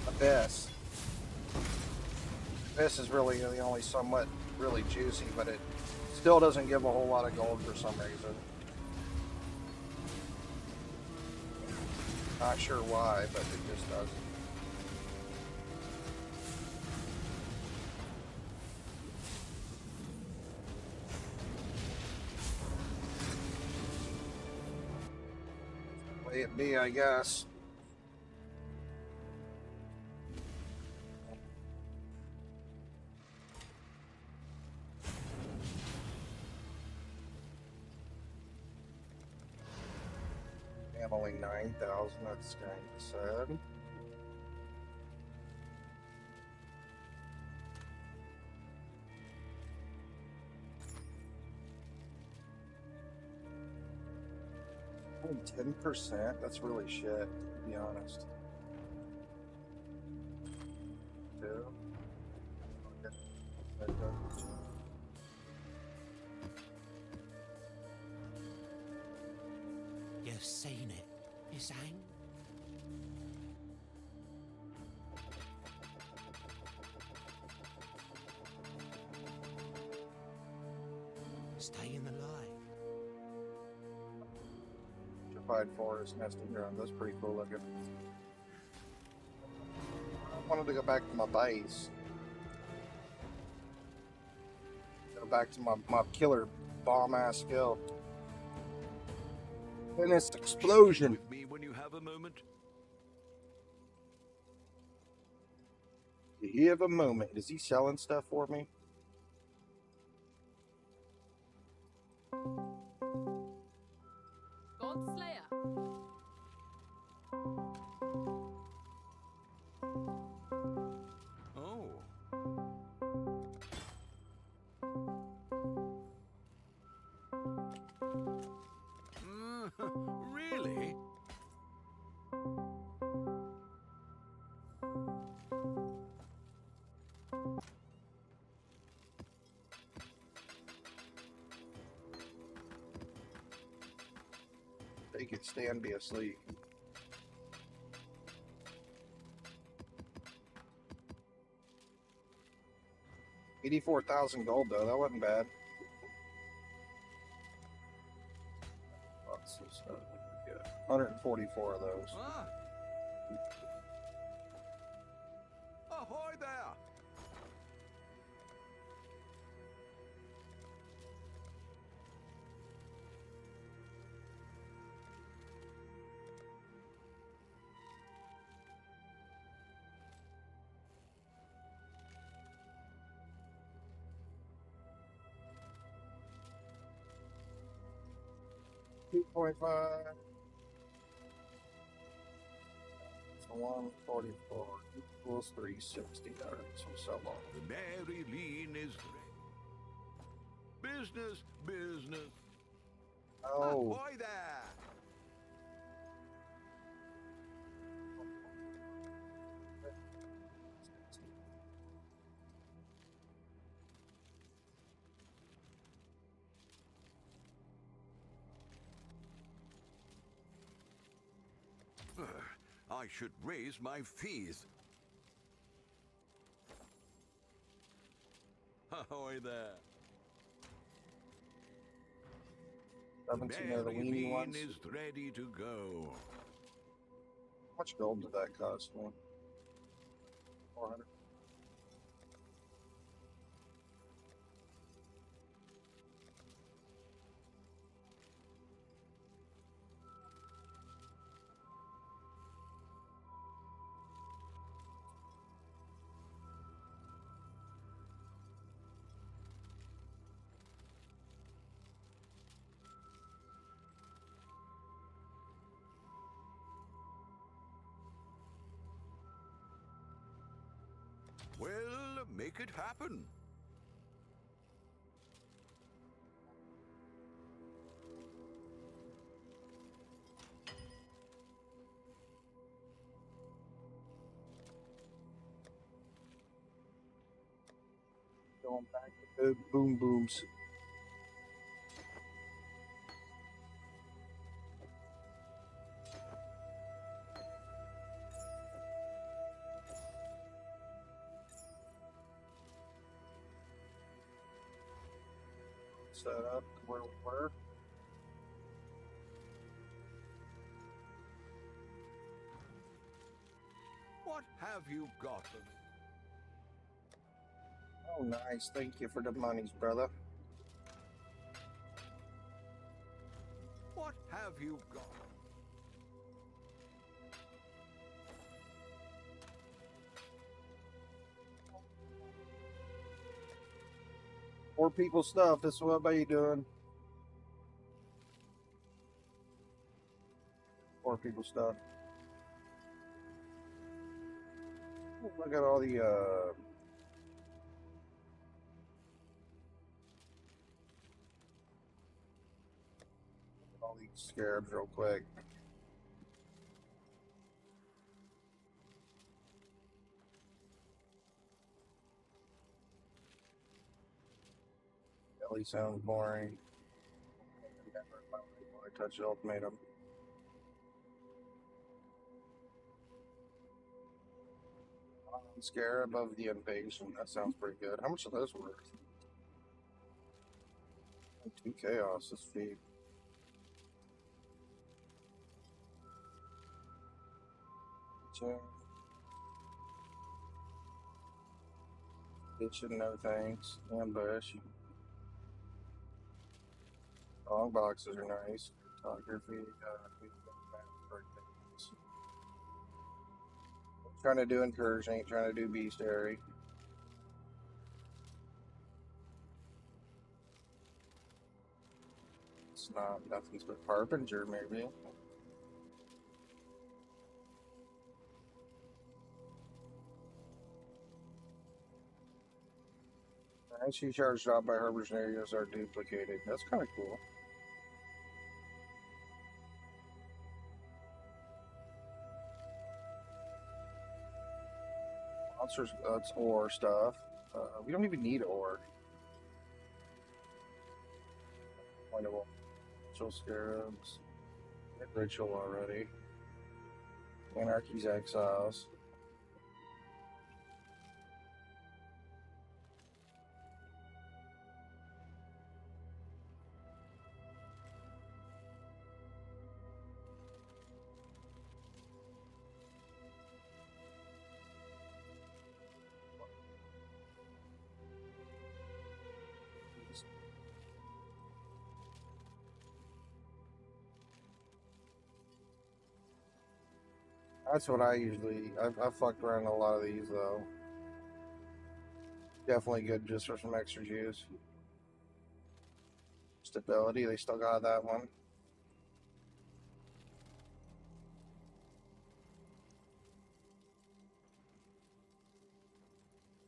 Abyss. Abyss is really the only somewhat really juicy, but it still doesn't give a whole lot of gold for some reason. Not sure why, but it just doesn't. Way it be, I guess. Only 9,000, that's kind of sad. Only 10%? That's really shit, to be honest. Two. You've seen it, Miss Ang? Stay in the light. Petrified Forest nesting ground. That's pretty cool looking. I wanted to go back to my base. Go back to my killer bomb-ass skill. And it's explosion. With me when you have a moment. You have a moment. Is he selling stuff for me? God Slayer. Oh. Really? They could stand be asleep. $84,000 gold though, that wasn't bad. Lots of stuff. Yeah, 144 of those. Ah. Ahoy there! $2.5. So 144 equals 360. Alright, so sell all. The Mary Lean is business, business. Oh. Ahoy there! I should raise my fees. Ahoy there. 17 of the weenie ones. Is ready to go. How much gold did that cost? 400. make it happen. Going back to the boom booms. Set up where we were. What have you got? Oh, nice. Thank you for the monies, brother. What have you got? Poor people stuff. This is what are you doing? Poor people stuff. Look at all the all these scarabs real quick. Ellie sounds boring. I touch the ultimatum. Scarab of the invasion. That sounds pretty good. How much are those worth? 2 chaos is feed. Kitchen, no thanks. Ambush. Long boxes are nice. Photography. Trying to do incursion, ain't trying to do bestiary. It's not nothing's but carpenter, maybe. She charged out by harbors and areas are duplicated. That's kind of cool. Monsters, that's ore stuff. We don't even need ore. Pointable. Ritual scarabs. Ritual already. Anarchy's exiles. That's what I usually. I've fucked around a lot of these though. Definitely good just for some extra juice. Stability, they still got that one.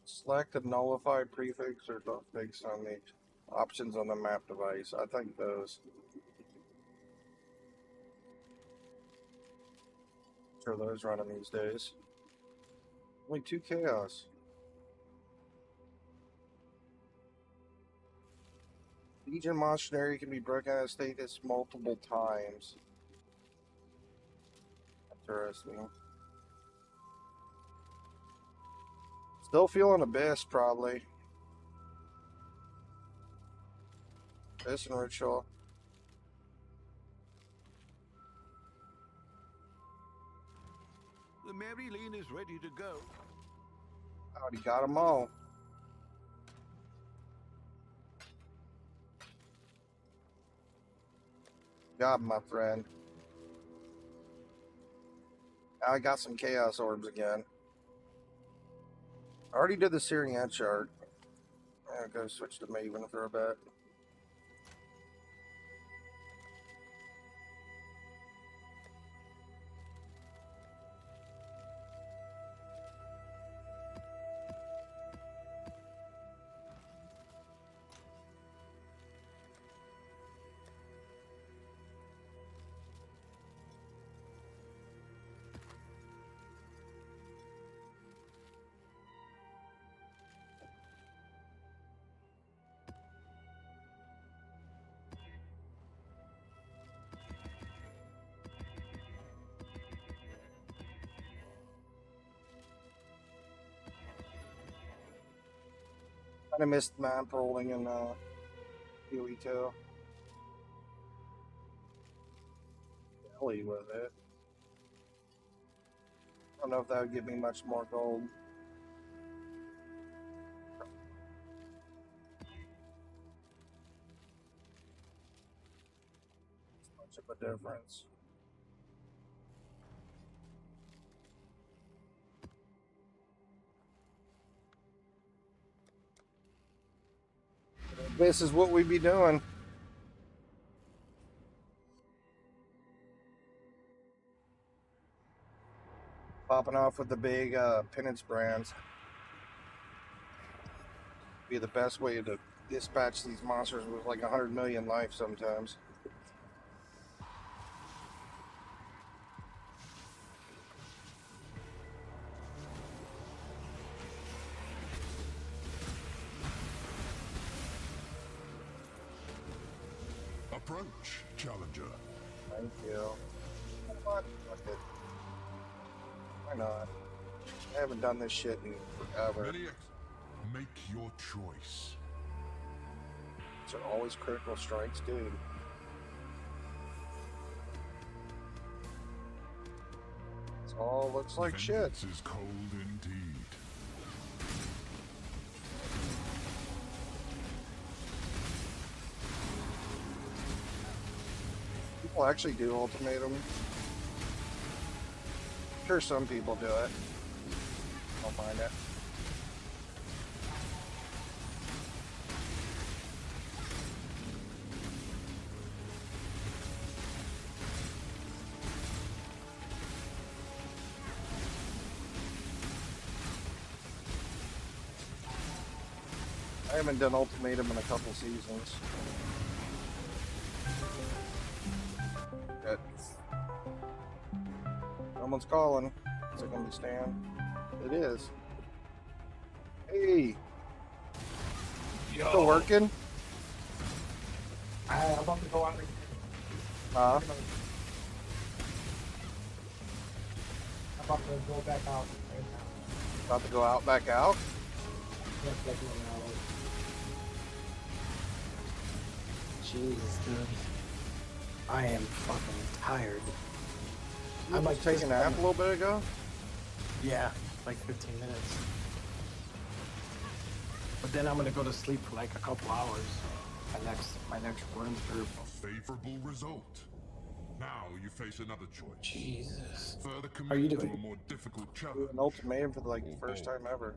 Select the nullify prefix or suffix on the options on the map device. I think those. Sure, those running these days. Only 2 chaos. Legion Monastery can be broken out of status multiple times. Interesting. Still feeling Abyss, probably. Abyss and Ritual. The Marilyn is ready to go. Already got them all. Job, my friend. I got some Chaos Orbs again. I already did the Syrian chart. I'm gonna switch to Maven for a bit. Kind of missed map rolling in UE 2. Deli with it. I don't know if that would give me much more gold. It's much of a difference. This is what we be doing. Popping off with the big penance brands. Be the best way to dispatch these monsters with like 100 million life sometimes. Approach, challenger. Thank you. What? Fuck it. Why not? I haven't done this shit in forever. Make your choice. These are always critical strikes, dude. This all looks like shit. Vengeance is cold indeed. People actually do ultimatum. Sure, some people do it. Don't mind it. I haven't done ultimatum in a couple seasons. Good. Someone's calling. Is it gonna be Stan? It is. Hey! Yo. Still working? I'm about to go out. Huh? I'm about to go back out right now. About to go out, back out? Yes, like 1 hour. Jesus, dude. I am fucking tired. I might take a nap a little bit ago. Yeah, like 15 minutes. But then I'm gonna go to sleep for like a couple hours. My next run through. A favorable result. Now you face another choice. Jesus. Further How are you commit to doing? a more difficult challenge. An ultimatum for like the first time ever.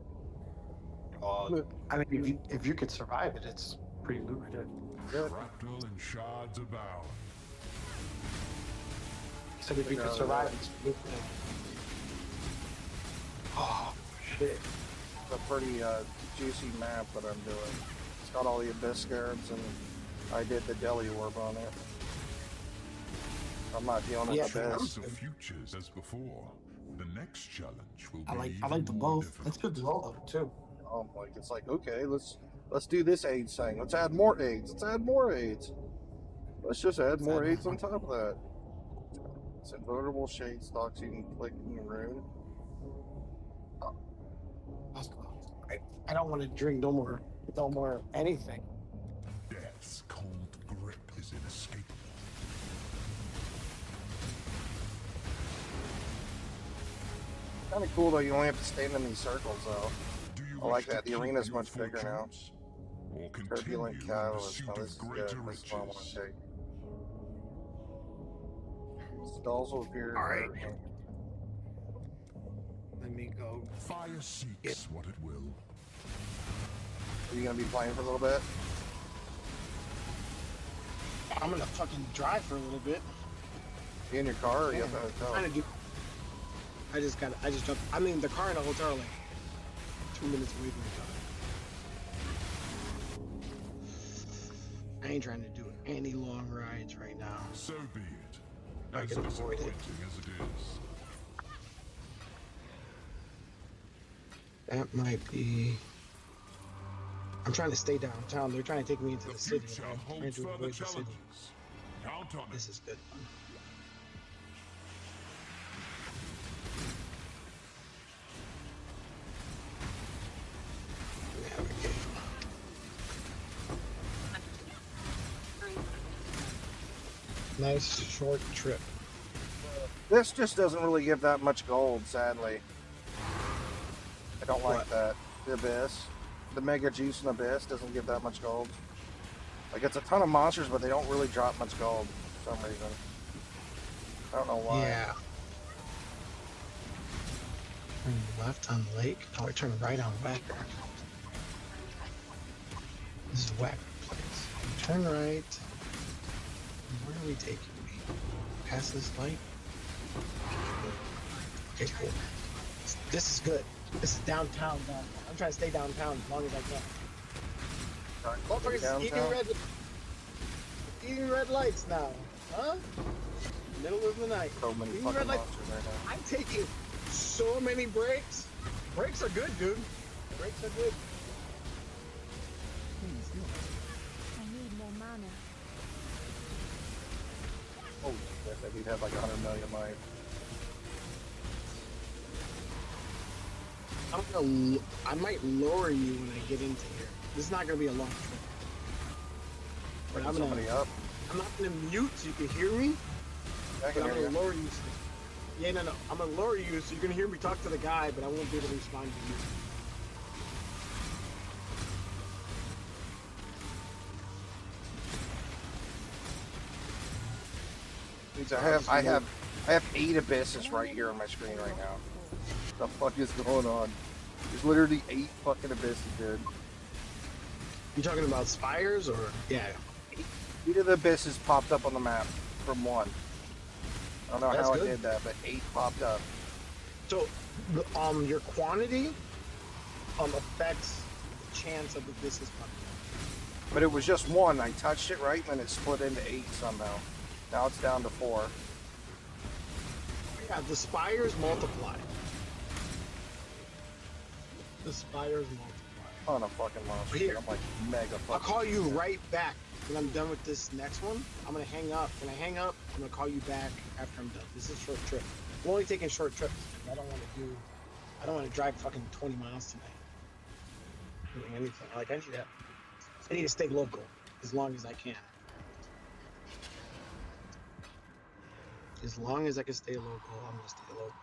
I mean, if you could survive it, it's pretty lucrative. Shrapnel and shards abound. So if you could survive it, it's lucrative. Oh, shit. It's a pretty juicy map that I'm doing. It's got all the abyss scarabs, and I did the deli orb on it. I'm not dealing with abyss. The futures as before. The next challenge will I be like them more both. difficult. That's good to roll though too. Like it's like, okay, let's do this AIDS thing. Let's add more AIDS. Let's add more AIDS. Let's just add more AIDS on top of that. It's invulnerable shade stocks you can click in the rune. I don't want to drink no more anything. Death's cold grip is inescapable. Kind of cool though. You only have to stand in these circles though. I like that. The arena's much bigger now. Turbulent catalyst. Now this is good. This is what I want to take. Stalls will appear. Alright. Let me go. Fire seeks what it will. Are you gonna be playing for a little bit? I'm gonna fucking drive for a little bit. You in your car or you at the hotel? Trying to do. I just jumped. I mean, the car in the hotel like 2 minutes away from each other. I ain't trying to do any long rides right now. So be it. I As can avoid it. disappointing as it is. That might be. I'm trying to stay downtown. They're trying to take me into the city. I'm trying to avoid the city. Count on This is good. Nice short trip. This just doesn't really give that much gold, sadly. I don't like that. The Abyss. The Mega Juice and Abyss doesn't give that much gold. Like, it's a ton of monsters, but they don't really drop much gold for some reason. I don't know why. Yeah. Turn left on Lake. Oh, I turn right on Whacker. This is Whacker place. Turn right. Where are we taking me? Past this light? Okay, cool. This is good. This is downtown. I'm trying to stay downtown as long as I can. Motherfuckers eating red lights now. Huh? Middle of the night. So many Eating fucking red lights. monsters right now. I'm taking so many breaks. Breaks are good, dude. Breaks are good. I need more mana. Holy shit, that dude had like 100 million life. I might lower you when I get into here. This is not gonna be a long trip. But I'm somebody up. I'm not gonna mute so you can hear me. I can But I'm hear gonna you. lower you. Yeah, no. I'm gonna lower you so you're gonna hear me talk to the guy, but I won't be able to respond to you. Dudes, I have 8 abysses right here on my screen right now. What the fuck is going on? There's literally 8 fucking abysses, dude. You talking about spires or yeah? 8 of the abysses popped up on the map from 1. I don't know That's how good. I did that, but 8 popped up. So, your quantity affects the chance of the business coming. But it was just 1. I touched it right, and then it split into 8 somehow. Now it's down to 4. Yeah, the spires multiply. The spires multiply. Ton of fucking monsters. Here. I'm like mega fucking. I'll call you right back when I'm done with this next one. I'm gonna hang up. When I hang up, I'm gonna call you back after I'm done. This is a short trip. I'm only taking short trips. I don't want to drive fucking 20 miles tonight. Doing anything. Like I need to stay local as long as I can. As long as I can stay local, I'm gonna stay local.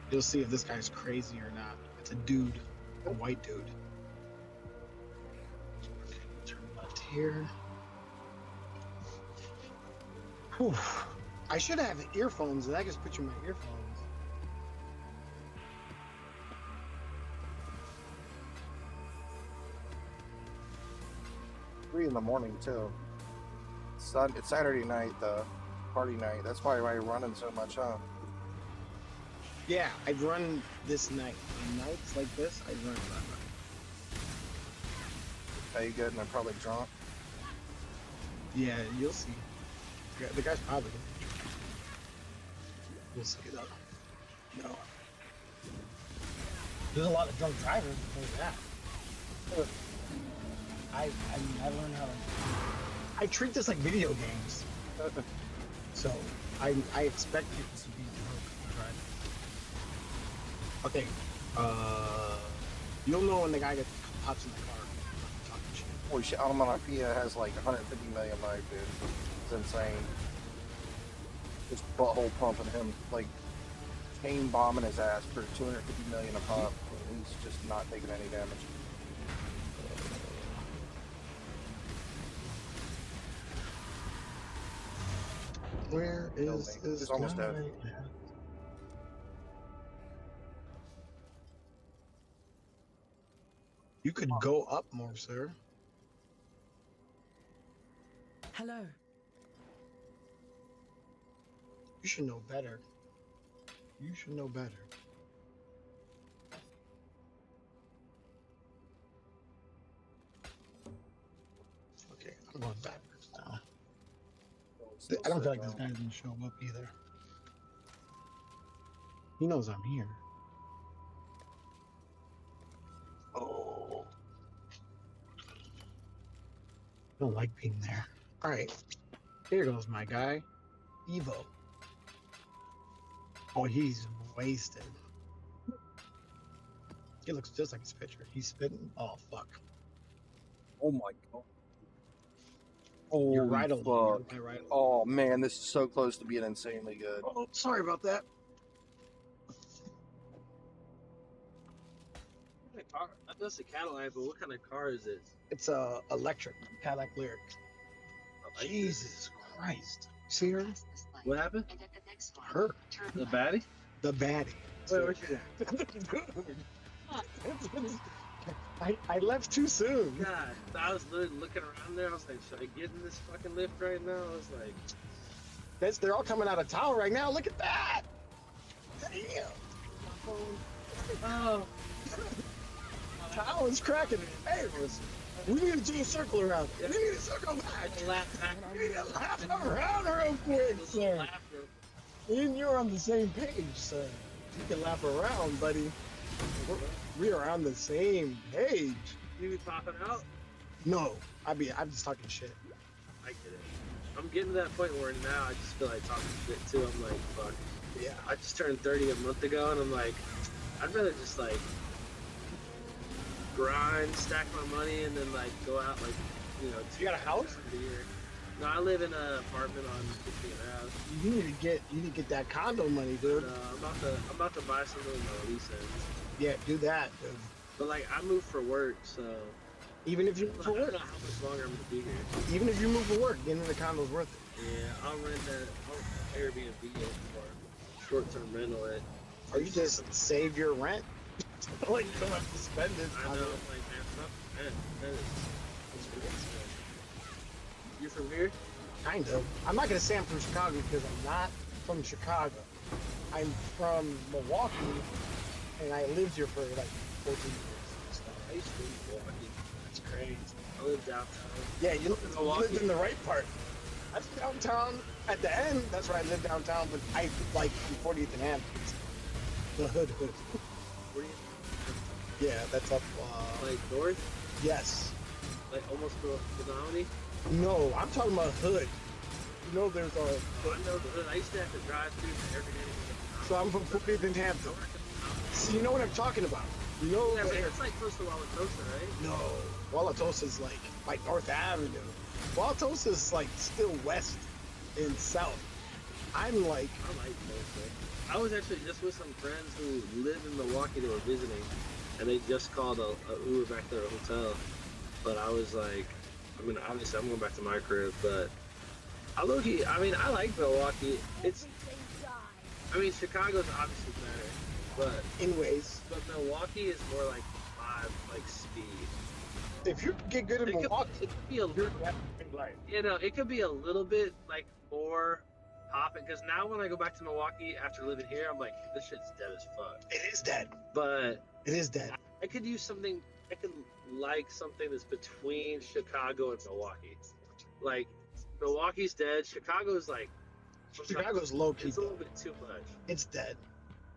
You'll see if this guy's crazy or not. It's a dude, a white dude. Okay, turn left here. Whew. I should have earphones, and I just put you in my earphones. 3 in the morning too. It's Saturday night, the party night. That's probably why you're running so much, huh? Yeah, I run this night. On nights like this, I run that night. Are you good? And I'm probably drunk. Yeah, you'll see. Yeah, the guy's probably gonna be drunk. You'll see though. No. There's a lot of drunk drivers because of that. I learned how to. I treat this like video games. So I expect people to be drunk driving. Okay. You'll know when the guy hops in the car. Talking shit. Holy shit, Onomatopoeia has like 150 million life, dude. It's insane. Just butthole pumping him, like chain bombing his ass for 250 million a pop. He's just not taking any damage. Where is this He's almost guy? dead. You could go up more, sir. Hello. You should know better. You should know better. Okay, I'm going backwards now. I don't feel like this guy's gonna show up either. He knows I'm here. Oh. I don't like being there. Alright. Here goes my guy. Evo. Oh, he's wasted. He looks just like his picture. He's spitting. Oh fuck. Oh my god. Oh, You're right on. fuck. You're right. Oh man, this is so close to being insanely good. Oh, sorry about that. That's a Cadillac, but what kind of car is it? It's a electric Cadillac Lyric. Like Jesus Christ. See her? What happened? Her. The baddie? The baddie. Wait, where's she at? I left too soon. God, I was literally looking around there. I was like, should I get in this fucking lift right now? I was like, they're all coming out of town right now. Look at that. Damn. Oh. Town is cracking. Hey, we need to do a circle around. We need to circle back. We need to laugh around real quick, sir. And you're on the same page, sir. You can laugh around, buddy. We are on the same page. You be popping out? No, I'm just talking shit. I get it. I'm getting to that point where now I just feel like talking shit too. I'm like, fuck. Yeah. I just turned 30 a month ago, and I'm like, I'd rather just like grind, stack my money, and then like go out like, you know. You got a house? A year. No, I live in an apartment on 15 house. You need to get that condo money, dude. I'm about to buy something with my lease ends. Yeah, do that, dude. But like, I moved for work, so even if you move for work, I don't know how much longer I'm gonna be here. Even if you move for work, getting in the condo's worth it. Yeah, I'll rent that. I'll Airbnb it or short-term rental it. Or you just save your rent. Like, you don't have to spend it. I know, like, man, you from here? Kind of. I'm not gonna say I'm from Chicago because I'm not from Chicago. I'm from Milwaukee, and I lived here for like 14 years. I used to live in Milwaukee. That's crazy. I live downtown. Yeah, you lived in the right part. That's downtown. At the end, that's where I live downtown, but I like in 40th and Hamptons. The hood. Yeah, that's up. Like north? Yes. Like almost to Calamity? No, I'm talking about hood. You know, there's a. I know the hood. I used to have to drive through every day. So I'm from 40th and Hampton. So you know what I'm talking about. You know, yeah, it's like close to Wauwatosa, right? No, Wauwatosa's like North Avenue. Wauwatosa's like still west and south. I'm like. I like Tulsa. I was actually just with some friends who live in Milwaukee. They were visiting, and they just called a Uber back to their hotel. But I was like, I mean, obviously I'm going back to my crib, but I like Milwaukee. I mean, Chicago's obviously better, but but Milwaukee is more like vibe, like speed. If you get good in Milwaukee, it could be a little, you know, it could be a little bit like more hopping. Because now when I go back to Milwaukee after living here, I'm like, this shit's dead as fuck. It is dead. But it is dead. I could use something. I could like something that's between Chicago and Milwaukee. Like Milwaukee's dead. Chicago's like. Chicago's low key. It's a little bit too much. It's dead.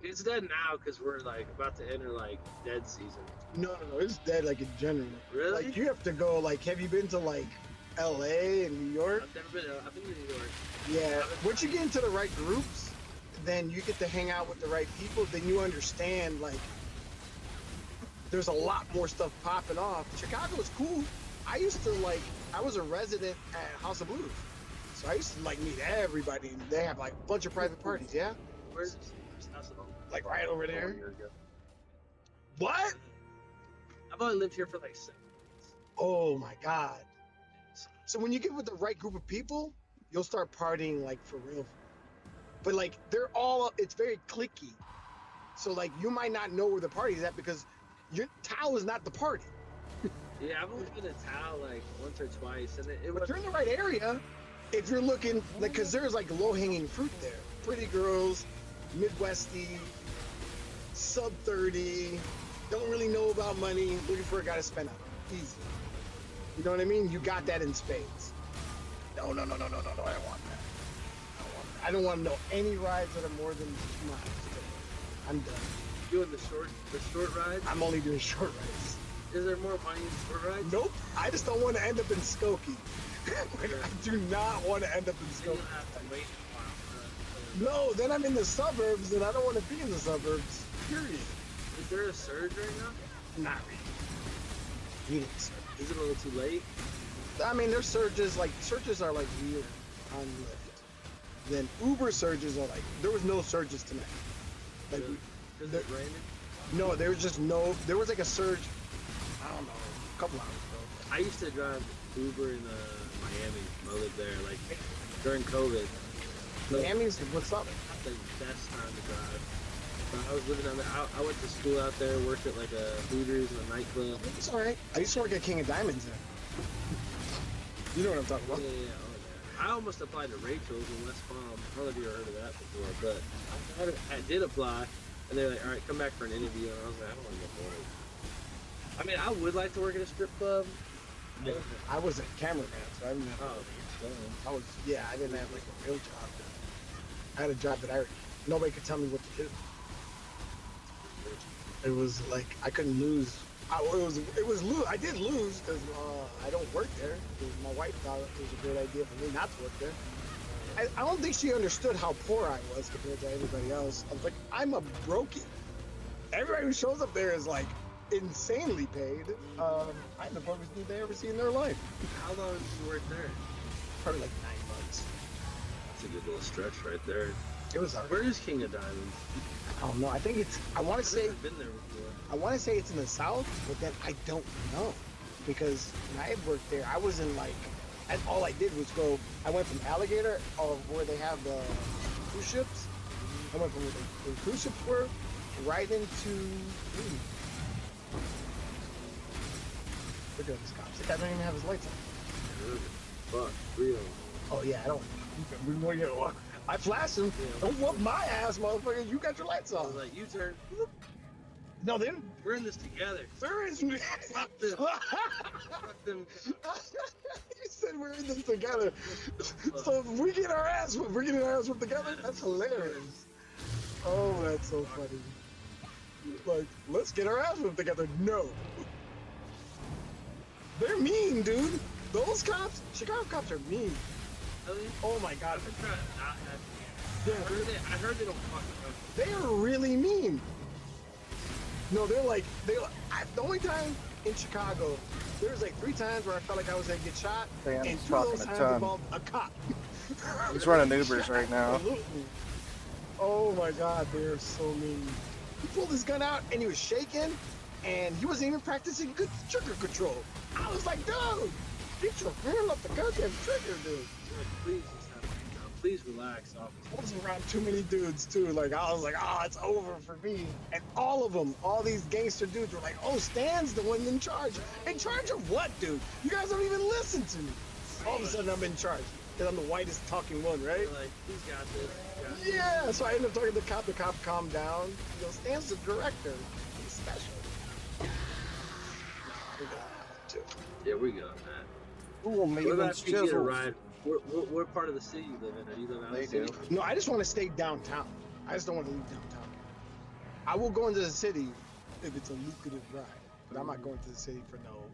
It's dead now because we're like about to enter like dead season. No, it's dead like in general. Really? Like you have to go. Like, have you been to like L.A. and New York? I've never been. I've been to New York. Yeah. Once you get into the right groups, then you get to hang out with the right people. Then you understand like there's a lot more stuff popping off. Chicago is cool. I was a resident at House of Blues. So I used to like meet everybody, and they have like a bunch of private parties. Yeah. Where's House of Blues? Like right over there. What? I've only lived here for like 7 months. Oh my god. So when you get with the right group of people, you'll start partying like for real. But like it's very cliquey. So like you might not know where the party's at because your Tao is not the party. Yeah, I've only been to Tao like once or twice, and if you're in the right area, if you're looking like, because there's like low-hanging fruit there, pretty girls, Midwesty, sub 30, don't really know about money, looking for a guy to spend on. Easy. You know what I mean? You got that in spades. No, I don't want that. I don't want to know any rides that are more than 2 miles. I'm done. Doing the short rides? I'm only doing short rides. Is there more money in short rides? Nope. I just don't want to end up in Skokie. I do not want to end up in Skokie. No, then I'm in the suburbs, and I don't want to be in the suburbs. Period. Is there a surge right now? Not really. We didn't surge. Is it a little too late? I mean, there's surges are like weird on Lyft. Then Uber surges are like there was no surges tonight. Like, is it raining? No, there was just no. There was like a surge. I don't know, a couple hours ago. I used to drive Uber in Miami. I lived there, like during COVID. Miami's what's up? The best time to drive. But I was living down there. I went to school out there, worked at like a Hooters and a nightclub. It's alright. I used to work at King of Diamonds there. You know what I'm talking about? Yeah. I almost applied to Rachel's in West Palm. I don't know if you ever heard of that before, but I did apply, and they're like, all right, come back for an interview, and I was like, I don't want to go for it. I mean, I would like to work at a strip club. Yeah. I was a cameraman, so I didn't have I didn't have like a real job. I had a job that nobody could tell me what to do. It was like I couldn't lose. I did lose because I don't work there. My wife thought it was a great idea for me not to work there. I don't think she understood how poor I was compared to everybody else. I was like, I'm a brokey. Everybody who shows up there is like insanely paid. I'm the brokest dude they ever see in their life. How long did you work there? Probably like 9 months. That's a good little stretch right there. It was. Where is King of Diamonds? I don't know. I think it's. I want to say. I've been there before. I want to say it's in the south, but then I don't know because when I had worked there, I was in like. And all I did was go. I went from Alligator, where they have the cruise ships. I went from where the cruise ships were, right into. Look at this cop. This guy don't even have his lights on. Fuck, real. Oh yeah, I don't. I flashed him. Yeah, don't whoop my ass, motherfucker. You got your lights on. I was like, you turn. No, they didn't. We're in this together. There is. Fuck them. Fuck them. You said we're in this together. So if we get our ass whipped, we're getting our ass whipped together? That's hilarious. Oh, that's so funny. Like, let's get our ass whipped together. No. They're mean, dude. Those cops, Chicago cops are mean. Really? Oh my god. I heard they don't fucking know. They are really mean. No, the only time in Chicago, there was like 3 times where I felt like I was gonna get shot, Damn, and he's 2 of talking those a times ton. involved a cop. He's running Ubers right now. Absolutely. Oh my god, they're so mean. He pulled his gun out and he was shaking, and he wasn't even practicing good trigger control. I was like, dude, get your hand off the goddamn trigger, dude. Please relax, officer. I was around too many dudes too. Like I was like, oh, it's over for me. And all of them, all these gangster dudes were like, oh, Stan's the one in charge. In charge of what, dude? You guys don't even listen to me. All of a sudden, I'm in charge. Because I'm the whitest talking one, right? You're like, he's got this. Yeah, so I ended up talking to the cop. The cop calmed down. He goes, Stan's the director. He's special. We got that too. Yeah, we got that. Ooh, maybe what about those if you get a chisels. ride? What part of the city you live in? Are you live out of the city? No, I just want to stay downtown. I just don't want to leave downtown. I will go into the city if it's a lucrative ride, but I'm not going to the city for no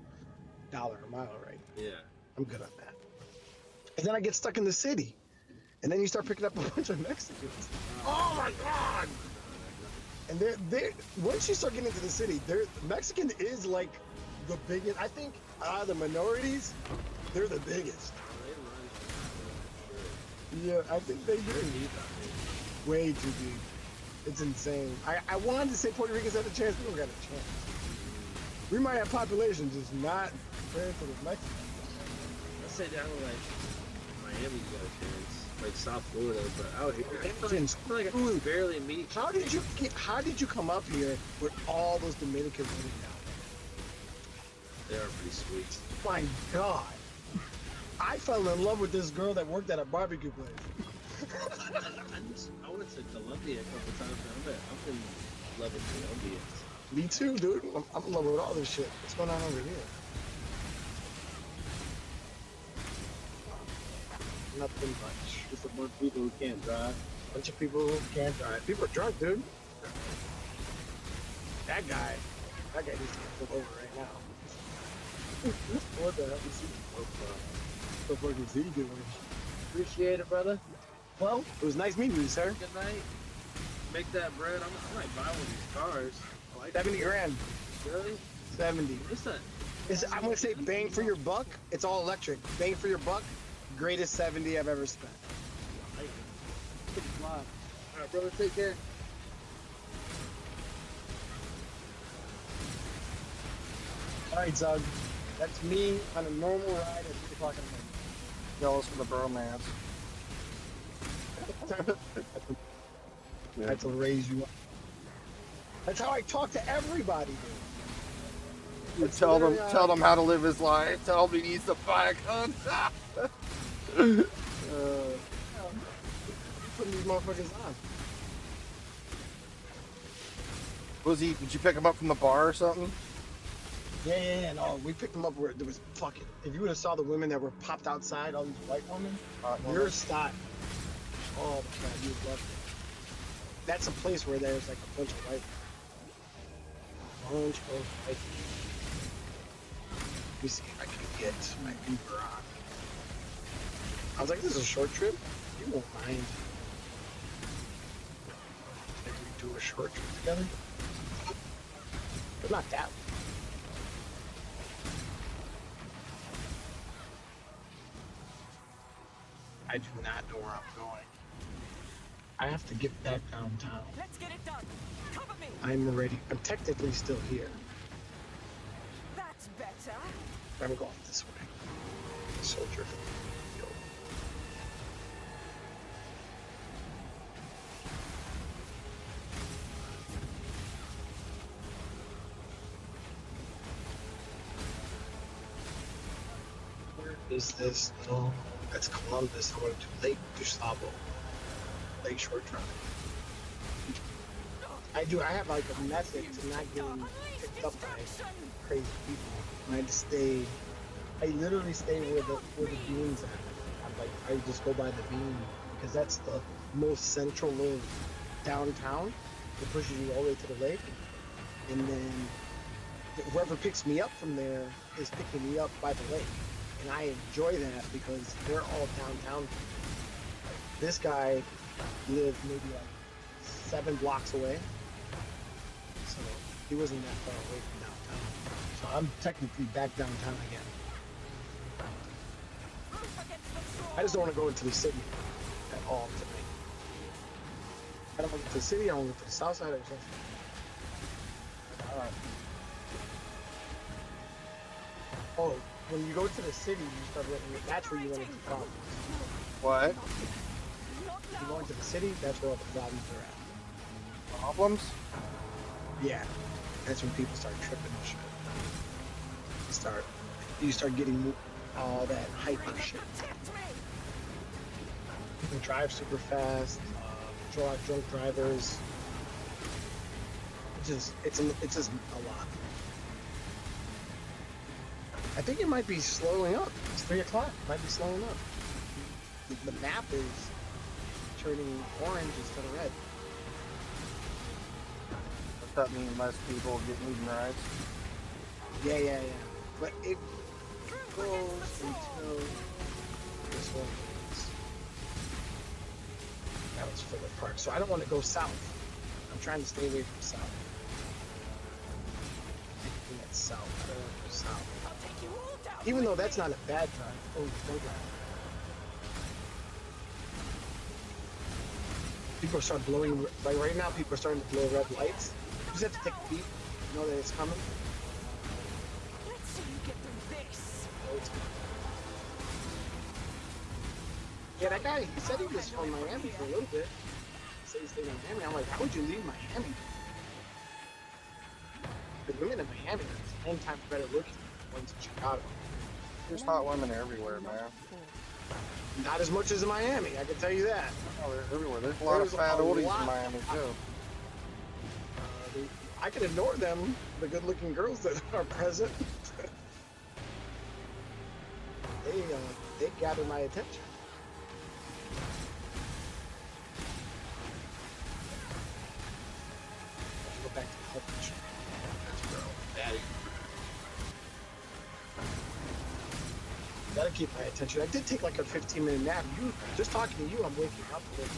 $1 a mile, right? Yeah. I'm good on that. And then I get stuck in the city, and then you start picking up a bunch of Mexicans. Oh my God! And they're once you start getting into the city, Mexican is like the biggest. I think out of the minorities, they're the biggest. Yeah, I think they do. Way too deep. It's insane. I wanted to say Puerto Ricans had a chance. We don't got a chance. We might have population, just not compared to the Mexicans. Let's say down to like Miami, you got a chance. Like South Florida, but out here, I feel like I can barely meet. How did you come up here with all those Dominicans living down there? They are pretty sweet. My God. I fell in love with this girl that worked at a barbecue place. I went to Colombia a couple times. I'm in love with Colombians. Me too, dude. I'm in love with all this shit. What's going on over here? Nothing much. Just a bunch of people who can't drive. Bunch of people who can't drive. People are drunk, dude. That guy needs to get pulled over right now. What the hell is he? What the fuck is he doing? Appreciate it, brother. Well, it was nice meeting you, sir. Good night. Make that bread. I might buy one of these cars. 70 grand. Really? 70. What's that? I'm gonna say bang for your buck. It's all electric. Bang for your buck. Greatest 70 I've ever spent. All right, brother, take care. All right, Zug. That's me on a normal ride at 3 o'clock in the morning. Jealous for the bromance. That's to raise you up. That's how I talk to everybody, dude. You tell them how to live his life. Tell him he needs to buy a gun. You putting these motherfuckers on. Did you pick him up from the bar or something? Yeah, no, we picked them up where there was fucking. If you would have saw the women that were popped outside, all these white women, your style. Oh my god, you'd love it. That's a place where there's like a bunch of white. Let me see if I can get my Uber on. I was like, this is a short trip. You won't mind. Maybe we do a short trip together. But not that one. I do not know where I'm going. I have to get back downtown. Let's get it done. Cover me. I'm ready. I'm technically still here. That's better. I'm going this way. Soldier. Yo. Where is this little? That's Columbus. I went to Lake Gustavo. Lakeshore Drive. I have like a method to not getting picked up by crazy people. And I literally stay where the beans at. I just go by the bean because that's the most central little downtown. It pushes you all the way to the lake. And then whoever picks me up from there is picking me up by the lake. And I enjoy that because they're all downtown. This guy lived maybe like 7 blocks away. So he wasn't that far away from downtown. So I'm technically back downtown again. I just don't want to go into the city at all tonight. I don't want to go to the city, I want to go to the south side or something. Alright. Oh, when you go to the city, you start looking at, that's where you run into problems. What? You go into the city, that's where all the problems are at. Problems? Yeah. That's when people start tripping and shit. You start getting all that hyper shit. People drive super fast, drunk drivers. It's just a lot. I think it might be slowing up. It's 3 o'clock. It might be slowing up. The map is turning orange instead of red. Does that mean less people get moving rides? Yeah. But it goes until this one is. That was Phillip Park. So I don't want to go south. I'm trying to stay away from south. Anything that's south. I don't want to go south. Even though that's not a bad drive. Oh, no drive. People are starting blowing, like right now, people are starting to blow red lights. You just have to take a beat, know that it's coming. Let's see you get through this. Oh, it's coming. Yeah, that guy, he said he was from Miami for a little bit. He said he stayed in Miami. I'm like, how would you leave Miami? The women in Miami are 10 times better looking than the ones in Chicago. There's hot women everywhere, man. Not as much as in Miami, I can tell you that. Oh, they're everywhere. There's a lot of fat oldies in Miami, too. I can ignore them, the good-looking girls that are present. They gather my attention. Go back to the health insurance. That's girl. Daddy. Gotta keep my attention. I did take like a 15-minute nap. Just talking to you, I'm waking up a little.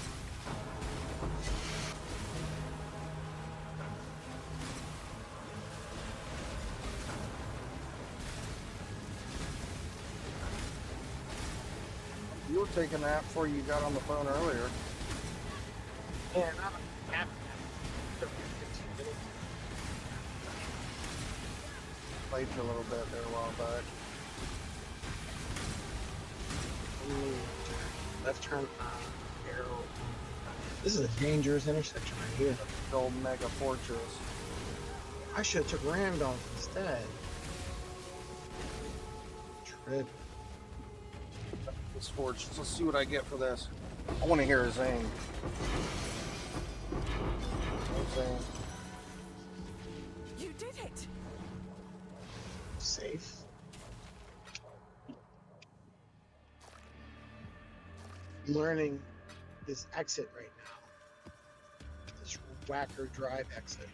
You were taking that before you got on the phone earlier. Yeah, not a nap. Played for a little bit there a while back. Left turn arrow. This is a dangerous intersection right here. The old mega fortress. I should have took Randolph instead. Trip. This fortress. Let's see what I get for this. I want to hear his aim. You did it. Safe. Learning this exit right now. This whacker drive exit.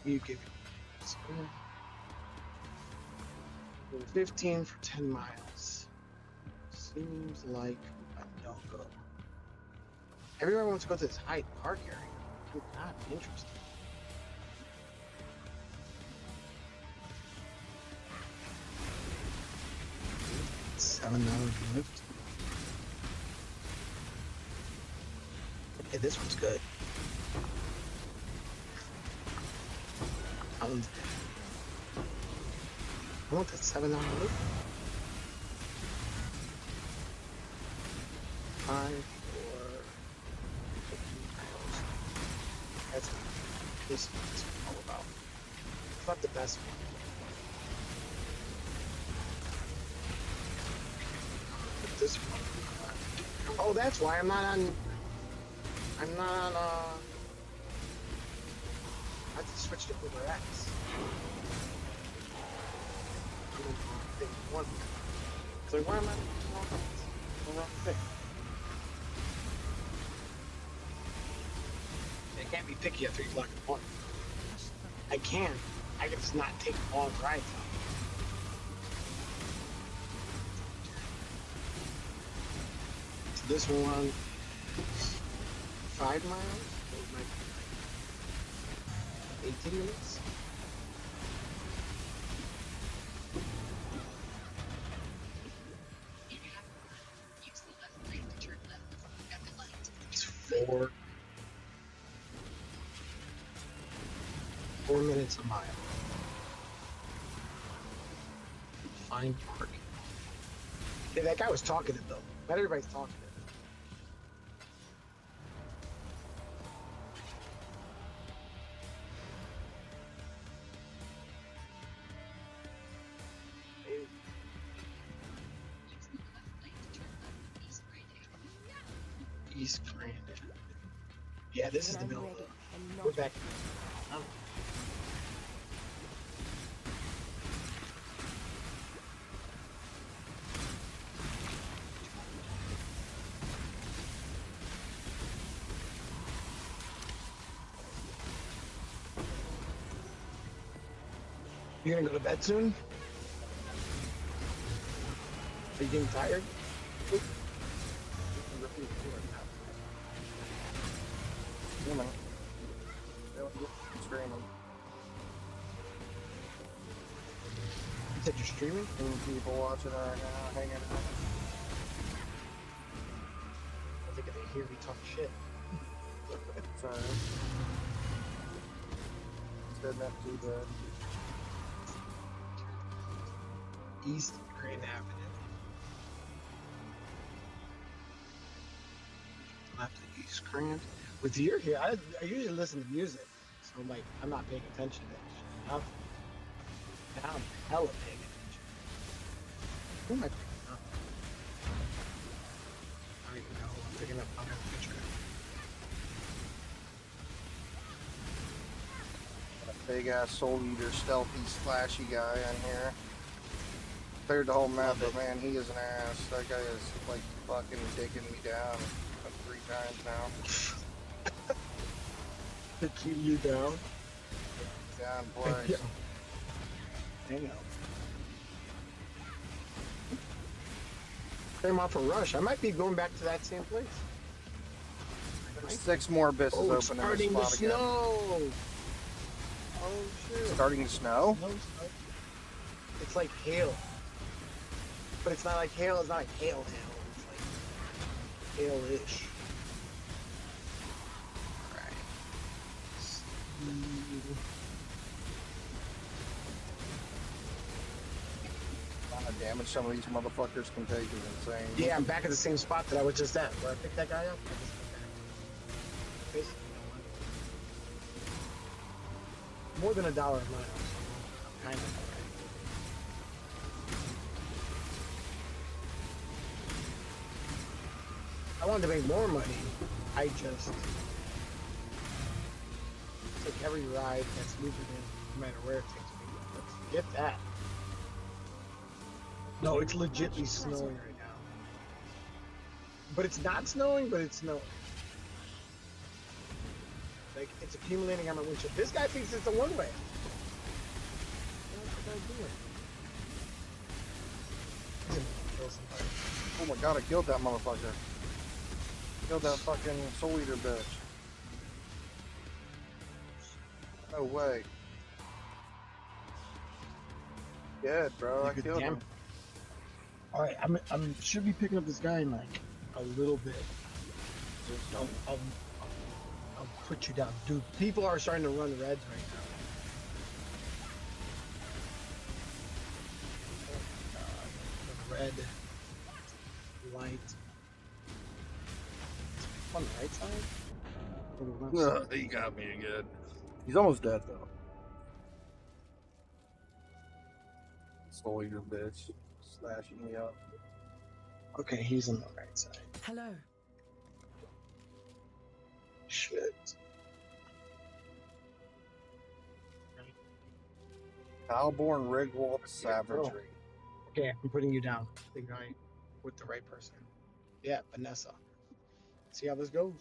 You give it 15 for 10 miles. Seems like a no-go. Everyone wants to go to this Hyde Park area. I'm not interested. $7 lift. Okay, this one's good. I want that $7 lift. 5 for 15 miles. That's this is all about. It's not the best one. This one. Oh, that's why I'm not on. I have to switch to Uber X. One. So why am I on the wrong thing? I can't be picky after you lock the one. I can. I can just not take long rides out. This one is 5 miles, so it might be 18 minutes. It's 4 minutes a mile. Find parking. Yeah, that guy was talkative though. Not everybody's talkative. East Grand. Yeah, this is the middle. We're back. You gonna go to bed soon? Are you getting tired? You said you're streaming? And people watching right now, hanging out. I think they hear me talk shit. Sorry. Said not too bad. East Grand Avenue. Left of East Grand. With your here, I usually listen to music, so I'm not paying attention to that shit. Now I'm hella paying attention. Who am I picking up? I don't even know who I'm picking up. I'm gonna picture it. A big ass soul eater, stealthy, splashy guy on here. Cleared the whole map, but man, he is an ass. That guy is like fucking taking me down 3 times now. To keep you down? Down twice. Damn. Came off a rush. I might be going back to that same place. There's 6 more abysses open in this starting to spot again. snow. Oh shit. Starting to snow? It's like hail. But it's not like hail. It's not like hail. It's like hail-ish. The amount of damage some of these motherfuckers can take is insane. Yeah, I'm back at the same spot that I was just at, where I picked that guy up. Basically, more than $1 a mile. So I'm kind of okay. I wanted to make more money. I just take every ride that's lucrative, no matter where it takes me. Let's get that. No, it's legitly snowing right now. But it's not snowing, but it's snowing. Like, it's accumulating on my windshield. This guy thinks it's a one-way. What's the guy doing? Oh my god, I killed that motherfucker. Killed that fucking Soul Eater bitch. No way. Dead, bro. I killed him. Alright, I'm should be picking up this guy in like a little bit. I'll put you down. Dude, people are starting to run reds right now. The red light. On the right side? Or the left side? He got me again. He's almost dead though. Soul Eater bitch. Slashing me up. Okay, he's on the right side. Hello. Shit. Foulborn Rigwald Savagery. Okay, I'm putting you down. I think I with the right person. Yeah, Vanessa. See how this goes.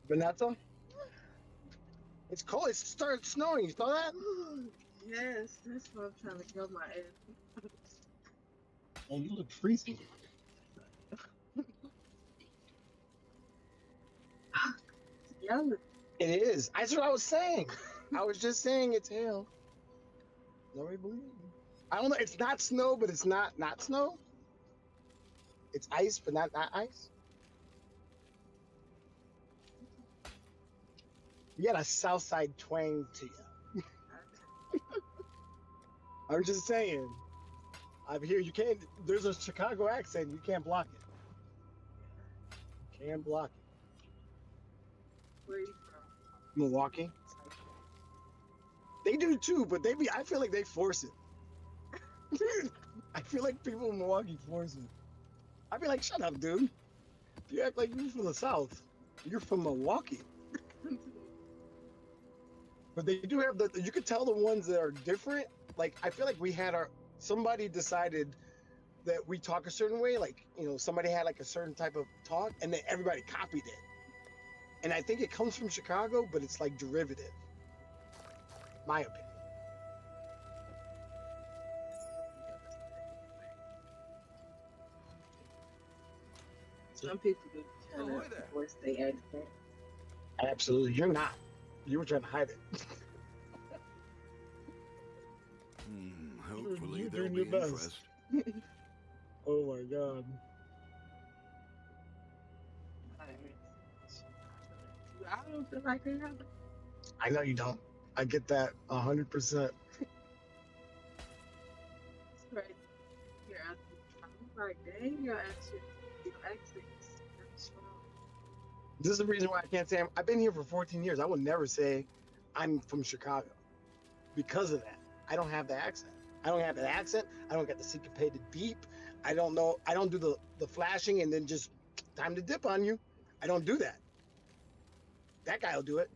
Vanessa? It's cold. It started snowing. You saw that? Yes, that's why I'm trying to kill my ass. Oh, you look freezing. Yeah. It is. That's what I was saying. I was just saying it's hail. Nobody believes me. I don't know. It's not snow, but it's not snow. It's ice, but not ice. You got a south side twang to you. I'm just saying. I'm here. You can't. There's a Chicago accent. You can't block it. You can't block it. Where are you from? Milwaukee. They do too, but I feel like they force it. I feel like people in Milwaukee force it. I'd be like, shut up, dude. You act like you're from the South. You're from Milwaukee. But they do have you could tell the ones that are different. Like, I feel like somebody decided that we talk a certain way. Like, somebody had like a certain type of talk and then everybody copied it. And I think it comes from Chicago, but it's like derivative. My opinion. Some people do trying to force their accent. Absolutely. You're not. You were trying to hide it. Hopefully You're they'll doing be your best. interested. Oh my god. I don't feel like they have it. I know you don't. I get that 100%. It's right here. I'm like, dang, your accent is strong. This is the reason why I can't say I've been here for 14 years. I will never say I'm from Chicago because of that. I don't have the accent. I don't have the accent. I don't get the syncopated beep. I don't know. I don't do the flashing and then just time to dip on you. I don't do that. That guy will do it.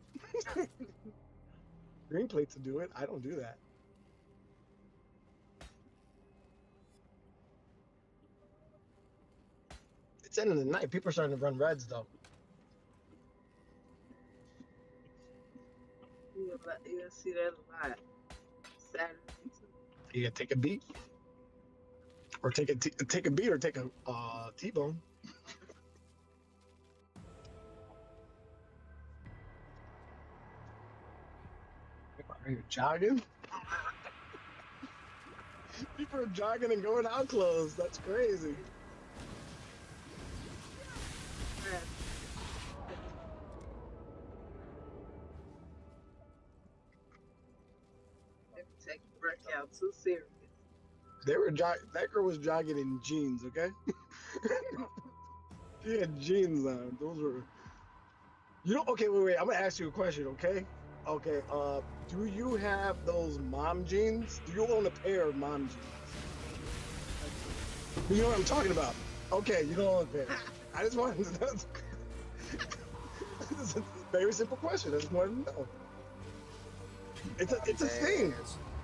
Green plates will do it. I don't do that. It's end of the night. People are starting to run reds though. You'll see that a lot. Saturday. You gotta take a beat, or take a beat, or take a T-bone. Are you jogging? People are jogging and going out clothes. That's crazy. Take the breakout too serious. They were that girl was jogging in jeans, okay? She had jeans on. Those were. You know? Okay, wait. I'm gonna ask you a question, okay? Okay. Do you have those mom jeans? Do you own a pair of mom jeans? You know what I'm talking about? Okay, you don't own a pair. I just wanted to know. It's a very simple question. I just wanted to know. It's a thing.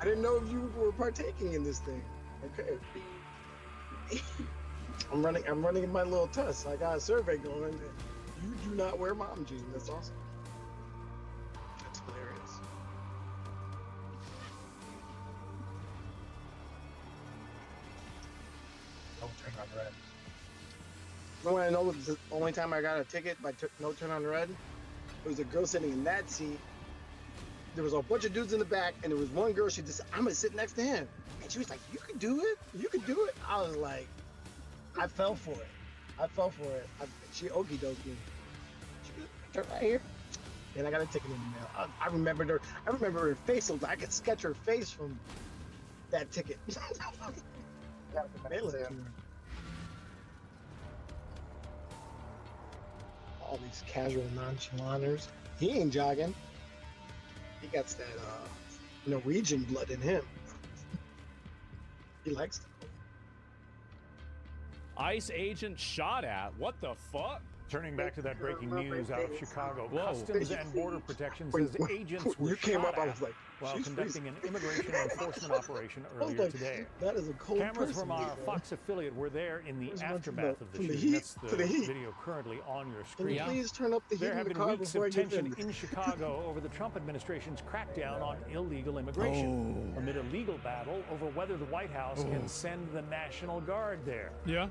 I didn't know if you were partaking in this thing. Okay. I'm running my little test. I got a survey going. You do not wear mom jeans. That's awesome. That's hilarious. Don't turn on red. You want to know the only time I got a ticket by no turn on red? It was a girl sitting in that seat. There was a bunch of dudes in the back, and there was one girl. She just, I'm gonna sit next to him, and she was like, "You can do it. You can do it." I was like, I fell for it. She okie dokie. She was right here, and I got a ticket in the mail. I remembered her. I remember her face. So I could sketch her face from that ticket. Mail it to her. All these casual nonchalanters. He ain't jogging. He got that Norwegian blood in him. He likes it. ICE agent shot at. What the fuck? Turning back to that breaking news out of Chicago, Customs and Border Protection says agents were shot at while conducting an immigration enforcement operation earlier today. That is a cold Cameras from our Fox affiliate were there in the aftermath of the shooting. That's the video currently on your screen. Please turn up the heat There in have the been car weeks before I of get tension in. in Chicago over the Trump administration's crackdown on illegal immigration, amid a legal battle over whether the White House can send the National Guard there. Yeah.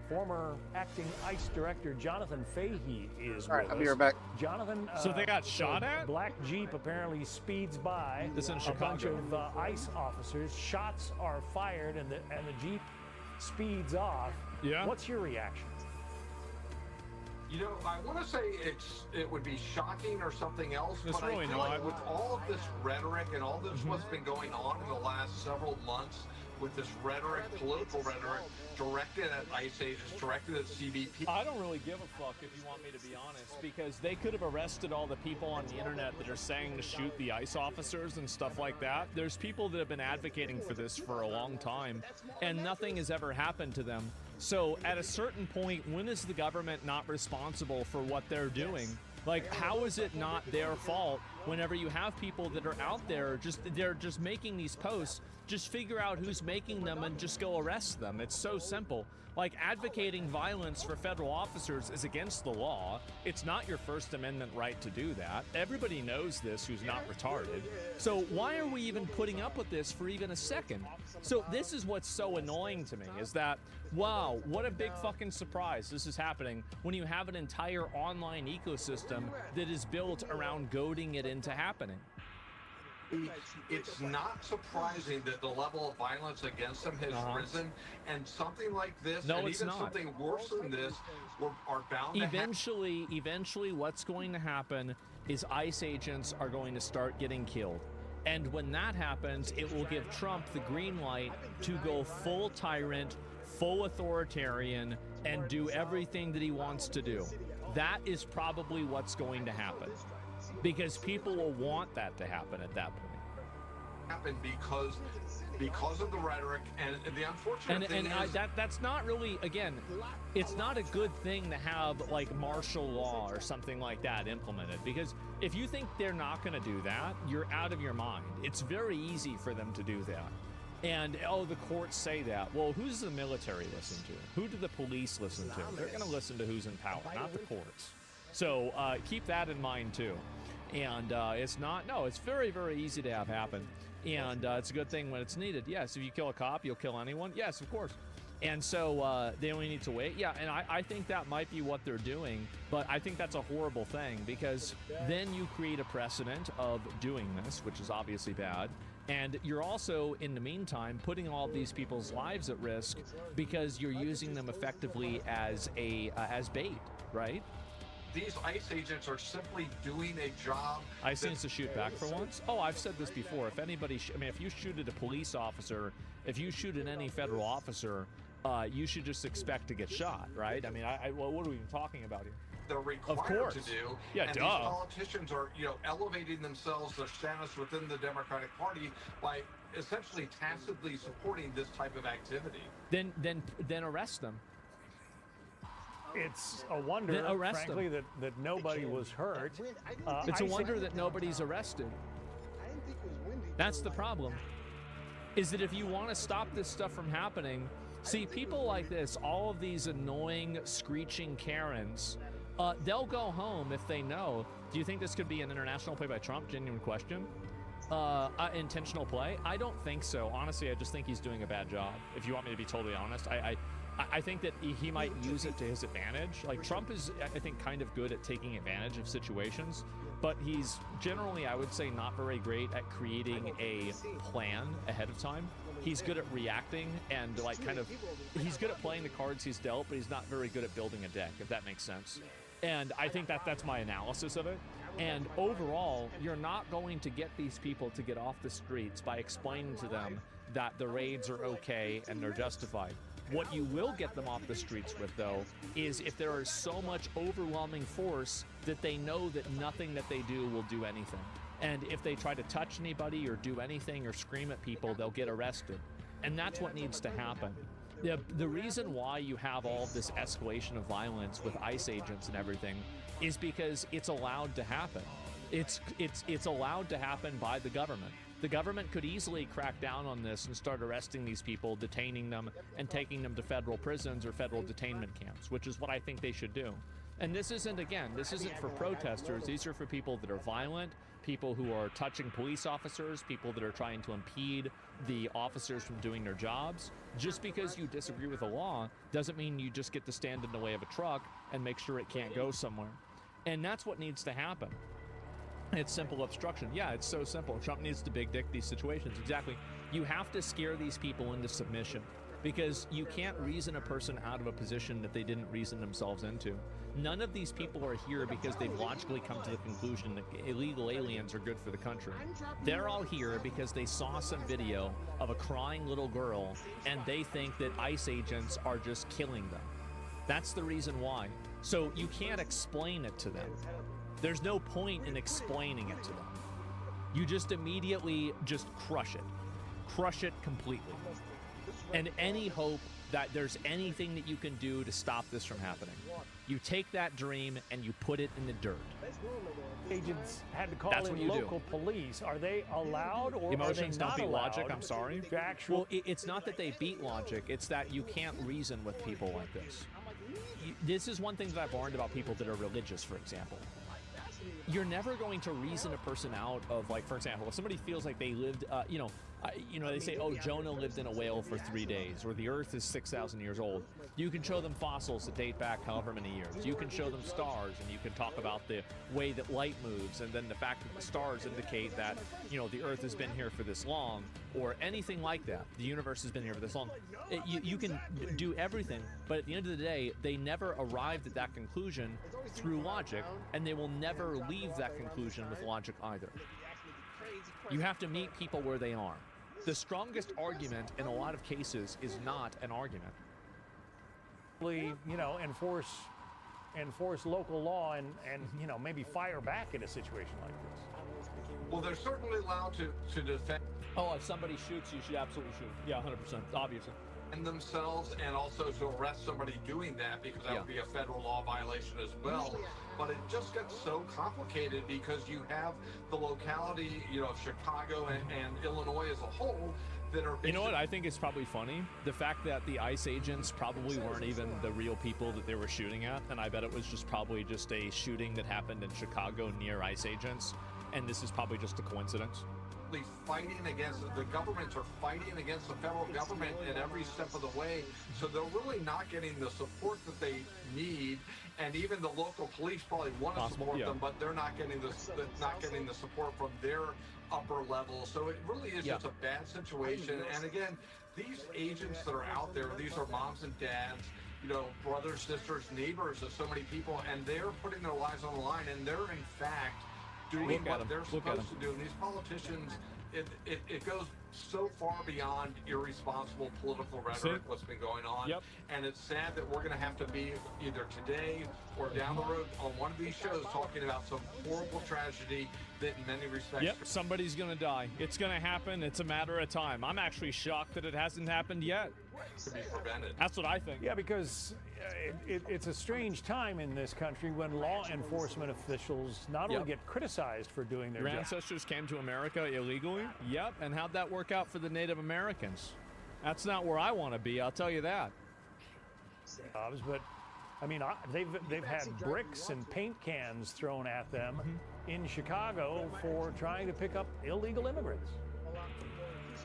Former acting ICE director Jonathan Fahey is All right, with I'll be us. right back. Jonathan, So they got shot at? Black Jeep apparently speeds by. This in a bunch Chicago. of ICE officers. Shots are fired, and the Jeep speeds off. Yeah. What's your reaction? You know, I want to say it would be shocking or something else, It's but really I feel not. like with all of this rhetoric and all this what's been going on in the last several months, with this rhetoric, political rhetoric, directed at ICE agents, directed at CBP. I don't really give a fuck, if you want me to be honest, because they could have arrested all the people on the internet that are saying to shoot the ICE officers and stuff like that. There's people that have been advocating for this for a long time, and nothing has ever happened to them. So at a certain point, when is the government not responsible for what they're doing? Like, how is it not their fault whenever you have people that are out there they're just making these posts? Just figure out who's making them and just go arrest them. It's so simple. Like, advocating violence for federal officers is against the law. It's not your First Amendment right to do that. Everybody knows this who's not retarded. So why are we even putting up with this for even a second? So this is what's so annoying to me, is that, wow, what a big fucking surprise this is happening when you have an entire online ecosystem that is built around goading it into happening. It's not surprising that the level of violence against them has risen, and something like this, No, and it's even not. something worse than this, are bound to happen. Eventually what's going to happen is ICE agents are going to start getting killed. And when that happens, it will give Trump the green light to go full tyrant, full authoritarian, and do everything that he wants to do. That is probably what's going to happen, because people will want that to happen at that point. Happen because of the rhetoric and the unfortunate thing is That's not really, again, it's not a good thing to have like martial law or something like that implemented, because if you think they're not going to do that, you're out of your mind. It's very easy for them to do that. And, oh, the courts say that. Well, who does the military listen to? Who do the police listen to? They're going to listen to who's in power, not the courts. So keep that in mind, too. And it's very, very easy to have happen. And it's a good thing when it's needed. Yes, if you kill a cop, you'll kill anyone. Yes, of course. And so they only need to wait. Yeah, and I think that might be what they're doing, but I think that's a horrible thing because then you create a precedent of doing this, which is obviously bad. And you're also, in the meantime, putting all these people's lives at risk because you're using them effectively as bait, right? These ICE agents are simply doing a job. ICE needs to shoot back for once. Oh, I've said this before. If anybody, I mean, if you shoot at a police officer, if you shoot at any federal officer, you should just expect to get shot, right? I mean, well, what are we even talking about here? They're required to do. Yeah, and duh. These politicians are, elevating themselves, their status within the Democratic Party by essentially tacitly supporting this type of activity. Then arrest them. It's a wonder, frankly, that nobody was hurt. It's a wonder that nobody's arrested. That's the problem. Is that if you want to stop this stuff from happening, see, people like this, all of these annoying, screeching Karens, they'll go home if they know. Do you think this could be an international play by Trump? Genuine question. Intentional play? I don't think so. Honestly, I just think he's doing a bad job. If you want me to be totally honest, I think that he might use it to his advantage. Like, Trump is, I think, kind of good at taking advantage of situations, but he's generally, I would say, not very great at creating a plan ahead of time. He's good at reacting and, like, he's good at playing the cards he's dealt, but he's not very good at building a deck, if that makes sense. And I think that's my analysis of it. And overall, you're not going to get these people to get off the streets by explaining to them that the raids are okay and they're justified. What you will get them off the streets with, though, is if there is so much overwhelming force that they know that nothing that they do will do anything. And if they try to touch anybody or do anything or scream at people, they'll get arrested. And that's what needs to happen. The reason why you have all of this escalation of violence with ICE agents and everything is because it's allowed to happen. It's allowed to happen by the government. The government could easily crack down on this and start arresting these people, detaining them, and taking them to federal prisons or federal detainment camps, which is what I think they should do. And this isn't for protesters. These are for people that are violent, people who are touching police officers, people that are trying to impede the officers from doing their jobs. Just because you disagree with the law doesn't mean you just get to stand in the way of a truck and make sure it can't go somewhere. And that's what needs to happen. It's simple obstruction. Yeah, it's so simple. Trump needs to big dick these situations. Exactly. You have to scare these people into submission because you can't reason a person out of a position that they didn't reason themselves into. None of these people are here because they've logically come to the conclusion that illegal aliens are good for the country. They're all here because they saw some video of a crying little girl and they think that ICE agents are just killing them. That's the reason why. So you can't explain it to them. There's no point in explaining it to them. You just immediately just crush it completely. And any hope that there's anything that you can do to stop this from happening. You take that dream and you put it in the dirt. Agents had to call in local police. Are they allowed or emotions are they not don't beat allowed? Logic, I'm sorry. Well, it's not that they beat logic, it's that you can't reason with people like this. This is one thing that I've learned about people that are religious, for example. You're never going to reason a person out of, like, for example, if somebody feels like they lived, they say, oh, Jonah lived in a whale for 3 days, or the Earth is 6,000 years old. You can show them fossils that date back however many years. You can show them stars, and you can talk about the way that light moves, and then the fact that the stars indicate that, the Earth has been here for this long, or anything like that. The universe has been here for this long. You can do everything, but at the end of the day, they never arrived at that conclusion through logic, and they will never leave that conclusion with logic either. You have to meet people where they are. The strongest argument in a lot of cases is not an argument. Enforce local law and maybe fire back in a situation like this. Well, they're certainly allowed to defend. Oh, if somebody shoots, you should absolutely shoot. Yeah, 100%, obviously. And themselves, and also to arrest somebody doing that, because that would be a federal law violation as well. But it just gets so complicated because you have the locality, of Chicago and Illinois as a whole that are. You know what I think is probably funny? The fact that the ICE agents probably weren't even the real people that they were shooting at, and I bet it was probably just a shooting that happened in Chicago near ICE agents, and this is probably just a coincidence. constantly fighting against the governments are fighting against the federal government in every step of the way. So they're really not getting the support that they need, and even the local police probably want to support them, but they're not getting the support from their upper level. So it really is just a bad situation. And again, these agents that are out there, these are moms and dads, you know, brothers, sisters, neighbors of so many people, and they're putting their lives on the line, and they're in fact doing what they're supposed to do. And these politicians, it goes so far beyond irresponsible political rhetoric, what's been going on. And it's sad that we're going to have to be either today or down the road on one of these shows talking about some horrible tragedy that in many respects... somebody's going to die. It's going to happen. It's a matter of time. I'm actually shocked that it hasn't happened yet. To be prevented. That's what I think. Yeah, because it's a strange time in this country when law enforcement officials not only get criticized for doing their Your job. ancestors came to America illegally? Yep. And how'd that work out for the Native Americans? That's not where I want to be, I'll tell you that. But I mean, they've had bricks and paint cans thrown at them in Chicago for trying to pick up illegal immigrants.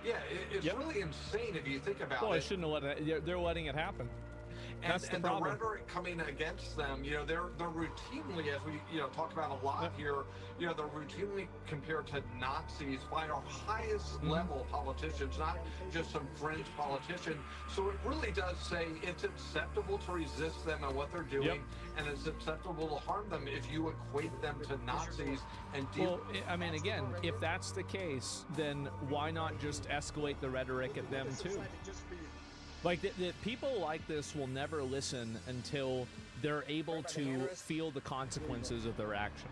Yeah, it's really insane if you think about it. Well, I shouldn't have let it. They're letting it happen. That's the problem. The rhetoric coming against them, you know, they're routinely, as we talk about a lot here, you know, they're routinely compared to Nazis by our highest level politicians, not just some fringe politician. So it really does say it's acceptable to resist them and what they're doing, and it's acceptable to harm them if you equate them to Nazis and deal. Well, I mean, again, if that's the case, then why not just escalate the rhetoric at them too? Like, the people like this will never listen until they're able to feel the consequences of their action.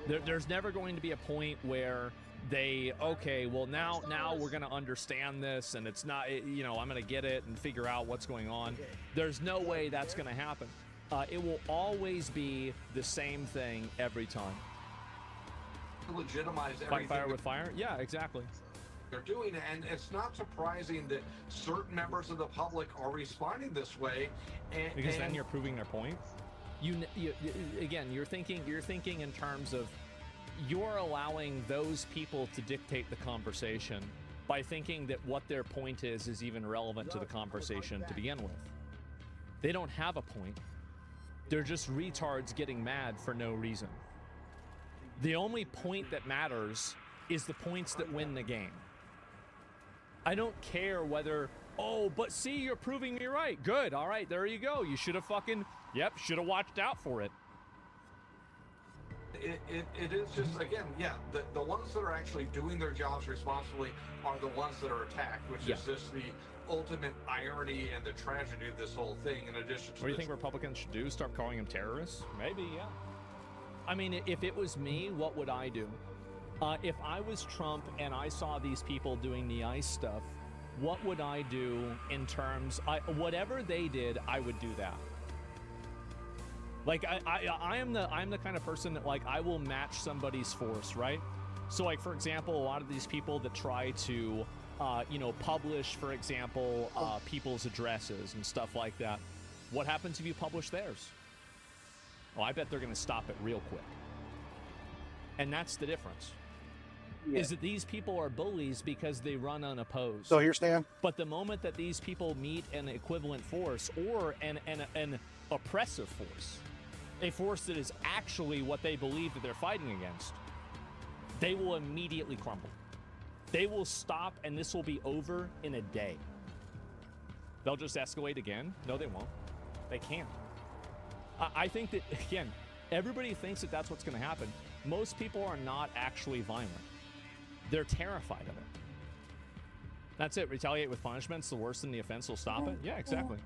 There's never going to be a point where they, okay, well, now we're going to understand this, and it's not, you know, I'm going to get it and figure out what's going on. There's no way that's going to happen. It will always be the same thing every time. Legitimize everything. Fight fire with fire? Yeah, exactly. They're doing it, and it's not surprising that certain members of the public are responding this way. Because then you're proving their point. Again, you're thinking in terms of you're allowing those people to dictate the conversation by thinking that what their point is even relevant to the conversation to begin with. They don't have a point. They're just retards getting mad for no reason. The only point that matters is the points that win the game. I don't care whether, oh, but see, you're proving me right. Good. All right, there you go. You should have should have watched out for it. It is just, again, the ones that are actually doing their jobs responsibly are the ones that are attacked, which is just the ultimate irony and the tragedy of this whole thing, in addition to What do you think Republicans should do? Start calling them terrorists? Maybe, yeah. I mean, if it was me, what would I do? If I was Trump and I saw these people doing the ICE stuff, what would I do in terms... whatever they did, I would do that. Like, I'm the kind of person that, like, I will match somebody's force, right? So, like, for example, a lot of these people that try to, publish, for example, people's addresses and stuff like that. What happens if you publish theirs? Oh, I bet they're going to stop it real quick. And that's the difference. Is that these people are bullies because they run unopposed. So here, Stan. But the moment that these people meet an equivalent force or an oppressive force, a force that is actually what they believe that they're fighting against, they will immediately crumble. They will stop, and this will be over in a day. They'll just escalate again. No, they won't. They can't. I think that, again, everybody thinks that that's what's going to happen. Most people are not actually violent. They're terrified of it. That's it. Retaliate with punishments. The worse than the offense will stop it. Yeah, exactly.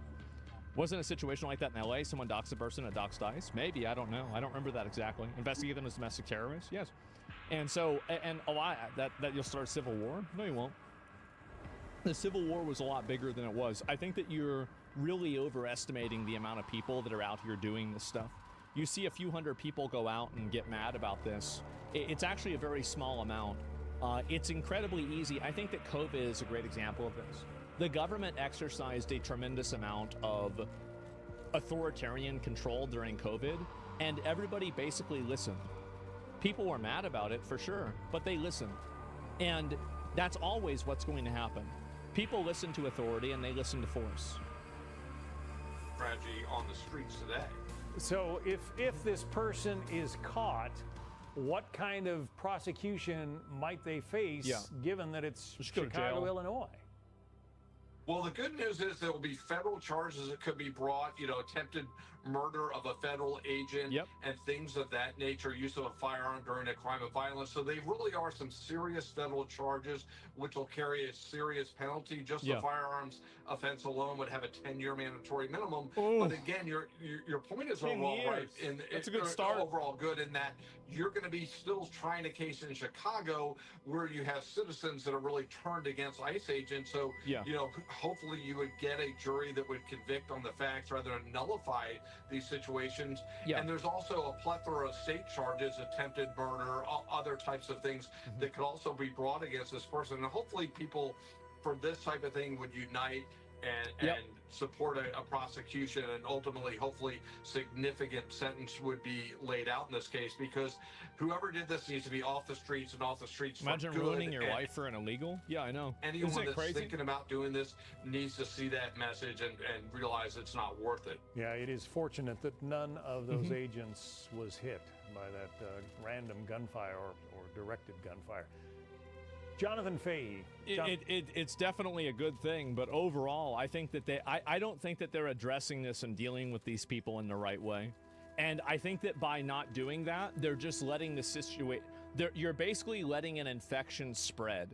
Wasn't a situation like that in LA? Someone doxed a person at Dox Dice? Maybe. I don't know. I don't remember that exactly. Investigate them as domestic terrorists? Yes. And so, and a lot that you'll start a civil war? No, you won't. The Civil War was a lot bigger than it was. I think that you're really overestimating the amount of people that are out here doing this stuff. You see a few hundred people go out and get mad about this. It's actually a very small amount. It's incredibly easy. I think that COVID is a great example of this. The government exercised a tremendous amount of authoritarian control during COVID, and everybody basically listened. People were mad about it, for sure, but they listened. And that's always what's going to happen. People listen to authority and they listen to force. Tragedy on the streets today. So if this person is caught, what kind of prosecution might they face, given that it's Chicago, Illinois? Well, the good news is there will be federal charges that could be brought, attempted murder of a federal agent and things of that nature, use of a firearm during a crime of violence. So they really are some serious federal charges, which will carry a serious penalty. Just the firearms offense alone would have a 10-year mandatory minimum. But again, your point is overall right. That's a good start. Overall good in that you're going to be still trying a case in Chicago where you have citizens that are really turned against ICE agents. So, hopefully you would get a jury that would convict on the facts rather than nullify these situations. And there's also a plethora of state charges, attempted murder, other types of things that could also be brought against this person. And hopefully people for this type of thing would unite and support a prosecution, and ultimately, hopefully, significant sentence would be laid out in this case, because whoever did this needs to be off the streets and off the streets. Imagine for good. ruining your life for an illegal. Yeah, I know. Anyone that's thinking about doing this needs to see that message and realize it's not worth it. Yeah, it is fortunate that none of those agents was hit by that random gunfire or directed gunfire. Jonathan Fahey. It's definitely a good thing, but overall, I think that I don't think that they're addressing this and dealing with these people in the right way. And I think that by not doing that, they're just letting the situation. You're basically letting an infection spread.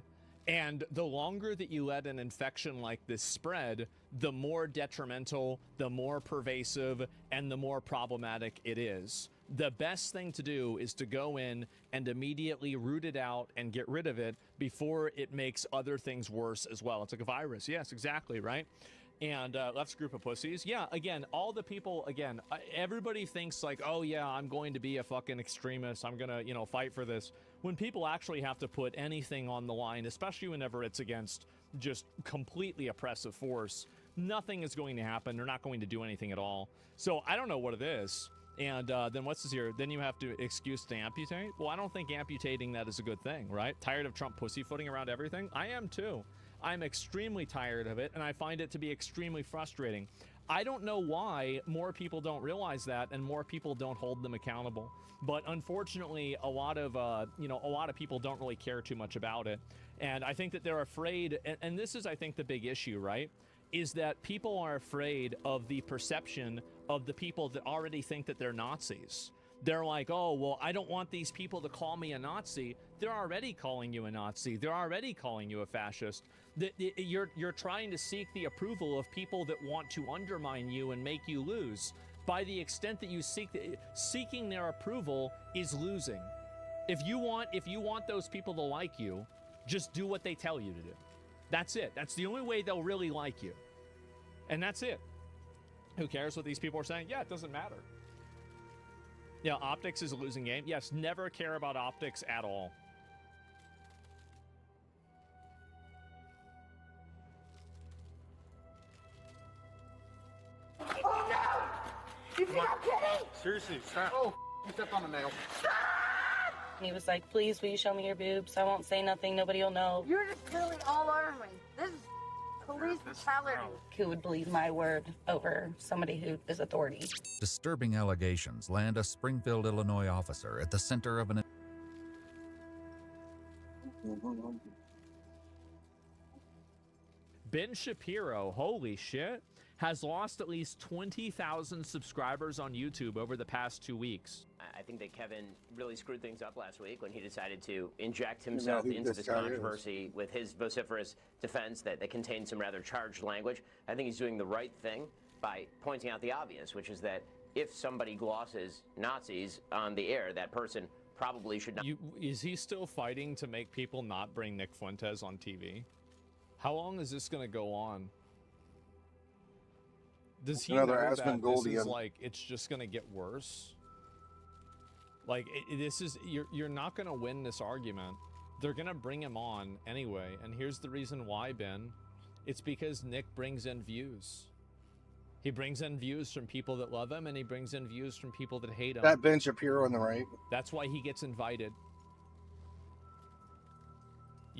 And the longer that you let an infection like this spread, the more detrimental, the more pervasive, and the more problematic it is. The best thing to do is to go in and immediately root it out and get rid of it before it makes other things worse as well. It's like a virus. Yes, exactly, right? And left's group of pussies. Yeah, again, all the people, everybody thinks like, oh yeah, I'm going to be a fucking extremist. I'm going to, fight for this. When people actually have to put anything on the line, especially whenever it's against just completely oppressive force, nothing is going to happen. They're not going to do anything at all. So I don't know what it is. And then what's this here? Then you have to excuse to amputate? Well, I don't think amputating that is a good thing, right? Tired of Trump pussyfooting around everything? I am too. I'm extremely tired of it, and I find it to be extremely frustrating. I don't know why more people don't realize that and more people don't hold them accountable. But unfortunately, a lot of people don't really care too much about it. And I think that they're afraid, and this is, I think, the big issue, right? Is that people are afraid of the perception of the people that already think that they're Nazis. They're like, oh, well, I don't want these people to call me a Nazi. They're already calling you a Nazi. They're already calling you a fascist. You're trying to seek the approval of people that want to undermine you and make you lose. By the extent that you seeking their approval is losing. If you want those people to like you, just do what they tell you to do. That's it. That's the only way they'll really like you. And that's it. Who cares what these people are saying? Yeah, it doesn't matter. Yeah, optics is a losing game. Yes, never care about optics at all. Oh no! You think I'm kidding? Seriously, stop. Oh, you stepped on a nail. And he was like, please, will you show me your boobs? I won't say nothing. Nobody will know. You're just really all over me. This is police brutality. Who would believe my word over somebody who is authority? Disturbing allegations land a Springfield, Illinois officer at the center of an... Ben Shapiro, holy shit, has lost at least 20,000 subscribers on YouTube over the past 2 weeks. I think that Kevin really screwed things up last week when he decided to inject himself into this controversy with his vociferous defense that contained some rather charged language. I think he's doing the right thing by pointing out the obvious, which is that if somebody glosses Nazis on the air, that person probably should not... Is he still fighting to make people not bring Nick Fuentes on TV? How long is this going to go on? Does he know that this is like, it's just going to get worse? Like, this is, you're not going to win this argument. They're going to bring him on anyway. And here's the reason why, Ben. It's because Nick brings in views. He brings in views from people that love him, and he brings in views from people that hate him. That Ben Shapiro on the right. That's why he gets invited.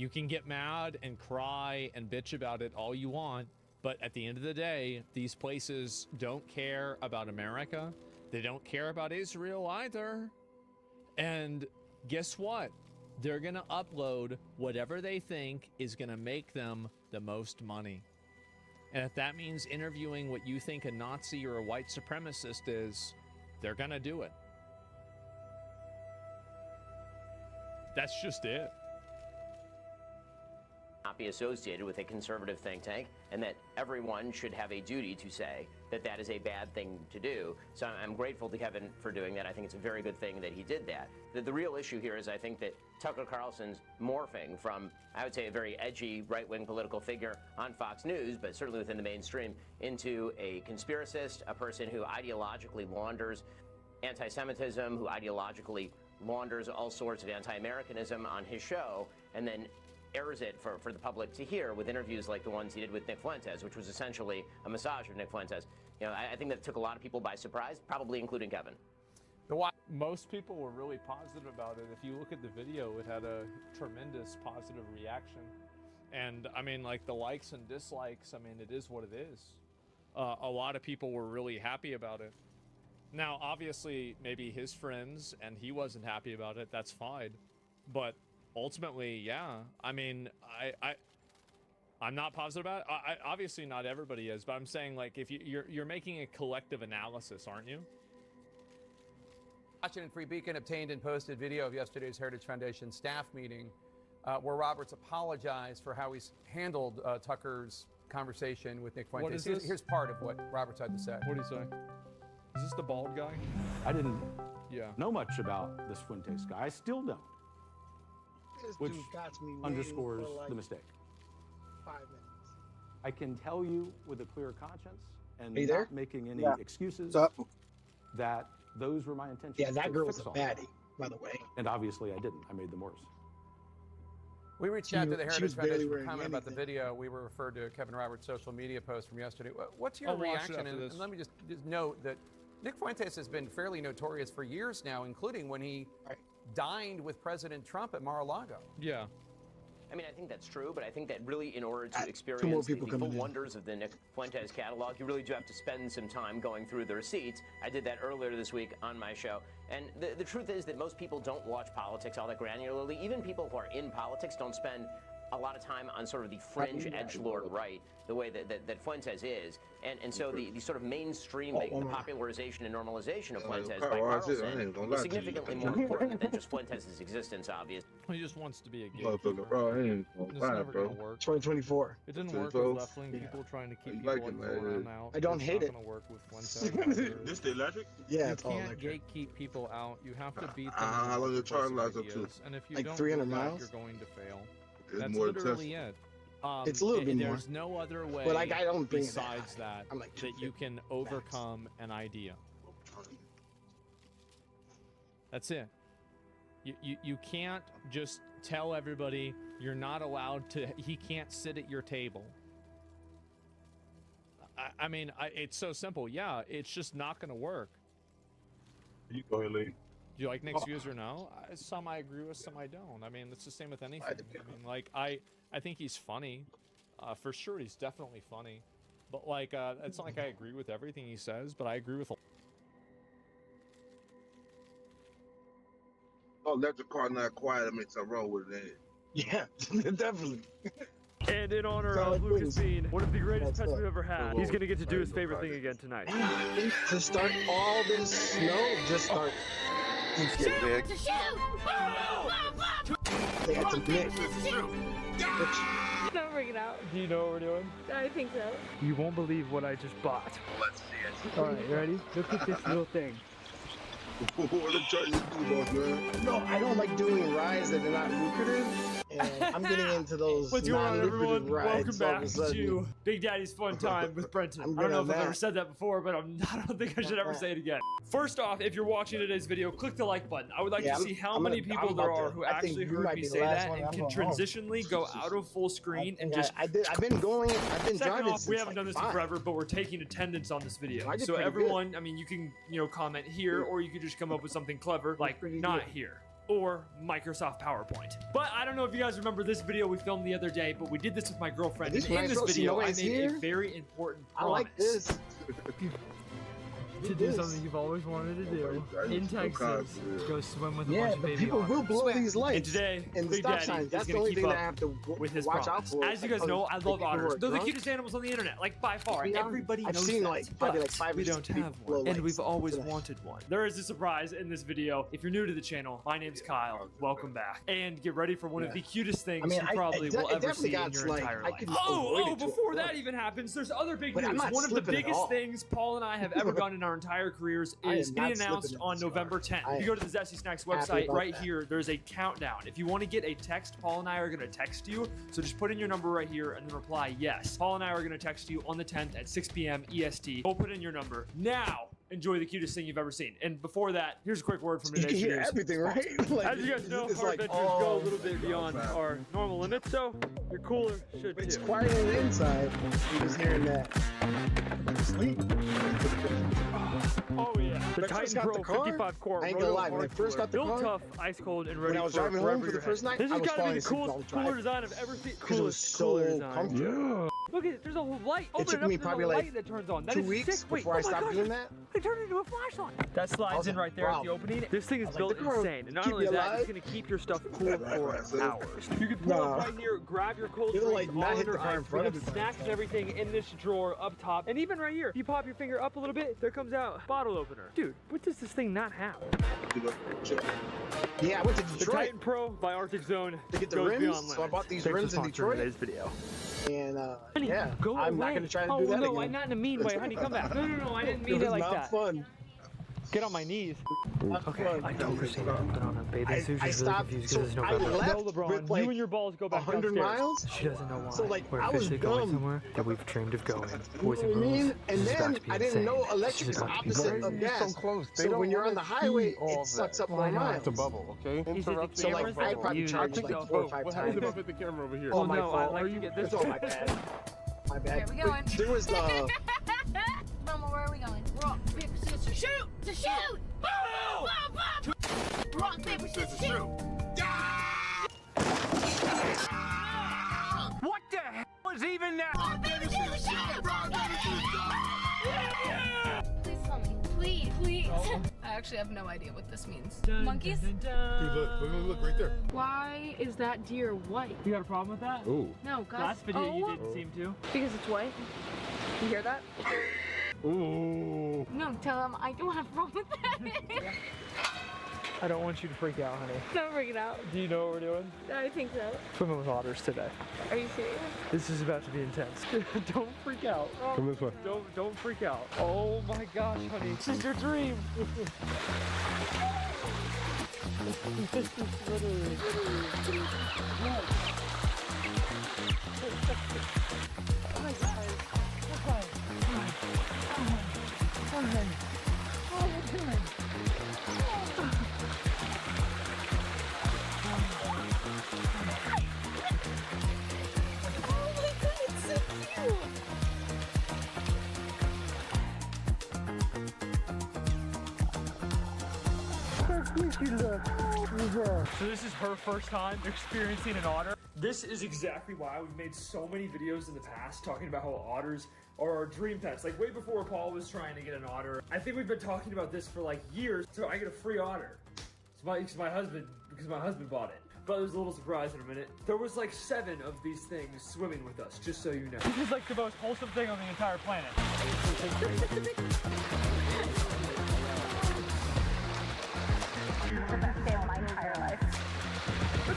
You can get mad and cry and bitch about it all you want, but at the end of the day, these places don't care about America. They don't care about Israel either. And guess what? They're gonna upload whatever they think is gonna make them the most money. And if that means interviewing what you think a Nazi or a white supremacist is, they're gonna do it. That's just it. Not be associated with a conservative think tank, and that everyone should have a duty to say that that is a bad thing to do. So I'm grateful to Kevin for doing that. I think it's a very good thing that he did that. The real issue here is I think that Tucker Carlson's morphing from, I would say, a very edgy right-wing political figure on Fox News, but certainly within the mainstream, into a conspiracist, a person who ideologically launders anti-Semitism, who ideologically launders all sorts of anti-Americanism on his show, and then airs it for the public to hear with interviews like the ones he did with Nick Fuentes, which was essentially a massage of Nick Fuentes. You know, I think that took a lot of people by surprise, probably including Kevin. Most people were really positive about it. If you look at the video, it had a tremendous positive reaction. And I mean, like the likes and dislikes, I mean, it is what it is. A lot of people were really happy about it. Now, obviously, maybe his friends and he wasn't happy about it. That's fine. But ultimately, yeah. I mean, I'm not positive about it. Obviously, not everybody is, but I'm saying, like, if you're making a collective analysis, aren't you? Washington Free Beacon obtained and posted video of yesterday's Heritage Foundation staff meeting where Roberts apologized for how he's handled Tucker's conversation with Nick Fuentes. What is this? Here's part of what Roberts had to say. What do you say? Is this the bald guy? I didn't Yeah. know much about this Fuentes guy. I still don't. This Which dude got me waiting underscores for, like, the mistake. 5 minutes. I can tell you with a clear conscience and Are you there? not making any Yeah. excuses What's up? that those were my intentions. Yeah, that to girl was fix a all that. baddie, by the way. And obviously I didn't. I made them worse. We reached out to the She Heritage was barely Foundation for wearing comment about the anything. video. We were referred to Kevin Roberts' social media post from yesterday. What's your I'll watch it reaction? after this. And let me just note that Nick Fuentes has been fairly notorious for years now, including when he dined with President Trump at Mar-a-Lago. Yeah. I mean, I think that's true, but I think that really, in order to more experience the people full coming in. wonders of the Nick Fuentes catalog, you really do have to spend some time going through the receipts. I did that earlier this week on my show. And the truth is that most people don't watch politics all that granularly. Even people who are in politics don't spend a lot of time on sort of the fringe edgelord right, the way that Fuentes is. And so the sort of mainstreaming, the popularization and normalization of Fuentes by Carlson is significantly more important than just Fuentes' existence, obviously. He just wants to be a Motherfucker, bro, I ain't gonna It's lie, never bro. gonna work. 2024. It didn't work with left-wing people trying to keep people like like it, man. Zoran out. I don't It's hate not it. gonna work with Fuentes either. This the electric? Yeah, You it's all can't electric. gatekeep people out. You have to beat them. How long in the charge marketplace lasts up to? ideas. And if you Like don't 300 do that, miles? you're going to fail. It's That's more literally Tesla. it. It's a little bit more. There's no other way But, like, I don't bring it that besides that I'm like that you can overcome an idea. That's it. You can't just tell everybody you're not allowed to. He can't sit at your table. I mean, it's so simple. Yeah, it's just not going to work. You go ahead, Lee. Do you like Nick's views or no? Some I agree with, some I don't. I mean, it's the same with anything. I mean, like, I think he's funny. For sure, he's definitely funny. But, like, it's not like I agree with everything he says, but I agree with... Oh, let the car not quiet. It makes a roll with it. Yeah, definitely. And in honor Sound of like Lucas Lucas. being one of the greatest That's pets we've it. ever had, he's going to get to do his favorite thing again tonight. To start all this snow, just start. Get big. They had to mix. Don't bring it out. Do you know what we're doing? I think so. You won't believe what I just bought. Let's see it. All right, you ready? Look at this little thing. What I'm trying to do, boss, man. No, I don't like doing rides that are not lucrative. And I'm getting into those What's going on, non-lucrative everyone? rides. Welcome all of back a sudden. to Big Daddy's Fun Time with Brenton. I'm I don't know good if on I've ever that. said that before, but I don't think I should ever say it again. First off, if you're watching today's video, click the like button. I would like Yeah, to see how I'm many gonna- people I'm there about are to- who I think actually you heard might me be the say last that one. and I'm can going home. transitionally go out of full screen and just... I've been going. I've been Second driving off, we since, haven't done this like, in 5. forever, but we're taking attendance on this video. I did So pretty everyone, I mean, you can, comment here, or you could just come up with something clever, like not here. or Microsoft PowerPoint. But I don't know if you guys remember this video we filmed the other day, but we did this with my girlfriend. And in this video, I made a very important promise. I like this. To do something you've always wanted to do in Texas, go swim with a bunch of baby people will blow these lights. And today, and the Big stop Daddy signs. That's is the gonna only keep thing up that I have to with his watch promise. out for. As you guys know, I love otters. They're the cutest animals on the internet, like by far. Everybody knows seen that. like probably like But 5 we or 6 don't have people one, blow and we've lights. always wanted one. There is a surprise in this video. If you're new to the channel, my name's Kyle. Welcome back, and get ready for one of the cutest things you probably will ever see in your entire life. Oh, before that even happens, there's other big news. One of the biggest things Paul and I have ever done in our entire careers is getting announced on November 10th. If you go to the Zesty Snacks website right here, there's a countdown. If you want to get a text, Paul and I are going to text you. So just put in your number right here and then reply yes. Paul and I are going to text you on the 10th at 6 p.m. EST. Go put in your number now. Enjoy the cutest thing you've ever seen. And before that, here's a quick word from today's You can hear videos. everything, right? Like, as you guys know, it's our like, adventures go a little bit beyond our normal limits, so your cooler should too. It's quiet on the inside. You're just hearing that. Sleep. Oh yeah, the Titan Pro 55 core. I ain't gonna lie, when I first got the built car, tough, ice cold, and ready when I was for driving home for the first night, This I has was got to be falling the asleep coolest all the cooler drive. design I've ever seen. Because it was Coolest so cooler design. comfortable. Look at it, there's a whole light. It took me probably like light that turns on. That 2 is weeks sick. Wait, before I oh my stopped gosh, doing that. They turned it into a flashlight. That slides in right there at the opening. This thing is like, built the car insane. And not keep only you that, alive? it's going to keep your stuff cool for hours. You can pull up right here, grab your cold It'll, drinks, like, not all hit the under car in ice. front We of have you. snacks and everything in this drawer up top. And even right here, if you pop your finger up a little bit, there comes out bottle opener. Dude, what does this thing not have? Yeah, I went to The Detroit Titan Pro by Arctic Zone to get the goes rims, beyond so I limits. bought these Thanks rims for in sponsoring Detroit. today's video. And Honey, yeah, go I'm away. not gonna try to oh, do that no, again. not in a mean way. Honey, come back. No, I didn't mean It it was like not that. fun. Get on my knees. Okay, I don't understand. Put on a bathing suit. I She's really stopped. confused So because it's I November. left No, LeBron, with like you and your balls go back 100 downstairs. miles. She doesn't know why. So like We're I was officially going dumb. somewhere that we've dreamed of going. Boys You know and what I mean? girls. And This is about then to be I didn't insane. know This electric is is about to be opposite crazy. of gas. They So don't when you're on wanna the highway, see all it of sucks that. up Well, I more know. miles. It's a bubble, okay? Interrupt So like I probably you. charged like 4 or 5 What times. happened up at the camera over here? Oh, my no, I fault. like to get this. It's all my bad. My bad. Where are we going? There was the Mama, where are we going? Rock, paper, scissors, shoot! To shoot! Rock, paper, scissors, shoot! What the hell was even that? Rock, paper, scissors, shoot! Rock, paper, scissors, shoot! Please tell me. Please, please. I actually have no idea what this means. Monkeys? Dude, look right there. Why is that deer white? You got a problem with that? Ooh. No, guys. Last video you didn't seem to. Because it's white. You hear that? Ooh. No, tell him I don't have a problem with that. I don't want you to freak out, honey. Don't freak it out. Do you know what we're doing? I think so. Swimming with otters today. Are you serious? This is about to be intense. Don't freak out. Come this way. Don't freak out. Oh my gosh, honey. This is your dream. This is literally. Oh my God. Okay. Okay. What are you doing? Oh my God, it's so cute. So this is her first time experiencing an otter. This is exactly why we've made so many videos in the past talking about how otters are our dream pets. Like way before Paul was trying to get an otter. I think we've been talking about this for like years. So I get a free otter. Because my husband bought it. But there's a little surprise in a minute. There was like 7 of these things swimming with us, just so you know. This is like the most wholesome thing on the entire planet. The best day of my entire life. The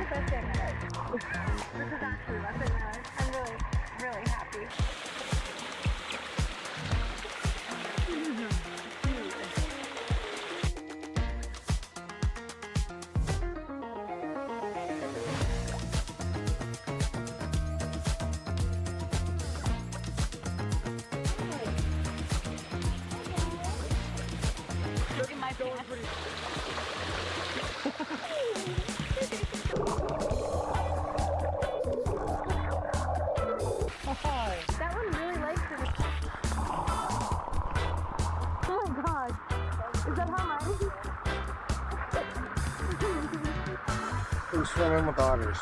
best day of my life. This is actually the best day of my life. I'm really, really happy. Look at my pants. That one really likes it. Oh my God. Is that how mine is? swimming with otters.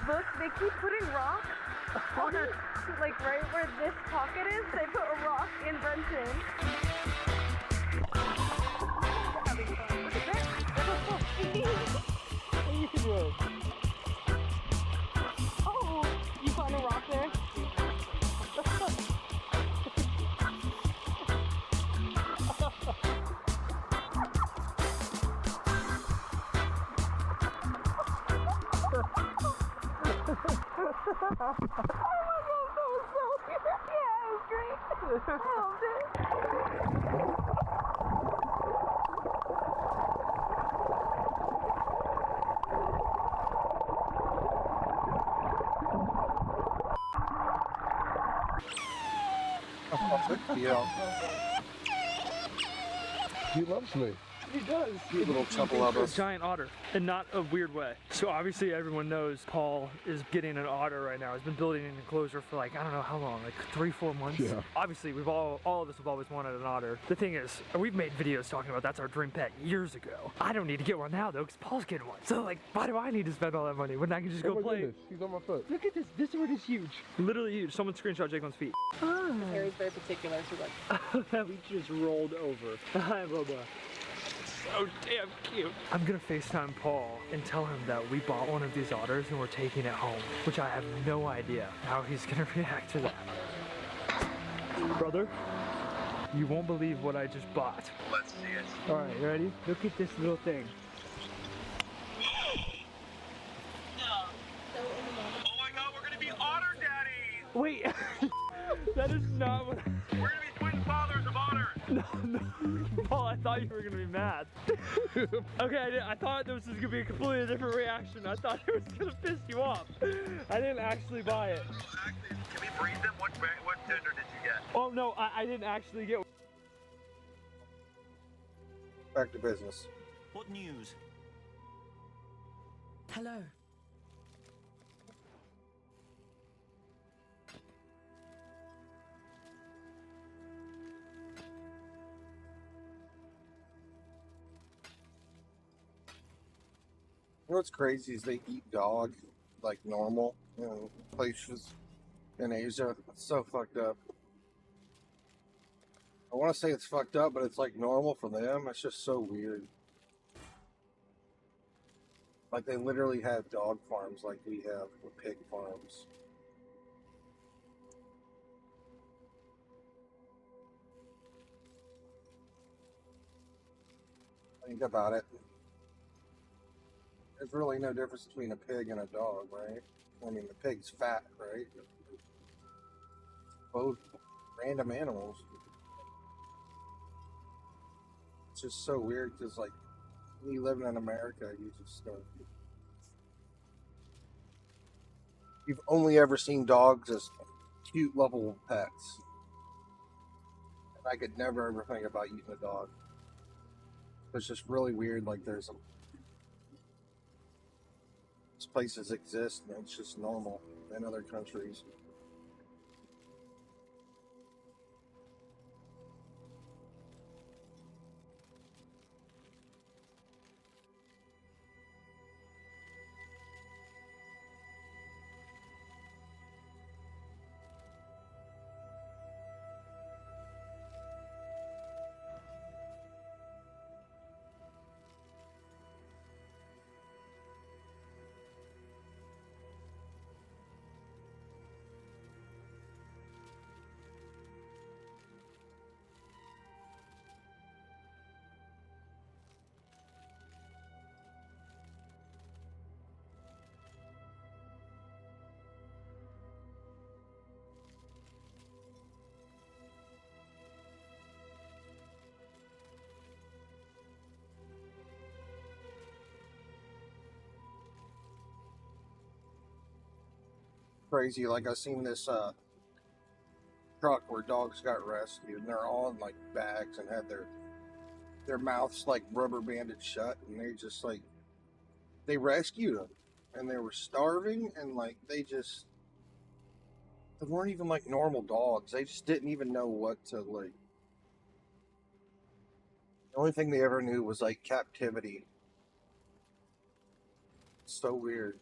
Look, they keep putting rocks on, like right where this pocket is. They put a rock in Brenton. Having fun. Look at this. Oh, you found a rock there? Oh my god, that was so good. Yeah, it was great. I loved it. Yeah. He loves me. He does. You little chubble-ubbas. A giant otter, and not a weird way. So obviously everyone knows Paul is getting an otter right now. He's been building an enclosure for like, I don't know how long, like 3-4 months. Yeah. Obviously we've all of us have always wanted an otter. The thing is, we've made videos talking about that's our dream pet years ago. I don't need to get one now though, because Paul's getting one. So like, why do I need to spend all that money when I can just go play? Goodness. He's on my foot. Look at this. This one is huge. Literally huge. Someone screenshot Jacolin's feet. This area's very particular, so like. We just rolled over. Hi, Bubba. So damn cute. I'm gonna FaceTime Paul and tell him that we bought one of these otters and we're taking it home, which I have no idea how he's gonna react to that. Brother, you won't believe what I just bought. Let's see it. All right, you ready? Look at this little thing. Oh my god, we're gonna be otter daddies! Wait, that is not what. We're gonna be twin fathers of otters! No, Paul, I thought you were gonna be mad. Okay, I thought this was gonna be a completely different reaction. I thought it was gonna piss you off. I didn't actually buy it. Actually, can we breed them? What gender did you get? Oh no, I didn't actually get. Back to business. What news? Hello. You know what's crazy is they eat dog like normal in places in Asia. It's so fucked up. I want to say it's fucked up, but it's like normal for them. It's just so weird. Like they literally have dog farms like we have with pig farms. Think about it. There's really no difference between a pig and a dog, right? I mean, the pig's fat, right? Both random animals. It's just so weird because, like, when you live in America, you just don't. You've only ever seen dogs as cute, lovable pets. And I could never ever think about eating a dog. It's just really weird, like, there's these places exist and it's just normal in other countries. Crazy, like I seen this truck where dogs got rescued and they're all in like bags and had their mouths like rubber banded shut, and they just like they rescued them and they were starving and like they just They weren't even like normal dogs. They just didn't even know what to like. The only thing they ever knew was like captivity. So weird.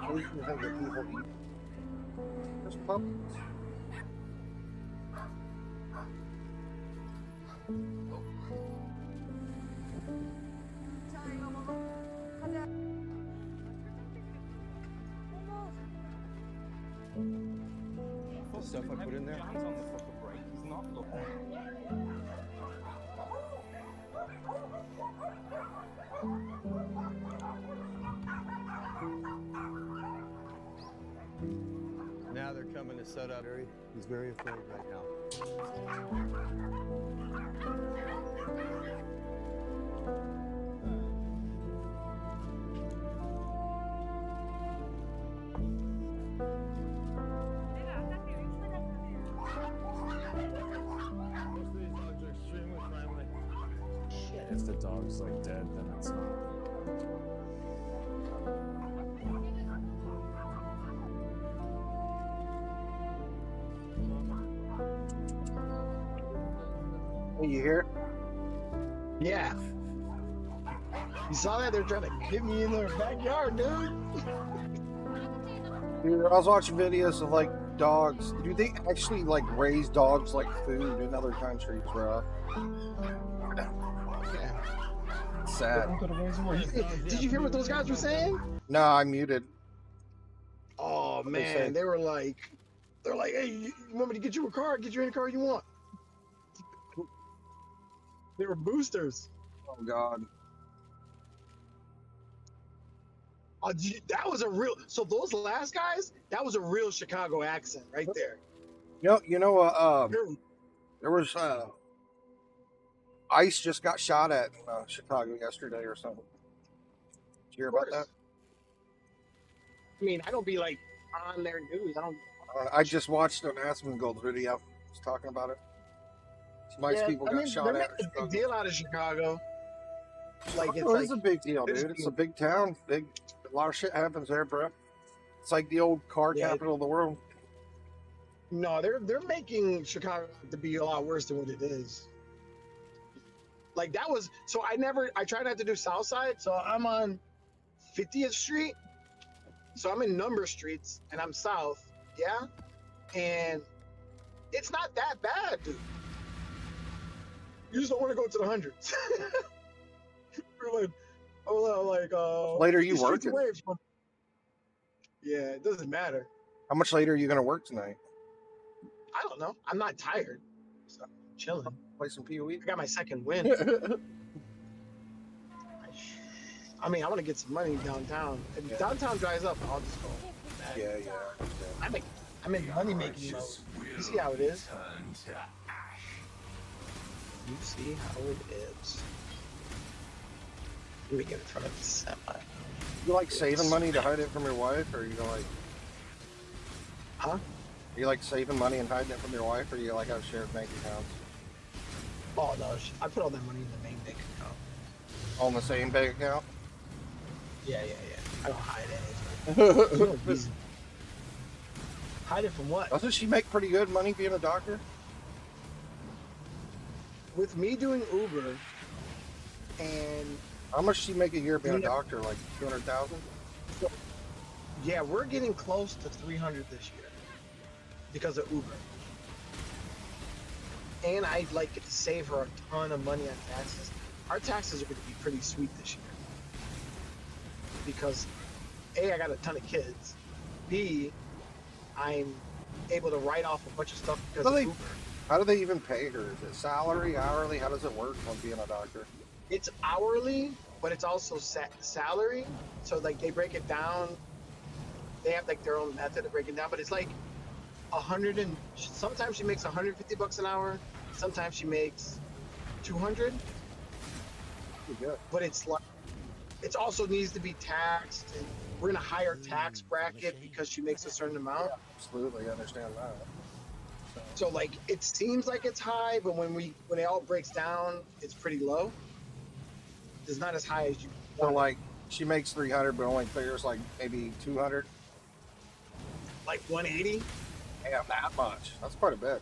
What do you think that people eat? Just puppies. The stuff I put in there. He's not Now they're coming to set up. He's very afraid right now. If the dog's like dead, then it's not. Hey, you here? Yeah. You saw that? They're trying to get me in their backyard, dude. Dude, I was watching videos of like dogs. Dude, they actually like raise dogs like food in other countries, bro. Sad. Did you hear what those guys were saying? No, I muted. Oh man, they were like, they're like, hey, you want me to get you a car? Get you any car you want. They were boosters. Oh god. That was a real. So those last guys, that was a real Chicago accent right there. You know, there was ICE just got shot at in Chicago yesterday or something. Did you hear about that? I mean, I don't be like on their news. I just watched an Asmongold video. He's talking about it. Some ICE people got shot at. It's a big deal out of Chicago. Like It's a big deal, dude. It's a big town. A lot of shit happens there, bro. It's like the old car capital of the world. No, they're making Chicago to be a lot worse than what it is. Like that was so I try not to do South Side, so I'm on 50th Street. So I'm in number streets and I'm south, yeah? And it's not that bad, dude. You just don't want to go to the hundreds. We're like, later you working? Yeah, it doesn't matter. How much later are you gonna work tonight? I don't know. I'm not tired. So I'm chilling. Play some PoE. I got my second win. I mean, I want to get some money downtown. If downtown dries up, I'll just go. Yeah. I'm in money making mode. You see how it is? You see how it is. Let me get in front of the semi. You like saving money to hide it from your wife, or you like? Huh? You like saving money and hiding it from your wife, or you like have shared bank accounts? Oh no, I put all that money in the main bank account. All in the same bank account? Yeah. I don't hide it. No reason. Hide it from what? Doesn't she make pretty good money being a doctor? With me doing Uber, and how much does she make a year being a doctor? Like 200,000? Yeah, we're getting close to 300 this year because of Uber. And I like get to save her a ton of money on taxes. Our taxes are going to be pretty sweet this year because A, I got a ton of kids. B, I'm able to write off a bunch of stuff because of Uber. How do they even pay her? Is it salary, hourly? How does it work when being a doctor? It's hourly, but it's also salary. So like they break it down. They have like their own method of breaking it down, but it's like sometimes she makes $150 an hour. Sometimes she makes 200. Good. But it's like, it also needs to be taxed, and we're in a higher tax bracket because she makes a certain amount. Yeah, absolutely, I understand that. So like it seems like it's high, but when it all breaks down, it's pretty low. It's not as high as you. So like she makes 300, but only figures like maybe 200. Like 180. Damn, that much. That's quite a bit.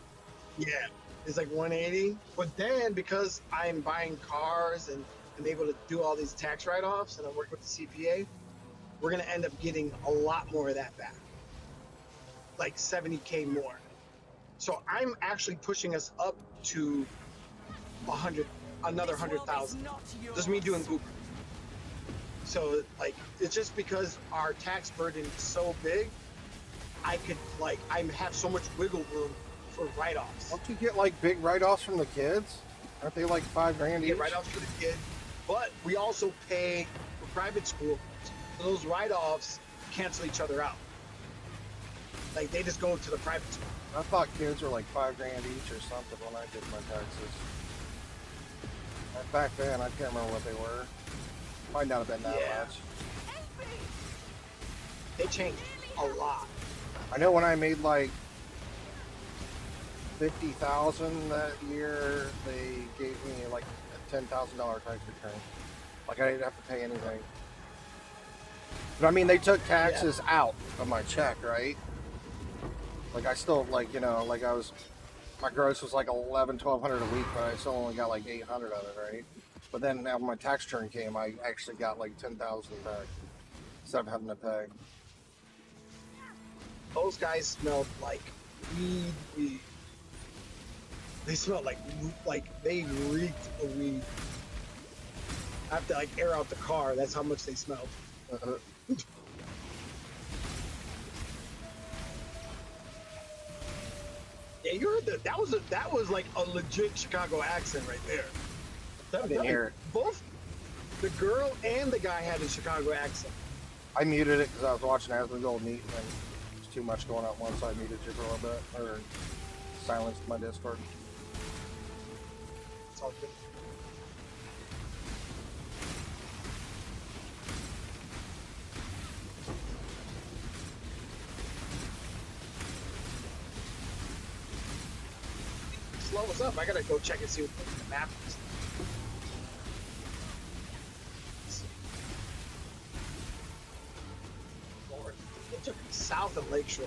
Yeah, it's like 180. But then because I'm buying cars and I'm able to do all these tax write-offs, and I'm working with the CPA, we're gonna end up getting a lot more of that back. Like 70K more. So I'm actually pushing us up to another 100,000. Just me doing Uber. So like, it's just because our tax burden is so big, I have so much wiggle room for write-offs. Don't you get like big write-offs from the kids? Aren't they like $5,000 each? Get write-offs for the kid, but we also pay for private school. So those write-offs cancel each other out. Like they just go to the private school. I thought kids were like $5,000 each or something when I did my taxes. Back then, I can't remember what they were. Might not have been that much. They changed a lot. I know when I made like 50,000 that year, they gave me like a $10,000 tax return. Like I didn't have to pay anything. But I mean, they took taxes out of my check, right? Like I still like, like my gross was like $1,200 a week, but I still only got like 800 of it, right? But then now when my tax return came, I actually got like 10,000 back instead of having to pay. Those guys smelled like weed. They smelled like they reeked of weed. I have to like air out the car. That's how much they smelled. Yeah, you heard that. That was like a legit Chicago accent right there. I didn't hear it. Both the girl and the guy had a Chicago accent. I muted it because I was watching Asmongold Meet, and there's too much going on once. I muted you for a little bit, or silenced my Discord. It's all good. Slow us up. I gotta go check and see what the map is. Lord, it took me south of Lakeshore.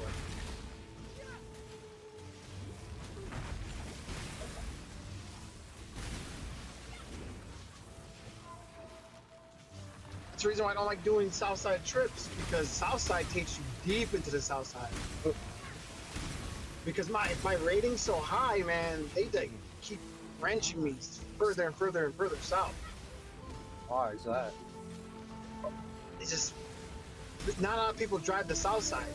That's the reason why I don't like doing Southside trips, because Southside takes you deep into the Southside. Because my rating's so high, man, they keep wrenching me further and further and further south. Why is that? It's just, not a lot of people drive the south side.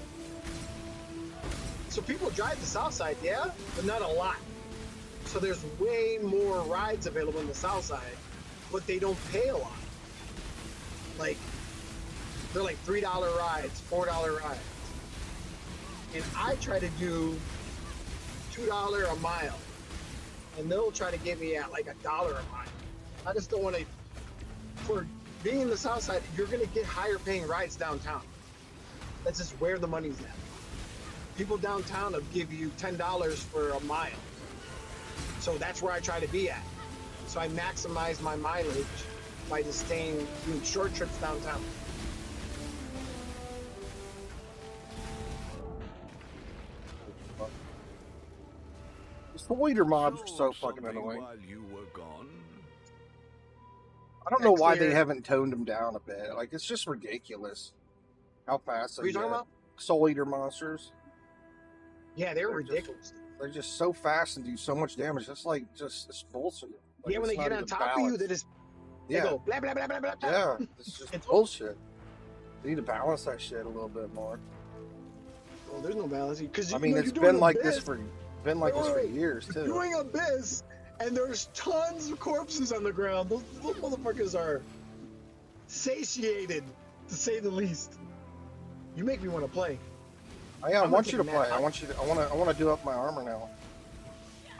So people drive the south side, yeah, but not a lot. So there's way more rides available in the south side, but they don't pay a lot. Like, they're like $3 rides, $4 rides. And I try to do $2 a mile, and they'll try to get me at like $1 a mile. I just don't want to. For being in the south side, you're gonna get higher paying rides downtown. That's just where the money's at. People downtown will give you $10 for a mile, so that's where I try to be at. So I maximize my mileage by just doing short trips downtown. Soul Eater mobs are so fucking something annoying. while you were gone? I don't know why they Clear. haven't toned them down a bit. Like, it's just ridiculous how fast What are they you talking get. about? Soul Eater monsters. Yeah, they're ridiculous. They're just so fast and do so much damage. It's like, it's bullshit. Like, Yeah, when it's they not get on even top of you, balanced. they just they Yeah. go blah blah blah blah blah. blah. Yeah, it's just bullshit. They need to balance that shit a little bit more. Well, there's no balance because I mean, it's been like this for years You're too. doing Abyss, and there's tons of corpses on the ground. Those motherfuckers are satiated, to say the least. You make me want to play. I I'm want gonna you to take a play. nap. I want to do up my armor now.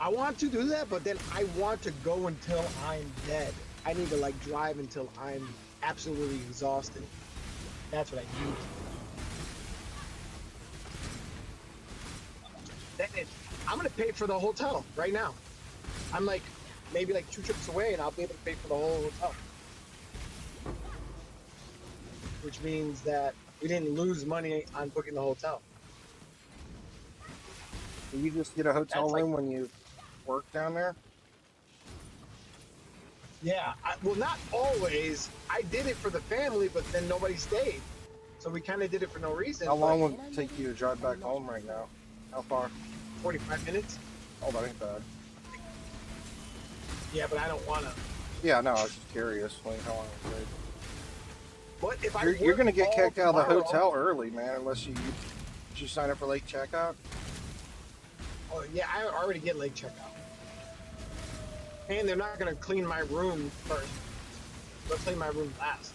I want to do that, but then I want to go until I'm dead. I need to like drive until I'm absolutely exhausted. That's what I need. I'm gonna pay for the hotel right now. I'm like maybe like 2 trips away, and I'll be able to pay for the whole hotel. Which means that we didn't lose money on booking the hotel. Do you just get a hotel That's like- room when you work down there? Yeah, well, not always. I did it for the family, but then nobody stayed. So we kind of did it for no reason. How long but will it take you to drive back home right now? How far? 45 minutes? Oh, that ain't bad. Yeah, but I don't want to. Yeah, no, I was just curious. Like, how long it take. But if You're gonna get kicked out of the tomorrow- hotel early, man, unless you sign up for late checkout. Oh, yeah, I already get late checkout. And they're not going to clean my room first. They'll clean my room last.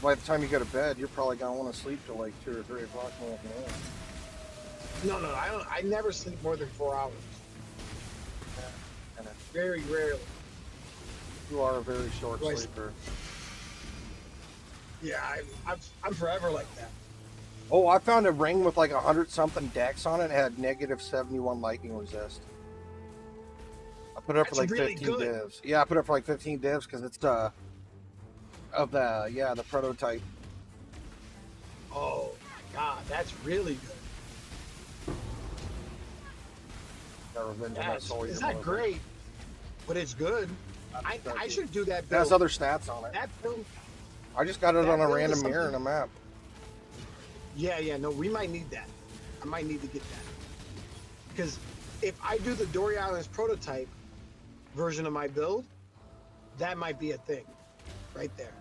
By the time you go to bed, you're probably gonna want to sleep till like 2 or 3 o'clock in the afternoon. No, I don't. I never sleep more than 4 hours. Very rarely. You are a very short Do I- sleeper. Yeah, I'm forever like that. Oh, I found a ring with like 100-something dex on it. It had negative 71 lightning resist. I put it up for That's like really 15 good. divs. Yeah, I put it up for like 15 divs because it's the prototype. Oh my god, that's really good. Got Revenge on my Soul It's Eater not motherfucker. great, but it's good. I should do that It build. has other stats on it. That build. I just got it that on a build is random mirror in something- a map. Yeah, no, we might need that. I might need to get that. Because if I do the Dory Islands prototype version of my build, that might be a thing. Right there.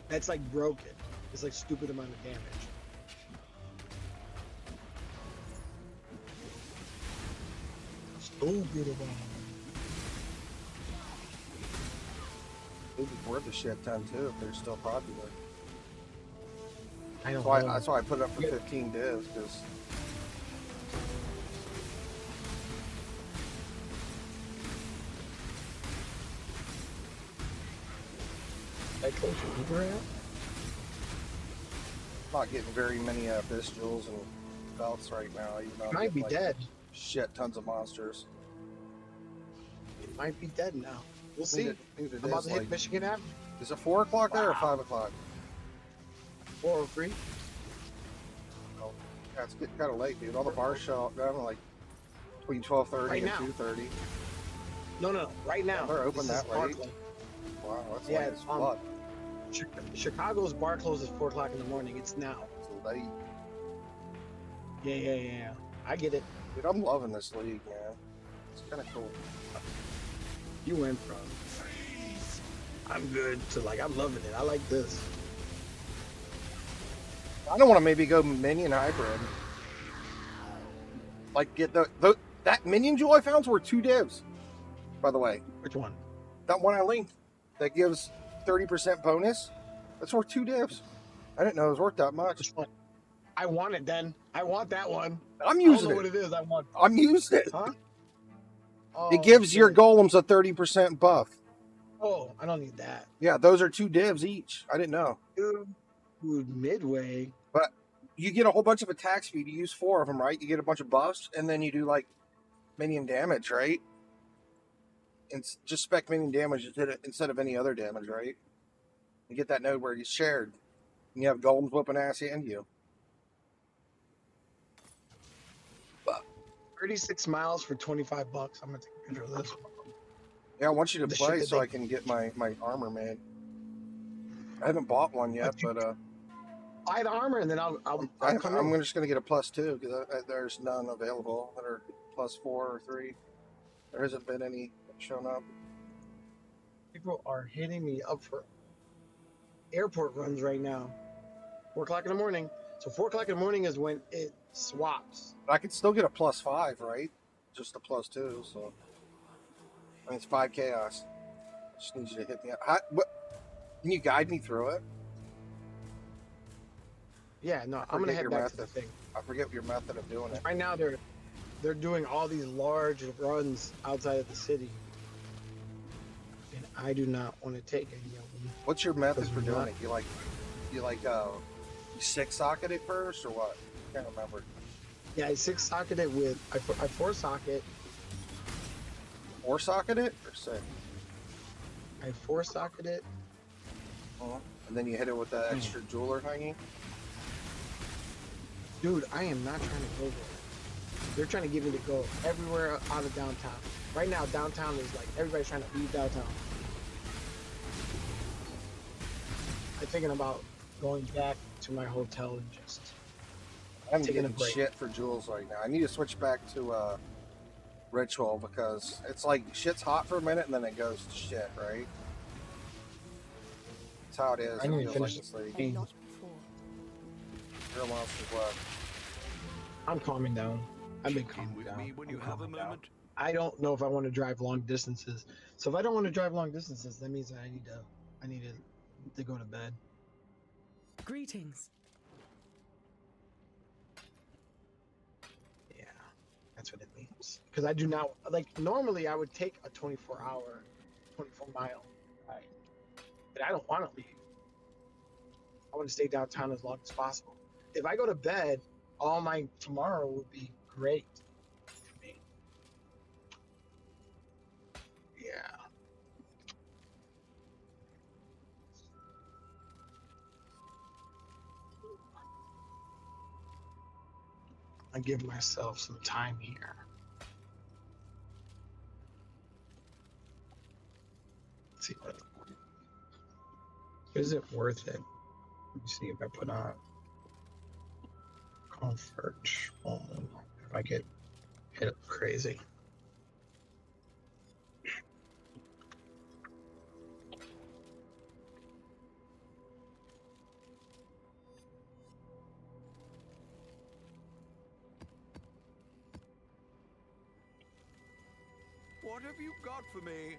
That's like broken. It's like stupid amount of damage. Stupid amount. They'd be worth a shit ton too if they're still popular. I don't So know. that's why I put it up for 15 divs, because I told you Uber out? not getting very many Abyss jewels and belts right now. Even though I'm Might be getting, like, dead. Shit, tons of monsters. It might be dead now. We'll see. Dude, it I'm about is, to hit like- Michigan Avenue. Is it 4 o'clock there or Wow. 5 o'clock? 403. Oh, yeah, it's getting kind of late, dude. All the bars shut down like between 12:30 Right and now. 2:30. No. Right now. They're open This is that late. Parkland. Wow, that's Yeah, late as fuck. Chicago's bar closes 4 o'clock in the morning. It's now. It's late. Yeah. I get it. Dude, I'm loving this league, man. It's kind of cool. You went from I'm good to like I'm loving it. I like this. I don't want to maybe go minion hybrid. Like get that minion jewel I found's worth 2 divs. By the way, Which one? that one I linked that gives 30% bonus. That's worth 2 divs. I didn't know it was worth that much. Which one? I want it then. I want that one. I'm I using don't know it. what it is. I want. I'm using it. Huh? Oh, It gives your shit. golems a 30% buff. Oh, I don't need that. Yeah, those are 2 divs each. I didn't know. Dude, midway. But you get a whole bunch of attack speed. You use 4 of them, right? You get a bunch of buffs, and then you do like minion damage, right? And just spec minion damage instead of any other damage, right? You get that node where it's shared. And you have golems whooping ass and you. But 36 miles for 25 bucks. I'm gonna take a picture of this. Yeah, I want you to The play shit so that I can get my armor made. I haven't bought one yet, but buy the armor and then I'll come in. I'm just gonna get a +2 because there's none available that are +4 or 3. There hasn't been any shown up. People are hitting me up for airport runs right now. 4 o'clock in the morning. So 4 o'clock in the morning is when it swaps. But I can still get a +5, right? Just a +2, so I mean it's 5 chaos. Just need you to hit me up. What? Can you guide me through it? Yeah, no, I'm gonna head back to the thing. I forget your method of doing it. Right now they're doing all these large runs outside of the city, and I do not want to take any of them. What's your method for doing it? You 6-socket it first or what? I can't remember. Yeah, I 6-socket it with I 4-socket. 4-socket it or 6? I 4-socket it. And then you hit it with the extra jeweler thingy. Dude, I am not trying to go there. They're trying to get me to go everywhere out of downtown. Right now, downtown is like everybody's trying to leave downtown. I'm thinking about going back to my hotel and just I'm taking a getting break. shit for jewels right now. I need to switch back to ritual because it's like shit's hot for a minute and then it goes to shit, right? That's how it is. I need to It feels finish like this this league. game. Everyone else is left. I'm calming down. I've been calming down. When you have a moment. I don't know if I want to drive long distances. So if I don't want to drive long distances, that means that I need to go to bed. Greetings. Yeah, that's what it means. Because I do not like. Normally, I would take a 24-hour, 24-mile ride, but I don't want to leave. I want to stay downtown as long as possible. If I go to bed, all my tomorrow would be great for me. Yeah. I give myself some time here. Let's see what is it worth it? Let me see if I put on comfort. If I get hit up crazy. What have you got for me?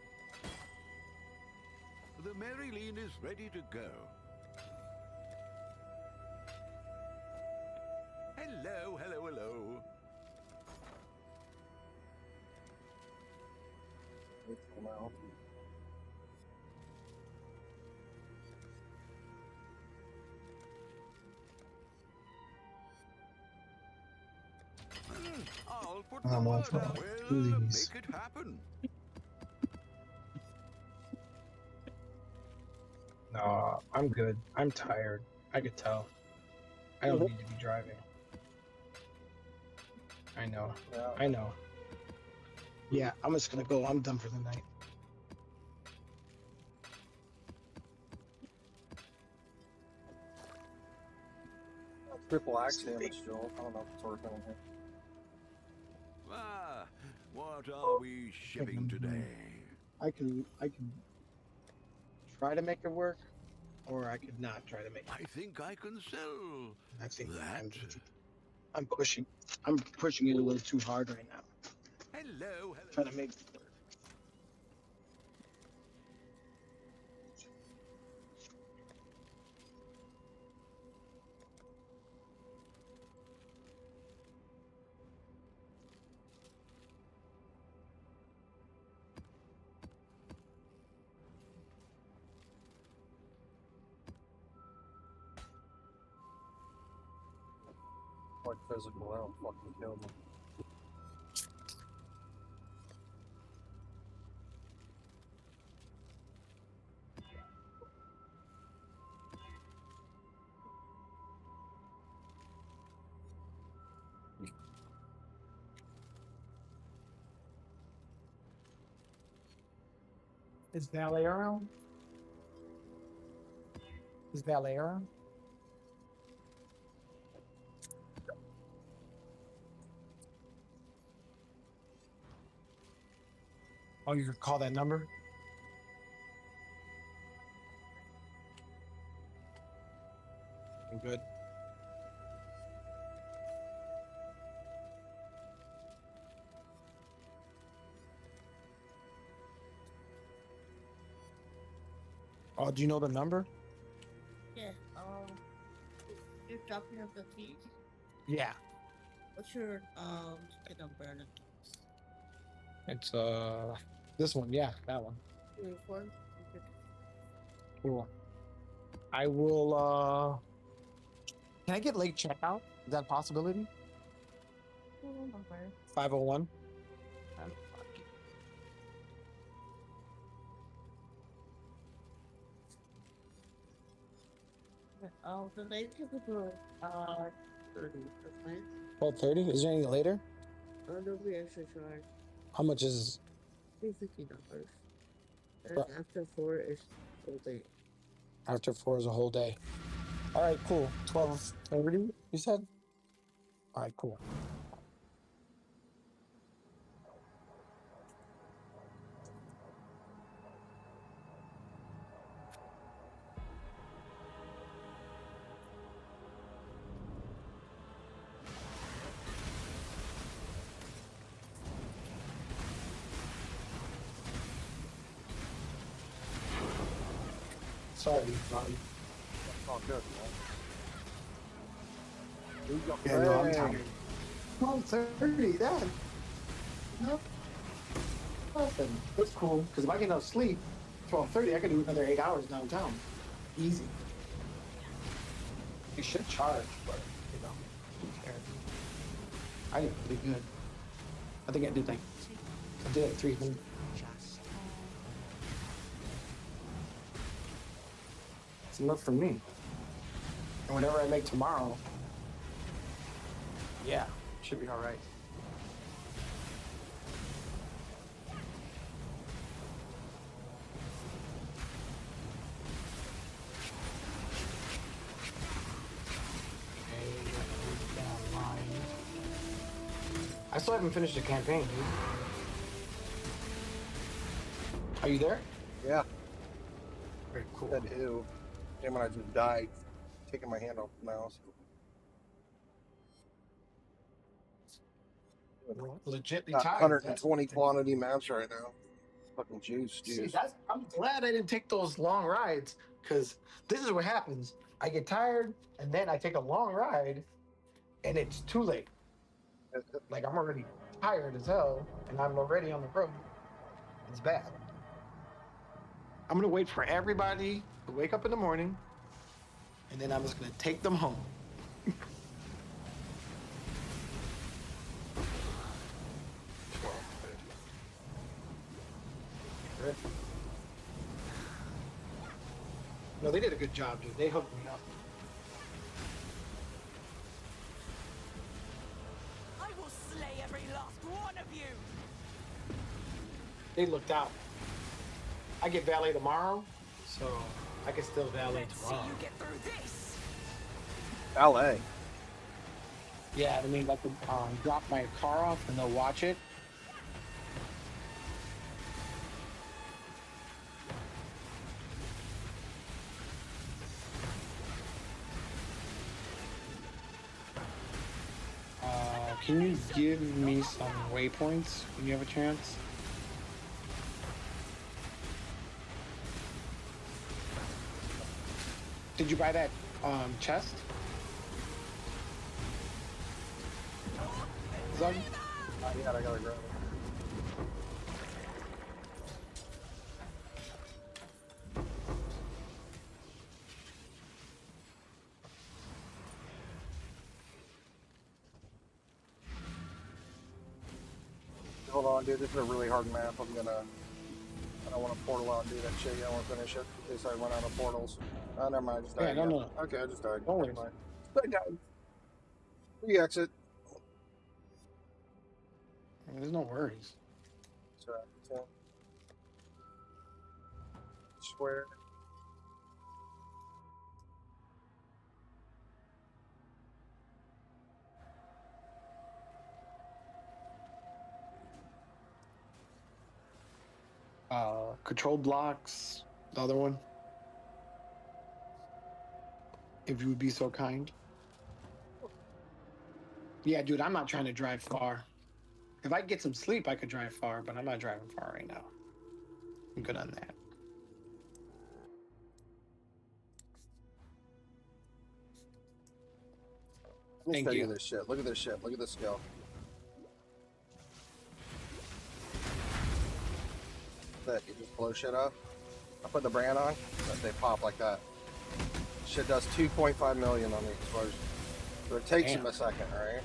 The Maryline is ready to go. Hello, hello, hello. I'll put the word out. We'll make it happen. No, I'm good. I'm tired. I could tell. I don't need to be driving. I know. I know. Yeah, I'm just gonna go. I'm done for the night. Triple axe damage, Joel. I don't know if it's working here. Ah, what are we shipping today? I can try to make it work, or I could not try to make it. I think I can sell. I think that. I'm pushing it a little too hard right now. Hello, hello. Trying to make it work. Like physical, I don't fucking kill them. Is Valet around? Is Valet around? Oh, you could call that number? I'm good. Oh, do you know the number? Yeah, you're dropping off the keys? Yeah. What's your, ticket number? It's this one, yeah, that one. 24? Cool. I will can I get late checkout? Is that a possibility? 501. Oh, the late ticket for 30. That's fine. 12:30? Is there any later? There'll be extra charge. How much is $50. And Right. after 4 is all day. after 4 is a whole day? All right, cool. 12:30, you said? All right, cool. Sorry, buddy. It's all good, man. Yeah, no, I'm tired. 12:30, that. No. Nothing. That's cool, because if I get enough sleep, 12:30, I can do another 8 hours downtown. Easy. You should charge, but, you know, who cares? I did pretty good. I think I did like, I did 300. It's enough for me. And whatever I make tomorrow, yeah, should be all right. I still haven't finished the campaign, dude. Are you there? Yeah. Very cool. Said ew. Damn, when I just died, taking my hand off the mouse. Legitly Got tired. 120 quantity maps right now. Fucking juice. See, I'm glad I didn't take those long rides, because this is what happens. I get tired, and then I take a long ride, and it's too late. Like, I'm already tired as hell, and I'm already on the road. It's bad. I'm gonna wait for everybody to wake up in the morning, and then I'm just gonna take them home. No, they did a good job, dude. They hooked me up. I will slay every last one of you. They looked out. I get valet tomorrow, so I can still valet tomorrow. See you get through this. Ballet. Yeah, I mean, like, drop my car off and they'll watch it. Can you give me some waypoints when you have a chance? Did you buy that chest? Zug? Yeah, I gotta grab it. Hold on, dude. This is a really hard map. I don't want to portal out and do that shit. I want to finish it in case I run out of portals. Oh, never mind. I just died. Yeah, no. Okay, I just died. Don't worry. Never mind. I died. Re-exit. There's no worries. So, square. Control blocks. The other one. If you would be so kind. Yeah, dude, I'm not trying to drive far. If I get some sleep, I could drive far, but I'm not driving far right now. I'm good on that. Let me Thank show you. you this shit. Look at this shit. Look at this skill. That you just blow shit up. I put the brand on, they pop like that. Shit does 2.5 million on the explosion. So it takes them a second, right?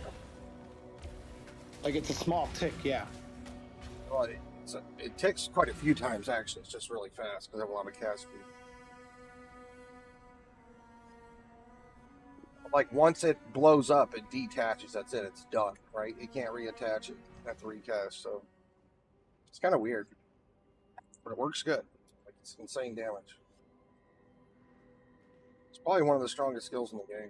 Like it's a small tick, yeah. Well, it ticks quite a few times actually. It's just really fast because I have a lot of cast speed. Like once it blows up, it detaches. That's it. It's done, right? You can't reattach it. You have to recast. So it's kind of weird, but it works good. Like it's insane damage. It's probably one of the strongest skills in the game.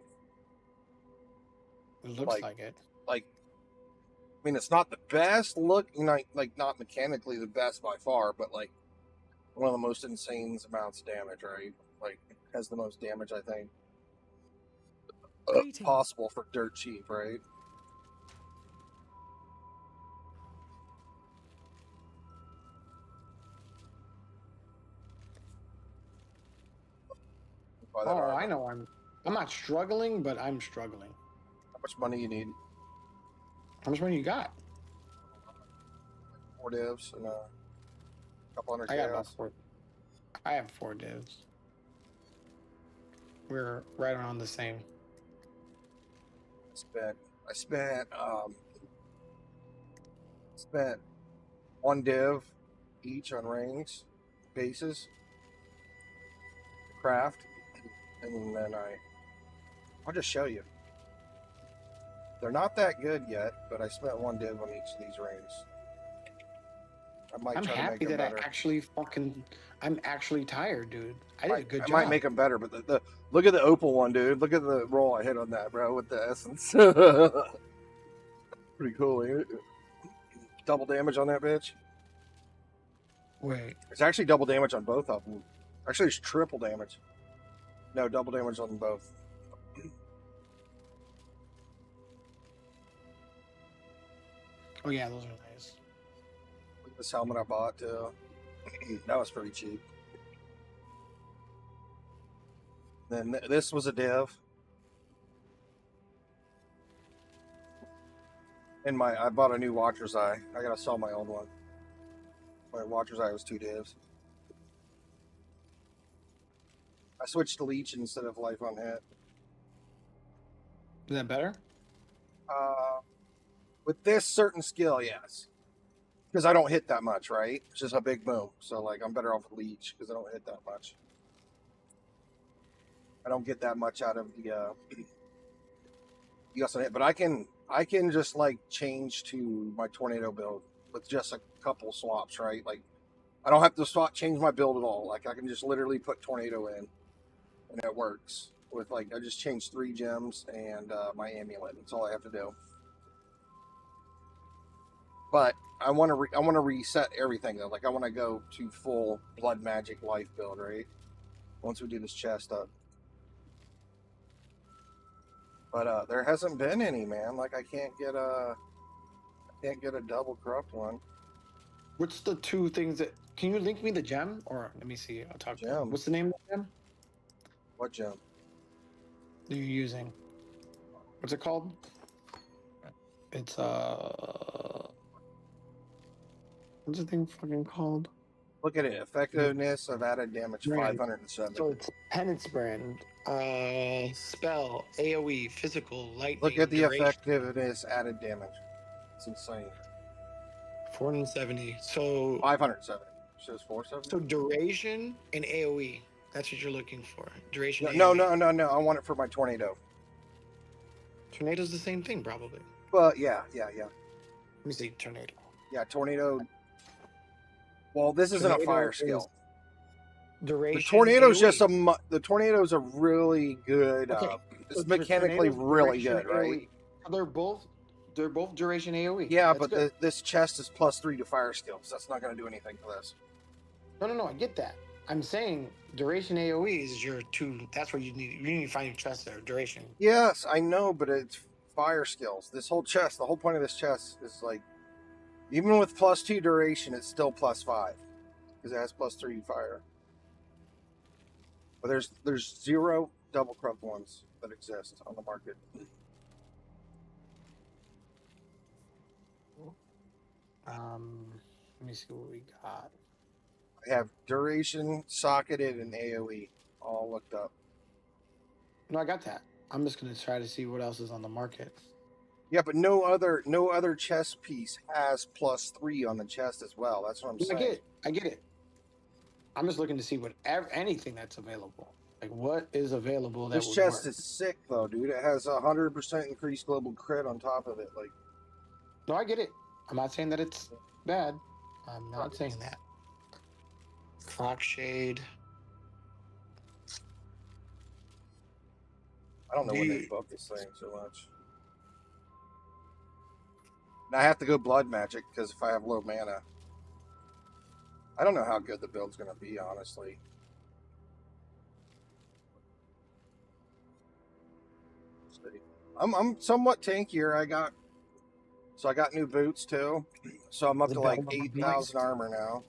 It looks like it. Like, I mean, it's not the best look, like not mechanically the best by far, but like one of the most insane amounts of damage, right? Like has the most damage, I think, possible for dirt cheap, right? Oh, I know. I'm not struggling, but I'm struggling. How much money you need? How much money you got? 4 divs and a couple hundred I got about chaos. 4. I have 4 divs. We're right around the same. I spent 1 div each on rings, bases, craft, and then I'll just show you. They're not that good yet, but I spent 1 div on each of these rings. I might I'm try to happy make them that better. I'm actually tired, dude. I did a good I job. might make them better, but the look at the opal one, dude. Look at the roll I hit on that, bro, with the essence. Pretty cool, ain't it? Double damage on that bitch. Wait. It's actually double damage on both of them. Actually, it's triple damage. No, double damage on them both. Oh yeah, those are nice. Look at this helmet I bought too. That was pretty cheap. Then this was a div. And I bought a new Watcher's Eye. I gotta sell my old one. My Watcher's Eye was 2 divs. I switched to Leech instead of Life on Hit. Is that better? With this certain skill, yes. Because I don't hit that much, right? It's just a big boom. So, like, I'm better off with Leech because I don't hit that much. I don't get that much out of the hit. But I can just, like, change to my Tornado build with just a couple swaps, right? Like, I don't have to change my build at all. Like, I can just literally put Tornado in, and it works. With, like, I just changed 3 gems and my amulet. That's all I have to do. But I want to reset everything though. Like I want to go to full blood magic life build, right? Once we do this chest up. But there hasn't been any, man. Like I can't get a double corrupt one. What's the 2 things that? Can you link me the gem? Or let me see. I'll talk. Gem. What's the name of the gem? What gem? That you're using? What's it called? It's what's the thing fucking called? Look at it. Effectiveness of added damage, Right. 570. So it's Penance Brand. Spell, AoE, physical, lightning. Look at the duration, effectiveness added damage. It's insane. 470. So 570. Shows 470. So duration and AoE. That's what you're looking for. Duration. No, AoE. no. I want it for my Tornado. Tornado's the same thing, probably. But yeah. Let me see. Tornado. Yeah, Tornado. Well, this isn't a fire skill. duration. The tornado's AoE. just the tornado's a really good. Okay, It's so mechanically tornado's really duration good, right? AoE. They're both duration AoE. Yeah, That's but good. this chest is +3 to fire skills. That's not going to do anything for this. No, I get that. I'm saying duration AoE is your two. That's where you need to find your chest there. Duration. Yes, I know, but it's fire skills. This whole chest, the whole point of this chest is like, even with +2 duration, it's still +5 because it has +3 fire. But there's 0 double corrupt ones that exist on the market. Let me see what we got. I have duration, socketed, and AoE all looked up. No, I got that. I'm just gonna try to see what else is on the market. Yeah, but no other chest piece has +3 on the chest as well. That's what I'm saying. I get it. I'm just looking to see anything that's available. Like what is available that This would chest work. is sick though, dude. It has 100% increased global crit on top of it. Like, No, I get it. I'm not saying that it's bad. I'm not saying that. Clock shade. I don't know when they buff this thing so much. And I have to go blood magic because if I have low mana, I don't know how good the build's gonna be, honestly. I'm somewhat tankier. I got new boots too, so I'm up to like 8,000 armor now.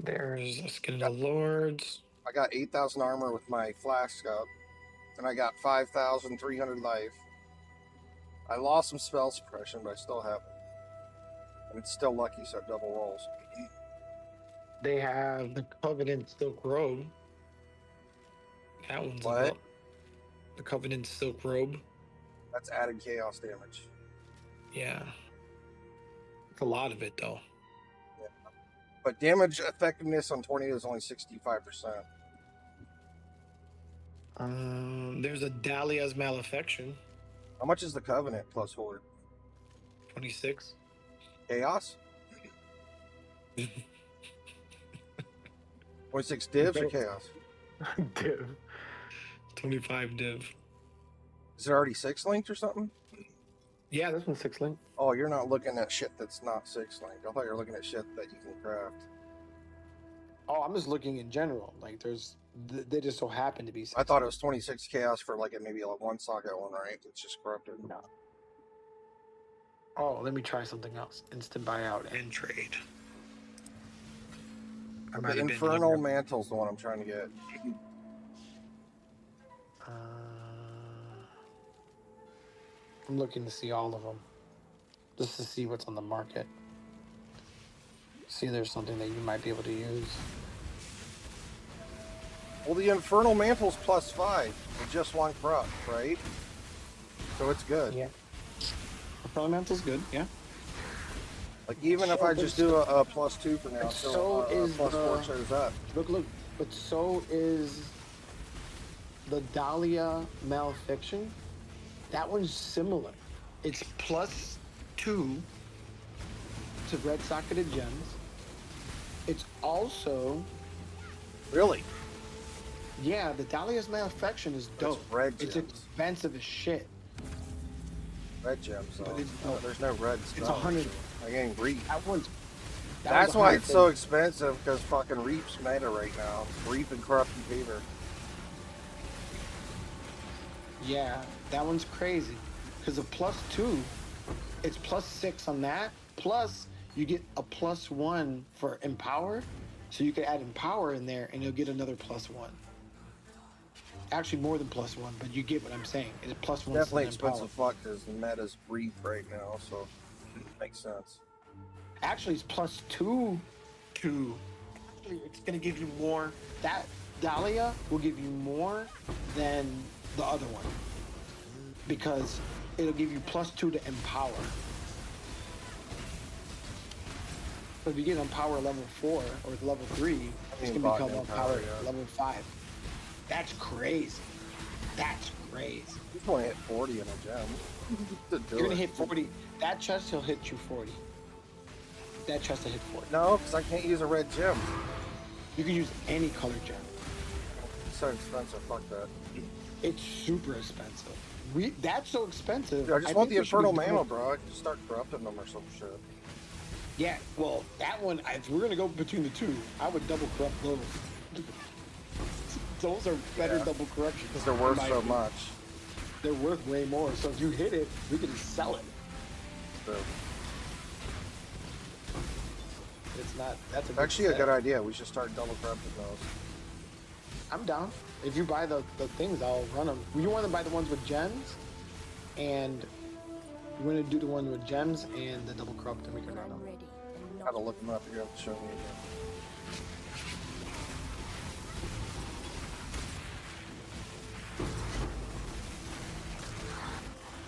There's Skin of the Lords. I got 8,000 armor with my flask up, and I got 5,300 life. I lost some spell suppression, but I still have it. And it's still lucky, so it double rolls. They have the Covenant Silk Robe. That one's What? The Covenant Silk Robe. That's added chaos damage. Yeah. It's a lot of it, though. Yeah. But damage effectiveness on tornado is only 65%. There's a Dahlia's Malefiction. How much is the Covenant plus Horde? 26. Chaos? 26 divs or chaos? Div. 25 div. Is it already 6 linked or something? Yeah, this one's 6 linked. Oh, you're not looking at shit that's not 6 linked. I thought you were looking at shit that you can craft. Oh, I'm just looking in general. Like, they just so happen to be 6. I thought it was 26 chaos for like maybe like one socket one, right? It's just corrupted. No. Oh, let me try something else. Instant buyout and trade. The Infernal Mantle's the one I'm trying to get. I'm looking to see all of them. Just to see what's on the market. See if there's something that you might be able to use. Well, the Infernal Mantle's +5. It just one corrupt, right? So it's good. Yeah. Infernal Mantle's good, yeah. Like, even if I just do a +2 for now, so is +4 shows up. Look, but so is the Dahlia Malefiction. That one's similar. It's +2 to red socketed gems. It's also... Really? Yeah, the Dahlia's Malefiction is dope. It's red gems. It's expensive as shit. Red gems, though. But it's There's no red It's spells. 100. I getting Reap. That's why it's so expensive, because fucking Reap's meta right now. Reap and Corrupt and Fever. Yeah, that one's crazy. Because a +2, it's +6 on that. Plus, you get a +1 for Empower. So you can add Empower in there, and you'll get another +1. Actually, more than +1, but you get what I'm saying. It's +1. Definitely expensive fuck, because the meta's Reap right now, so it makes sense. Actually, it's +2 to... Actually, it's going to give you more. That Dahlia will give you more than the other one. Because it'll give you +2 to Empower. So if you get Empower level 4 or level 3, it's going to become Empower level 5. That's crazy. That's crazy. He's going to hit 40 in a gem. You're going to hit 40. That chest will hit you 40. That chest will hit 40. No, because I can't use a red gem. You can use any color gem. It's so expensive. Fuck that. It's super expensive. That's so expensive. Dude, I just want the Infernal Mammal, bro. I can just start corrupting them or some shit. Yeah, well, that one, if we're gonna go between the two, I would double corrupt those. Those are better double corruptions. Because they're worth so much. They're worth way more. So if you hit it, we can just sell it. So, it's not. That's actually a good idea. We should start double corrupting those. I'm down. If you buy the things, I'll run them. You want to buy the ones with gems, and you want to do the one with gems and the double corrupt, and we can run them. Gotta look them up. You're gonna have to show me again.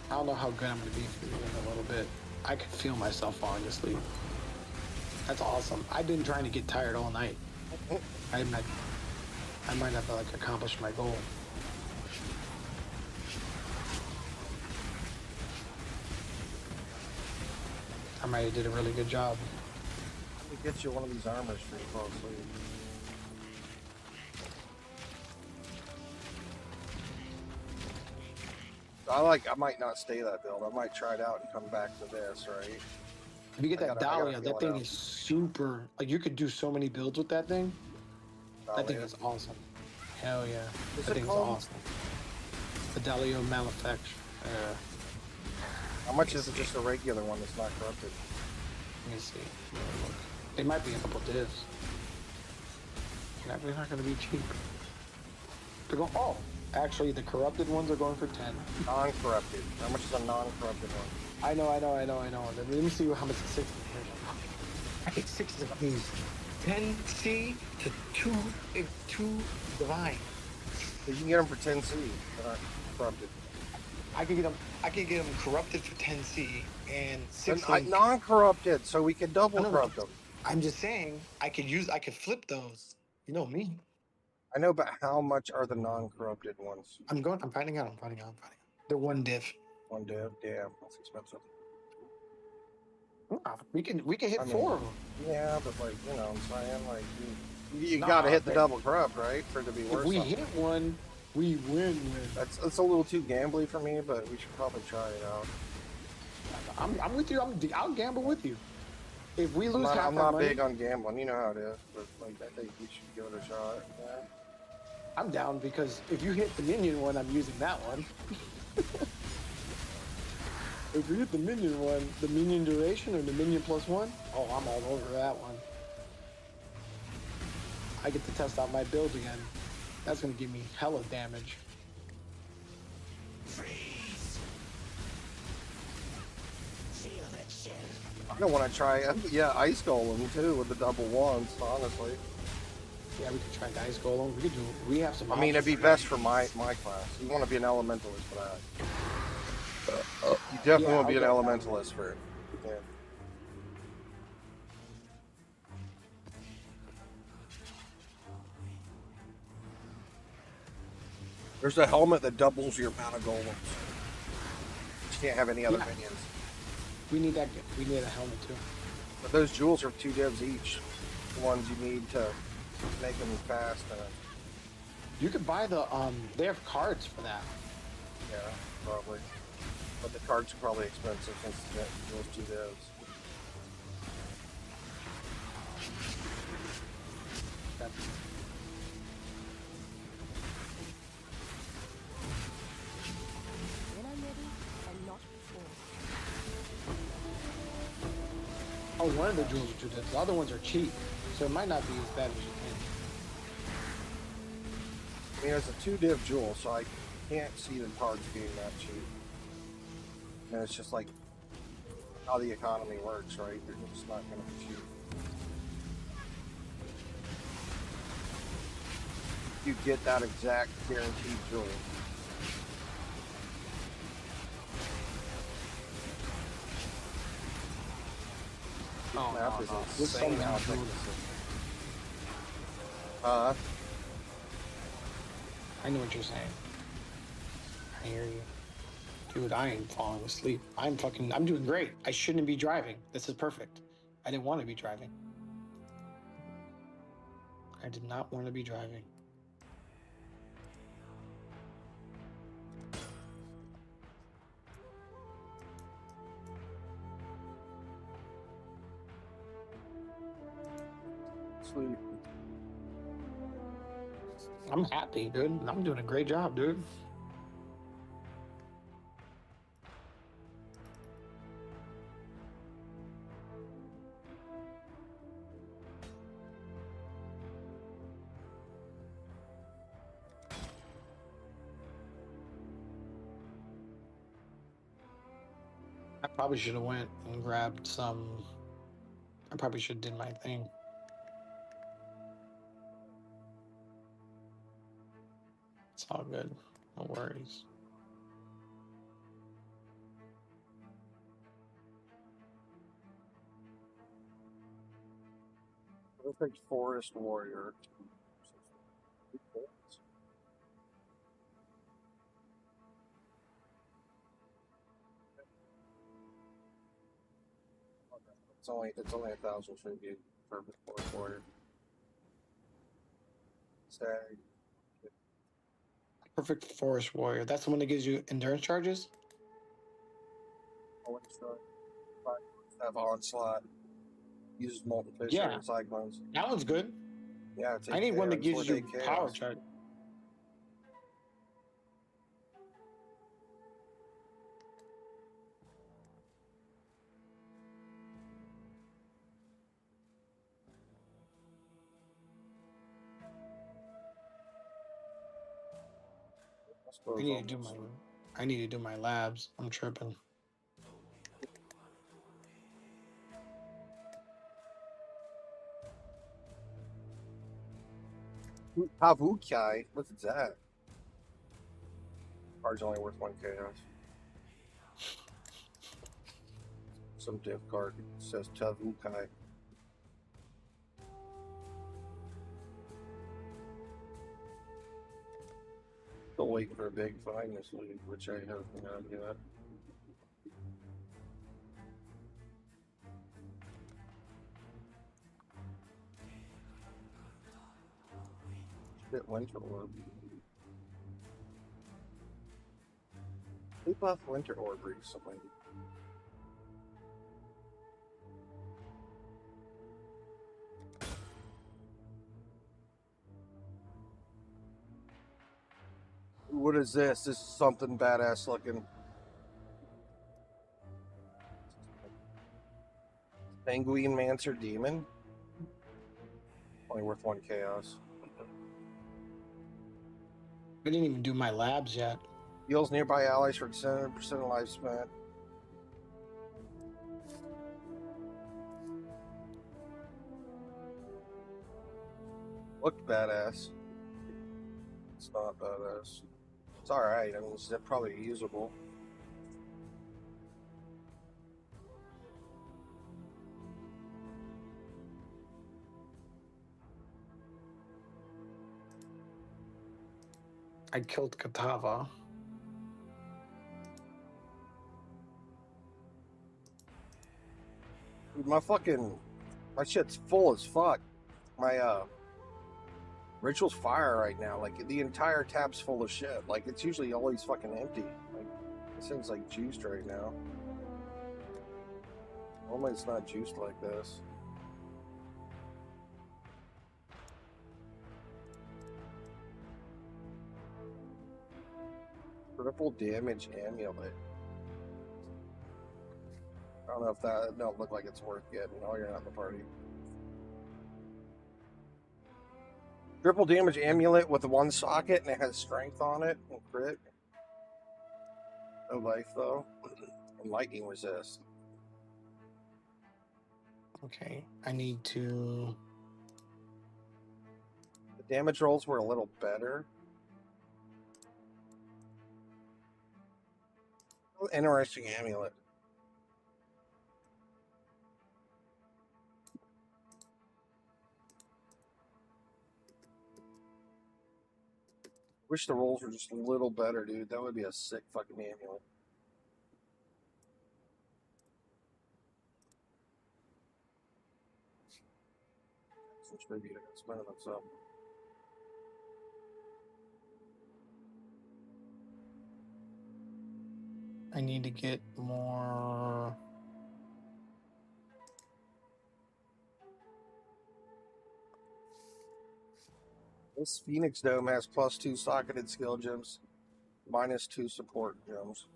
I don't know how good I'm gonna be for you in a little bit. I can feel myself falling asleep. That's awesome. I've been trying to get tired all night. I might have to like accomplish my goal. I might have did a really good job. It gets you one of these armors for you fall asleep. I might not stay that build. I might try it out and come back to this, right? If you get that Dahlia, that thing is super. Like you could do so many builds with that thing. That thing is awesome. Hell yeah. That thing is awesome. The Dahlia Malefiction. How much is it just a regular one that's not corrupted? Let me see. It might be a couple divs. They're not going to be cheap. They're going. Oh, actually, the corrupted ones are going for 10. Non-corrupted. How much is a non-corrupted one? I know. Let me see how much the 60 is. I get 6 of these. 10C to 2 divine. So you can get them for 10C. They're not corrupted. I can get them corrupted for 10C and 6. Non-corrupted, so we can double corrupt them. I'm just saying, I could flip those. You know me. I know, but how much are the non-corrupted ones? I'm finding out. They're 1 div. 1 div? Damn, that's expensive. We can hit 4 of them. Yeah, but like, you know what I'm saying? Like, you gotta hit the double corrupt, right? For it to be worth something. If we hit one, we win. That's a little too gambly for me, but we should probably try it out. I'm with you. I'll gamble with you. If we lose I'm not big on gambling. You know how it is, but like I think we should give it a shot. Yeah. I'm down because if you hit the minion one, I'm using that one. If we hit the minion one, the minion duration or the minion +1, oh, I'm all over that one. I get to test out my build again. That's gonna give me hella damage. Freeze. Feel that shit. I don't want to try, Ice Golem too with the double ones, honestly. Yeah, we could try the Ice Golem. We have some. I mean, it'd be best for my class. You want to be an elementalist for that. You definitely want to be an elementalist for it. Yeah. There's a helmet that doubles your amount of golems. You can't have any other minions. We need that. We need a helmet too. But those jewels are 2 divs each. The ones you need to make them fast. You could buy the. They have cards for that. Yeah, probably. But the cards are probably expensive since those 2 divs. When I'm ready and not before. Oh, one of the jewels are 2 divs. The other ones are cheap, so it might not be as bad as you think. I mean, it's a 2 div jewel, so I can't see the cards being that cheap. And it's just like how the economy works, right? They're just not going to be cheap. You get that exact guaranteed jewel. This map is insane how big this is. I know what you're saying. I hear you. Dude, I ain't falling asleep. I'm doing great. I shouldn't be driving. This is perfect. I didn't want to be driving. I did not want to be driving. Sweet. I'm happy, dude. I'm doing a great job, dude. I probably should have went and grabbed some. I probably should have did my thing. It's all good. No worries. Perfect forest warrior. It's only 1,000 should be perfect forest warrior. Stag. Perfect forest warrior. That's the one that gives you endurance charges? Have onslaught. Uses molten fissure Yeah. and cyclones. That one's good. Yeah, it's I need one that it's gives worth you 8 chaos. power charge. I need to do my labs. I'm tripping. Tavukai? What's that? Card's only worth 1 chaos. Some div card says Tavukai. Still waiting for a big find this week, which I haven't been able to do that. Bit winter orb. Who buffed winter orb recently? What is this? This is something badass looking. Penguin Mancer Demon? Only worth 1 chaos. I didn't even do my labs yet. Heals nearby allies for 7% of life spent. Looked badass. It's not badass. It's alright. I mean, it's probably usable. I killed Katava. Dude, my shit's full as fuck. My ritual's fire right now. Like the entire tab's full of shit. Like it's usually always fucking empty. Like this thing's like juiced right now. Normally it's not juiced like this. Triple damage amulet. I don't know if that don't look like it's worth getting. Oh, you're not in the party. Triple damage amulet with 1 socket and it has strength on it and crit. No life though. And lightning resist. Okay, I need to. The damage rolls were a little better. Interesting amulet. Wish the rolls were just a little better, dude. That would be a sick fucking amulet. contribute against minimum, so. I need to get more. This Phoenix Dome has +2 socketed skill gems, -2 support gems.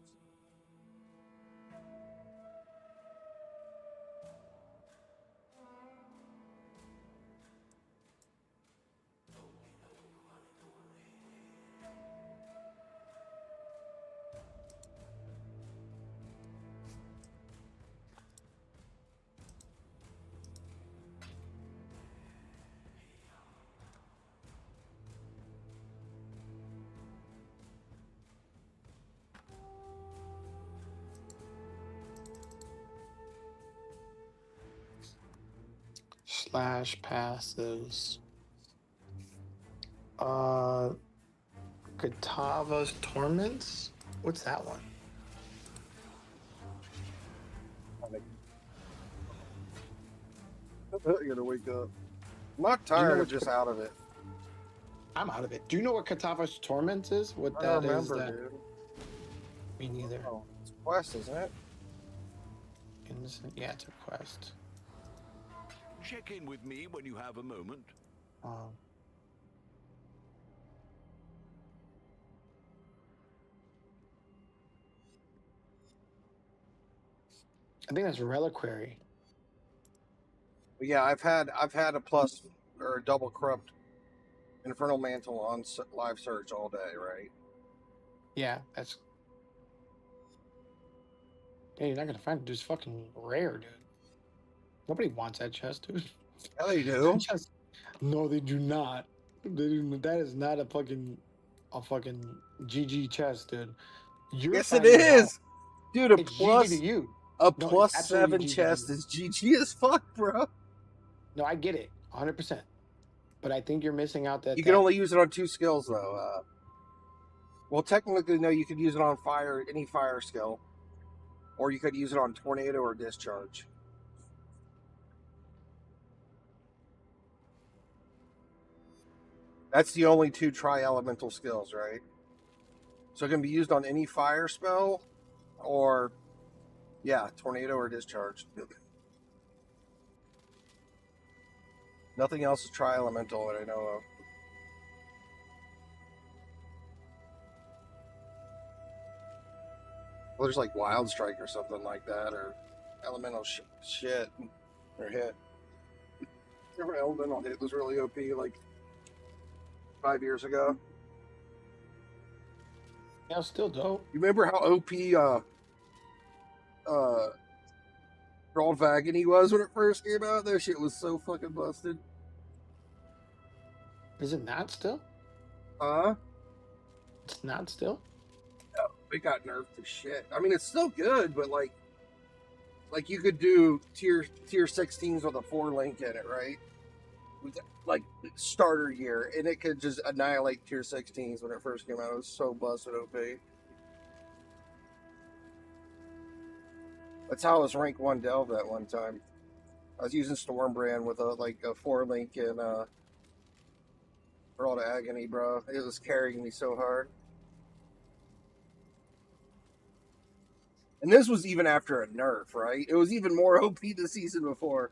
Slash passives. Katava's Torments? What's that one? You gotta wake up. I'm not tired, I'm just out of it. I'm out of it. Do you know what Katava's Torments is? What I that don't remember, is? dude. Me neither. Oh, it's a quest, isn't it? Innocent. Yeah, it's a quest. Check in with me when you have a moment. I think that's Reliquary. But yeah, I've had a plus or a double corrupt Infernal Mantle on live search all day, right? Yeah, that's. Yeah, you're not gonna find it. It's fucking rare, dude. Nobody wants that chest, dude. Yeah, they do. No, they do not. They do. That is not a fucking GG chest, dude. Yes, it is, dude. It's GG to you. A No, plus it's absolutely 7 GG chest to you. is GG as fuck, bro. No, I get it, 100%. But I think you're missing out that You can only use it on 2 skills, though. Well, technically, no. You could use it on fire, any fire skill, or you could use it on tornado or discharge. That's the only 2 tri-elemental skills, right? So it can be used on any fire spell, or yeah, tornado or discharge. Nothing else is tri-elemental that I know of. Well, there's like Wild Strike or something like that, or elemental shit, or hit. Remember elemental hit was really OP like 5 years ago. Yeah, still dope. You remember how OP Brawl Agony was when it first came out? That shit was so fucking busted. Is it not still? It's not still? No, it got nerfed to shit. I mean, it's still good, but like you could do tier 16s with a 4-link in it, right? With like starter year, and it could just annihilate tier 16s when it first came out. It was so busted OP. That's how I was rank 1 Delve that one time. I was using Stormbrand with a 4-link in Brawl to Agony, bro. It was carrying me so hard. And this was even after a nerf, right? It was even more OP the season before.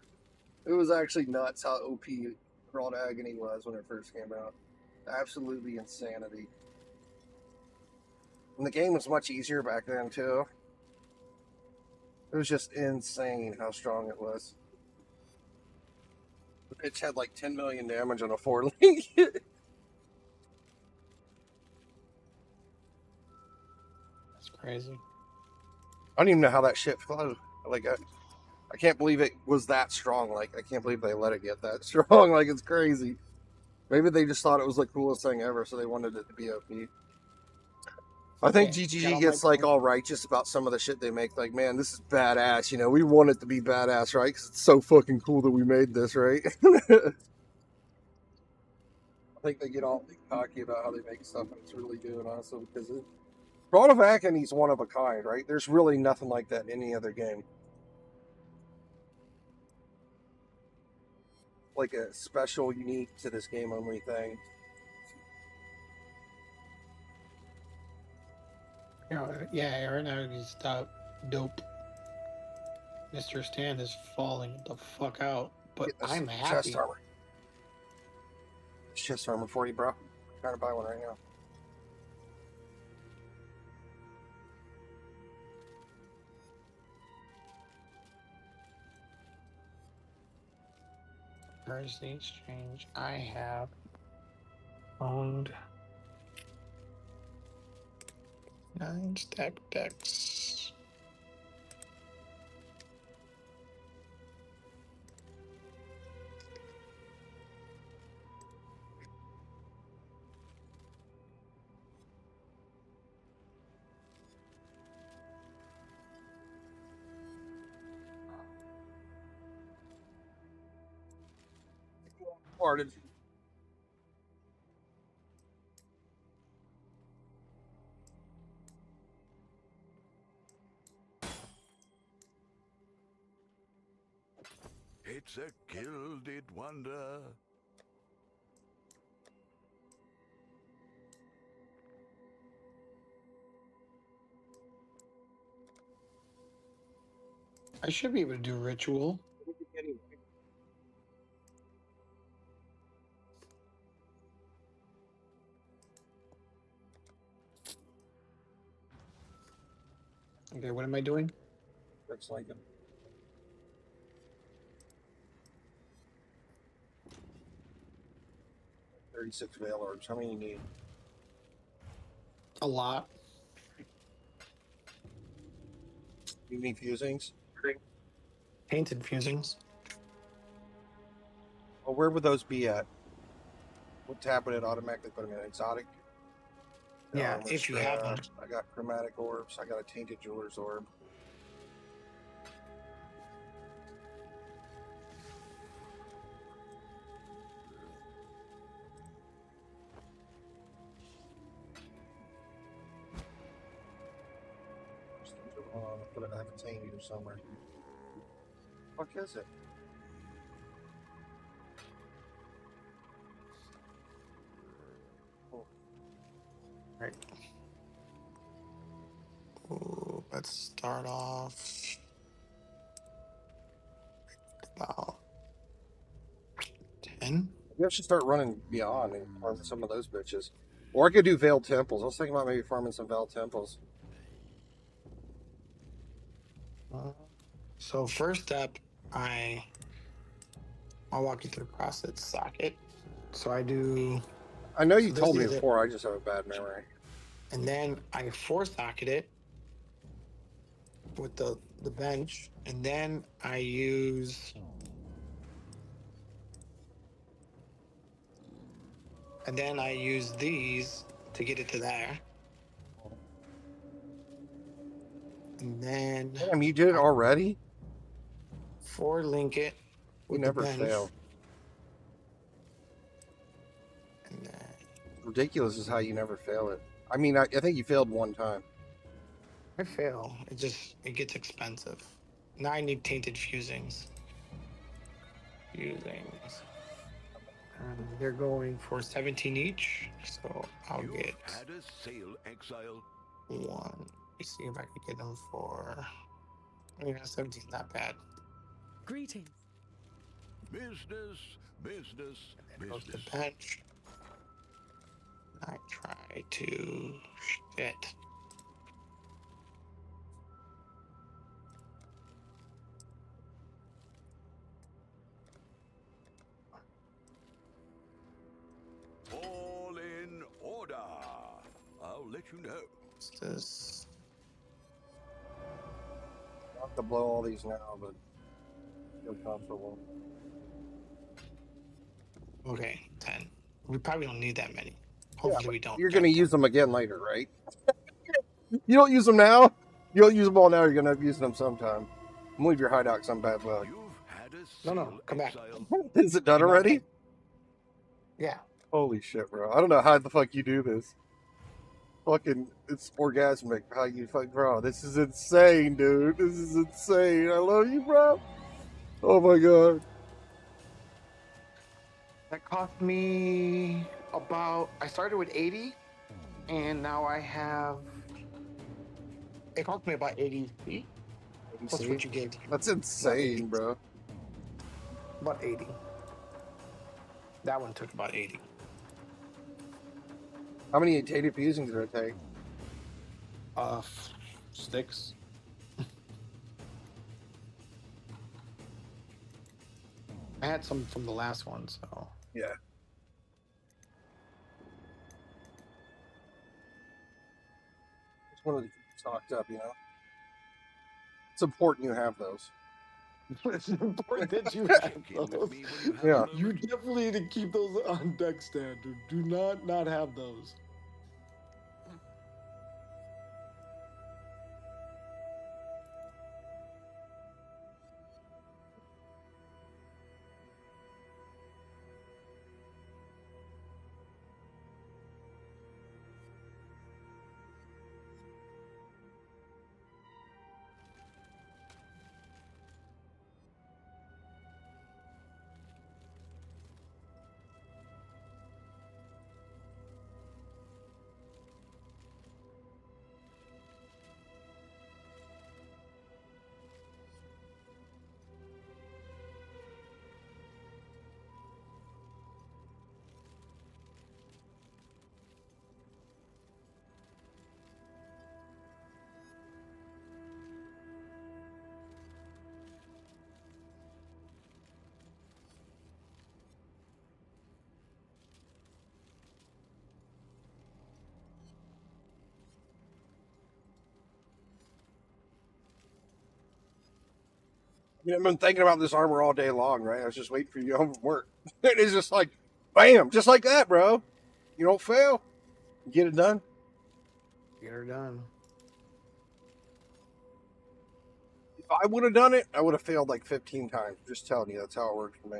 It was actually nuts how OP Brawl to Agony was when it first came out. Absolutely insanity. And the game was much easier back then, too. It was just insane how strong it was. The bitch had like 10 million damage on a 4-link. That's crazy. I don't even know how that shit flew. Like, I can't believe it was that strong. Like, I can't believe they let it get that strong. Like, it's crazy. Maybe they just thought it was the coolest thing ever, so they wanted it to be OP. I think GGG gets like all righteous about some of the shit they make. Like, man, this is badass. You know, we want it to be badass, right? Because it's so fucking cool that we made this, right? I think they get all cocky about how they make stuff, and it's really good, honestly, because Brawl of Agony's one of a kind, right? There's really nothing like that in any other game. like a special, unique to this game only thing. Yeah, right now he's dope. Mr. Stan is falling the fuck out, but I'm happy. Chest armor. Chest armor for you, bro. I'm trying to buy one right now. Currency exchange. I have owned 9 stack decks. Pardon. It's a gilded wonder. I should be able to do ritual. Okay, what am I doing? Looks like it. $36 Veil Orbs. How many you need? A lot. You need fusings? Painted fusings. Well, where would those be at? What tab would it automatically put them in? Exotic? Yeah, if you have them. I got chromatic orbs. I got a tainted jeweler's orb. But I have a tainted here somewhere. What is it? Right. Ooh, let's start off about 10. Maybe I should start running Beyond and farm some of those bitches. Or I could do Veiled Temples. I was thinking about maybe farming some Veiled Temples. So first step, I'll walk you through the process. Socket. So I do. I know you told me before. I just have a bad memory. And then I 4-socket it with the bench, and then I use. And then I use these to get it to there. And then. Damn, you did it already? 4-link it. You never fail. And then. Ridiculous is how you never fail it. I mean, I think you failed one time. I fail. It gets expensive. Now I need tainted fusings. They're going for 17 each, so I'll get. Had a sale, exile. 1. Let me see if I can get them for. I mean, 17 not bad. Greetings. Business. Goes the bench. I try to shit. All in order. I'll let you know. What's this? I'll have to blow all these now, but feel comfortable. Okay, 10. We probably don't need that many. Hopefully we don't. You're going to use them again later, right? You don't use them now? You don't use them all now, you're going to use them sometime. Move your hideout some bad luck. No, come back. Is it done already? Yeah. Holy shit, bro. I don't know how the fuck you do this. Fucking, it's orgasmic how you fuck, bro. This is insane, dude. This is insane. I love you, bro. Oh my god. That cost me about. I started with 80, and now I have. It cost me about 80 feet. Plus what you gave. That's insane, bro. About 80. That one took about 80. How many data fusing did it take? 6. I had some from the last one, so. Yeah. Just wanted to keep stocked up, you know? It's important you have those. It's important that you have those. Yeah. You definitely need to keep those on deck standard. Do not have those. I mean, I've been thinking about this armor all day long, right? I was just waiting for you home from work. And it's just like, bam, just like that, bro. You don't fail. You get it done. Get her done. If I would have done it, I would have failed like 15 times. Just telling you, that's how it works for me.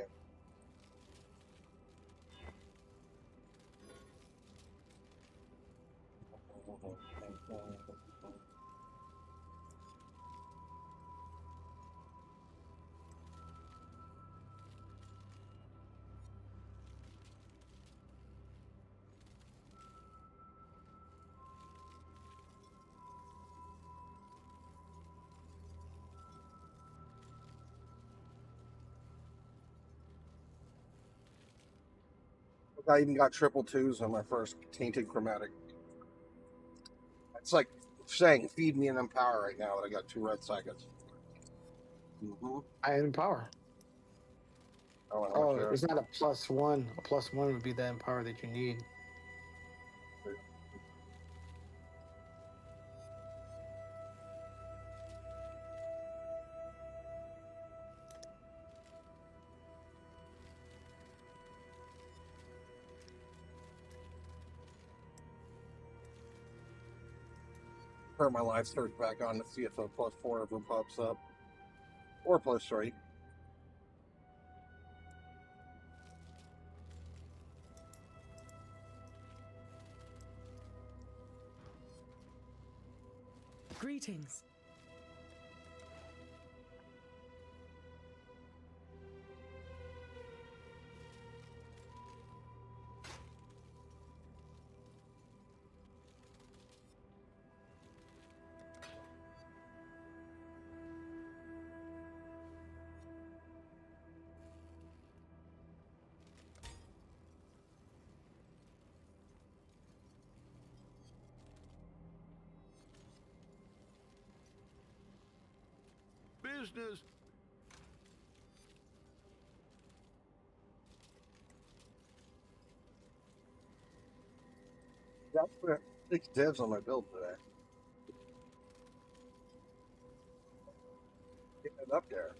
I even got triple twos on my first tainted chromatic. It's like saying, feed me an empower right now that I got 2 red psychics. I empower. Oh, it's not a +1. A +1 would be the empower that you need. Turn my live search back on to see if a +4 ever pops up. Or +3. Greetings. Business. That's what 6 divs on my build today. Getting it up there.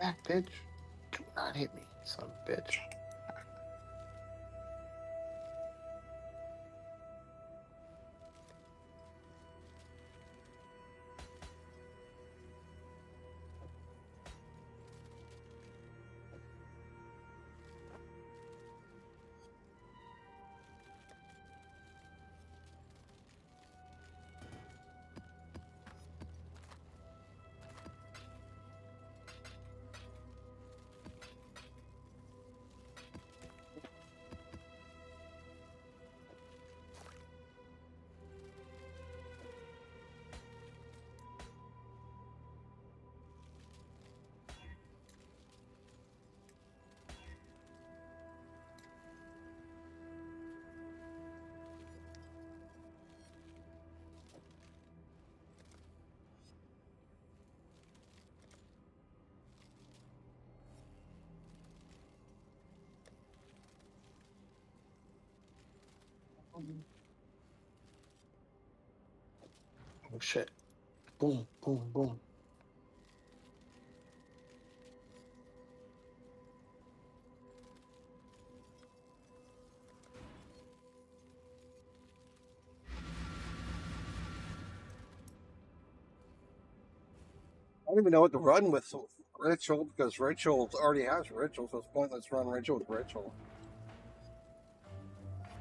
back, bitch. Do not hit me, son of a bitch. Oh shit. Boom, boom, boom. I don't even know what to run with Ritual, because Ritual already has Ritual, so it's pointless to run Ritual with Ritual.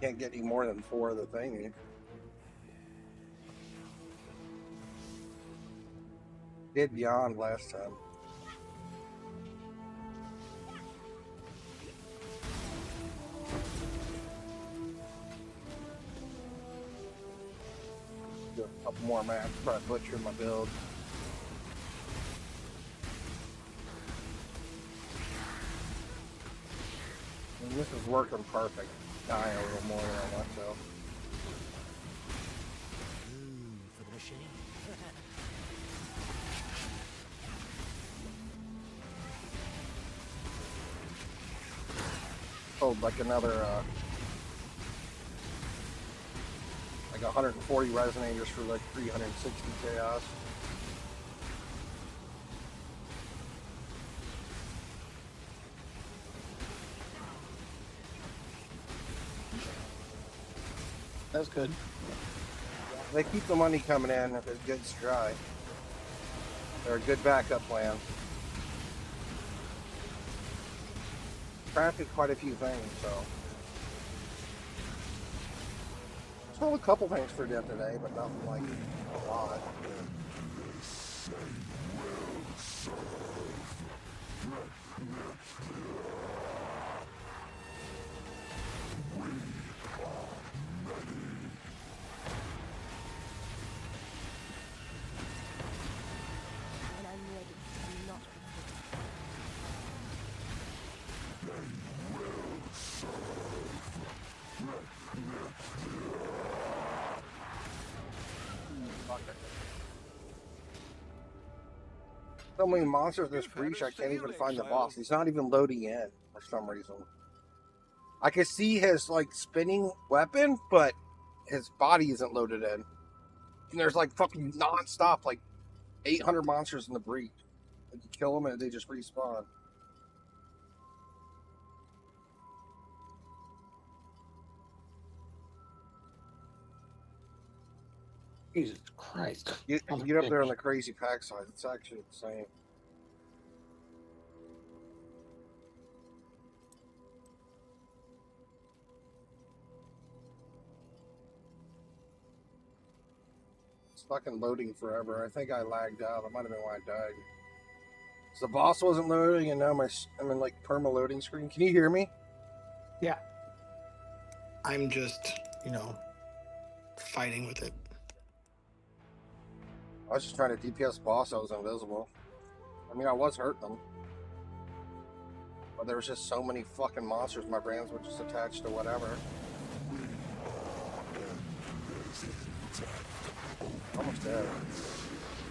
Can't get any more than 4 of the thing. Did Beyond last time. Do a couple more maps, probably butcher my build. And this is working perfect. Dying a little more than I want to. For the machine. Oh, like another, like 140 resonators for like 360 chaos. That's good. They keep the money coming in if it gets dry. They're a good backup plan. Crafted quite a few things, so. Sold a couple things for death today, but nothing like a lot. So many monsters in this breach, I can't even find the boss. He's not even loading in for some reason. I can see his like spinning weapon, but his body isn't loaded in. And there's like fucking non-stop, like 800 monsters in the breach. And you kill them and they just respawn. Jesus Christ. You get up there on the crazy pack size, it's actually insane. It's fucking loading forever. I think I lagged out. That might have been why I died. So the boss wasn't loading, and now I'm in like perma loading screen. Can you hear me? Yeah. I'm just, fighting with it. I was just trying to DPS boss. I was invisible. I mean, I was hurting them. But there was just so many fucking monsters. My brands were just attached to whatever. Almost dead.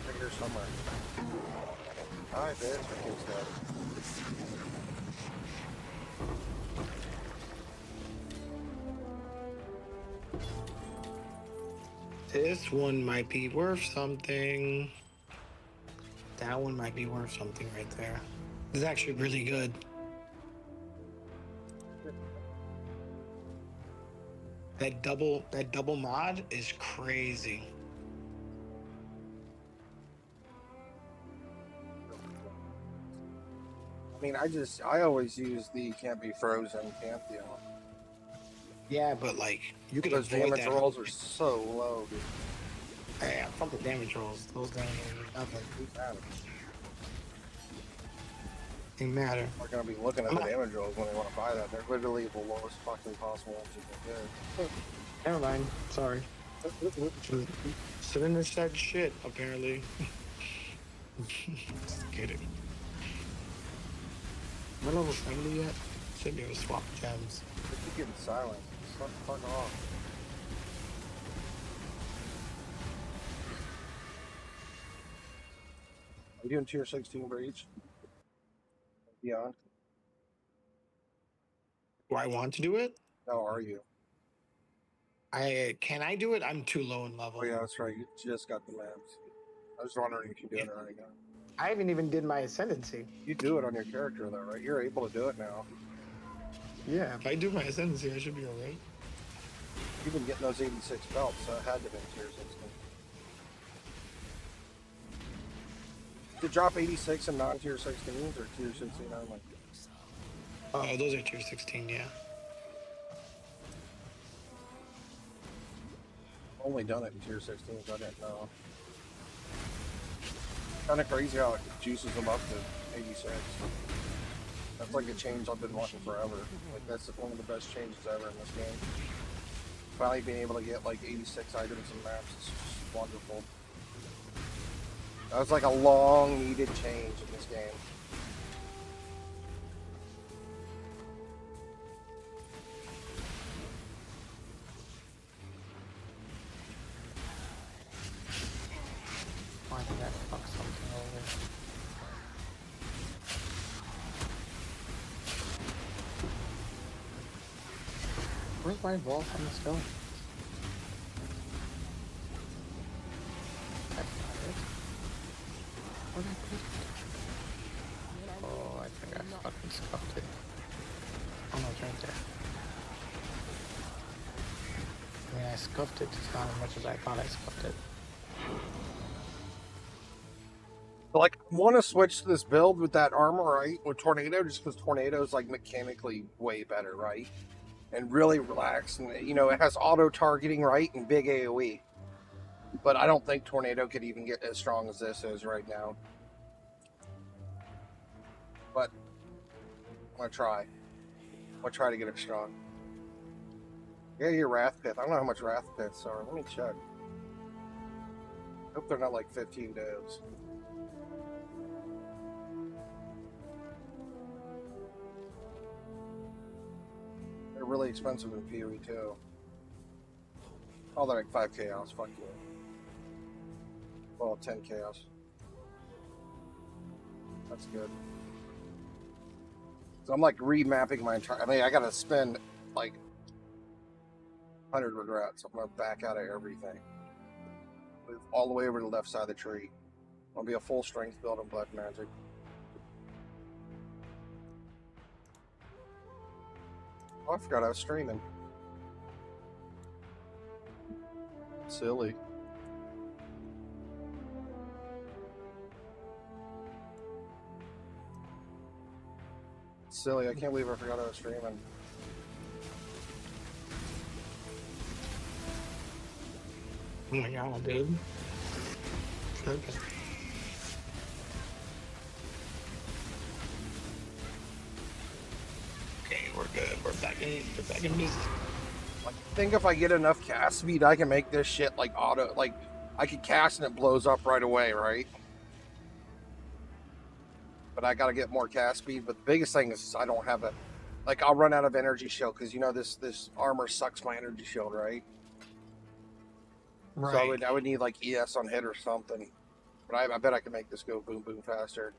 Right here somewhere. Hi, bitch. My kid's dead. This one might be worth something. That one might be worth something right there. It's actually really good. That double mod is crazy. I mean, I always use the can't be frozen Pantheon. Yeah, but like you can those avoid damage that. rolls are so low, dude. Yeah, fuck the damage rolls. Those damage rolls are nothing. They matter. We're gonna be looking at the damage rolls when they want to buy that. They're literally the lowest fucking possible ones you can get. Never mind. Sorry. Cylinder said shit, apparently. Just kidding. Am I level 70 yet? Should be able to swap gems. They keep getting silent. Fuck off. Are you doing tier 16 for each? Beyond? Do I want to do it? No, are you? Can I do it? I'm too low in level. Oh yeah, that's right. You just got the maps. I was wondering if you did it right now. I haven't even did my ascendancy. You do it on your character though, right? You're able to do it now. Yeah, if I do my ascendancy, I should be alright. You've been getting those 86 belts, so it had to be tier 16. Did it drop 86 in non-tier 16s or tier 16 only? Oh, those are tier 16, yeah. Only done it in tier 16s, I didn't know. Kind of crazy how it juices them up to 86. That's like a change I've been wanting forever. Like that's one of the best changes ever in this game. Finally being able to get like 86 items and maps is just wonderful. That was like a long needed change in this game. Why did that fuck something over? Where's my ball from this going? That's not it. Where'd I put it? Oh, I think I fucking scuffed it. Oh no, it's right there. I mean, I scuffed it, just not as much as I thought I scuffed it. Like, I want to switch to this build with that armor, right? With Tornado, just because Tornado is like mechanically way better, right? And really relaxed, and you know, it has auto targeting, right? And big AoE. But I don't think Tornado could even get as strong as this is right now. But I'm gonna try. I'm gonna try to get it strong. Yeah, your Wrath Pith. I don't know how much Wrath Piths are. Let me check. Hope they're not like 15 doves. They're really expensive in PoE too. Oh, they're like 5 chaos. Fuck you. Well, 10 chaos. That's good. So I'm like remapping my entire. I mean, I gotta spend like 100 regrets. I'm gonna back out of everything. Move all the way over to the left side of the tree. I'll be a full strength build on Black Magic. Oh, I forgot I was streaming. Silly. Silly, I can't believe I forgot I was streaming. Oh my god, dude. Okay. Okay, we're good. We're back in business. I think if I get enough cast speed, I can make this shit like auto. Like, I could cast and it blows up right away, right? But I gotta get more cast speed. But the biggest thing is I don't have a. Like, I'll run out of energy shield because you know this armor sucks my energy shield, right? Right. So I would need like ES on hit or something. But I bet I can make this go boom boom faster.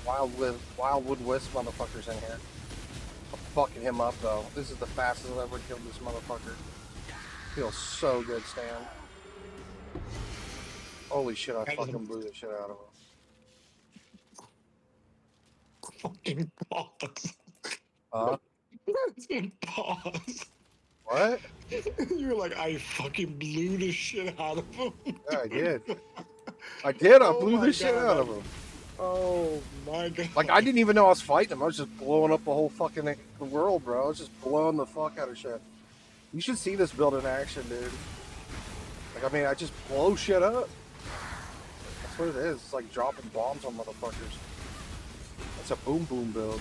Wildwood Wisp motherfucker's in here. I'm fucking him up though. This is the fastest I've ever killed this motherfucker. Feels so good, Stan. Holy shit, I fucking blew the shit out of him. Fucking pause. Huh? Pause. What? You're like, I fucking blew the shit out of him. Yeah, I did. I did. I Oh blew my the shit God. out of him. Oh my God. Like, I didn't even know I was fighting him. I was just blowing up the whole fucking the world, bro. I was just blowing the fuck out of shit. You should see this build in action, dude. Like, I mean, I just blow shit up. That's what it is. It's like dropping bombs on motherfuckers. It's a boom boom build.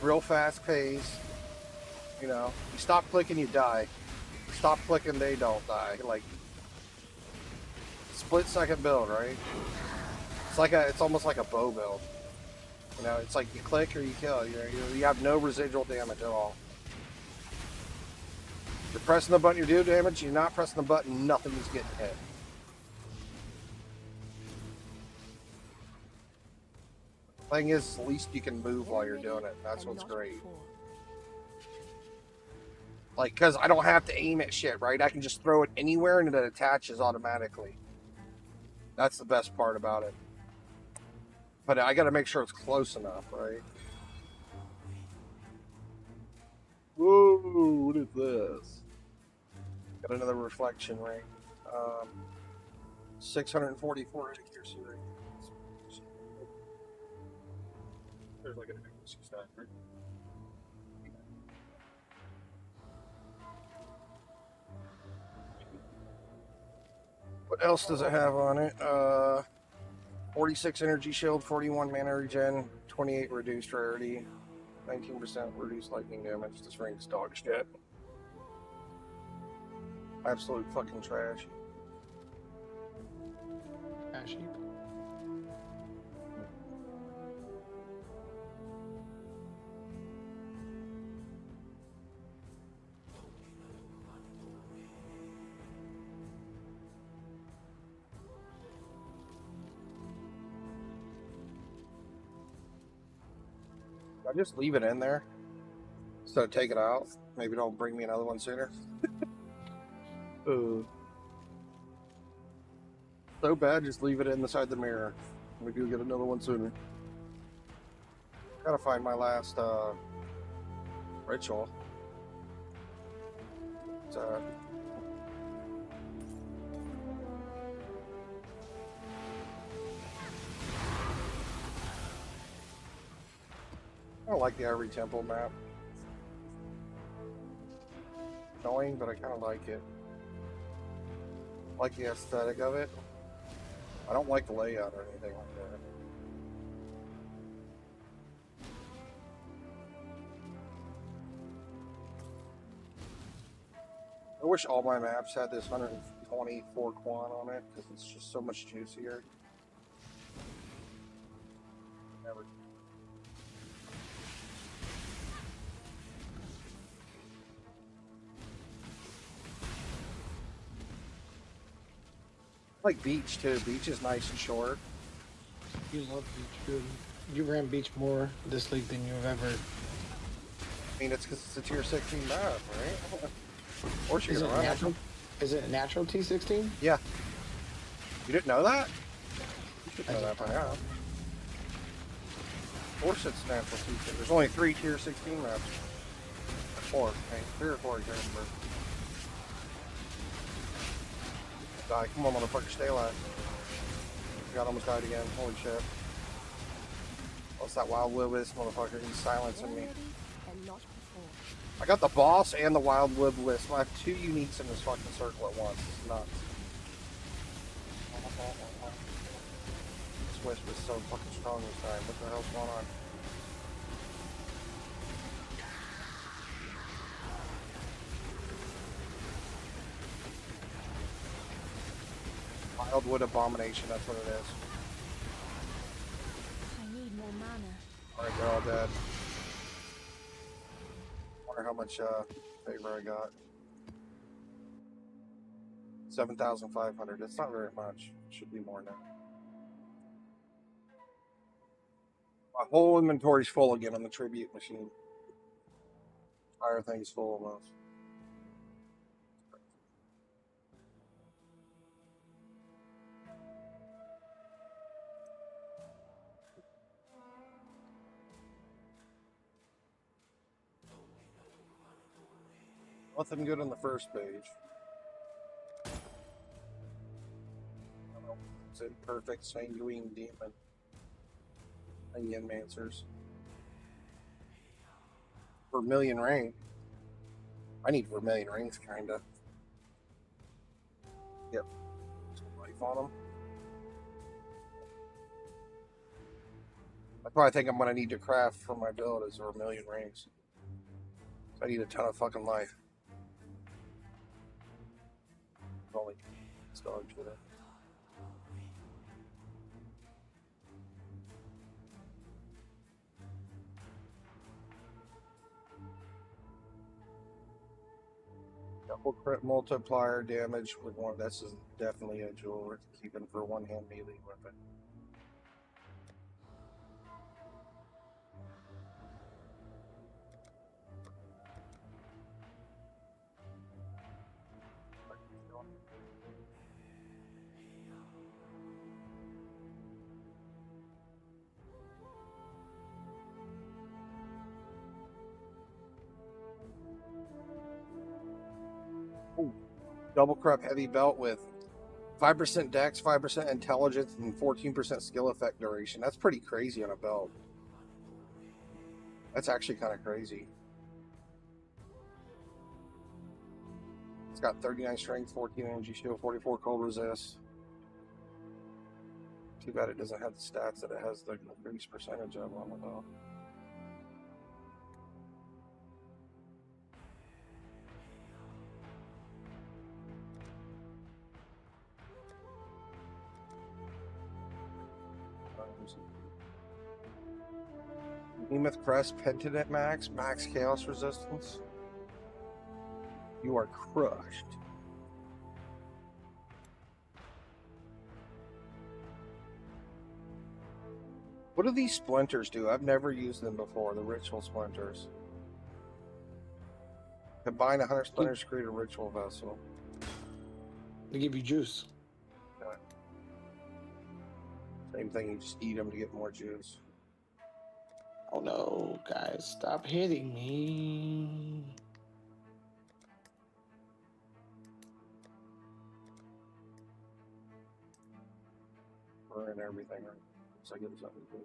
Real fast pace. You know, you stop clicking, you die. You stop clicking, they don't die. Like, split second build, right? It's almost like a bow build. You know, it's like you click or you kill. You have no residual damage at all. You're pressing the button, you do damage. You're not pressing the button, nothing is getting hit. Thing is, at least you can move while you're doing it. That's what's great. Like, because I don't have to aim at shit, right? I can just throw it anywhere and it attaches automatically. That's the best part about it. But I got to make sure it's close enough, right? Whoa, what is this? Got another reflection ring. 644 accuracy rate. There's like an accuracy stat, right? What else does it have on it? 46 energy shield, 41 mana regen, 28 reduced rarity, 19% reduced lightning damage. This ring's dog shit. Absolute fucking trash. Ash heap. I just leave it in there instead of take it out. Maybe don't bring me another one sooner. So bad, just leave it inside the mirror. Maybe you'll get another one sooner. Gotta find my last ritual. I don't like the Ivory Temple map. Annoying, but I kind of like it. I like the aesthetic of it. I don't like the layout or anything like that. I wish all my maps had this 124 quant on it, because it's just so much juicier. Never. I like Beach too. Beach is nice and short. You love Beach, dude. You ran Beach more this league than you've ever. I mean, it's because it's a tier 16 map, right? Of course you're gonna run natural? Is it natural T16? Yeah. You didn't know that? You should know that by now. Of course it's natural T16. There's only 3 tier 16 maps. 4, I mean, 3 or 4, I can't remember. Die. Come on, motherfucker, stay alive. God, almost died again. Holy shit. What's that Wild Wood Wisp motherfucker? He's silencing me. I got the boss and the Wild Wood Wisp. I have 2 uniques in this fucking circle at once. It's nuts. This Wisp is so fucking strong this time. What the hell's going on? Wildwood Abomination, that's what it is. I need more mana. Alright, they're all dead. Wonder how much favor I got. 7,500. It's not very much. It should be more now. My whole inventory's full again on the tribute machine. Entire thing's full almost. Nothing good on the first page. It's imperfect sanguine demon. Onion Mancers. Vermilion Rain. I need Vermilion Rings, kinda. Yep. Some life on them. That's what I think I'm gonna need to craft for my build is Vermilion Rings. So I need a ton of fucking life. Only storage with it. Double crit multiplier damage with one. This is definitely a jewel worth keeping for one hand melee weapon. Ooh, double crop heavy belt with 5% dex, 5% intelligence, and 14% skill effect duration. That's pretty crazy on a belt. That's actually kind of crazy. It's got 39 strength, 14 energy shield, 44 cold resist. Too bad it doesn't have the stats that it has the increased percentage of on the belt. Behemoth Crest, Pentant Max Chaos Resistance. You are crushed. What do these splinters do? I've never used them before, the ritual splinters. Combine 100 splinters to create a ritual vessel. They give you juice. Okay. Same thing, you just eat them to get more juice. Oh no, guys, stop hitting me. Burn everything, right? So I get something good.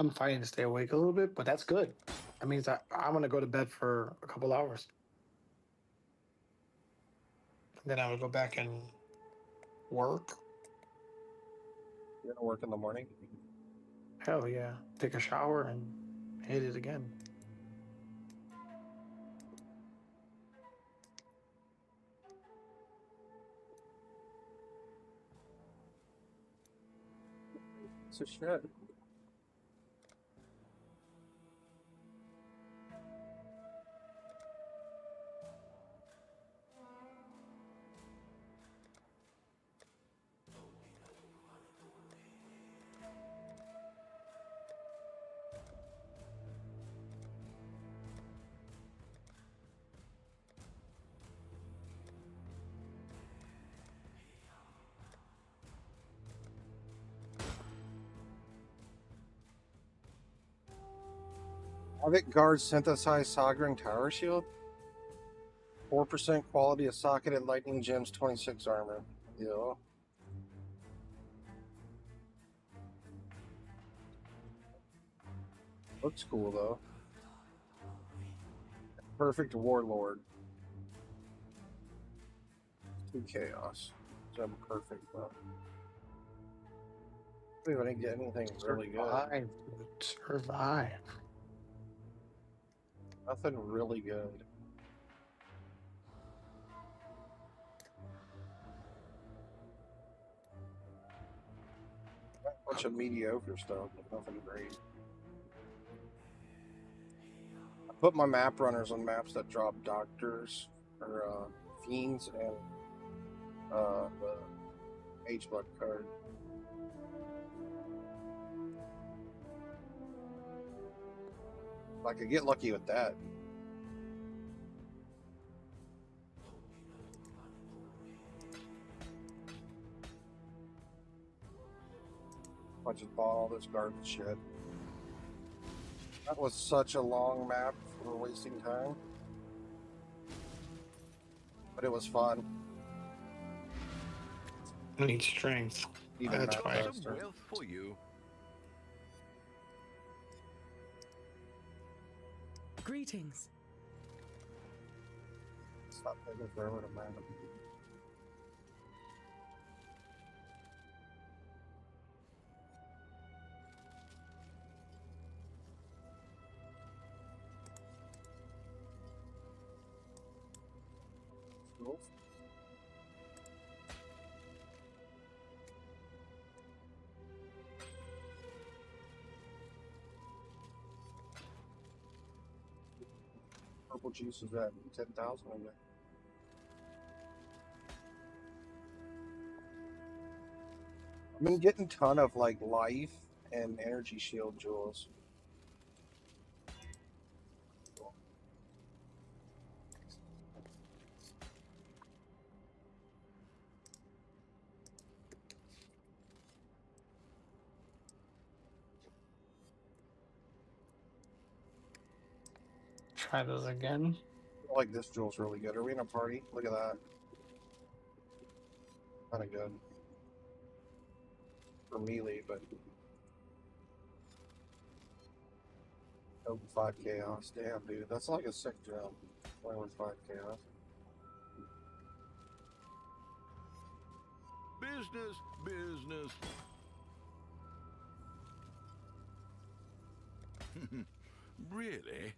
I'm fighting to stay awake a little bit, but that's good. That means I'm going to go to bed for a couple hours. Then I would go back and work. You're going to work in the morning? Hell yeah. Take a shower and hit it again. So shit. Havoc Guard synthesized Sagarin Tower Shield. 4% quality of socketed lightning gems, 26 armor. Yeah. Looks cool though. Perfect Warlord. 2 chaos. So perfect though. I didn't get anything really good. Survive. Nothing really good. bunch of mediocre stuff, but nothing great. I put my map runners on maps that drop doctors or fiends and the H-Bug card. If I could get lucky with that. I just bought all this garbage shit. That was such a long map for wasting time. But it was fun. I need strength. Even That's why. Some wealth for you. Greetings. Stop taking forever to man. Purple juice is at 10,000 on there. I've been getting a ton of like life and energy shield jewels. Try those again. I like this jewel's really good. Are we in a party? Look at that. Kind of good. For melee, but... Oh, 5 chaos. Damn, dude. That's like a sick jump. Only with 5 chaos. Business, business. Really?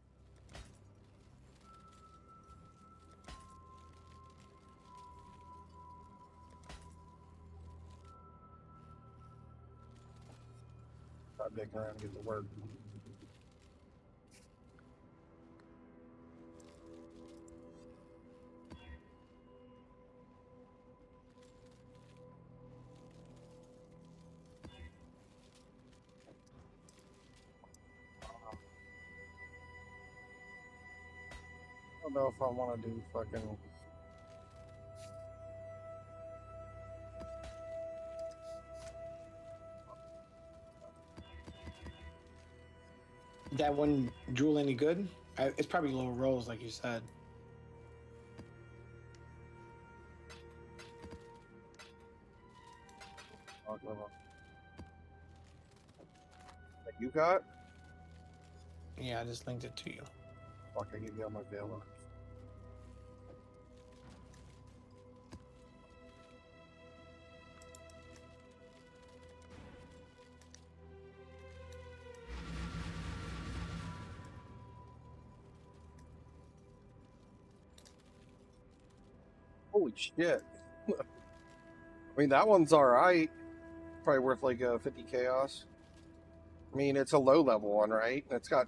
Stop dicking around and get to work. I don't know if I want to do fucking... That one jewel any good? It's probably low rolls, like you said. That you got? Yeah, I just linked it to you. Fuck, I give you all my veil. Holy shit. I mean, that one's alright. Probably worth like 50 chaos. I mean, it's a low level one, right? It's got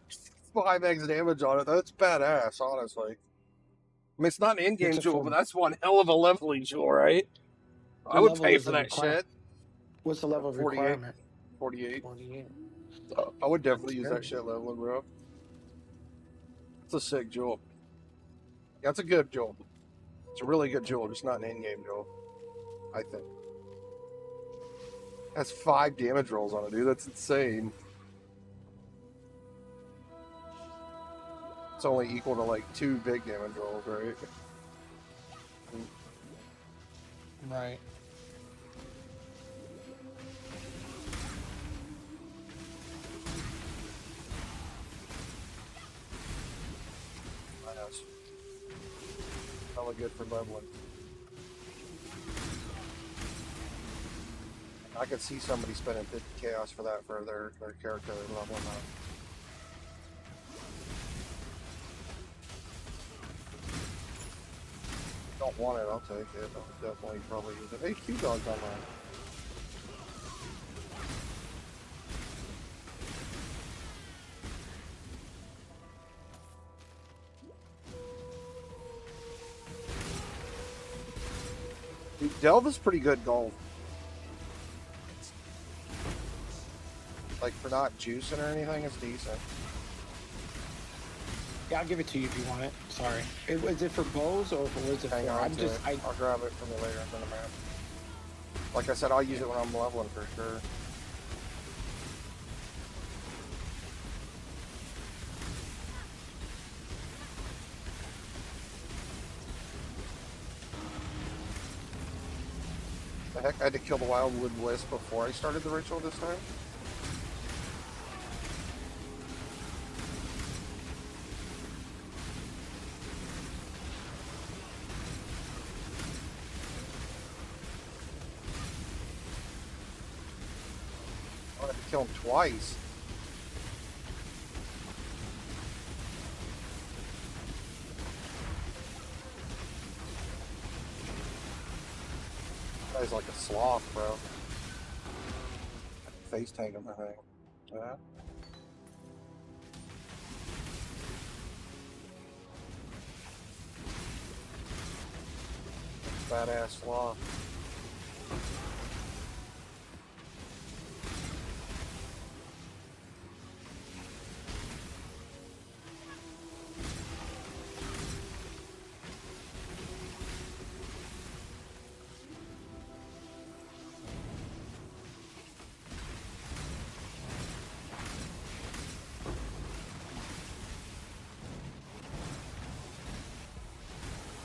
5x damage on it. That's badass, honestly. I mean, it's not an in-game jewel, but that's one hell of a leveling jewel, right? I would pay for that shit. What's the level of 48. requirement? 48. 48. I would definitely use that shit leveling, bro. It's a sick jewel. That's a good jewel. It's a really good jewel, just not an in-game jewel, I think. It has 5 damage rolls on it, dude. That's insane. It's only equal to like 2 big damage rolls, right? Right. Nice. Probably good for leveling. I could see somebody spending 50 chaos for that for their character leveling up. Don't want it, I'll take it. I'll definitely probably use it. Hey, Q-Dog's online. Dude, Delve is pretty good gold. Like, for not juicing or anything, it's decent. Yeah, I'll give it to you if you want it. Sorry. Is it for bows or what is it Hang for? on I'm to just, it. I'll grab it from you later in a minute. Like I said, I'll use it when I'm leveling for sure. The heck, I had to kill the wildwood wisp before I started the ritual this time. I had to kill him twice. Guy's like a sloth, bro. Face tank him, I think. Yeah. Badass sloth.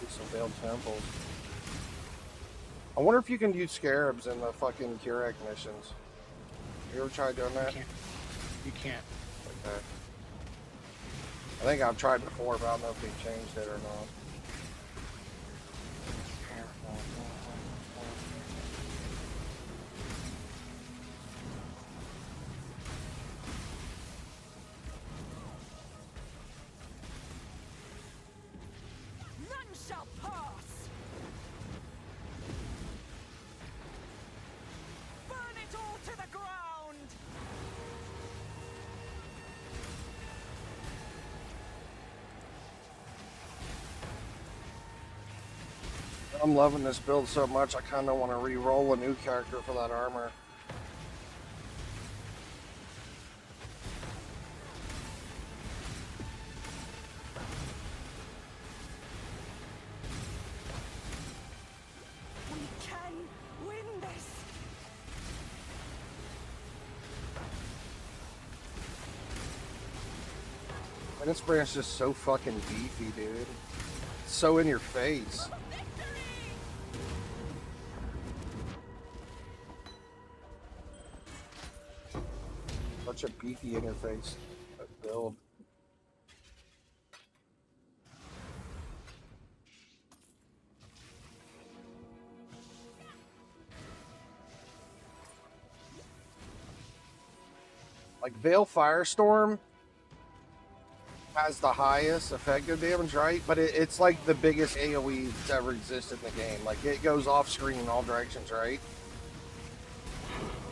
Some veiled temples. I wonder if you can use scarabs in the fucking Kinetic missions. You ever tried doing that? you can't. Okay. I think I've tried before, but I don't know if they've changed it or not. None shall pass. Burn it all to the ground. I'm loving this build so much, I kind of want to re-roll a new character for that armor. We can win this. And this brand's just so fucking beefy, dude. It's so in your face. Such a beefy interface build. Like Veil Firestorm has the highest effective damage, right? But it's like the biggest AoE that's ever existed in the game. Like it goes off screen in all directions, right?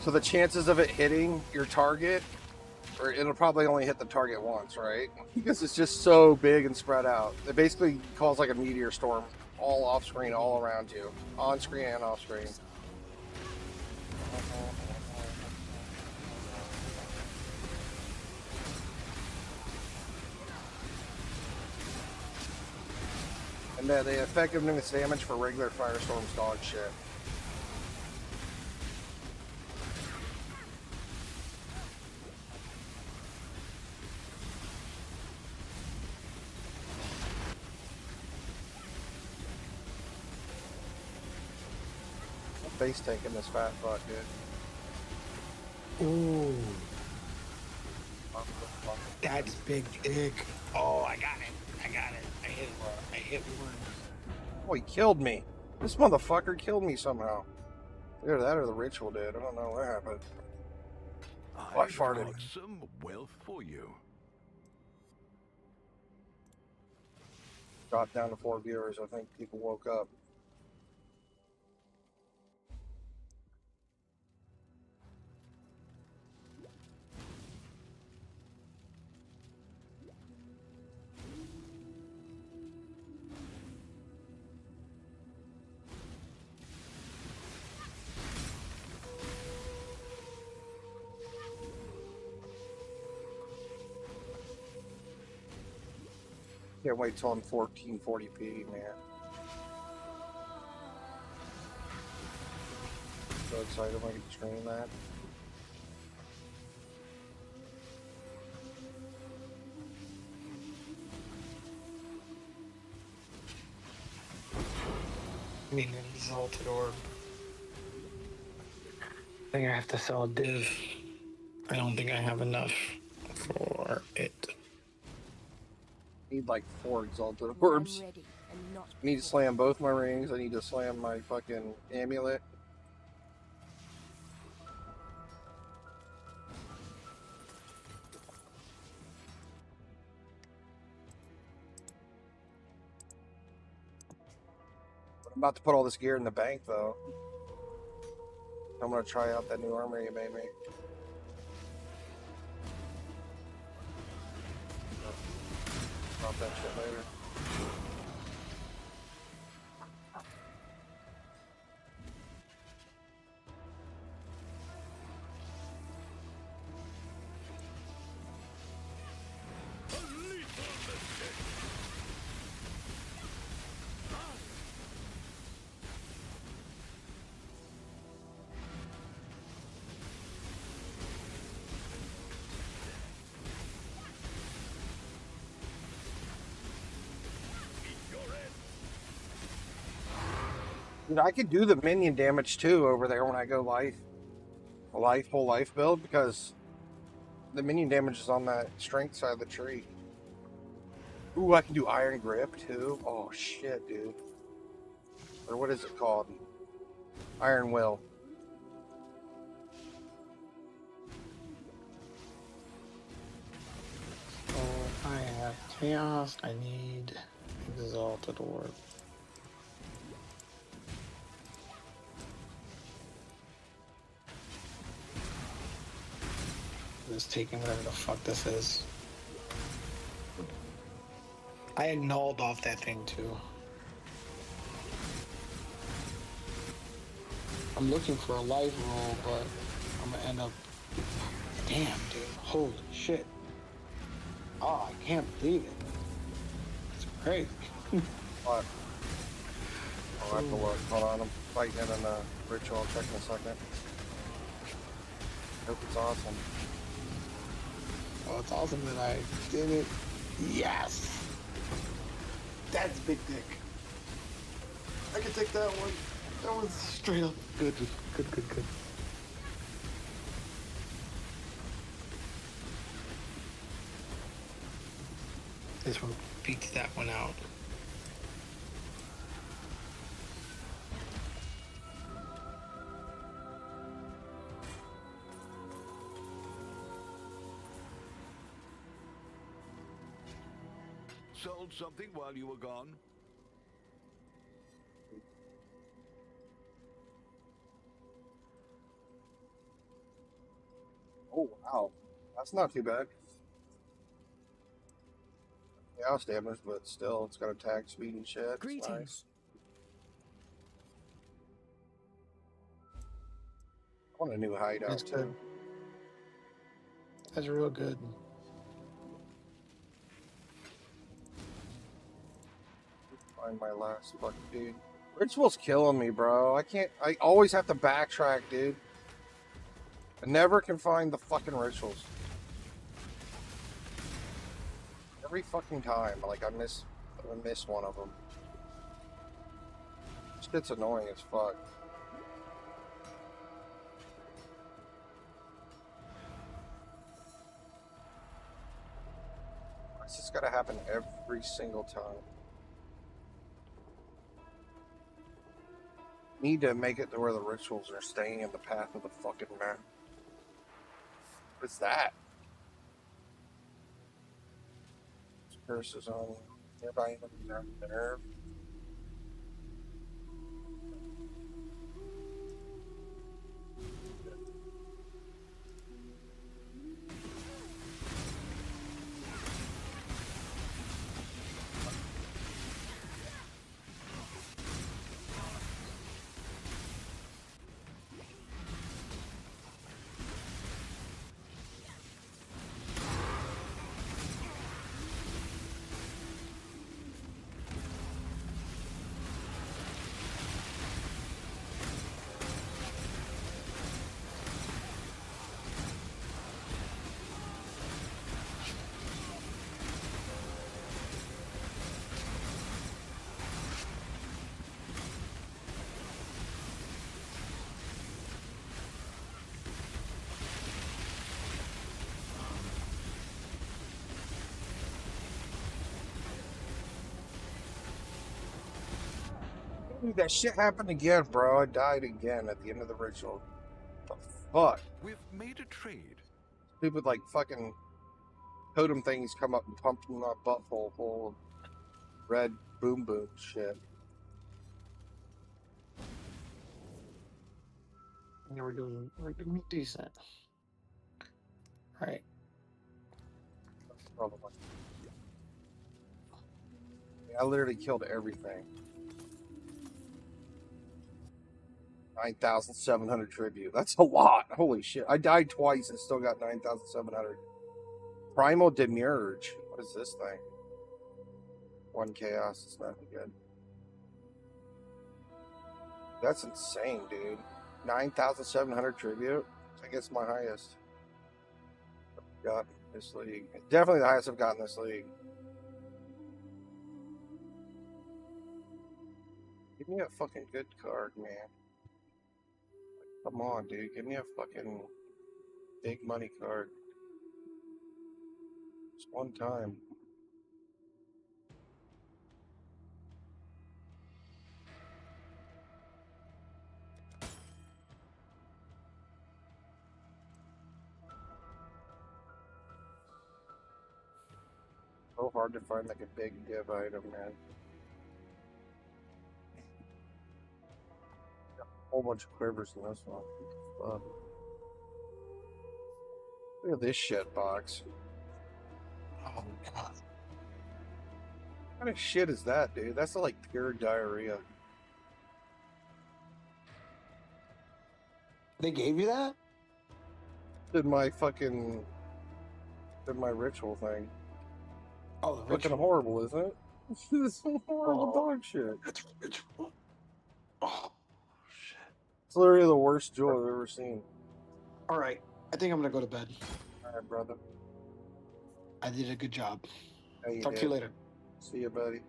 So the chances of it hitting your target, or it'll probably only hit the target once, right? Because it's just so big and spread out. It basically calls like a meteor storm all off screen, all around you. On screen and off screen. And the effectiveness damage for regular Firestorm's dog shit. Face tanking this fat fuck, dude. Ooh. That's big dick. Oh, I got it. I got it. I hit one. Oh, he killed me. This motherfucker killed me somehow. Either that or the ritual did. I don't know what happened. Oh, I farted. Got some wealth for you. Got down to 4 viewers. I think people woke up. Can't wait till I'm 1440p, man. So excited when I get to stream that. I mean, an exalted orb. I think I have to sell a div. I don't think I have enough for it. Need like 4 exalted orbs. I need to slam both my rings. I need to slam my fucking amulet. I'm about to put all this gear in the bank, though. I'm gonna try out that new armor you made me. Drop that shit later. Dude, I could do the minion damage too over there when I go whole life build, because the minion damage is on that strength side of the tree. Ooh, I can do iron grip too. Oh shit, dude. Or what is it called? Iron will. So I have chaos. I need exalted orb. Just taking whatever the fuck this is. I annulled off that thing too. I'm looking for a life roll, but I'm gonna end up. Damn, dude. Holy shit. Oh, I can't believe it. It's crazy. What? I'll have to look. Hold on, I'm fighting in a ritual. I'll check in a second. Hope it's awesome. Oh, it's awesome that I did it. Yes! That's big dick. I can take that one. That one's straight up good. Good. This one beats that one out. Sold something while you were gone? Oh, wow. That's not too bad. Yeah, it's damaged, but still, it's got attack speed and shit. It's nice. I want a new hideout, That's too. good. That's real good. Find my last fuck, dude. Ritual's killing me, bro. I always have to backtrack, dude. I never can find the fucking rituals. Every fucking time, like I miss one of them. This shit's annoying as fuck. It's just gotta happen every single time. Need to make it to where the rituals are staying in the path of the fucking map. What's that? This curse is on nearby nerve. Dude, that shit happened again, bro. I died again at the end of the ritual. What the fuck? We've made a trade. Stupid, like, fucking totem things come up and pump my butthole full of red boom boom shit. Yeah, we're doing decent. Right. Probably. I literally killed everything. 9,700 tribute. That's a lot. Holy shit. I died twice and still got 9,700. Primal Demurge. What is this thing? 1 chaos. It's not good. That's insane, dude. 9,700 tribute. I guess my highest I've got this league. Definitely the highest I've gotten this league. Give me a fucking good card, man. Come on, dude. Give me a fucking big money card. Just one time. So hard to find like a big div item, man. Got a whole bunch of quivers in this one. Fuck. Look at this shit box. Oh god. What kind of shit is that, dude? That's like pure diarrhea. They gave you that? Did my fucking ritual thing. Oh, the Fucking ritual. horrible, isn't it? This is horrible dog shit. It's ritual. Oh shit. It's literally the worst jewel I've ever seen. Alright. I think I'm gonna go to bed. Alright, brother. I did a good job. Yeah, Talk to you later. See you, buddy.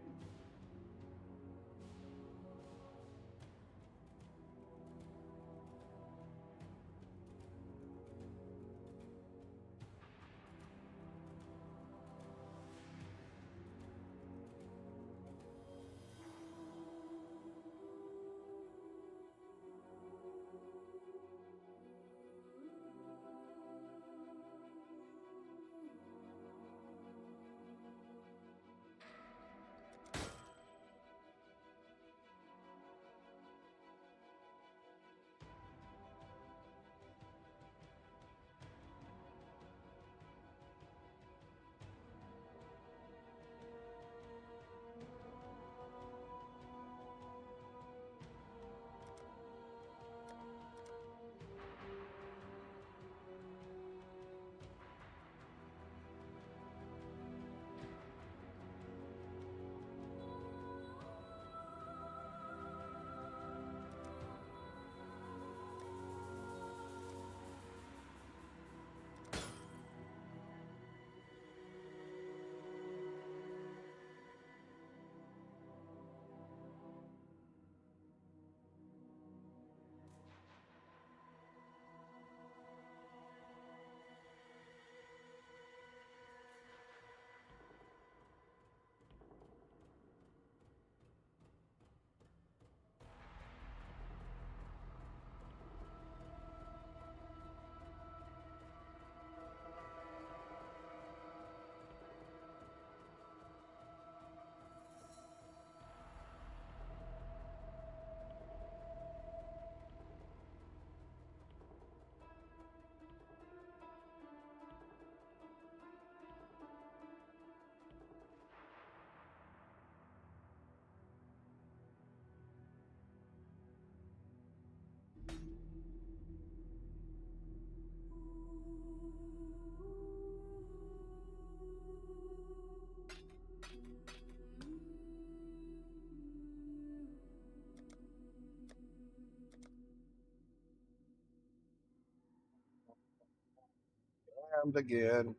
And again.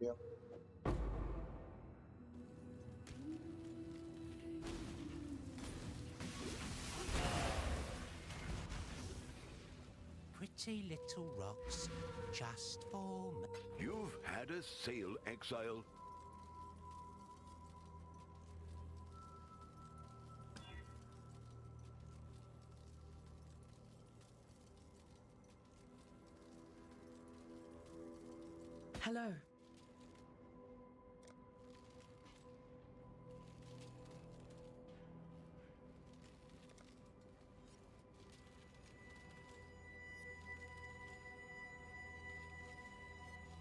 Yep. Pretty little rocks, just for me. You've had a sail, exile. Hello.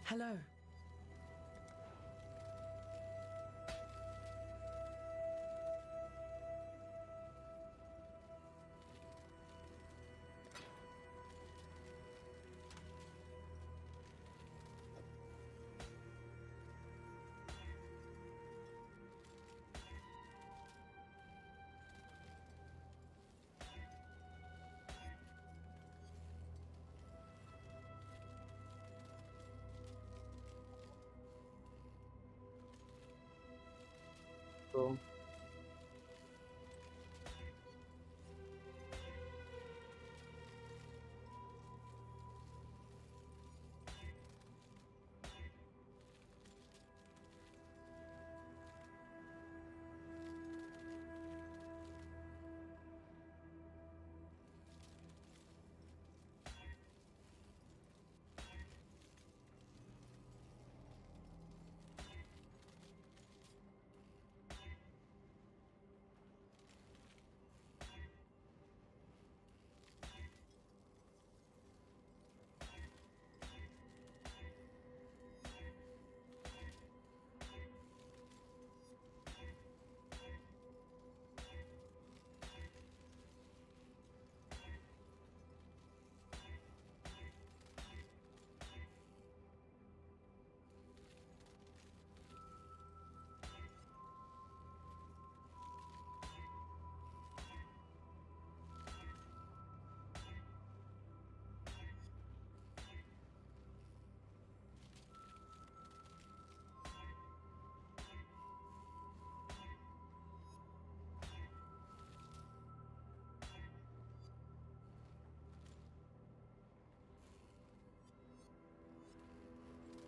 Hello. Boom.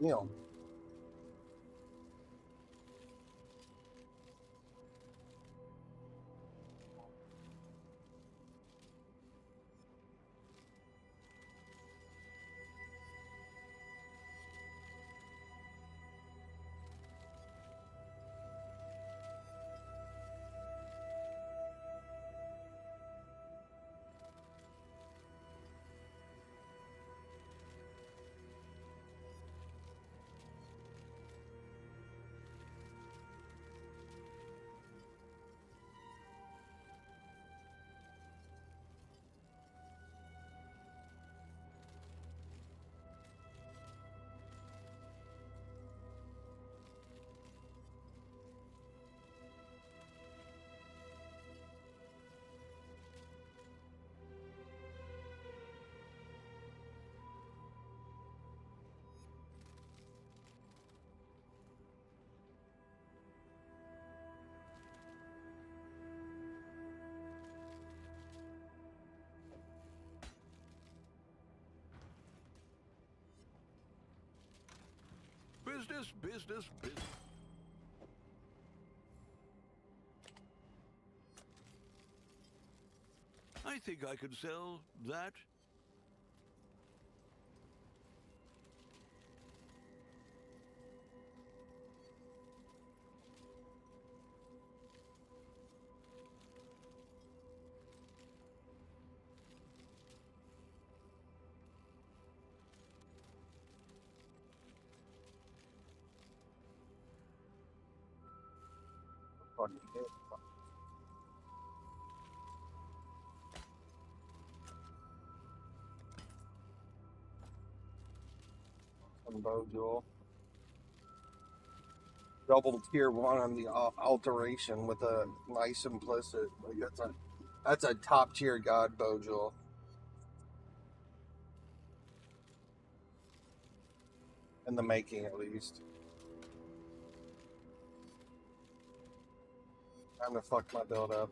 Neil. Business, business, business. I think I could sell that. Fucking hit. Some bow jewel. Double tier 1 on the alteration with a nice implicit. Like that's a top tier god bow jewel. In the making, at least. Time to fuck my build up.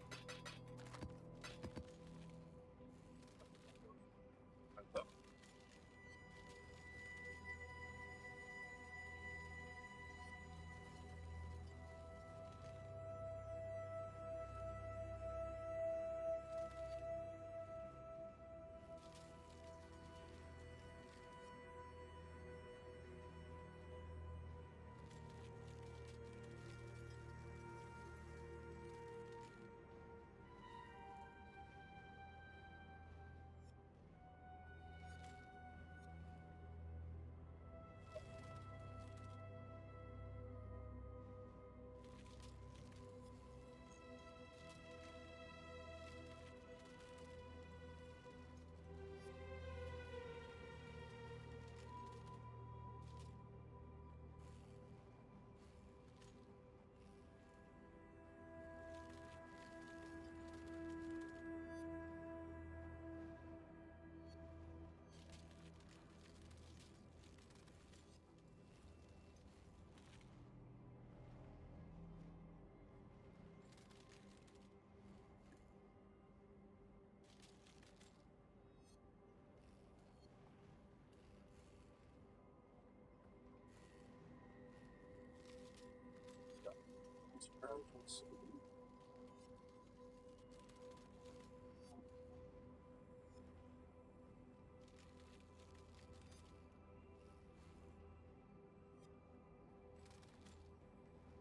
things.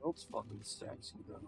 It's fucking sexy though.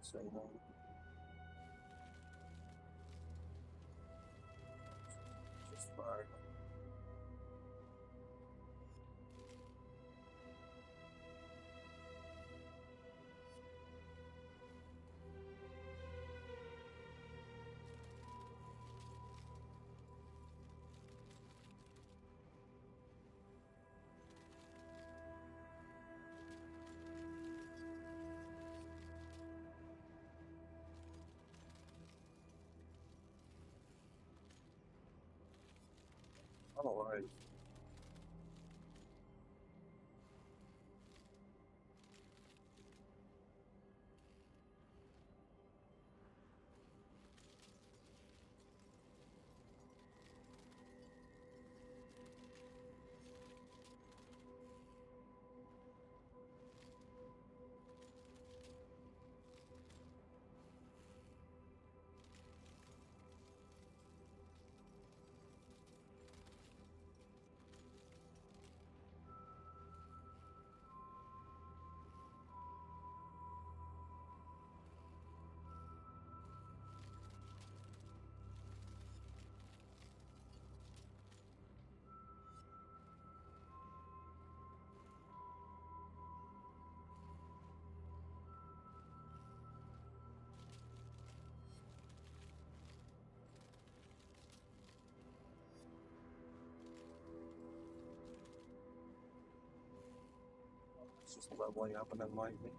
So, just fine. All right. It's just leveling up and then lightning.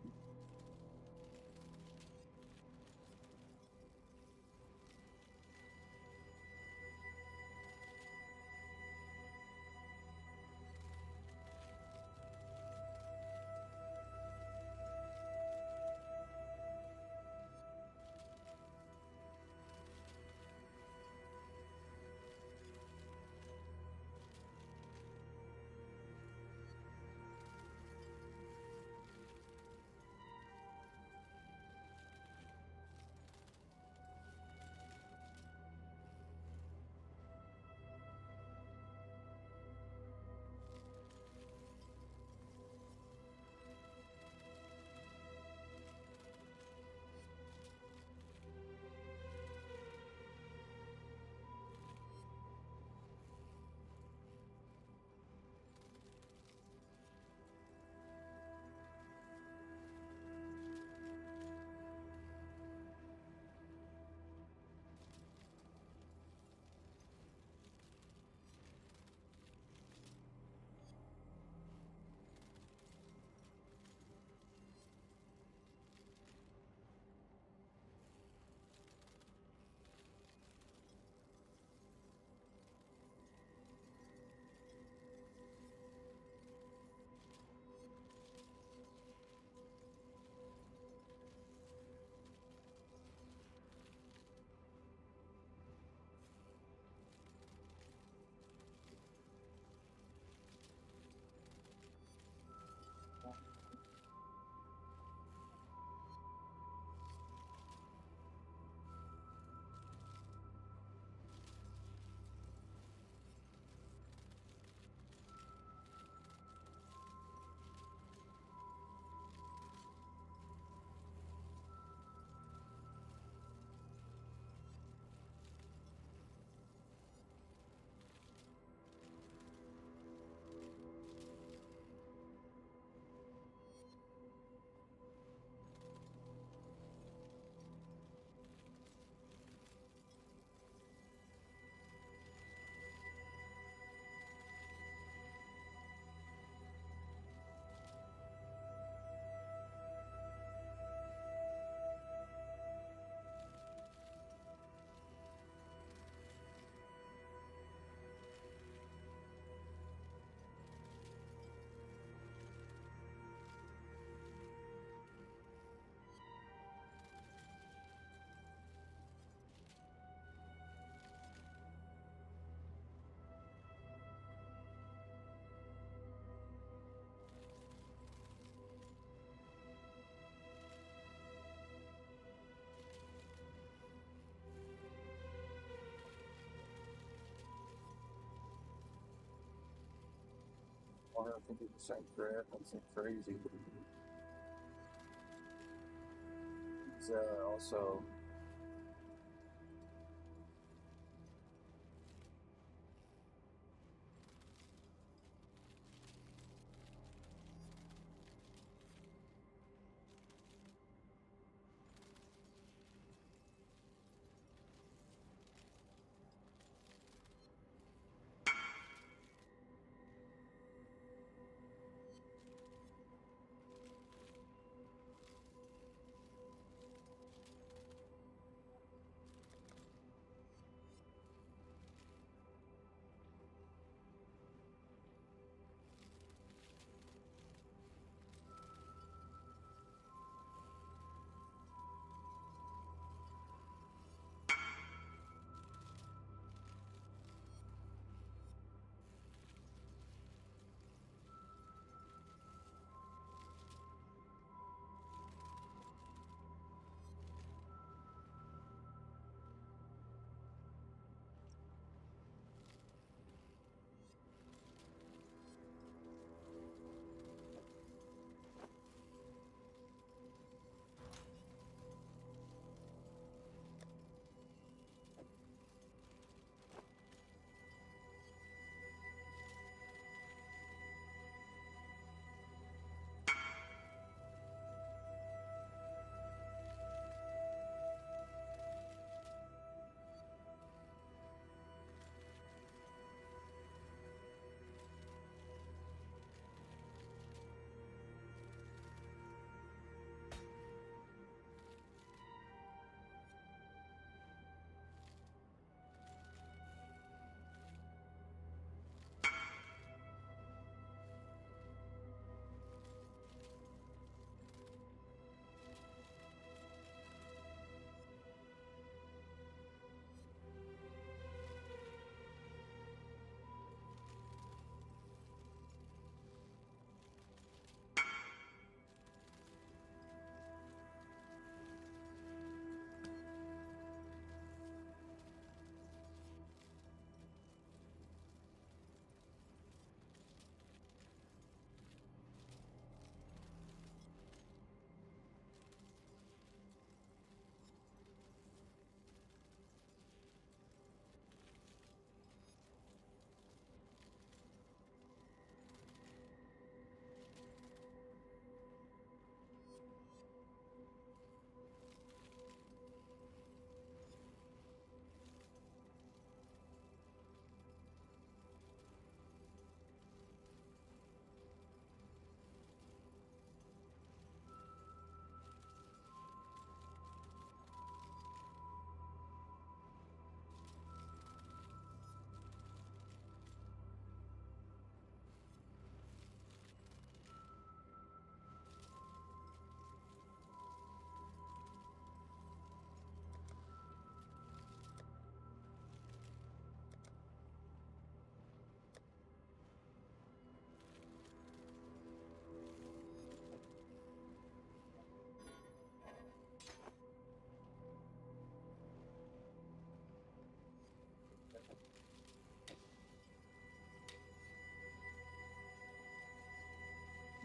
150% crit. That's crazy. He's also.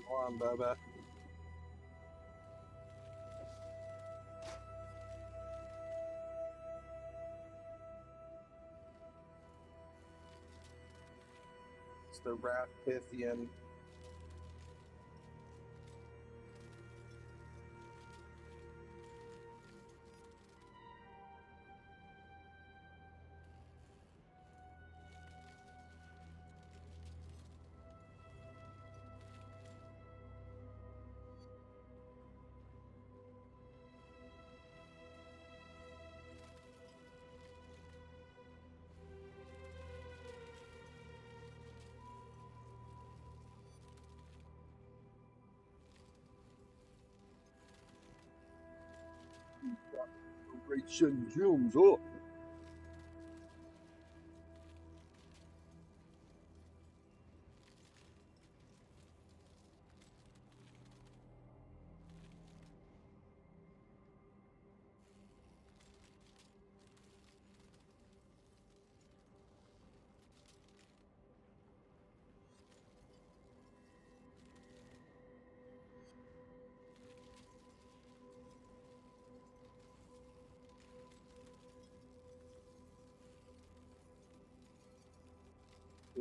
Come on, Bubba. It's the Rat Pythian. Great shitting fumes up.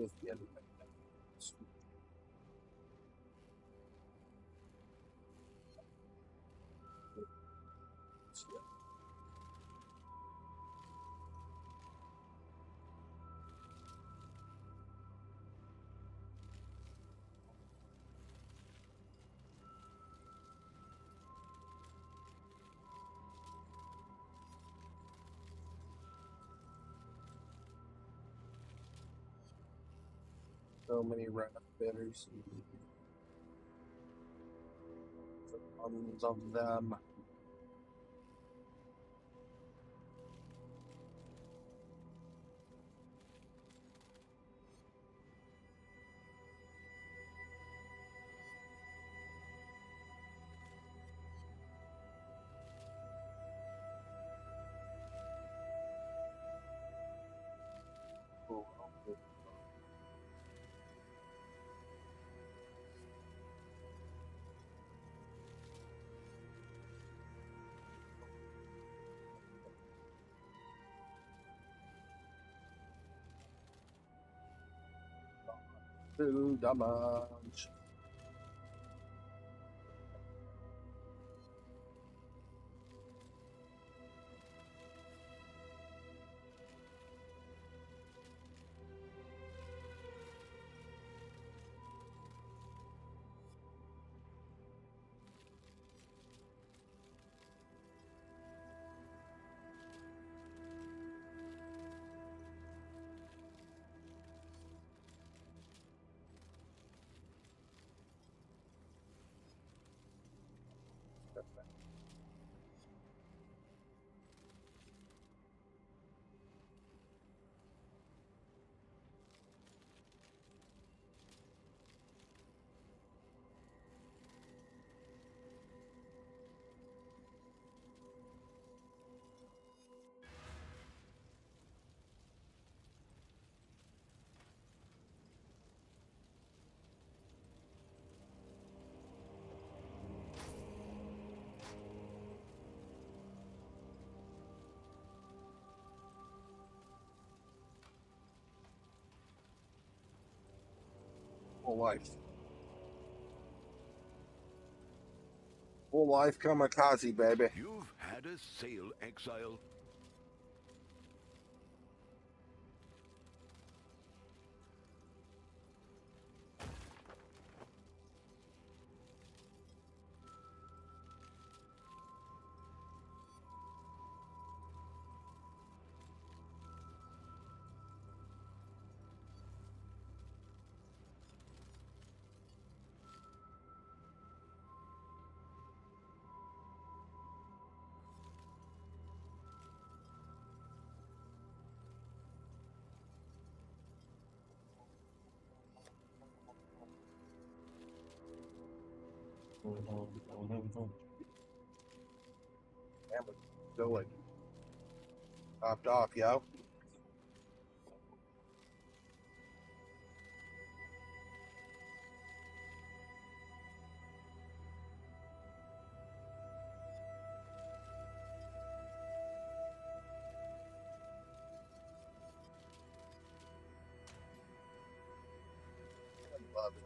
just the end of it. So many red bitters. Tons of them. Too damage. Full life. Full life kamikaze, baby. You've had a sail, exile. Damn it. Do it. Topped off, yo. I love it.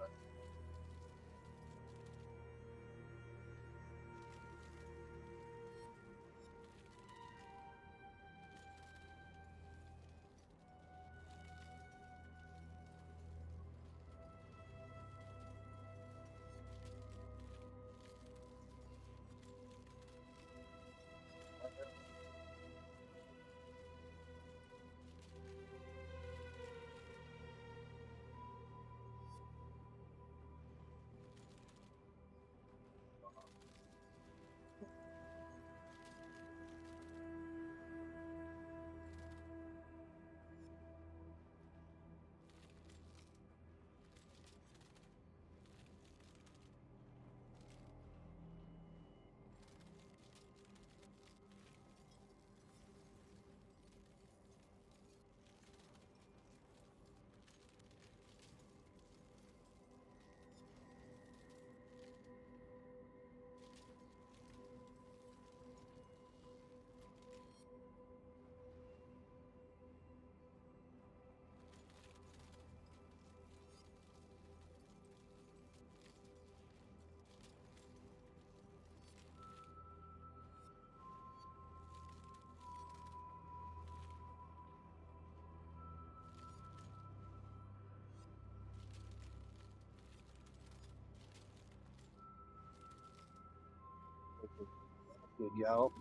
Good yell.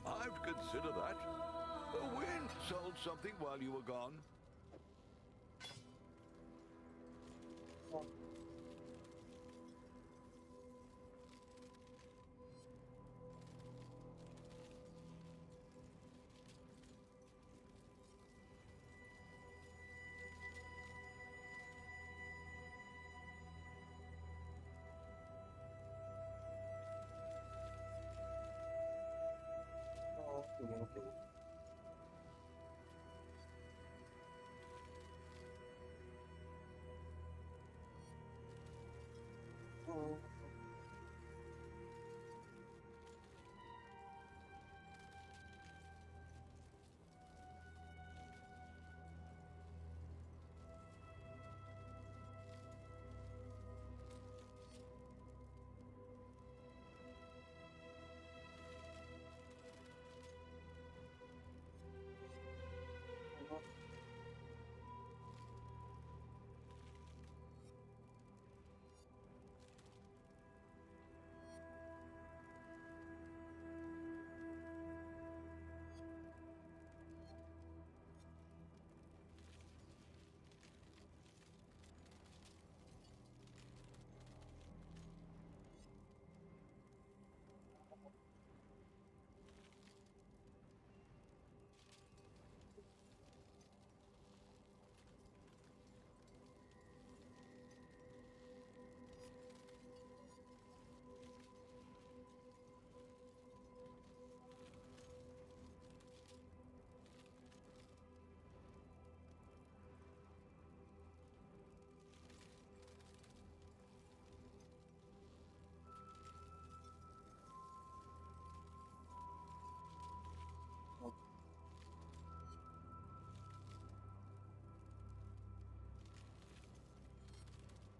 I'd consider that. A win sold something while you were gone.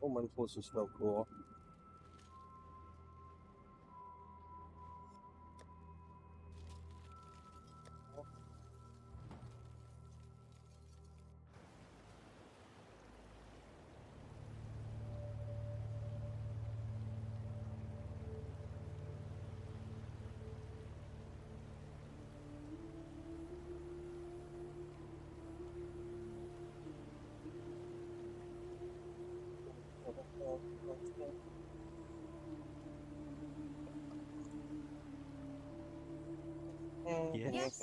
Oh, Mentalist is so cool. Yes.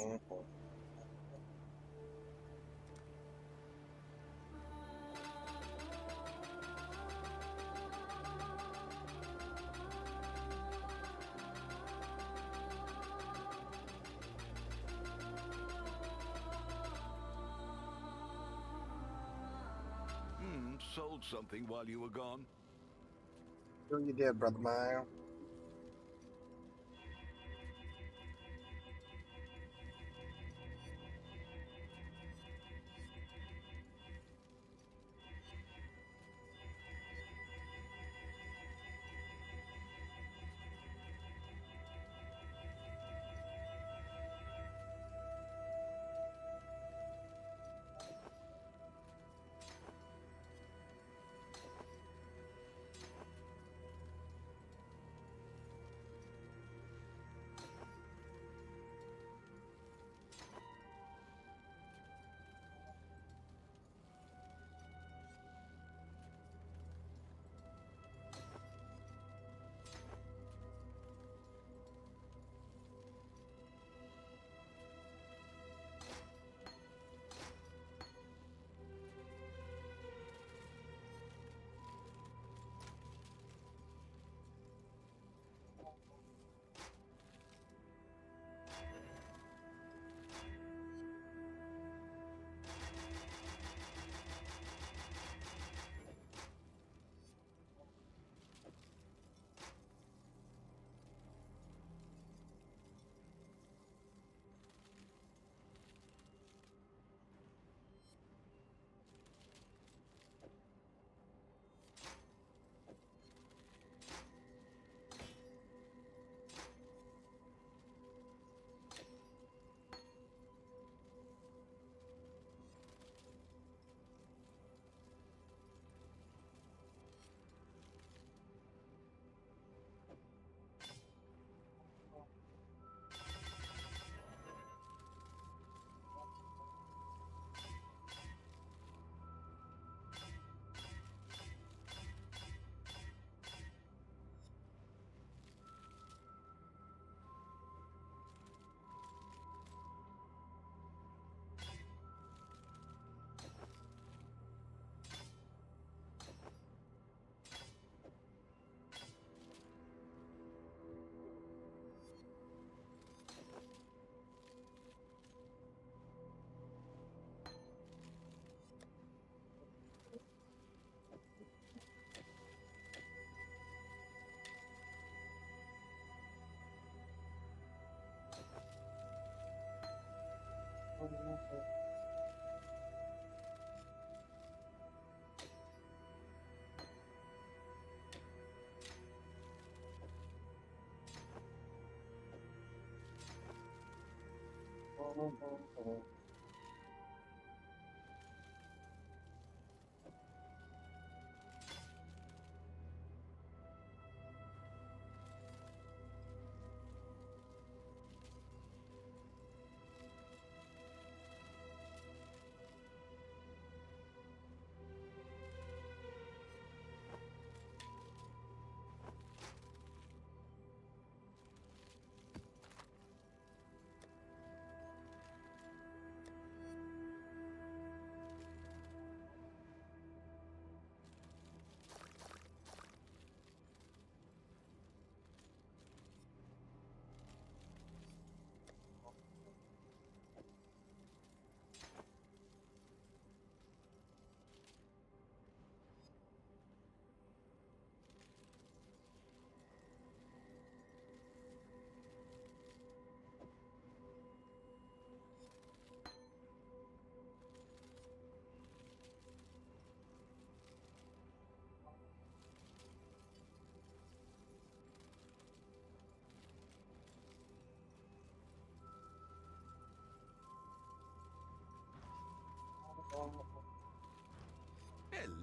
Sold something while you were gone. Sure you did, Brother Mayo.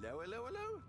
Hello, hello, hello.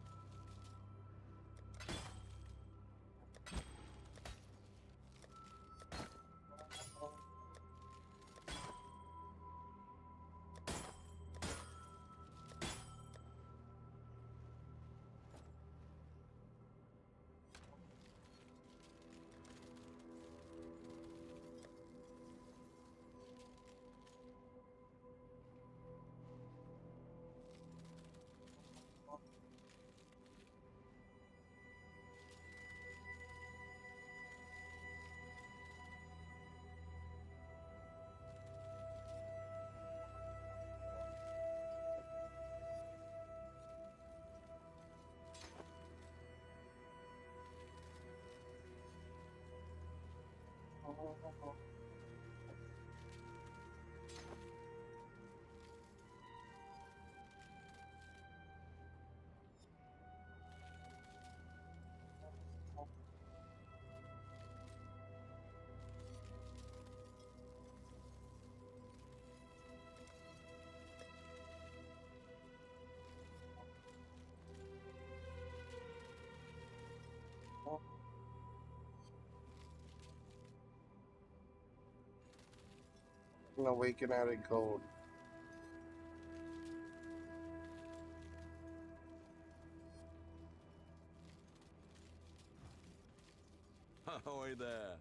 An awaken added gold. Ahoy there.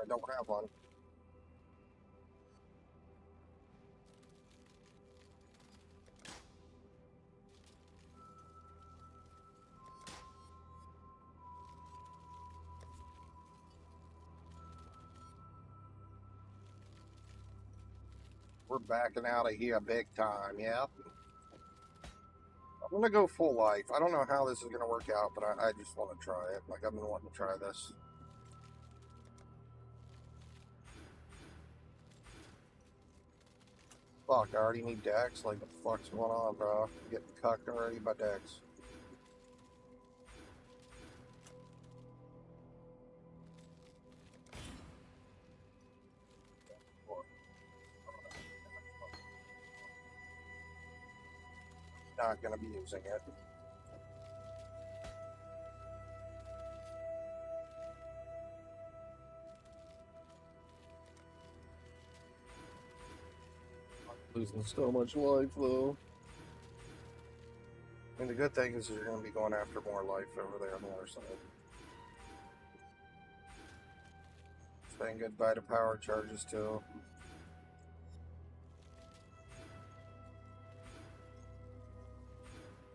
I don't have one. We're backing out of here big time, yeah. I'm gonna go full life. I don't know how this is gonna work out, but I just want to try it. Like, I've been wanting to try this. Fuck, I already need Dex. Like, what the fuck's going on, bro? I'm getting cucked already by Dex. Not gonna be using it. Losing so much life, though. I mean, the good thing is you're going to be going after more life over there on the other side. Saying goodbye to power charges, too.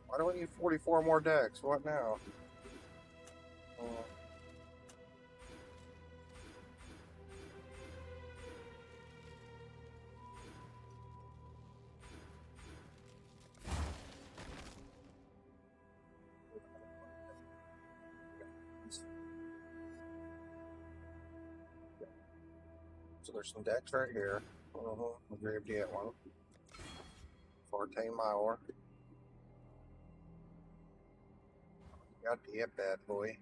Why do we need 44 more decks? What now? So there's some decks right here. I'll grab that one. 14 mile. Got that bad boy.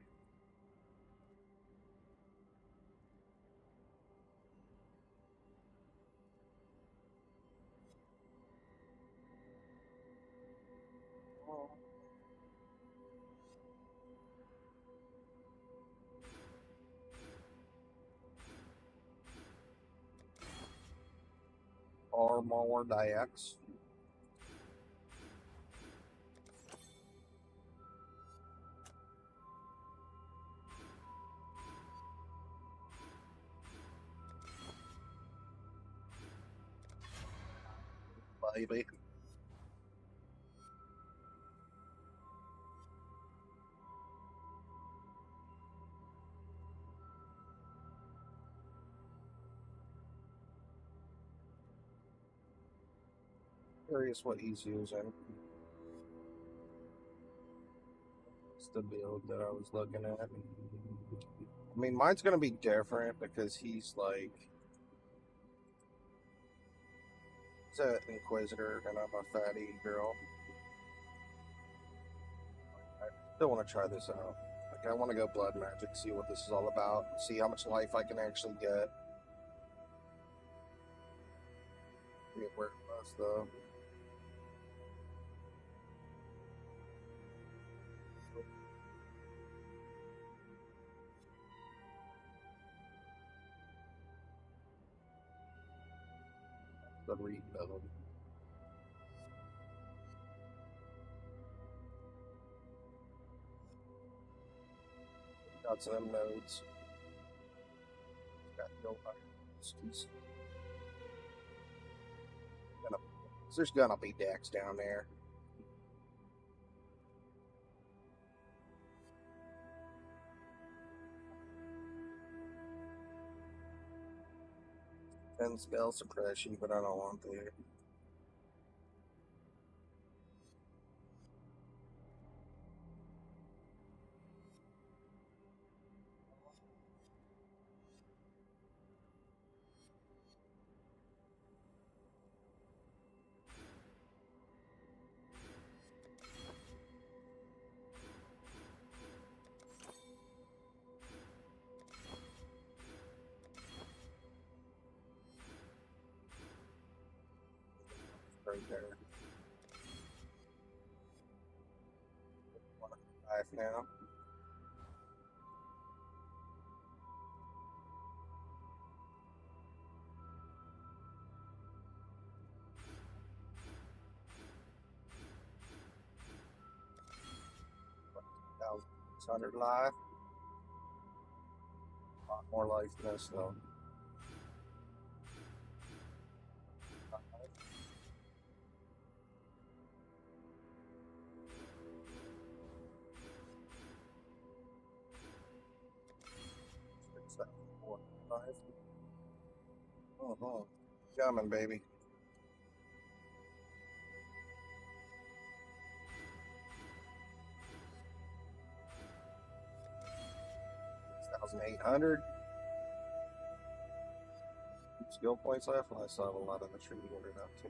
Or more Dix. Baby. Curious what he's using. It's the build that I was looking at. I mean, mine's gonna be different because he's like, he's an Inquisitor and I'm a fatty girl. I still want to try this out. Like, I want to go blood magic, see what this is all about, see how much life I can actually get. Forget where it was though. The rebuild. Got some nodes. Got no excuse. Gonna 'Cause there's gonna be decks down there. And spell suppression, but I don't want to. Right there. 5 now. $1,600 life. A lot more life than this though. Oh, coming, baby. $1,800. Skill points left. I still have a lot of the tree ordered up too.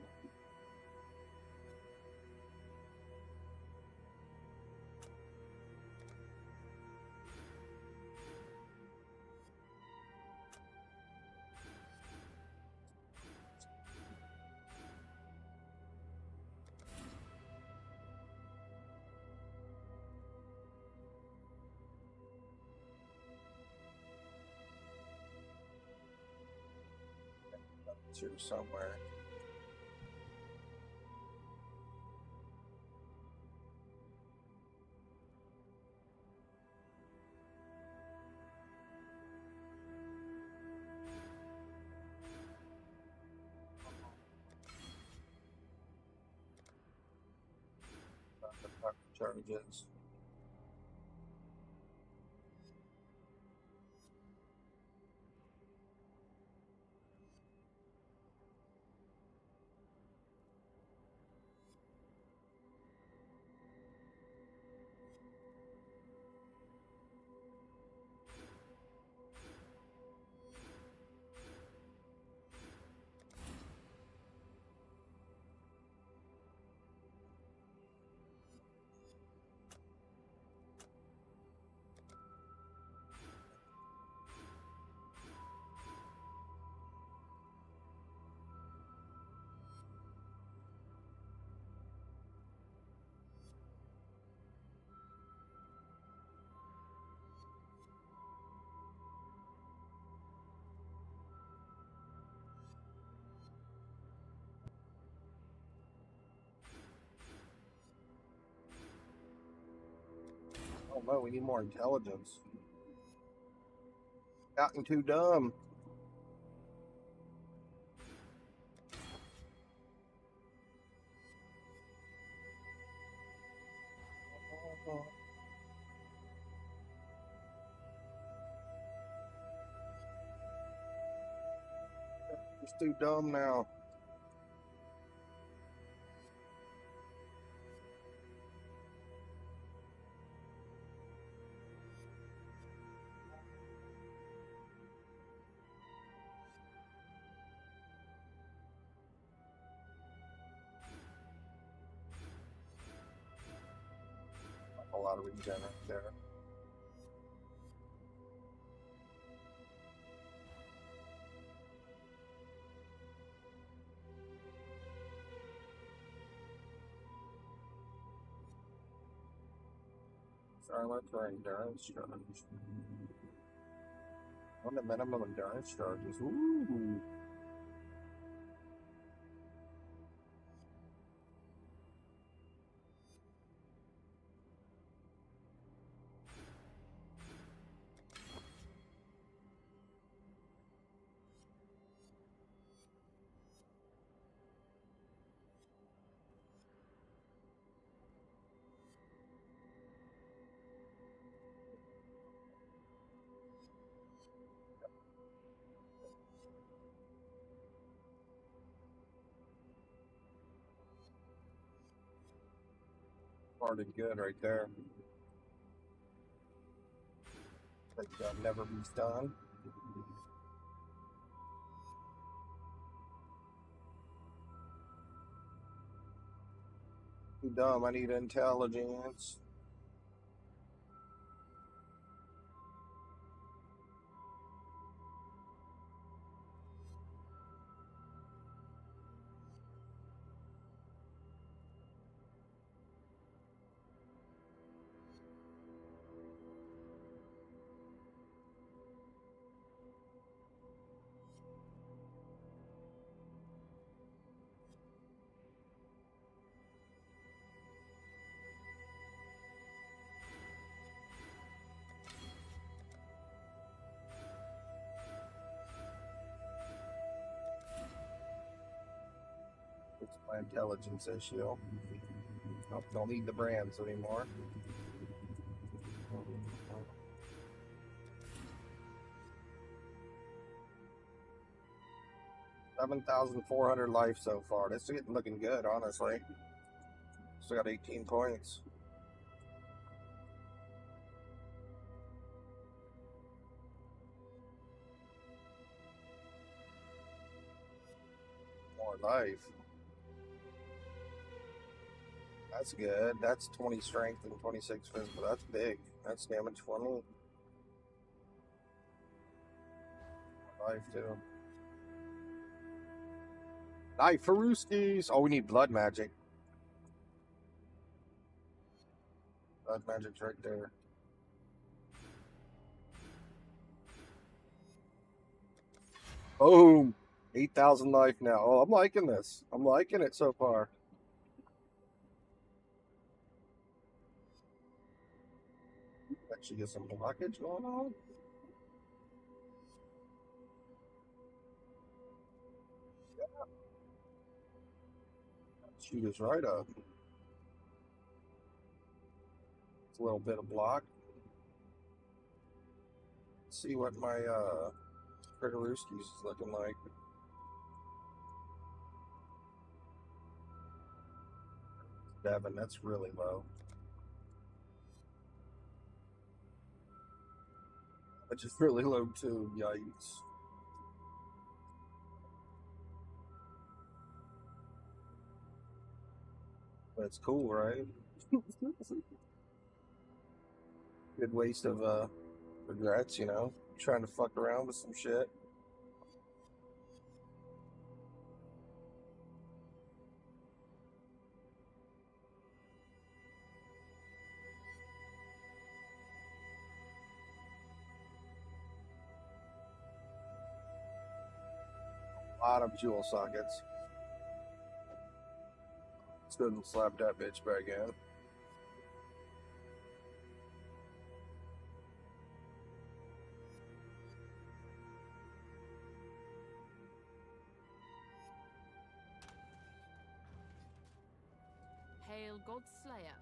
Here somewhere. Charges. Oh no, we need more intelligence. Gotten too dumb. It's too dumb now. A lot of regen right there. Silent for endurance charge. On the minimum endurance charges. Ooh. Started good right there. Like that'll never be done. Too dumb. I need intelligence. It's my intelligence issue. I don't need the brands anymore. 7,400 life so far. This is looking good, honestly. Still got 18 points. More life. That's good. That's 20 strength and 26 physical. That's big. That's damage for me. Life too. Knife for Rooskies. Oh, we need blood magic. Blood magic's right there. Boom. 8,000 life now. Oh, I'm liking this. I'm liking it so far. Actually get some blockage going on. Yeah. Shoot us right up. It's a little bit of block. Let's see what my Critarooskies is looking like. Devin, that's really low. Which is really low too. Yikes. That's cool, right? Good waste of regrets, you know? Trying to fuck around with some shit. A lot of jewel sockets. Let's go and slap that bitch back in. Hail God Slayer.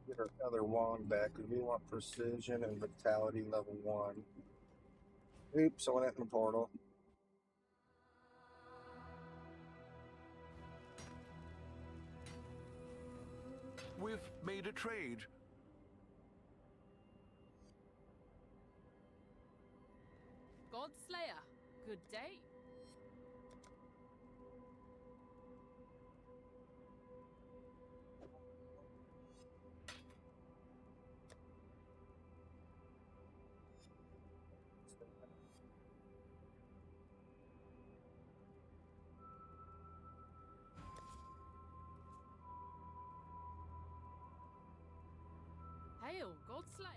Get our other wand back because we want precision and vitality level 1. Oops, I went in the portal. We've made a trade. God Slayer. Good day. Hail, God Slayer.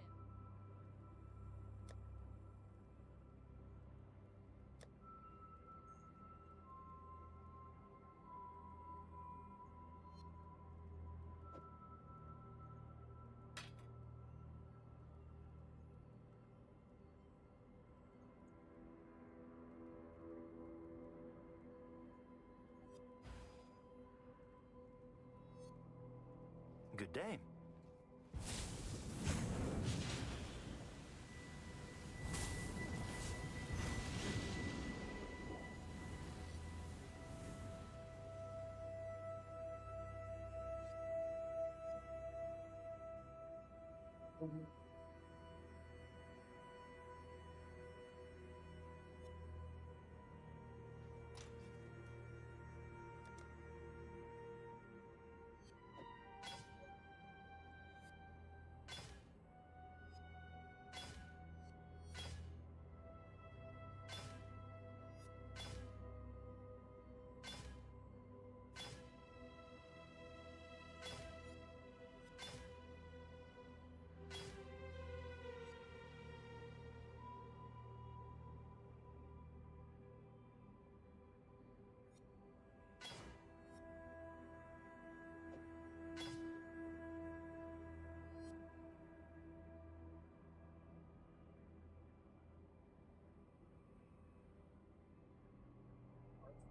Good day.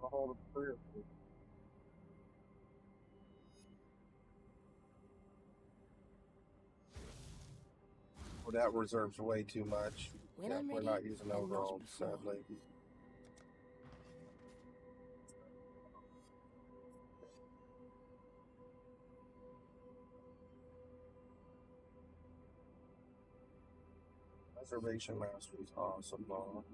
I'll hold it clear. Well, that reserves way too much. When Yeah, I'm we're ready, not using and not overall, before. sadly. Reservation mastery is awesome, though.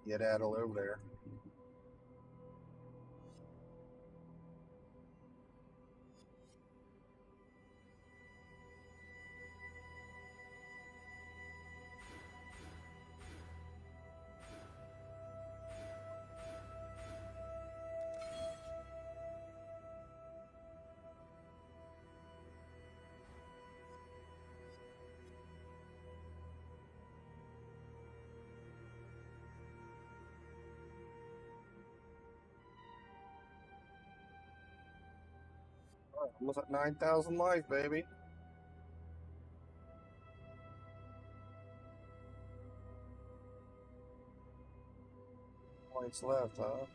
Get Adel over there. Almost at 9,000 life, baby. Points left, huh?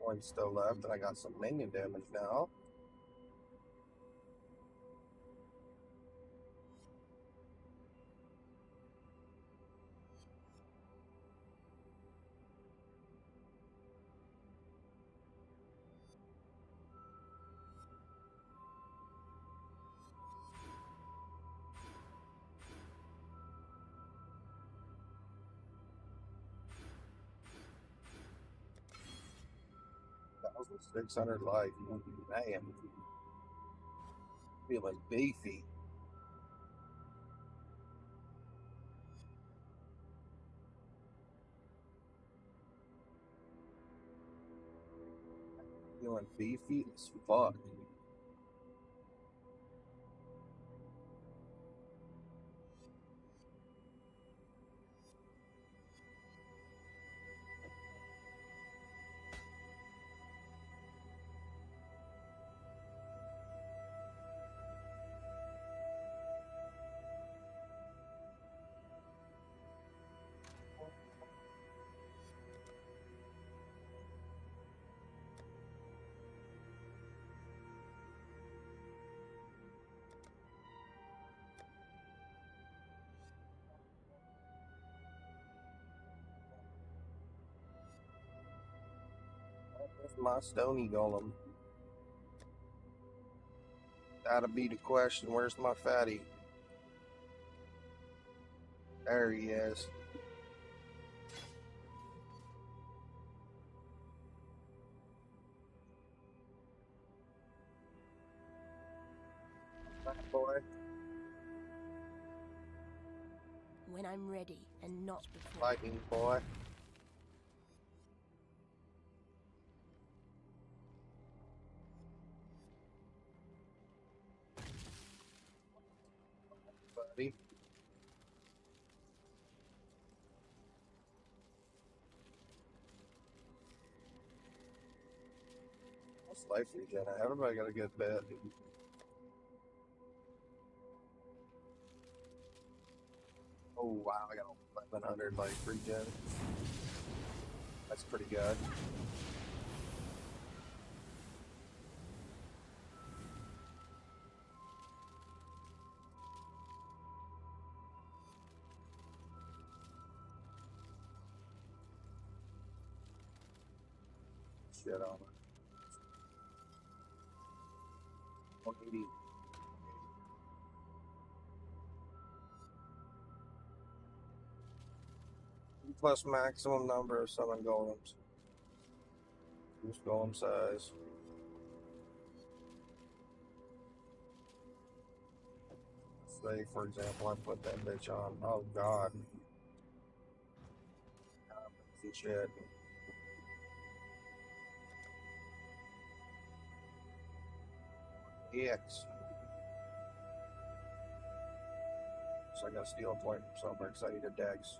Points still left, and I got some minion damage now. That was 600 life. Man, feeling beefy. Feeling beefy as fuck. my stony golem? That'll be the question. Where's my fatty? There he is. That boy. When I'm ready, and not before. Lightning boy. Buddy. What's life regen? Everybody got a good bit. Oh wow, I got 1100 life regen. That's pretty good. Shit on it. 180. Plus maximum number of summon golems. Boost golem size. Say, for example, I put that bitch on. Oh god. Shit. EX. So I got to steal a point from somewhere because I need a dex.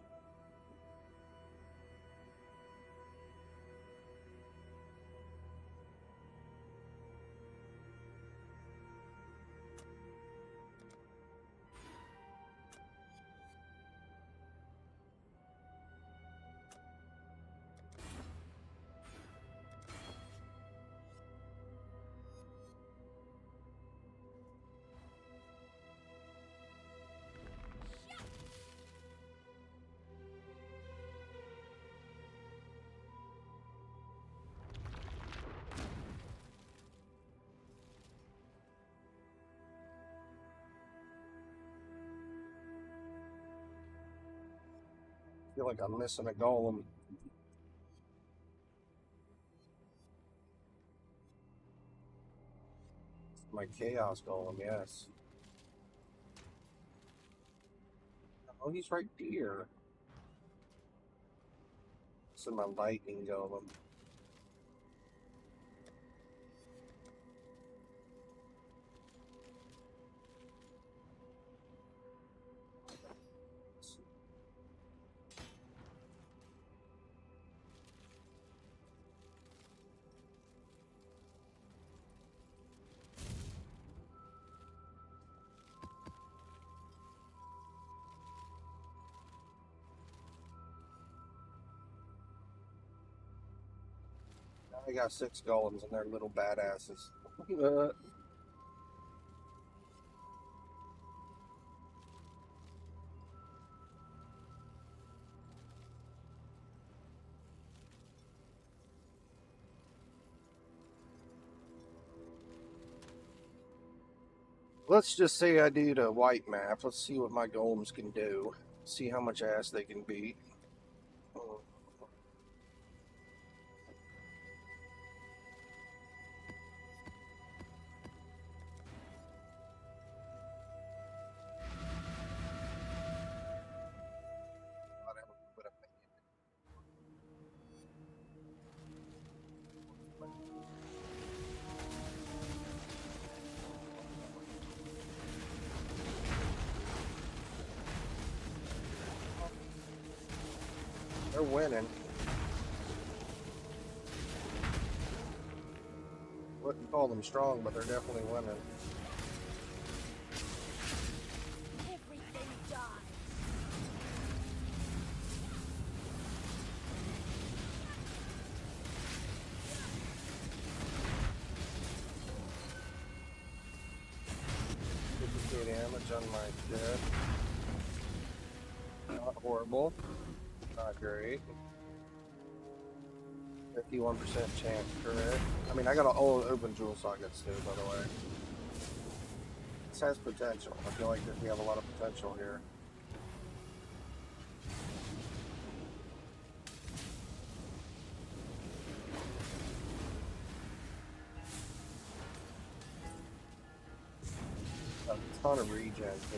I feel like I'm missing a golem. My chaos golem, yes. Oh, he's right here. This is my lightning golem. I got 6 golems and they're little badasses. Let's just say I do the white map. Let's see what my golems can do. See how much ass they can beat. They're winning. Wouldn't call them strong, but they're definitely winning. Everything dies. Damage on my dead. Not horrible. Not great. 51% chance, correct? I mean, I got all open jewel sockets too, by the way. This has potential. I feel like we have a lot of potential here. A ton of regen too.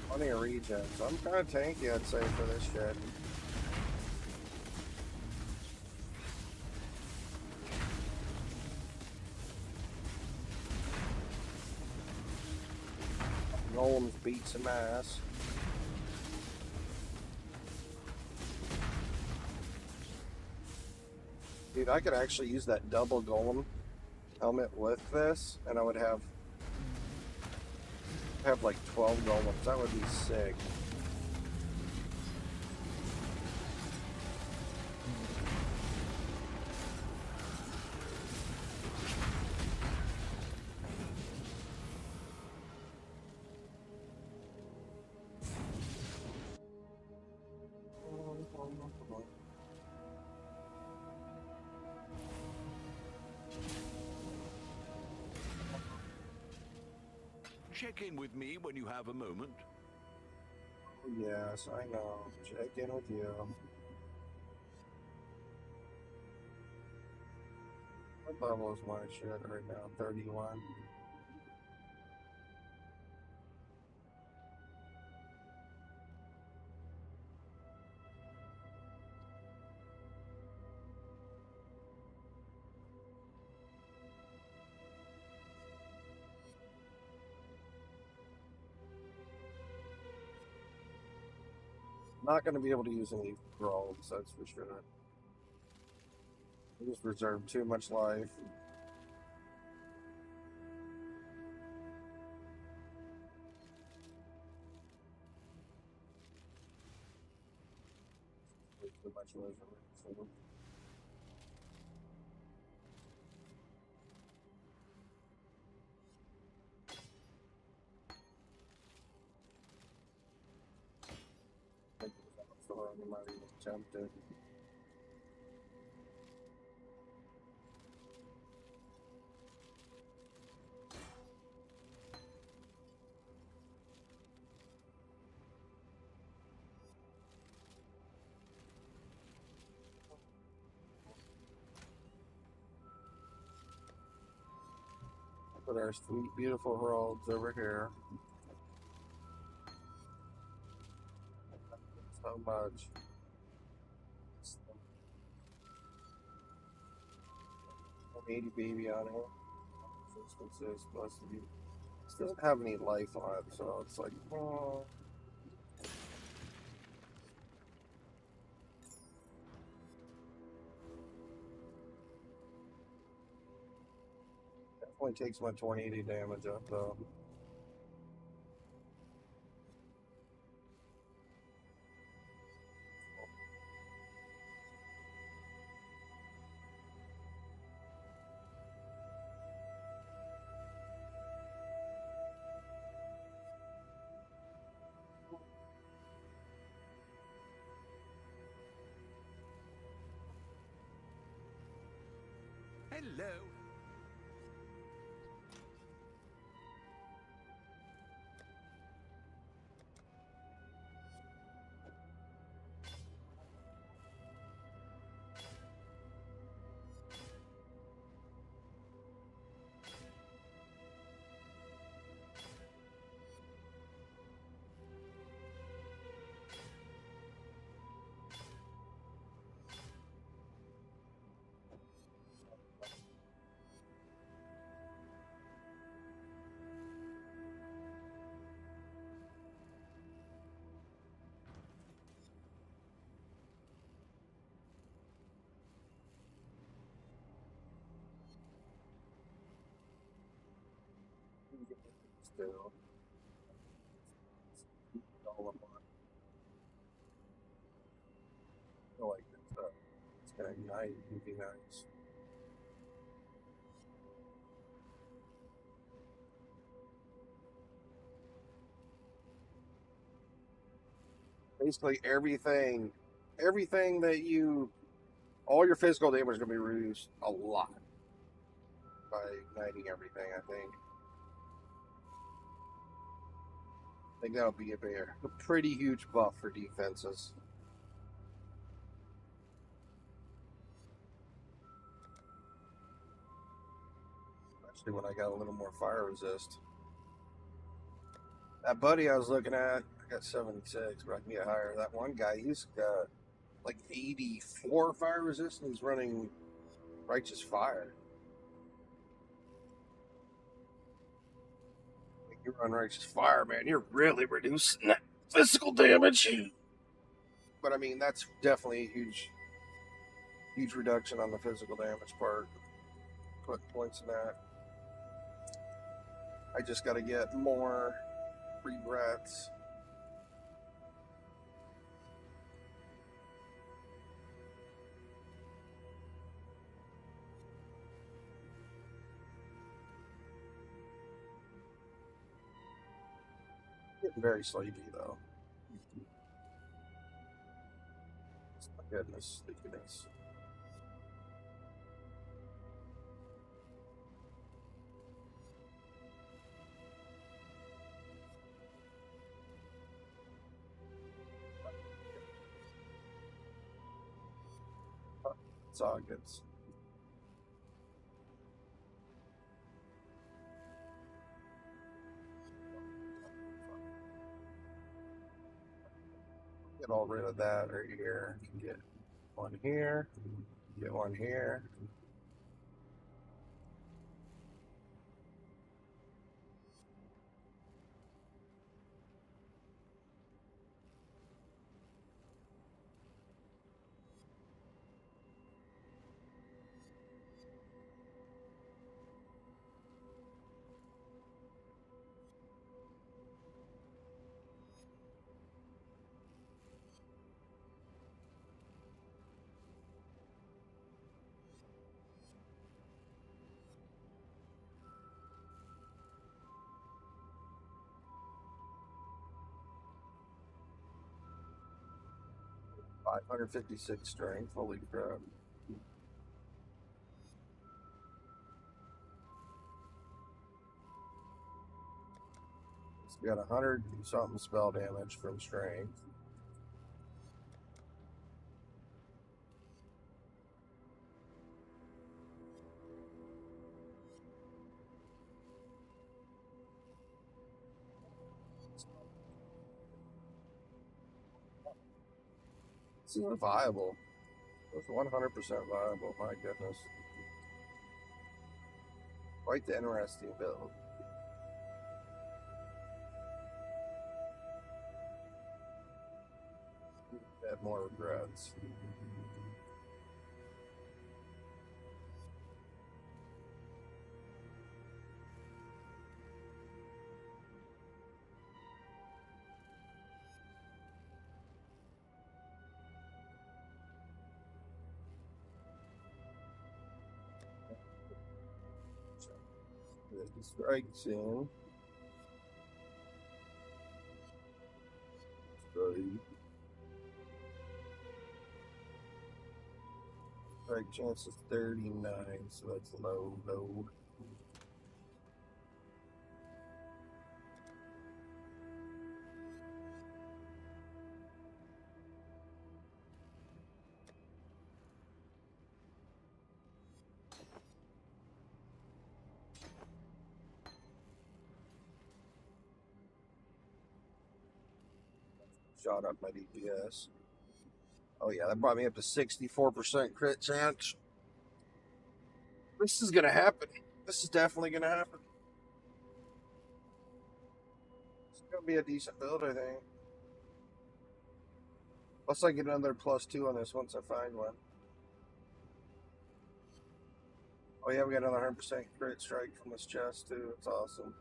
Plenty of regen, so I'm kind of tanky, I'd say, for this shit. Golems beat some ass. Dude, I could actually use that double golem helmet with this, and I would have like 12 golems. That would be sick. Check in with me when you have a moment. Yes, I know. Check in with you. What level is my shit right now? 31. Not going to be able to use any rolls, that's for sure. I just reserved too much life. Too much life. I might even attempt it. Put our sweet, beautiful heralds over here. So much. 80 baby on it. It's supposed to be. This doesn't have any life on it, so it's like, oh. Definitely takes my 2080 damage up though. Hello. too. All of one. I feel like it's gonna ignite and be nice. Basically everything that all your physical damage is going to be reduced a lot by igniting everything, I think. I think that'll be a pretty huge buff for defenses. Especially when I got a little more fire resist. That buddy I was looking at, I got 76, but I can get higher. That one guy, he's got like 84 fire resist, and he's running Righteous Fire. When you run Righteous Fire, man, you're really reducing that physical damage. But I mean, that's definitely a huge reduction on the physical damage part. Put points in that. I just got to get more regrets. Getting very sleepy though. My goodness, sleepiness. It's all good. Get all rid of that right here. Get one here. Get one here. $556 strength. Holy crap. So we got 100 something spell damage from strength. This is viable. It's 100% viable, my goodness. Quite the interesting build. Had more regrets. The strike soon. Strike chance is 39, so that's low. Shot up my DPS. Oh yeah, that brought me up to 64% crit chance. This is gonna happen. This is definitely gonna happen. It's gonna be a decent build, I think. Plus I get another +2 on this once I find one. Oh yeah, we got another 100% crit strike from this chest too. It's awesome.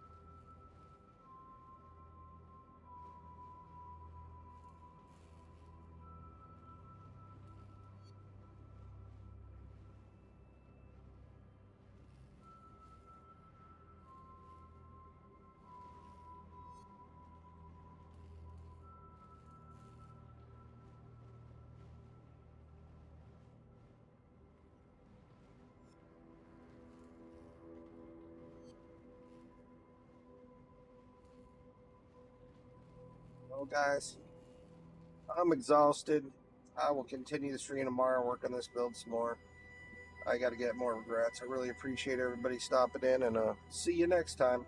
Well, guys, I'm exhausted. I will continue the stream tomorrow, work on this build some more. I got to get more regrets. I really appreciate everybody stopping in, and see you next time.